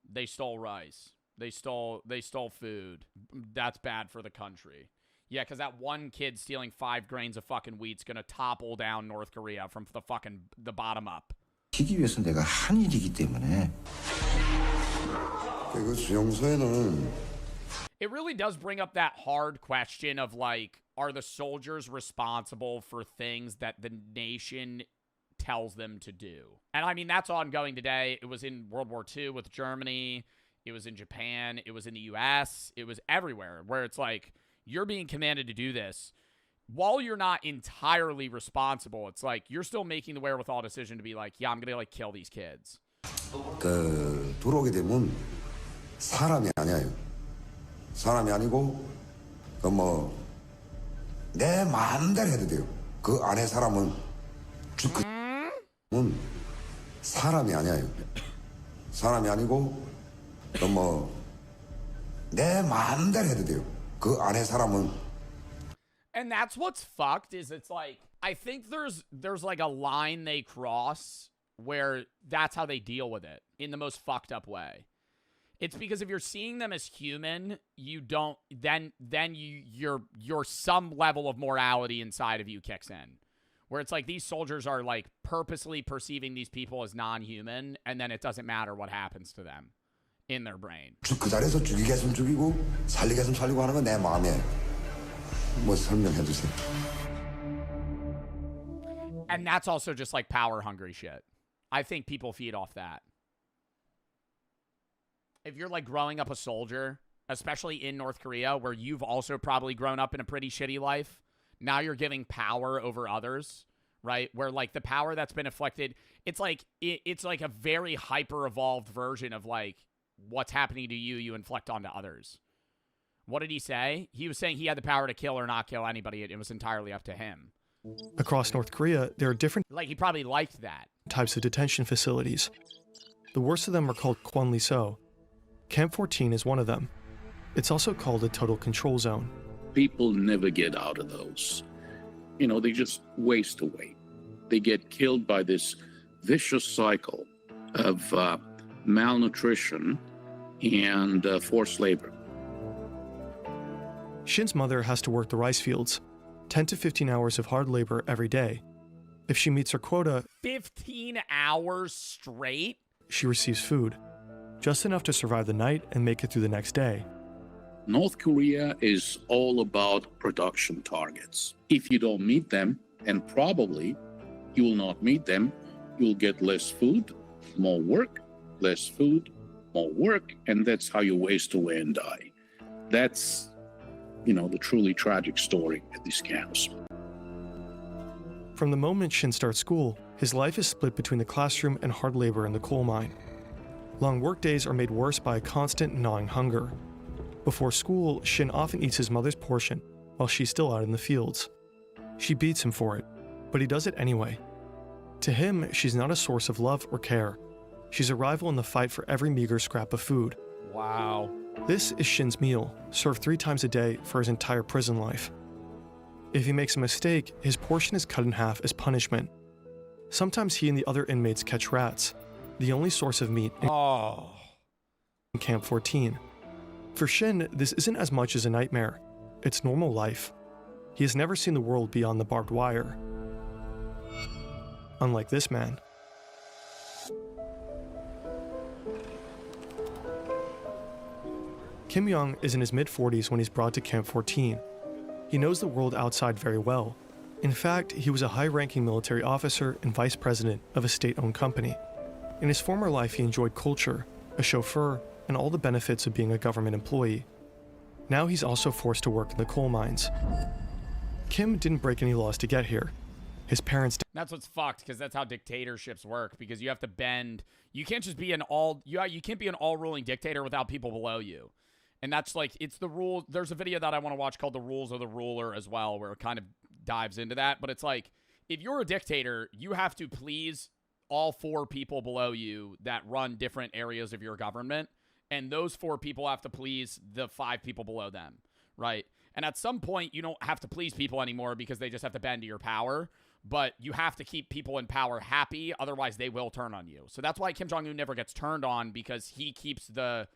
They stole rice. They stole food. That's bad for the country. Yeah, because that one kid stealing 5 grains of fucking wheat's gonna topple down North Korea from the bottom up. 지키기 위해서 내가 한 일이기 때문에. 그 수용소에는. It really does bring up that hard question of, like, are the soldiers responsible for things that the nation tells them to do? And I mean, that's ongoing today. It was in World War II with Germany. It was in Japan. It was in the US. It was everywhere, where it's like, you're being commanded to do this. While you're not entirely responsible, it's like, you're still making the wherewithal decision to be like, yeah, I'm going to, like, kill these kids. 들어오게 되면 사람이 아니에요. 사람이 아니고 내 마음대로 해도 돼요. 그 안에 사람은 사람이 아니에요. 사람이 아니고 내 마음대로 해도 돼요. 그 안에 사람은. And that's what's fucked, is it's like, I think there's like a line they cross where that's how they deal with it in the most fucked up way. It's because if you're seeing them as human, you don't, then your some level of morality inside of you kicks in. Where it's like, these soldiers are like purposely perceiving these people as non-human, and then it doesn't matter what happens to them in their brain. 그 자리에서 죽이게 했으면 죽이고 살리게 했으면 살리고 하는 건 내 마음이에요. 뭐 설명해 주세요. And that's also just like power hungry shit. I think people feed off that. If you're like growing up a soldier, especially in North Korea, where you've also probably grown up in a pretty shitty life, now you're giving power over others, right? Where like the power that's been inflicted, it's like a very hyper evolved version of like what's happening to you inflict onto others. What did he say? He was saying he had the power to kill or not kill anybody. It was entirely up to him. Across North Korea, there are different Like, he probably liked that. types of detention facilities. The worst of them are called Kwanliso. Camp 14 is one of them. It's also called a total control zone. People never get out of those. You know, they just waste away. They get killed by this vicious cycle of malnutrition and forced labor. Shin's mother has to work the rice fields, 10 to 15 hours of hard labor every day. If she meets her quota, 15 hours straight? She receives food, just enough to survive the night and make it through the next day. North Korea is all about production targets. If you don't meet them, and probably you will not meet them, you'll get less food, more work, less food, more work, and that's how you waste away and die. That's, the truly tragic story at these camps. From the moment Shin starts school, his life is split between the classroom and hard labor in the coal mine. Long work days are made worse by a constant gnawing hunger. Before school, Shin often eats his mother's portion while she's still out in the fields. She beats him for it, but he does it anyway. To him, she's not a source of love or care. She's a rival in the fight for every meager scrap of food. Wow. This is Shin's meal, served 3 times a day for his entire prison life. If he makes a mistake, his portion is cut in half as punishment. Sometimes he and the other inmates catch rats, the only source of meat in Camp 14. For Shin, this isn't as much as a nightmare. It's normal life. He has never seen the world beyond the barbed wire. Unlike this man. Kim Young is in his mid-40s when he's brought to Camp 14. He knows the world outside very well. In fact, he was a high-ranking military officer and vice president of a state-owned company. In his former life, he enjoyed culture, a chauffeur, and all the benefits of being a government employee. Now he's also forced to work in the coal mines. Kim didn't break any laws to get here. His parents... That's what's fucked, because that's how dictatorships work, because you have to bend... You can't just be an all... You can't be an all-ruling dictator without people below you. And that's like, it's the rule. There's a video that I want to watch called The Rules of the Ruler as well, where it kind of dives into that. But it's like, if you're a dictator, you have to please all 4 people below you that run different areas of your government. And those 4 people have to please the 5 people below them, right? And at some point, you don't have to please people anymore because they just have to bend to your power. But you have to keep people in power happy, otherwise they will turn on you. So that's why Kim Jong-un never gets turned on, because he keeps the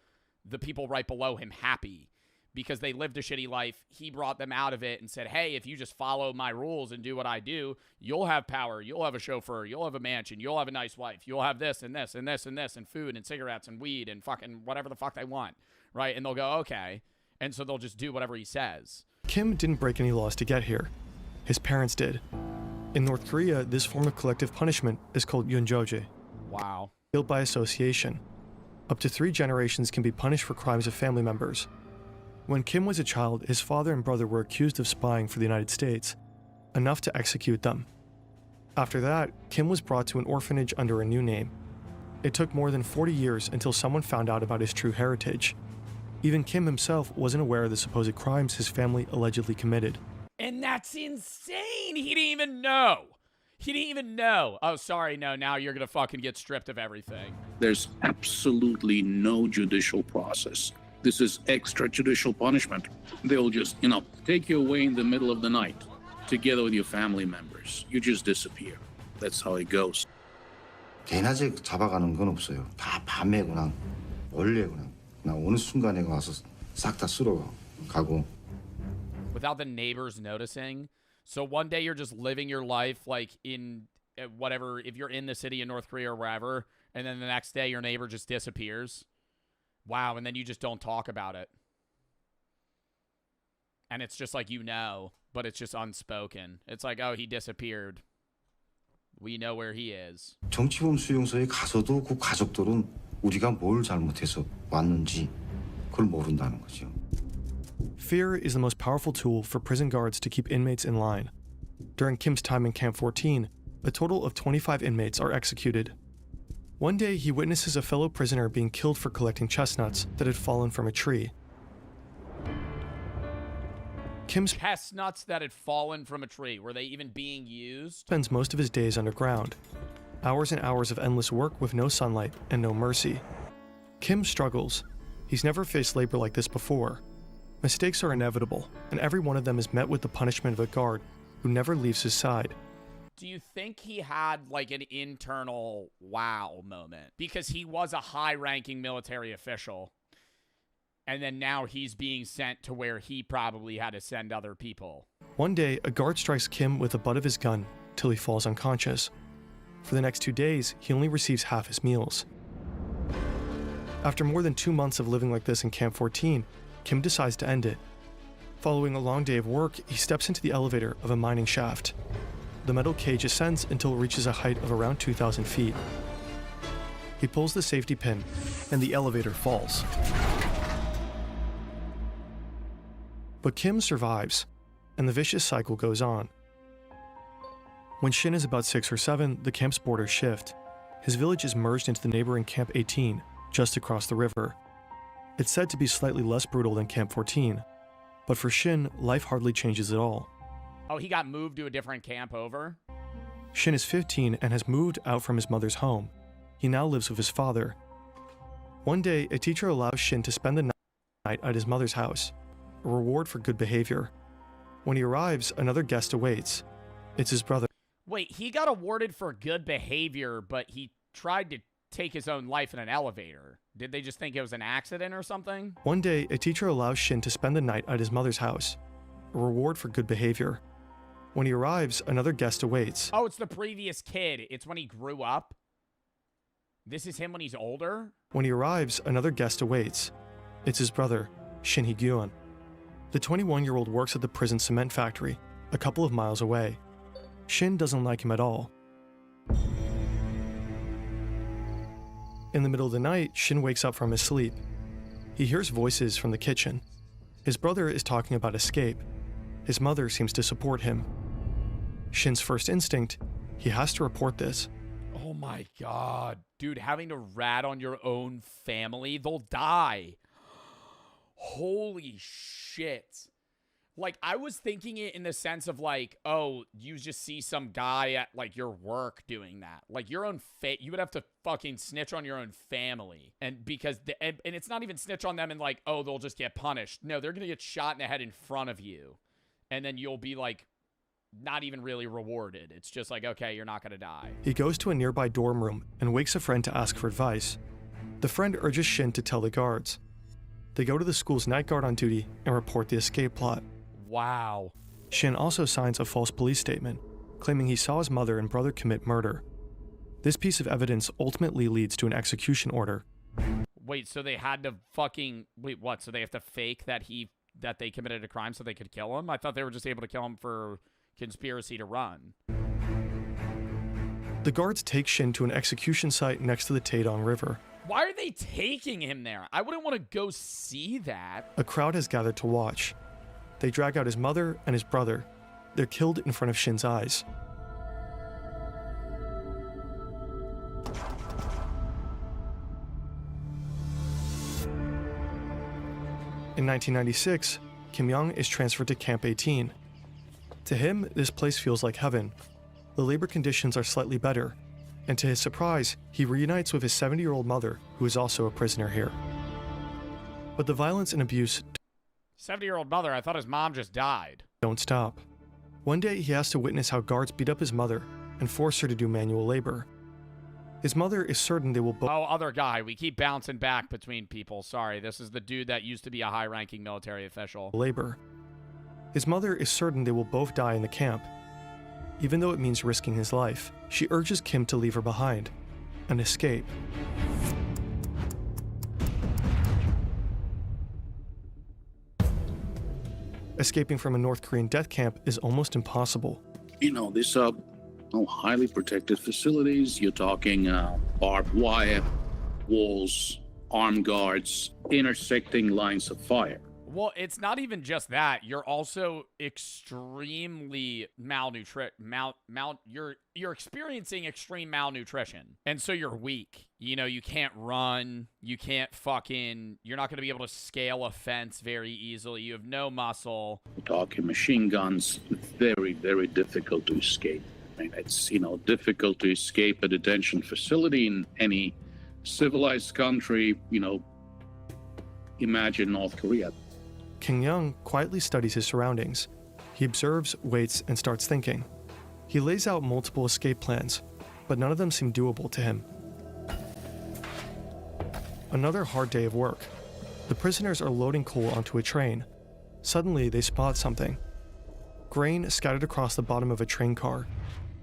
people right below him happy, because they lived a shitty life. He brought them out of it and said, hey, if you just follow my rules and do what I do, you'll have power, you'll have a chauffeur, you'll have a mansion, you'll have a nice wife, you'll have this and this and this and this and food and cigarettes and weed and fucking whatever the fuck they want, right? And they'll go, okay. And so they'll just do whatever he says. Kim didn't break any laws to get here. His parents did. In North Korea, this form of collective punishment is called yunjoje. Wow. Guilt by association. Up to 3 generations can be punished for crimes of family members. When Kim was a child, his father and brother were accused of spying for the United States, enough to execute them. After that, Kim was brought to an orphanage under a new name. It took more than 40 years until someone found out about his true heritage. Even Kim himself wasn't aware of the supposed crimes his family allegedly committed. And that's insane! He didn't even know! He didn't even know. Oh, sorry, no, now you're gonna fucking get stripped of everything. There's absolutely no judicial process. This is extrajudicial punishment. They'll just, take you away in the middle of the night, together with your family members. You just disappear. That's how it goes. 대낮에 잡아가는 건 없어요. 다 밤에 그냥 원래 그냥 어느 순간에 와서 싹 다 쓸어 가고. Without the neighbors noticing. So one day you're just living your life like in whatever, if you're in the city in North Korea or wherever, and then the next day your neighbor just disappears. Wow, and then you just don't talk about it. And it's just like, but it's just unspoken. It's like, oh, he disappeared. We know where he is. 정치범 수용소에 가서도 그 가족들은 우리가 뭘 잘못해서 왔는지 그걸 모른다는 거죠. Fear is the most powerful tool for prison guards to keep inmates in line. During Kim's time in Camp 14, a total of 25 inmates are executed. One day, he witnesses a fellow prisoner being killed for collecting chestnuts that had fallen from a tree. Kim's chestnuts that had fallen from a tree. Were they even being used? Spends most of his days underground. Hours and hours of endless work with no sunlight and no mercy. Kim struggles. He's never faced labor like this before. Mistakes are inevitable, and every one of them is met with the punishment of a guard who never leaves his side. Do you think he had like an internal wow moment? Because he was a high-ranking military official. And then now he's being sent to where he probably had to send other people. One day, a guard strikes Kim with the butt of his gun till he falls unconscious. For the next 2 days, he only receives half his meals. After more than 2 months of living like this in Camp 14, Kim decides to end it. Following a long day of work, he steps into the elevator of a mining shaft. The metal cage ascends until it reaches a height of around 2,000 feet. He pulls the safety pin, and the elevator falls. But Kim survives, and the vicious cycle goes on. When Shin is about 6 or 7, the camp's borders shift. His village is merged into the neighboring Camp 18, just across the river. It's said to be slightly less brutal than Camp 14, but for Shin, life hardly changes at all. Oh, he got moved to a different camp over? Shin is 15 and has moved out from his mother's home. He now lives with his father. One day, a teacher allows Shin to spend the night at his mother's house, a reward for good behavior. When he arrives, another guest awaits. It's his brother. Wait, he got awarded for good behavior, but he tried to take his own life in an elevator. Did they just think it was an accident or something? One day, a teacher allows Shin to spend the night at his mother's house, a reward for good behavior. When he arrives, another guest awaits. Oh, it's the previous kid. It's when he grew up? This is him when he's older? When he arrives, another guest awaits. It's his brother, Shin Hee-gyun. The 21-year-old works at the prison cement factory, a couple of miles away. Shin doesn't like him at all. In the middle of the night, Shin wakes up from his sleep. He hears voices from the kitchen. His brother is talking about escape. His mother seems to support him. Shin's first instinct, he has to report this. Oh my god. Dude, having to rat on your own family, they'll die. Holy shit. Like, I was thinking it in the sense of like, oh, you just see some guy at like your work doing that. Like your own you would have to fucking snitch on your own family. And because, and it's not even snitch on them and like, oh, they'll just get punished. No, they're going to get shot in the head in front of you. And then you'll be like, not even really rewarded. It's just like, okay, you're not going to die. He goes to a nearby dorm room and wakes a friend to ask for advice. The friend urges Shin to tell the guards. They go to the school's night guard on duty and report the escape plot. Wow. Shin also signs a false police statement, claiming he saw his mother and brother commit murder. This piece of evidence ultimately leads to an execution order. Wait, so they had to fucking... Wait, what? So they have to fake that they committed a crime so they could kill him? I thought they were just able to kill him for conspiracy to run. The guards take Shin to an execution site next to the Taedong River. Why are they taking him there? I wouldn't want to go see that. A crowd has gathered to watch. They drag out his mother and his brother. They're killed in front of Shin's eyes. In 1996, Kim Young is transferred to Camp 18. To him, this place feels like heaven. The labor conditions are slightly better, and to his surprise, he reunites with his 70-year-old mother, who is also a prisoner here. But the violence and abuse 70-year-old mother, I thought his mom just died. Don't stop. One day, he has to witness how guards beat up his mother and force her to do manual labor. His mother is certain they will both... Oh, other guy. We keep bouncing back between people. Sorry, this is the dude that used to be a high-ranking military official. Labor. His mother is certain they will both die in the camp. Even though it means risking his life, she urges Kim to leave her behind and escape. Escaping from a North Korean death camp is almost impossible. You know, these are highly protected facilities. You're talking barbed wire, walls, armed guards, intersecting lines of fire. Well, it's not even just that. You're also extremely you're experiencing extreme malnutrition. And so you're weak. You know, you can't run. You can't you're not going to be able to scale a fence very easily. You have no muscle. We're talking machine guns. Very, very difficult to escape. I mean, it's, difficult to escape a detention facility in any civilized country. Imagine North Korea. Kim Young quietly studies his surroundings. He observes, waits, and starts thinking. He lays out multiple escape plans, but none of them seem doable to him. Another hard day of work. The prisoners are loading coal onto a train. Suddenly, they spot something. Grain scattered across the bottom of a train car.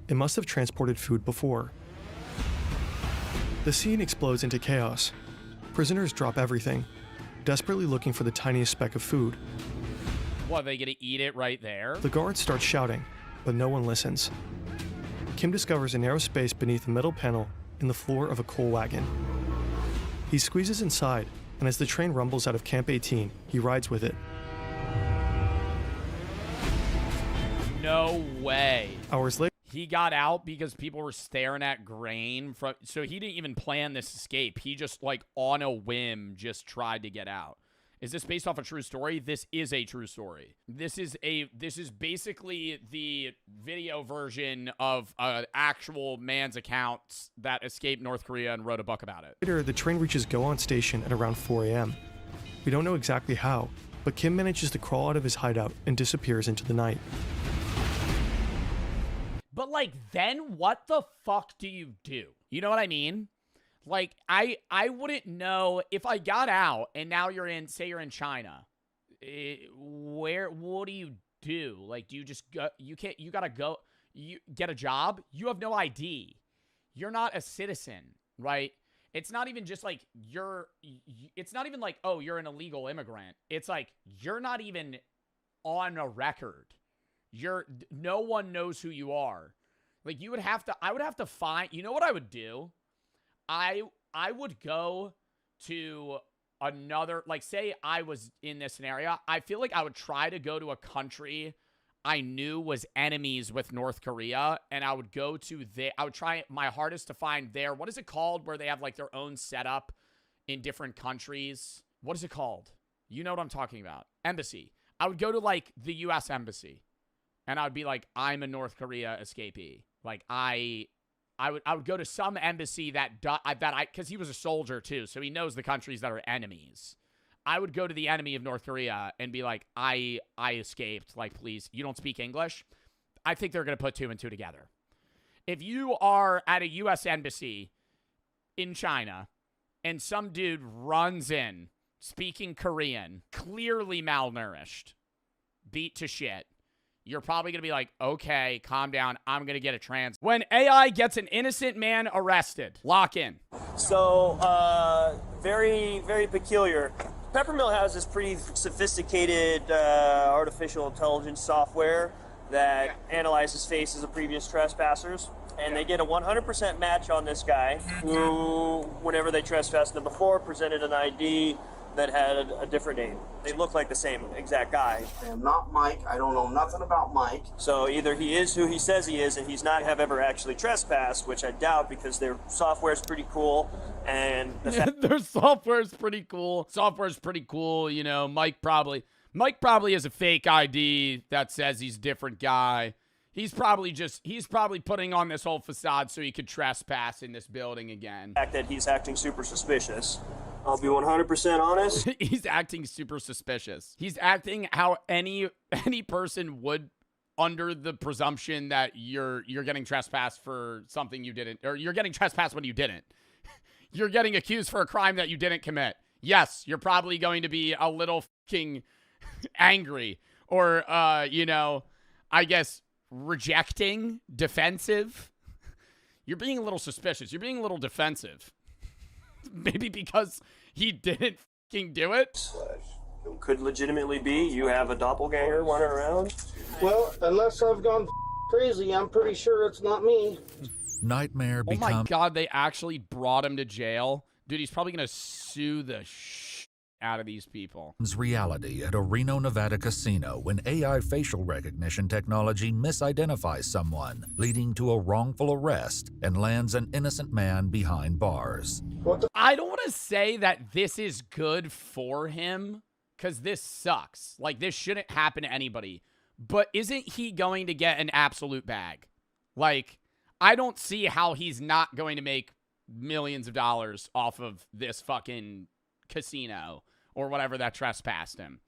It must have transported food before. The scene explodes into chaos. Prisoners drop everything, desperately looking for the tiniest speck of food. What, are they gonna eat it right there? The guards start shouting, but no one listens. Kim discovers a narrow space beneath a metal panel in the floor of a coal wagon. He squeezes inside, and as the train rumbles out of Camp 18, he rides with it. No way. Hours later, He got out because people were staring at grain from, so he didn't even plan this escape. He just, like, on a whim, just tried to get out. Is this based off a true story? This is a true story. This is basically the video version of an actual man's account that escaped North Korea and wrote a book about it. later, the train reaches Go-On Station at around 4 a.m. We don't know exactly how, but Kim manages to crawl out of his hideout and disappears into the night. But, like, then what the fuck do you do? You know what I mean? Like, I wouldn't know if I got out and now you're in, say you're in China. What do you do? Like, do you just go, you gotta go, you get a job? You have no ID. You're not a citizen, right? It's not even just like it's not even like, oh, you're an illegal immigrant. It's like, you're not even on a record. No one knows who you are. Like, I would have to find, you know what I would do? I would go to another, like, say I was in this scenario, I feel like I would try to go to a country I knew was enemies with North Korea, and I would go to I would try my hardest to find what is it called, where they have, like, their own setup in different countries? What is it called? You know what I'm talking about. Embassy. I would go to, like, the U.S. Embassy. And I would be like, I'm a North Korea escapee. Like, I would go to some embassy because he was a soldier too, so he knows the countries that are enemies. I would go to the enemy of North Korea and be like, I escaped. Like, please, you don't speak English? I think they're going to put 2 and 2 together. If you are at a U.S. embassy in China and some dude runs in speaking Korean, clearly malnourished, beat to shit, you're probably going to be like, okay, calm down. I'm going to get a trans. When AI gets an innocent man arrested, lock in. So, very, very peculiar. Peppermill has this pretty sophisticated artificial intelligence software that analyzes faces of previous trespassers. And they get a 100% match on this guy who, whenever they trespassed him before, presented an ID that had a different name. They look like the same exact guy. I am not Mike. I don't know nothing about Mike. So either he is who he says he is and he's not have ever actually trespassed, which I doubt because their software is pretty cool. And their software is pretty cool. Software's pretty cool. You know, Mike probably has a fake ID that says he's a different guy. He's probably putting on this whole facade so he could trespass in this building again. The fact that he's acting super suspicious. I'll be 100% honest. He's acting super suspicious. He's acting how any person would, under the presumption that you're getting trespassed for something you didn't, or you're getting trespassed when you didn't. You're getting accused for a crime that you didn't commit. Yes, you're probably going to be a little fucking angry or, I guess rejecting, defensive. You're being a little suspicious. You're being a little defensive. Maybe because he didn't fucking do it. Could legitimately be you have a doppelganger running around. Well, unless I've gone crazy, I'm pretty sure it's not me. Nightmare Oh my God, they actually brought him to jail. Dude, he's probably going to sue the out of these people. Reality at a Reno, Nevada casino when AI facial recognition technology misidentifies someone, leading to a wrongful arrest and lands an innocent man behind bars. I don't want to say that this is good for him, because this sucks. Like, this shouldn't happen to anybody. But isn't he going to get an absolute bag? Like, I don't see how he's not going to make millions of dollars off of this fucking casino or whatever that trespassed him,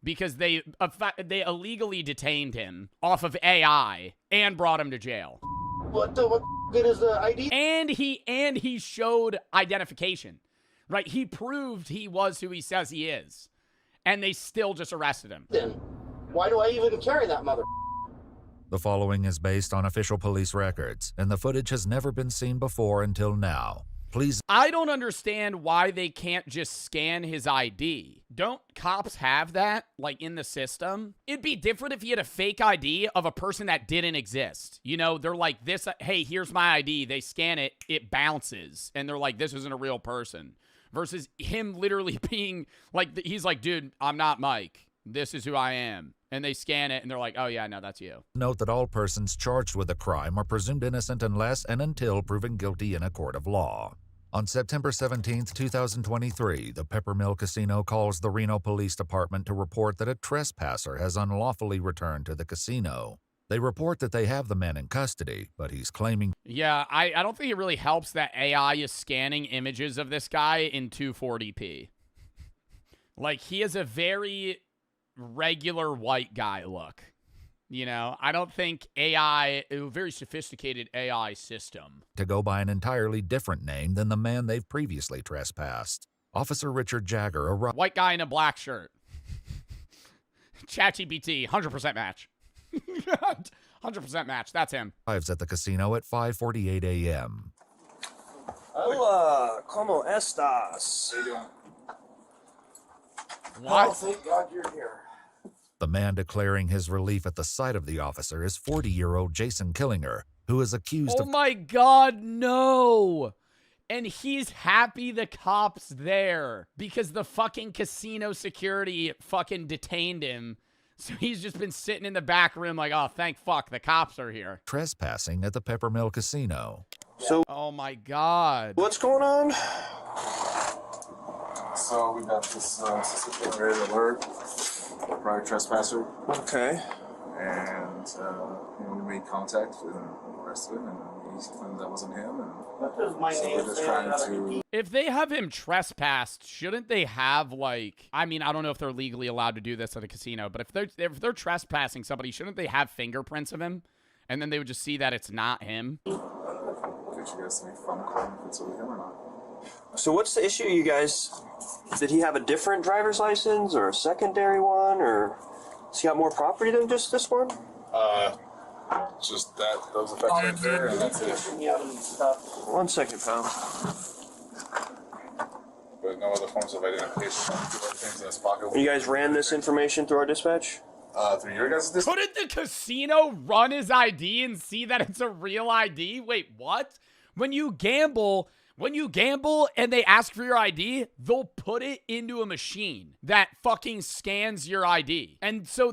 because they illegally detained him off of AI and brought him to jail. What good is the ID? And he showed identification. right? He proved he was who he says he is, and they still just arrested him. Then why do I even carry that mother? The following is based on official police records, and the footage has never been seen before until now. Please. I don't understand why they can't just scan his ID. Don't cops have that, like, in the system? It'd be different if he had a fake ID of a person that didn't exist. You know, they're like, this, hey, here's my ID. They scan it, it bounces. And they're like, this isn't a real person. Versus him literally being, like, he's like, dude, I'm not Mike. This is who I am. And they scan it, and they're like, oh, yeah, no, that's you. Note that all persons charged with a crime are presumed innocent unless and until proven guilty in a court of law. On September 17, 2023, the Peppermill Casino calls the Reno Police Department to report that a trespasser has unlawfully returned to the casino. They report that they have the man in custody, but he's claiming... Yeah, I don't think it really helps that AI is scanning images of this guy in 240p. Like, he has a very regular white guy look. You know, I don't think AI, a very sophisticated AI system, to go by an entirely different name than the man they've previously trespassed. Officer Richard Jagger arrived. White guy in a black shirt. ChatGPT, 100% match. 100% match. That's him. Arrives at the casino at 5:48 a.m. Hola, ¿cómo estás? How you doing? What? Oh, thank God you're here. The man declaring his relief at the sight of the officer is 40-year-old Jason Killinger, who is accused of... Oh my God, no! And he's happy the cop's there because the fucking casino security fucking detained him. So he's just been sitting in the back room like, oh, thank fuck, the cops are here. Trespassing at the Peppermill Casino. So, oh my God. what's going on? So we got this system-generated alert, prior trespasser. Okay. And we made contact and arrested him, and he claimed that wasn't him. And What does my so name we're just say? trying to. If they have him trespassed, shouldn't they have, like, I mean, I don't know if they're legally allowed to do this at a casino, but if they're trespassing somebody, shouldn't they have fingerprints of him? And then they would just see that it's not him? Get you guys any phone call if it's really him or not. So what's the issue, you guys? Did he have a different driver's license or a secondary one, or has he got more property than just this one? Just that, those effects right there, and that's it. One second, pal. But no other forms of identification. Things in his pocket. You guys ran this information through our dispatch? Through your guys' dispatch? Couldn't the casino run his ID and see that it's a real ID? Wait, what? When you gamble and they ask for your ID, they'll put it into a machine that fucking scans your ID. And so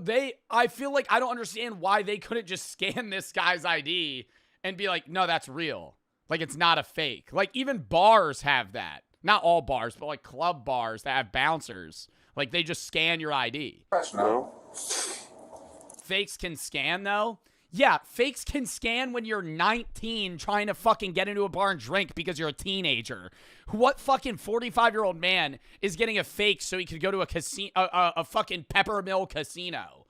I feel like I don't understand why they couldn't just scan this guy's ID and be like, no, that's real. Like, it's not a fake. Like, even bars have that. Not all bars, but like club bars that have bouncers. Like, they just scan your ID. No. Fakes can scan, though? Yeah, fakes can scan when you're 19 trying to fucking get into a bar and drink because you're a teenager. What fucking 45-year-old man is getting a fake so he could go to a fucking Peppermill casino?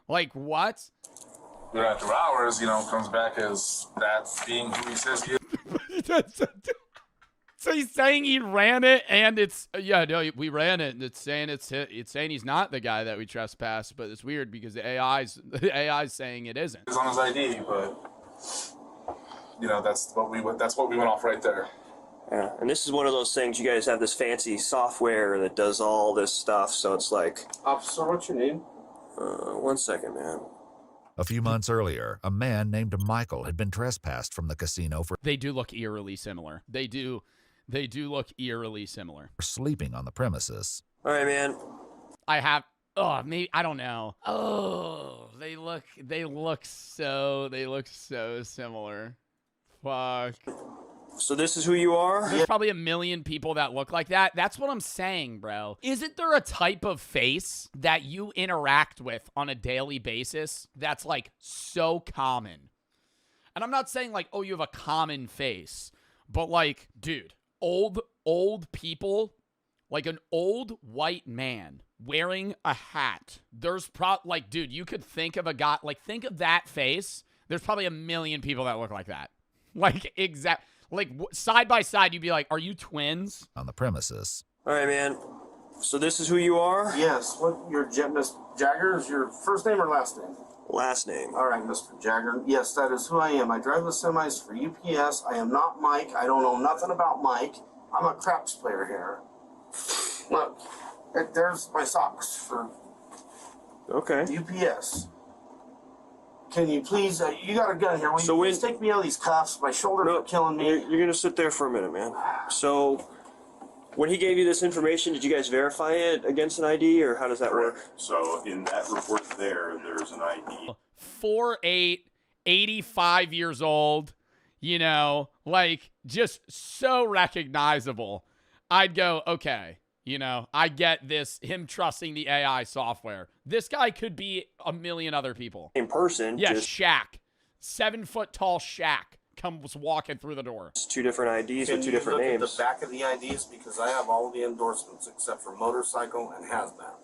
Like, what? But after hours, comes back as that being who he says he is. So he's saying he ran it, and we ran it, and it's saying he's not the guy that we trespassed, but it's weird because the AI's saying it isn't. It's on his ID, but that's what we went off right there. Yeah, and this is one of those things, you guys have this fancy software that does all this stuff, so it's like... Officer, what's your name? 1 second, man. A few months earlier, a man named Michael had been trespassed from the casino for... They do look eerily similar. They do look eerily similar. ...sleeping on the premises. All right, man. Maybe, I don't know. Oh, they look so similar. Fuck. So this is who you are? There's probably a million people that look like that. That's what I'm saying, bro. Isn't there a type of face that you interact with on a daily basis that's, like, so common? And I'm not saying, like, oh, you have a common face. But, like, dude, old people, like an old white man wearing a hat. There's dude, you could think of a guy, like, think of that face. There's probably a million people that look like that. Like, Like, side by side, you'd be like, are you twins? On the premises. All right, man. So this is who you are? Yes. What, your Miss Jagger is your first name or last name? Last name. All right, Mr. Jagger. Yes, that is who I am. I drive the semis for UPS. I am not Mike. I don't know nothing about Mike. I'm a craps player here. Look, there's my socks for UPS. Can you please, you got a gun here. Will you please take me out of these cuffs? My shoulders are killing me. You're going to sit there for a minute, man. So when he gave you this information, did you guys verify it against an ID, or how does that work? So in that report there's an ID. 4'8", 85 years old, you know, like just so recognizable. I'd go, okay, you know, I get this, him trusting the AI software. This guy could be a million other people. In person. Yeah, Shaq. 7 foot tall Shaq comes walking through the door. It's 2 different IDs with 2 different names. Can you look names. at the back of the IDs? Because I have all the endorsements except for motorcycle and hazmat.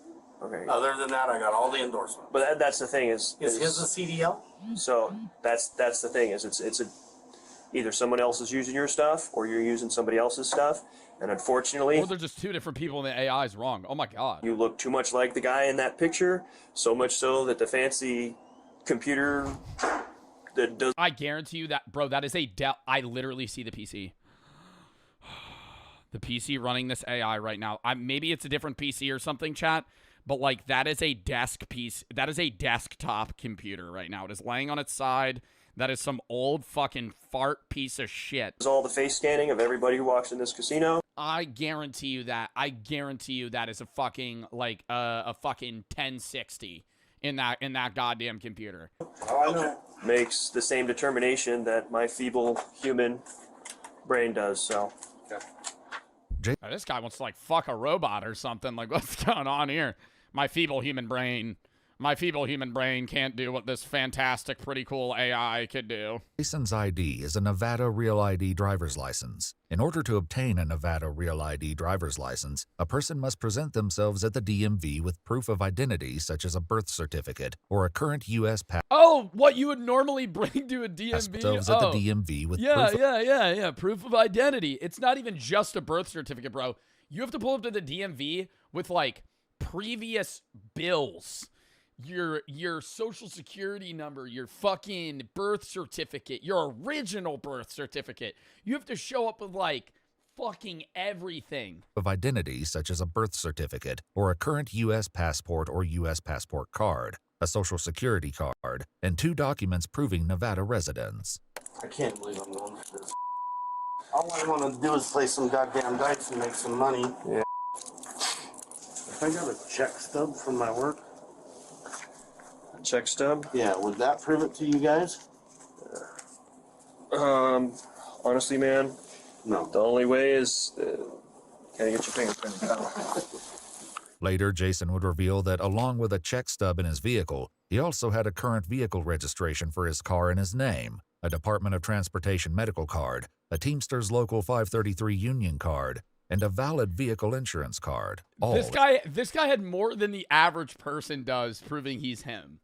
Okay. Other than that, I got all the endorsements. But that's the thing is his a CDL? So that's the thing is it's either someone else is using your stuff or you're using somebody else's stuff, and unfortunately, well, they're just 2 different people, and the AI is wrong. Oh my god! You look too much like the guy in that picture, so much so that the fancy computer that does. I guarantee you that, bro. That is a Dell. I literally see the PC. The PC running this AI right now. Maybe it's a different PC or something, chat. But, like, that is a desk piece. That is a desktop computer right now. It is laying on its side. That is some old fucking fart piece of shit. Does all the face scanning of everybody who walks in this casino. I guarantee you that. I guarantee you that is a fucking, like, a fucking 1060 in that goddamn computer. Oh, I know. Makes the same determination that my feeble human brain does, so. This guy wants to, like, fuck a robot or something. Like, what's going on here? My feeble human brain can't do what this fantastic, pretty cool AI could do. Jason's ID is a Nevada Real ID driver's license. In order to obtain a Nevada Real ID driver's license, a person must present themselves at the DMV with proof of identity, such as a birth certificate or a current U.S. passport. Oh, what you would normally bring to a DMV? Themselves at the DMV with proof of identity. It's not even just a birth certificate, bro. You have to pull up to the DMV with, like, previous bills. Your social security number, your fucking birth certificate, your original birth certificate. You have to show up with, like, fucking everything. Of identity, such as a birth certificate or a current U.S. passport or U.S. passport card, a social security card, and 2 documents proving Nevada residence. I can't believe I'm going for this. All I want to do is play some goddamn dice and make some money. Yeah. If I got a check stub from my work. Check stub? Yeah, would that prove it to you guys? Honestly, man, no. The only way is, can I get your fingerprint? Later, Jason would reveal that along with a check stub in his vehicle, he also had a current vehicle registration for his car in his name, a Department of Transportation medical card, a Teamsters Local 533 union card, and a valid vehicle insurance card. This guy had more than the average person does, proving he's him.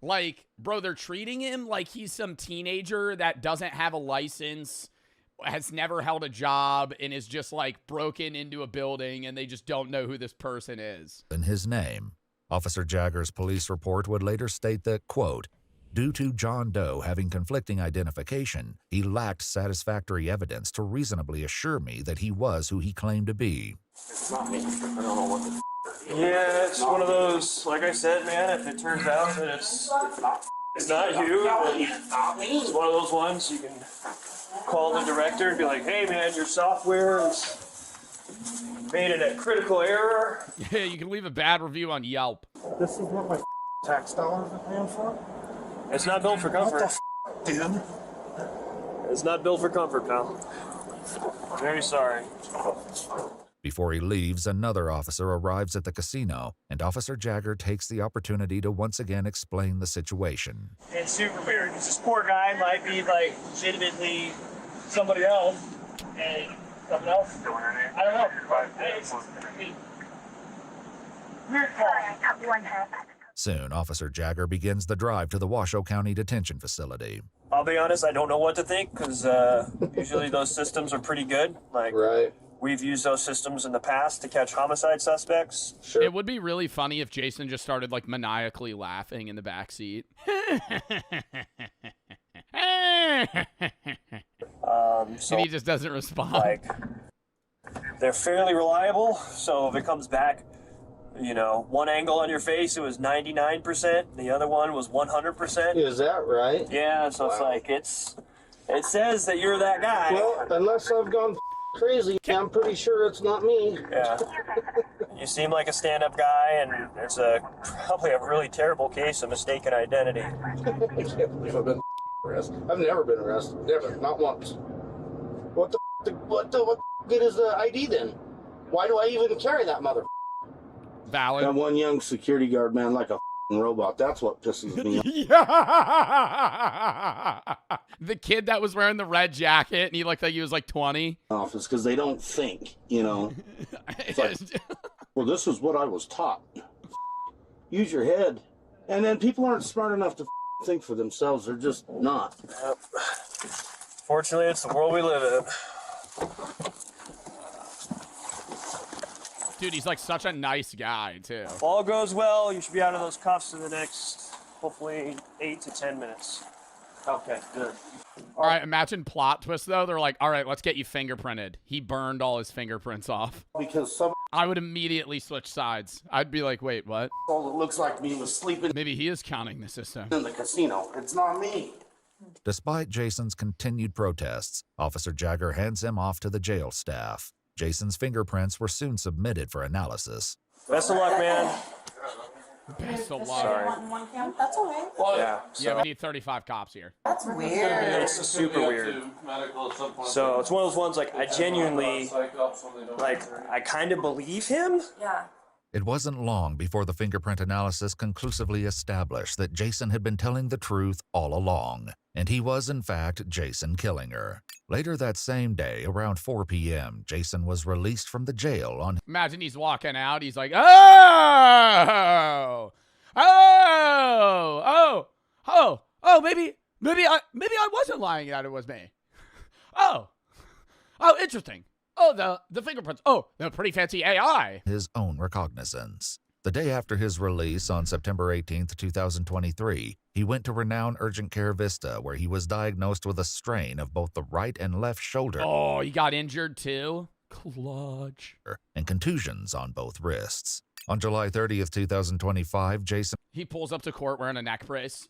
Like, bro, they're treating him like he's some teenager that doesn't have a license, has never held a job, and is just, like, broken into a building, and they just don't know who this person is. In his name. Officer Jagger's police report would later state that, quote, due to John Doe having conflicting identification, he lacked satisfactory evidence to reasonably assure me that he was who he claimed to be. It's not me. I don't know what the Yeah, it's one of those, like I said, man, if it turns out that it's not you, it's one of those ones you can call the director and be like, hey, man, your software is made in a critical error. Yeah, you can leave a bad review on Yelp. This is what my tax dollars are paying for? It's not built for comfort. What the dude? It's not built for comfort, pal. Very sorry. Before he leaves, another officer arrives at the casino, and Officer Jagger takes the opportunity to once again explain the situation. And super weird. This poor guy might be, like, legitimately somebody else, and something else. I don't know. Hey, weird call. Soon, Officer Jagger begins the drive to the Washoe County Detention Facility. I'll be honest, I don't know what to think because usually those systems are pretty good. Like, we've used those systems in the past to catch homicide suspects. It would be really funny if Jason just started like maniacally laughing in the backseat. So and he just doesn't respond. Like, they're fairly reliable, so if it comes back, you know, one angle on your face, it was 99%. The other one was 100%. Is that right? Yeah, so it's like, it says that you're that guy. Well, unless I've gone crazy, I'm pretty sure it's not me. Yeah. You seem like a stand-up guy, and it's probably a really terrible case of mistaken identity. I can't believe I've been arrested. I've never been arrested. Never. Not once. What the good is the ID then? Why do I even carry that mother? Valid. That one young security guard man like a robot. That's what pisses me off. Yeah. The kid that was wearing the red jacket and he looked like he was like 20. Office because they don't think, you know. It's like, well, this is what I was taught. Use your head. And then people aren't smart enough to think for themselves. They're just not. Yep. Fortunately, it's the world we live in. Dude, he's like such a nice guy, too. If all goes well, you should be out of those cuffs in the next, hopefully, 8 to 10 minutes. Okay, good. All right, imagine plot twist, though. They're like, all right, let's get you fingerprinted. He burned all his fingerprints off. Because I would immediately switch sides. I'd be like, wait, what? all it looks like me was sleeping Maybe he is counting the system. in the casino. It's not me. Despite Jason's continued protests, Officer Jagger hands him off to the jail staff. Jason's fingerprints were soon submitted for analysis. Best of luck, man. Best of luck. Sorry. One count? That's okay. Yeah, Yeah, we need 35 cops here. That's weird. It's super weird. So it's one of those ones, like, I genuinely, like, I kind of believe him. Yeah. It wasn't long before the fingerprint analysis conclusively established that Jason had been telling the truth all along, and he was in fact Jason Killinger. Later that same day, around 4 p.m., Jason was released from the jail on... Imagine he's walking out. He's like, oh, maybe I wasn't lying that it was me. Oh, interesting. Oh, the fingerprints. Oh, the pretty fancy AI. his own recognizance. The day after his release on September 18th, 2023, he went to renowned urgent care Vista, where he was diagnosed with a strain of both the right and left shoulder. Oh, he got injured too? Clutch. And contusions on both wrists. On July 30th, 2025, Jason... He pulls up to court wearing a neck brace.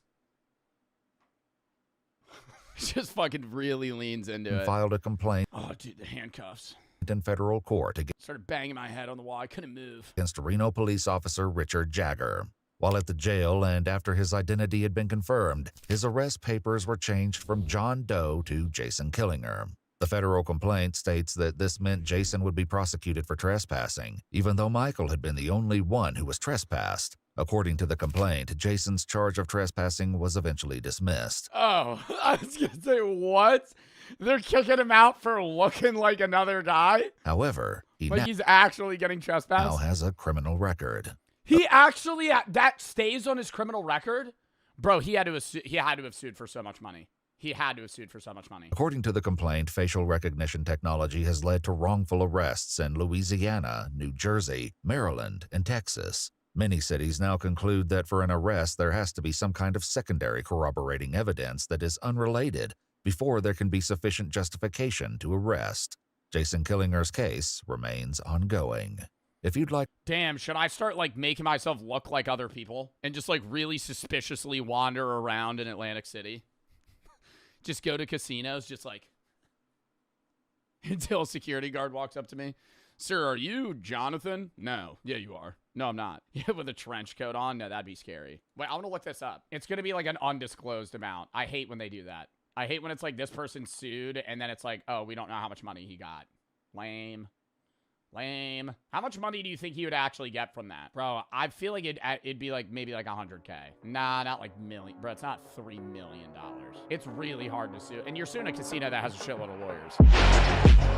Just fucking really leans into it. filed a complaint Oh, dude, the handcuffs. in federal court Started banging my head on the wall. I couldn't move. against Reno police officer Richard Jagger. While at the jail and after his identity had been confirmed, his arrest papers were changed from John Doe to Jason Killinger. The federal complaint states that this meant Jason would be prosecuted for trespassing, even though Michael had been the only one who was trespassed. According to the complaint, Jason's charge of trespassing was eventually dismissed. Oh, I was going to say, what? They're kicking him out for looking like another guy? However, he Like he's actually getting now trespassed? has a criminal record. He actually, that stays on his criminal record? Bro, he had to have sued for so much money. He had to have sued for so much money. According to the complaint, facial recognition technology has led to wrongful arrests in Louisiana, New Jersey, Maryland, and Texas. Many cities now conclude that for an arrest, there has to be some kind of secondary corroborating evidence that is unrelated before there can be sufficient justification to arrest. Jason Killinger's case remains ongoing. If you'd like... Damn, should I start, like, making myself look like other people and just, like, really suspiciously wander around in Atlantic City? Just go to casinos, just, like, until a security guard walks up to me. Sir, are you Jonathan? No. Yeah, you are. No, I'm not. Yeah, with a trench coat on? No, that'd be scary. Wait, I'm gonna look this up. It's gonna be, like, an undisclosed amount. I hate when they do that. I hate when it's, like, this person sued, and then it's like, oh, we don't know how much money he got. Lame. Lame. How much money do you think he would actually get from that? Bro, I feel like it'd be like maybe like 100K. Nah, not like million. Bro, it's not $3 million. It's really hard to sue. And you're suing a casino that has a shitload of lawyers.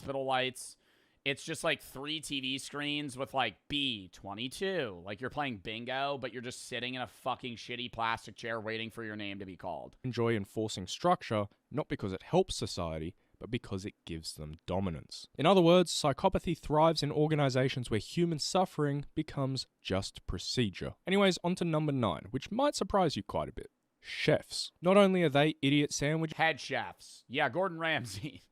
hospital lights. It's just like 3 TV screens with like B22. Like you're playing bingo, but you're just sitting in a fucking shitty plastic chair waiting for your name to be called. Enjoy enforcing structure, not because it helps society, but because it gives them dominance. In other words, psychopathy thrives in organizations where human suffering becomes just procedure. Anyways, on to number 9, which might surprise you quite a bit. Chefs. Not only are they idiot sandwich Head chefs. Yeah, Gordon Ramsay.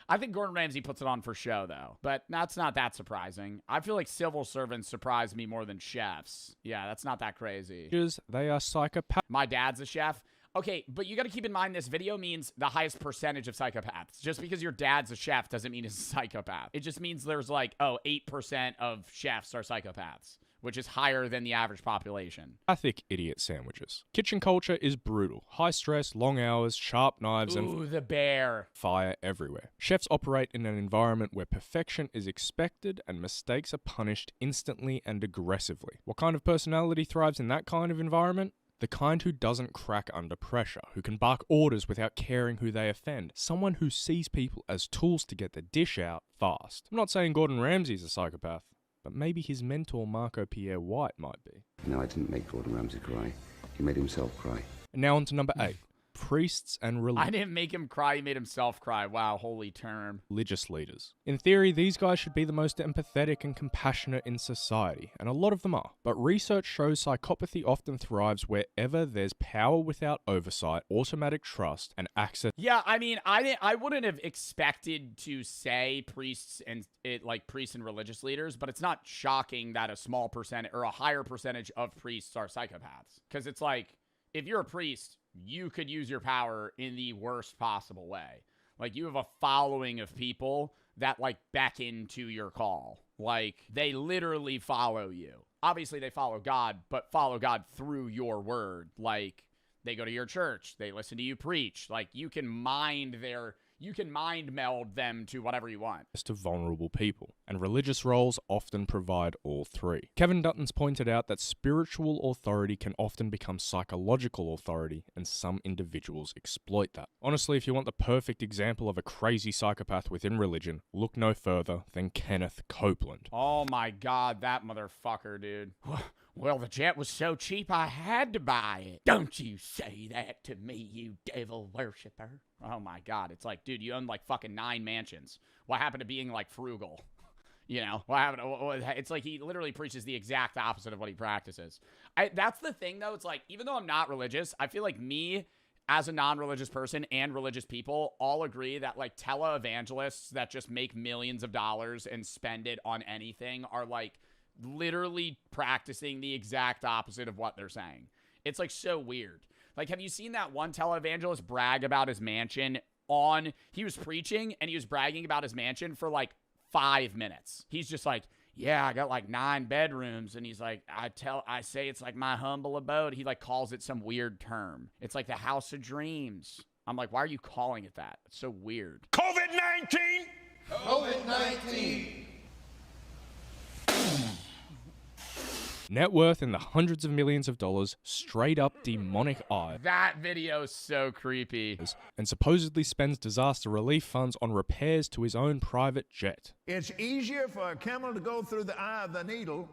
I think Gordon Ramsay puts it on for show, though. But that's not that surprising. I feel like civil servants surprise me more than chefs. Yeah, that's not that crazy. They are psychopaths. My dad's a chef. Okay, but you got to keep in mind this video means the highest percentage of psychopaths. Just because your dad's a chef doesn't mean he's a psychopath. It just means there's like, 8% of chefs are psychopaths, which is higher than the average population. Pathic idiot sandwiches. Kitchen culture is brutal. High stress, long hours, sharp knives, and the bear. Fire everywhere. Chefs operate in an environment where perfection is expected and mistakes are punished instantly and aggressively. What kind of personality thrives in that kind of environment? The kind who doesn't crack under pressure, who can bark orders without caring who they offend. Someone who sees people as tools to get the dish out fast. I'm not saying Gordon Ramsay's a psychopath, but maybe his mentor Marco Pierre White might be. No, I didn't make Gordon Ramsay cry. He made himself cry. And now on to number 8. Priests and I didn't make him cry, he made himself cry. Wow, holy term. religious leaders. In theory, these guys should be the most empathetic and compassionate in society, and a lot of them are. But research shows psychopathy often thrives wherever there's power without oversight, automatic trust, and access. Yeah, I mean, I wouldn't have expected to say priests and priests and religious leaders, but it's not shocking that a small percent or a higher percentage of priests are psychopaths. Because it's like, if you're a priest, you could use your power in the worst possible way. Like, you have a following of people that, like, beckon to your call. Like, they literally follow you. Obviously, they follow God, but follow God through your word. Like, they go to your church. They listen to you preach. Like, you can mind meld them to whatever you want. To vulnerable people, and religious roles often provide all 3. Kevin Dutton's pointed out that spiritual authority can often become psychological authority, and some individuals exploit that. Honestly, if you want the perfect example of a crazy psychopath within religion, look no further than Kenneth Copeland. Oh my God, that motherfucker, dude. Well, the jet was so cheap, I had to buy it. Don't you say that to me, you devil worshiper. Oh my God. It's like, dude, you own like fucking 9 mansions. What happened to being like frugal? You know, what happened to, it's like he literally preaches the exact opposite of what he practices. That's the thing, though. It's like, even though I'm not religious, I feel like me as a non-religious person and religious people all agree that like televangelists that just make millions of dollars and spend it on anything are like literally practicing the exact opposite of what they're saying. It's like so weird. Like, have you seen that one televangelist brag about his mansion he was preaching and he was bragging about his mansion for like 5 minutes. He's just like, yeah, I got like 9 bedrooms. And he's like, I say it's like my humble abode. He like calls it some weird term. It's like the house of dreams. I'm like, why are you calling it that? It's so weird. COVID-19! COVID-19! Net worth in the hundreds of millions of dollars, straight up demonic eyes. That video's so creepy. And supposedly spends disaster relief funds on repairs to his own private jet. It's easier for a camel to go through the eye of the needle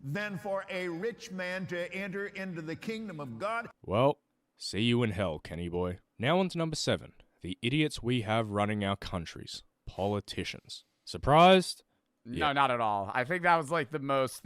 than for a rich man to enter into the kingdom of God. Well, see you in hell, Kenny boy. Now on to number 7. The idiots we have running our countries. Politicians. Surprised? No, not at all. I think that's like the most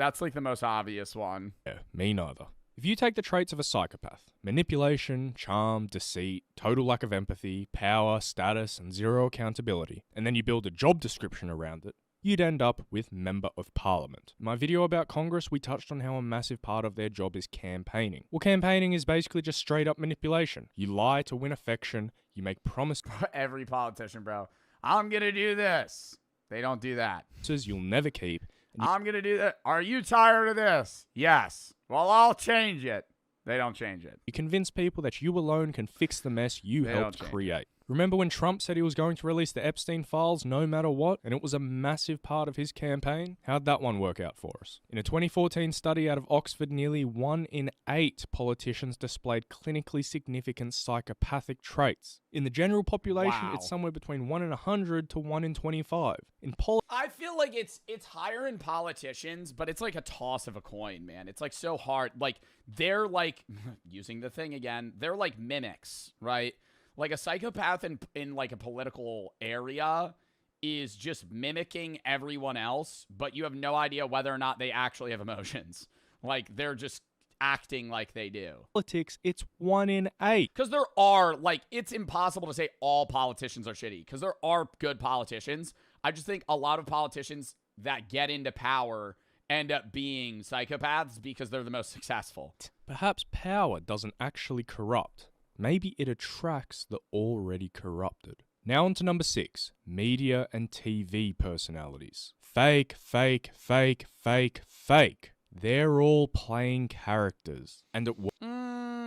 obvious one. Yeah, me neither. If you take the traits of a psychopath, manipulation, charm, deceit, total lack of empathy, power, status, and zero accountability, and then you build a job description around it, you'd end up with Member of Parliament. In my video about Congress, we touched on how a massive part of their job is campaigning. Well, campaigning is basically just straight up manipulation. You lie to win affection, you make promises. Every politician, bro. I'm gonna do this. They don't do that. You'll never keep. I'm going to do that. Are you tired of this? Yes. Well, I'll change it. They don't change it. You convince people that you alone can fix the mess you helped create. Remember when Trump said he was going to release the Epstein files no matter what, and it was a massive part of his campaign? How'd that one work out for us? In a 2014 study out of Oxford, nearly 1 in 8 politicians displayed clinically significant psychopathic traits. In the general population, Wow. it's somewhere between 1 in 100 to 1 in 25. In I feel like it's higher in politicians, but it's like a toss of a coin, man. It's like so hard. Like they're like using the thing again. They're like mimics, right? Like a psychopath in like a political area is just mimicking everyone else, but you have no idea whether or not they actually have emotions. Like they're just acting like they do. Politics, it's 1 in 8. Because there are, like, it's impossible to say all politicians are shitty, because there are good politicians. I just think a lot of politicians that get into power end up being psychopaths because they're the most successful. Perhaps power doesn't actually corrupt. Maybe it attracts the already corrupted. Now on to number 6, media and TV personalities. Fake, fake, fake, fake, fake. They're all playing characters. And at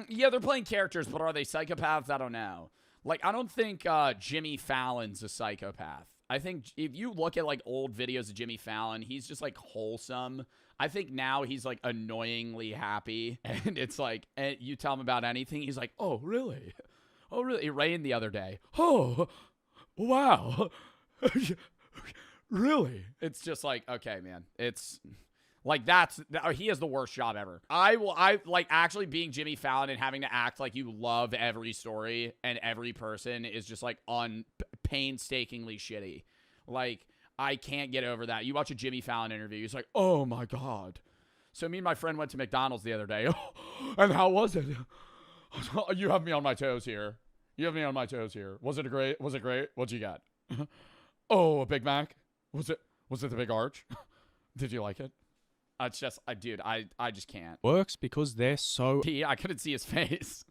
Yeah, they're playing characters, but are they psychopaths? I don't know. Like, I don't think Jimmy Fallon's a psychopath. I think if you look at, like, old videos of Jimmy Fallon, he's just, like, wholesome. I think now he's, like, annoyingly happy. And it's like, and you tell him about anything, he's like, oh, really? Oh, really? It rained the other day. Oh, wow. Really? It's just like, okay, man. It's... Like, he has the worst job ever. I like, actually being Jimmy Fallon and having to act like you love every story and every person is just, like, painstakingly shitty. Like, I can't get over that. You watch a Jimmy Fallon interview, he's like, oh my God. So me and my friend went to McDonald's the other day. And how was it? You have me on my toes here. You have me on my toes here. Was it great? What'd you got? Oh, a Big Mac? Was it the big arch? Did you like it? It's just, dude, I just can't. works because they're so... I couldn't see his face.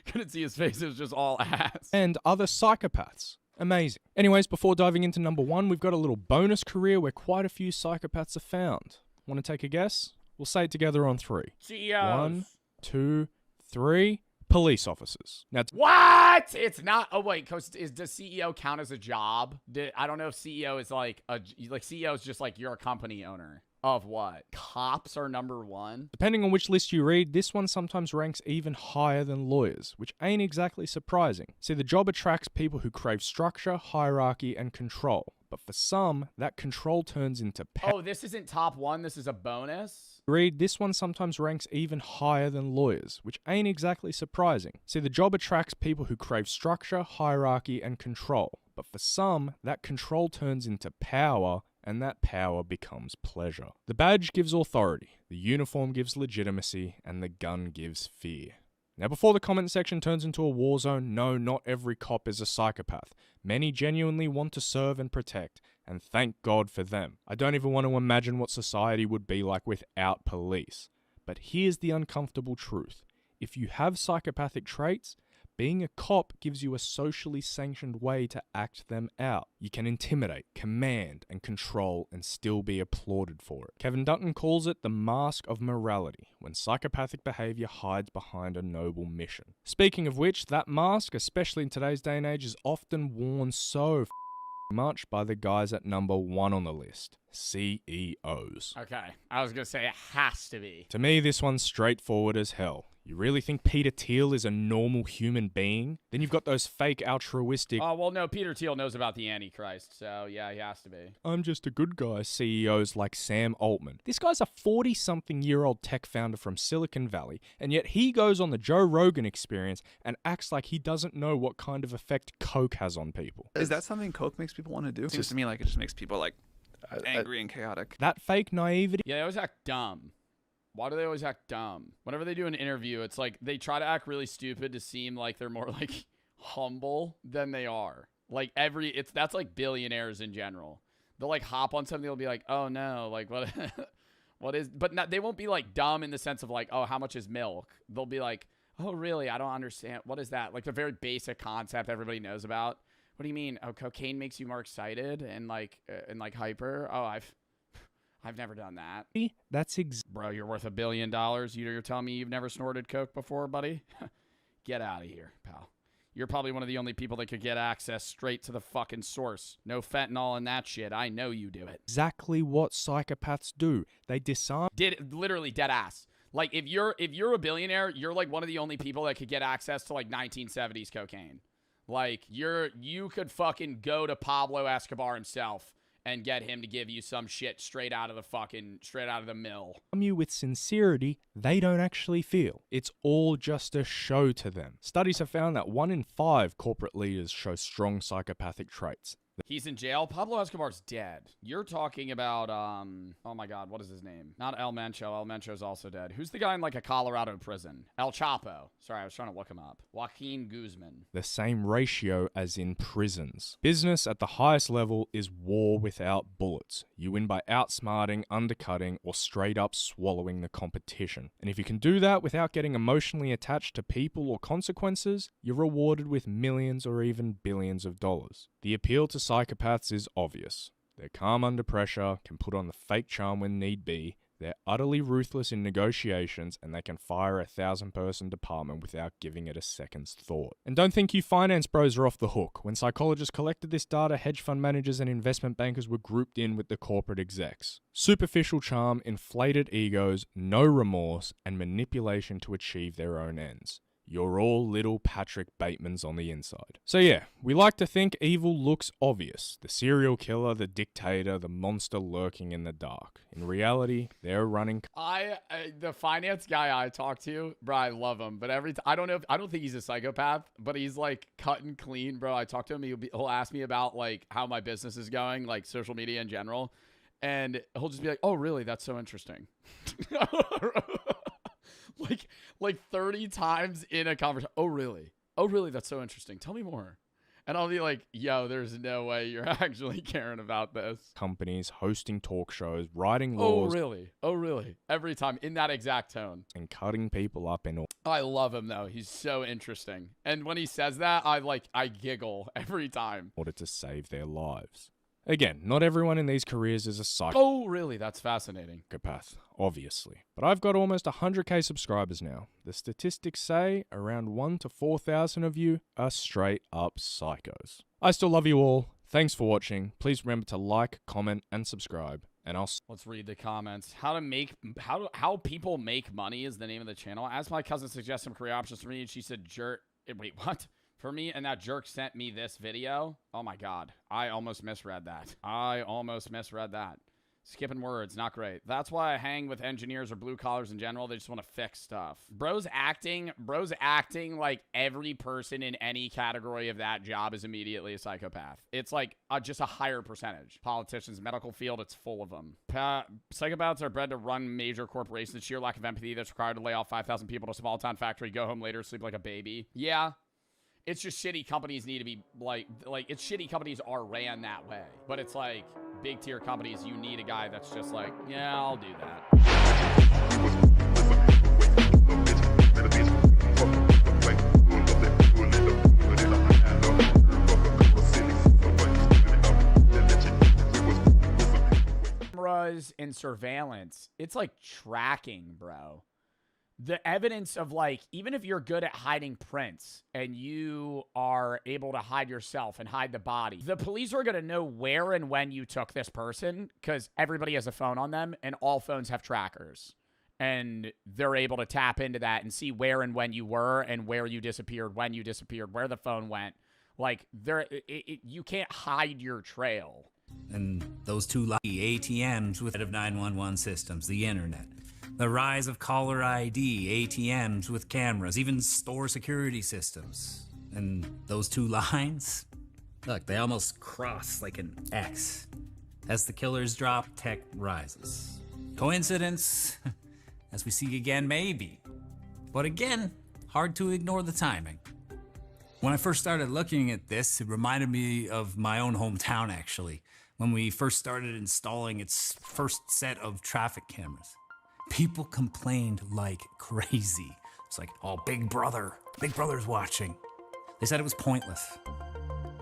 Couldn't see his face. It was just all ass. And other psychopaths. Amazing. Anyways, before diving into number 1, we've got a little bonus career where quite a few psychopaths are found. Want to take a guess? We'll say it together on 3. CEOs. 1, 2, 3. Police officers. Now, What? It's not. Oh wait, does CEO count as a job? I don't know if CEO is like CEO is just like you're a company owner. Of what? Cops are number 1? depending on which list you read, this one sometimes ranks even higher than lawyers, which ain't exactly surprising. See, the job attracts people who crave structure, hierarchy, and control. But for some, that control turns into Oh, this isn't top 1. This is a bonus? Read, this one sometimes ranks even higher than lawyers, which ain't exactly surprising. See, the job attracts people who crave structure, hierarchy, and control. But for some, that control turns into power, and that power becomes pleasure. The badge gives authority, the uniform gives legitimacy, and the gun gives fear. Now, before the comment section turns into a war zone, no, not every cop is a psychopath. Many genuinely want to serve and protect, and thank God for them. I don't even want to imagine what society would be like without police. But here's the uncomfortable truth. If you have psychopathic traits, being a cop gives you a socially sanctioned way to act them out. You can intimidate, command, and control and still be applauded for it. Kevin Dutton calls it the mask of morality, when psychopathic behavior hides behind a noble mission. Speaking of which, that mask, especially in today's day and age, is often worn so much by the guys at number 1 on the list. CEOs. Okay, I was gonna say it has to be. To me, this one's straightforward as hell. You really think Peter Thiel is a normal human being? Then you've got those fake altruistic... Oh, well, no, Peter Thiel knows about the Antichrist, so yeah, he has to be. I'm just a good guy CEOs like Sam Altman. This guy's a 40-something-year-old tech founder from Silicon Valley, and yet he goes on the Joe Rogan Experience and acts like he doesn't know what kind of effect Coke has on people. Is that something Coke makes people want to do? Seems to me like it just makes people, like, angry and chaotic. That fake naivety... Yeah, they always act dumb. Why do they always act dumb? Whenever they do an interview, it's like they try to act really stupid to seem like they're more like humble than they are. Like that's like billionaires in general. They'll like hop on something. They'll be like, oh no, like what is, but not, they won't be like dumb in the sense of like, oh, how much is milk? They'll be like, oh really? I don't understand. What is that? Like the very basic concept everybody knows about. What do you mean? Oh, cocaine makes you more excited and like hyper? Oh, I've never done that. That's Bro, you're worth $1 billion. You're telling me you've never snorted coke before, buddy? Get out of here, pal. You're probably one of the only people that could get access straight to the fucking source. No fentanyl and that shit. I know you do it. Exactly what psychopaths do. They disarm. Literally dead ass. Like, if you're a billionaire, you're like one of the only people that could get access to like 1970s cocaine. Like, you could fucking go to Pablo Escobar himself and get him to give you some shit straight out of the mill. You with sincerity they don't actually feel. It's all just a show to them. Studies have found that 1 in 5 corporate leaders show strong psychopathic traits. He's in jail. Pablo Escobar's dead. You're talking about, oh my God, what is his name? Not El Mencho. El Mencho's also dead. Who's the guy in like a Colorado prison? El Chapo. Sorry, I was trying to look him up. Joaquin Guzman. The same ratio as in prisons. Business at the highest level is war without bullets. You win by outsmarting, undercutting, or straight up swallowing the competition. And if you can do that without getting emotionally attached to people or consequences, you're rewarded with millions or even billions of dollars. The appeal to psychopaths is obvious. They're calm under pressure, can put on the fake charm when need be, they're utterly ruthless in negotiations, and they can fire a 1,000-person department without giving it a second's thought. And don't think you finance bros are off the hook. When psychologists collected this data, hedge fund managers and investment bankers were grouped in with the corporate execs. Superficial charm, inflated egos, no remorse, and manipulation to achieve their own ends. You're all little Patrick Batemans on the inside. So yeah, we like to think evil looks obvious. The serial killer, the dictator, the monster lurking in the dark. In reality, they're running... The finance guy I talk to, bro, I love him. But I don't think he's a psychopath, but he's like cut and clean, bro. I talk to him, he'll ask me about like how my business is going, like social media in general. And he'll just be like, oh really, that's so interesting. Like 30 times in a conversation. Oh, really? Oh, really? That's so interesting. Tell me more. And I'll be like, yo, there's no way you're actually caring about this. Companies hosting talk shows, writing laws. Oh, really? Oh, really? Every time in that exact tone. And cutting people up in all. I love him, though. He's so interesting. And when he says that, I giggle every time. In order to save their lives. Again, not everyone in these careers is a psychopath. Oh, really? That's fascinating. Obviously. But I've got almost 100k subscribers now. The statistics say around 1,000 to 4,000 of you are straight up psychos. I still love you all. Thanks for watching. Please remember to like, comment, and subscribe. And let's read the comments. How people make money is the name of the channel. As my cousin suggests some career options for me, and she said, wait, what? For me, and that jerk sent me this video. Oh my God. I almost misread that. Skipping words, not great. That's why I hang with engineers or blue collars in general. They just want to fix stuff. Bro's acting like every person in any category of that job is immediately a psychopath. It's like just a higher percentage. Politicians, medical field, it's full of them. Psychopaths are bred to run major corporations. The sheer lack of empathy that's required to lay off 5,000 people to a small town factory, go home later, sleep like a baby. Yeah. It's just shitty companies need to be it's shitty companies are ran that way. But it's like big tier companies, you need a guy that's just like, yeah, I'll do that. Cameras and surveillance, it's like tracking, bro. The evidence of like, even if you're good at hiding prints and you are able to hide yourself and hide the body, the police are going to know where and when you took this person because everybody has a phone on them and all phones have trackers. And they're able to tap into that and see where and when you were and where you disappeared, when you disappeared, where the phone went. Like, you can't hide your trail. And those two lucky ATMs with 911 systems, the internet. The rise of caller ID, ATMs with cameras, even store security systems. And those two lines, look, they almost cross like an X. As the killers drop, tech rises. Coincidence? As we see again, maybe. But again, hard to ignore the timing. When I first started looking at this, it reminded me of my own hometown, actually, when we first started installing its first set of traffic cameras. People complained like crazy. It's like, oh, Big Brother's watching. They said it was pointless.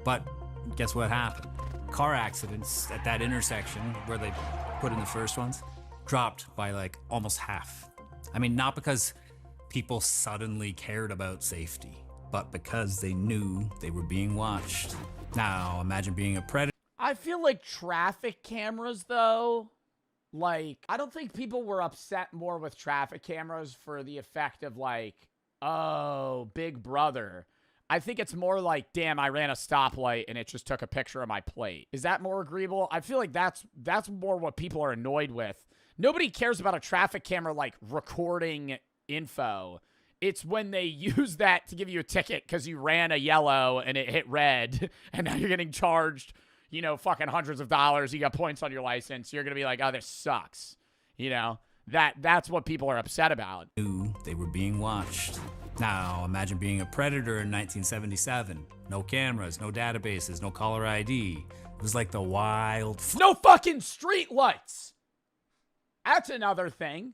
But guess what happened? Car accidents at that intersection where they put in the first ones dropped by like almost half. I mean, not because people suddenly cared about safety, but because they knew they were being watched. Now, imagine being a predator. I feel like traffic cameras, though, like, I don't think people were upset more with traffic cameras for the effect of, like, oh, Big Brother. I think it's more like, damn, I ran a stoplight and it just took a picture of my plate. Is that more agreeable? I feel like that's more what people are annoyed with. Nobody cares about a traffic camera, like, recording info. It's when they use that to give you a ticket because you ran a yellow and it hit red, and now you're getting charged, you know, fucking hundreds of dollars. You got points on your license. You're going to be like, oh, this sucks. You know, that's what people are upset about. Knew they were being watched. Now, imagine being a predator in 1977. No cameras, no databases, no caller ID. It was like the wild... No fucking street lights! That's another thing.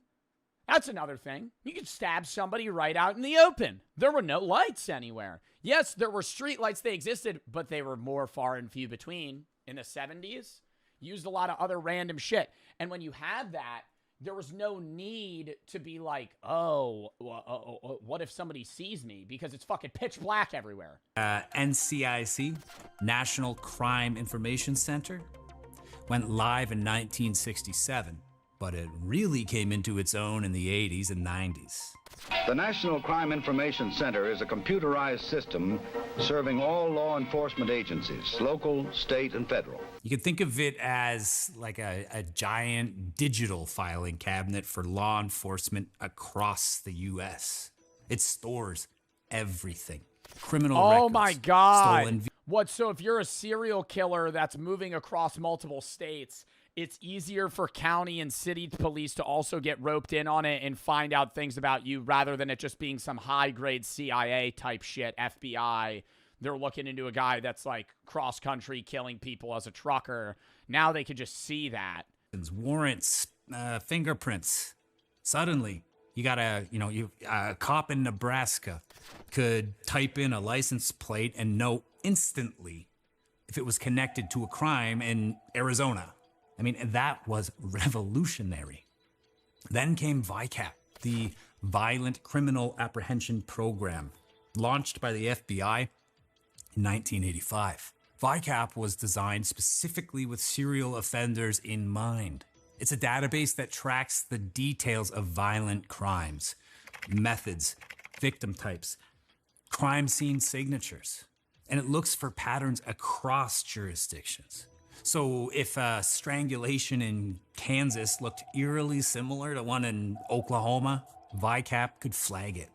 That's another thing. You could stab somebody right out in the open. There were no lights anywhere. Yes, there were street lights. They existed, but they were more far and few between. In the 70s, used a lot of other random shit. And when you had that, there was no need to be like, oh, what if somebody sees me? Because it's fucking pitch black everywhere. NCIC, National Crime Information Center, went live in 1967, but it really came into its own in the 80s and 90s. The National Crime Information Center is a computerized system serving all law enforcement agencies, local, state, and federal. You could think of it as like a giant digital filing cabinet for law enforcement across the U.S. It stores everything. Criminal records. Oh my God. Stolen What, so if you're a serial killer that's moving across multiple states, it's easier for county and city police to also get roped in on it and find out things about you rather than it just being some high-grade CIA type shit, FBI. They're looking into a guy that's like cross-country killing people as a trucker. Now they could just see that. Warrants, fingerprints. Suddenly, you got a cop in Nebraska could type in a license plate and know instantly if it was connected to a crime in Arizona. I mean, that was revolutionary. Then came VICAP, the Violent Criminal Apprehension Program, launched by the FBI in 1985. VICAP was designed specifically with serial offenders in mind. It's a database that tracks the details of violent crimes, methods, victim types, crime scene signatures, and it looks for patterns across jurisdictions. So if a strangulation in Kansas looked eerily similar to one in Oklahoma, VICAP could flag it.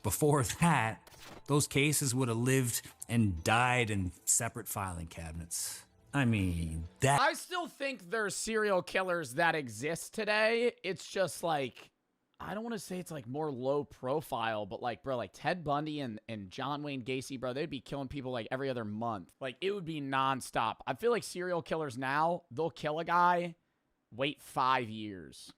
Before that, those cases would have lived and died in separate filing cabinets. I mean, that... I still think there's serial killers that exist today. It's just like, I don't want to say it's like more low profile, but like, bro, like Ted Bundy and John Wayne Gacy, bro, they'd be killing people like every other month. Like, it would be nonstop. I feel like serial killers now, they'll kill a guy, wait 5 years,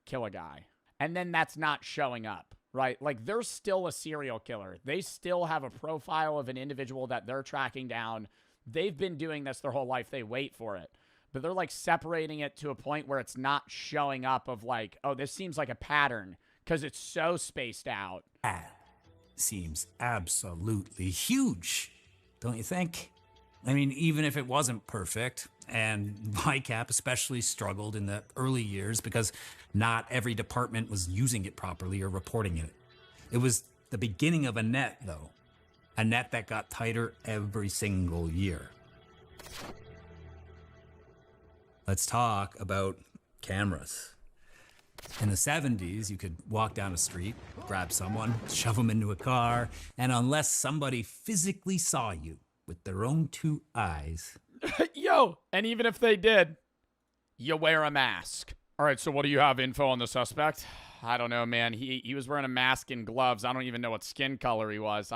kill a guy. And then that's not showing up, right? Like, they're still a serial killer. They still have a profile of an individual that they're tracking down. They've been doing this their whole life. They wait for it. But they're like separating it to a point where it's not showing up of like, oh, this seems like a pattern because it's so spaced out. That seems absolutely huge, don't you think? I mean, even if it wasn't perfect, and VICAP especially struggled in the early years because not every department was using it properly or reporting it. It was the beginning of a net, though. A net that got tighter every single year. Let's talk about cameras. In the 70s, you could walk down a street, grab someone, shove them into a car, and unless somebody physically saw you with their own 2 eyes... Yo! And even if they did, you wear a mask. All right, so what do you have info on the suspect? I don't know, man. He was wearing a mask and gloves. I don't even know what skin color he was.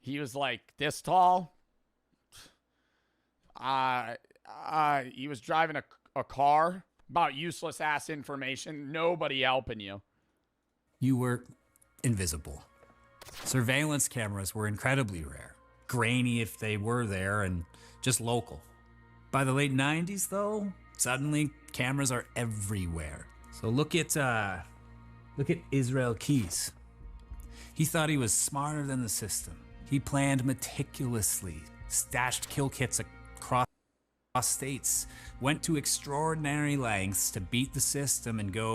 He was like this tall. He was driving a car. About useless ass information. Nobody helping you. You were invisible. Surveillance cameras were incredibly rare. Grainy if they were there and just local. By the late 90s, though, suddenly cameras are everywhere. So look at Israel Keys. He thought he was smarter than the system. He planned meticulously, stashed kill kits across states, went to extraordinary lengths to beat the system and go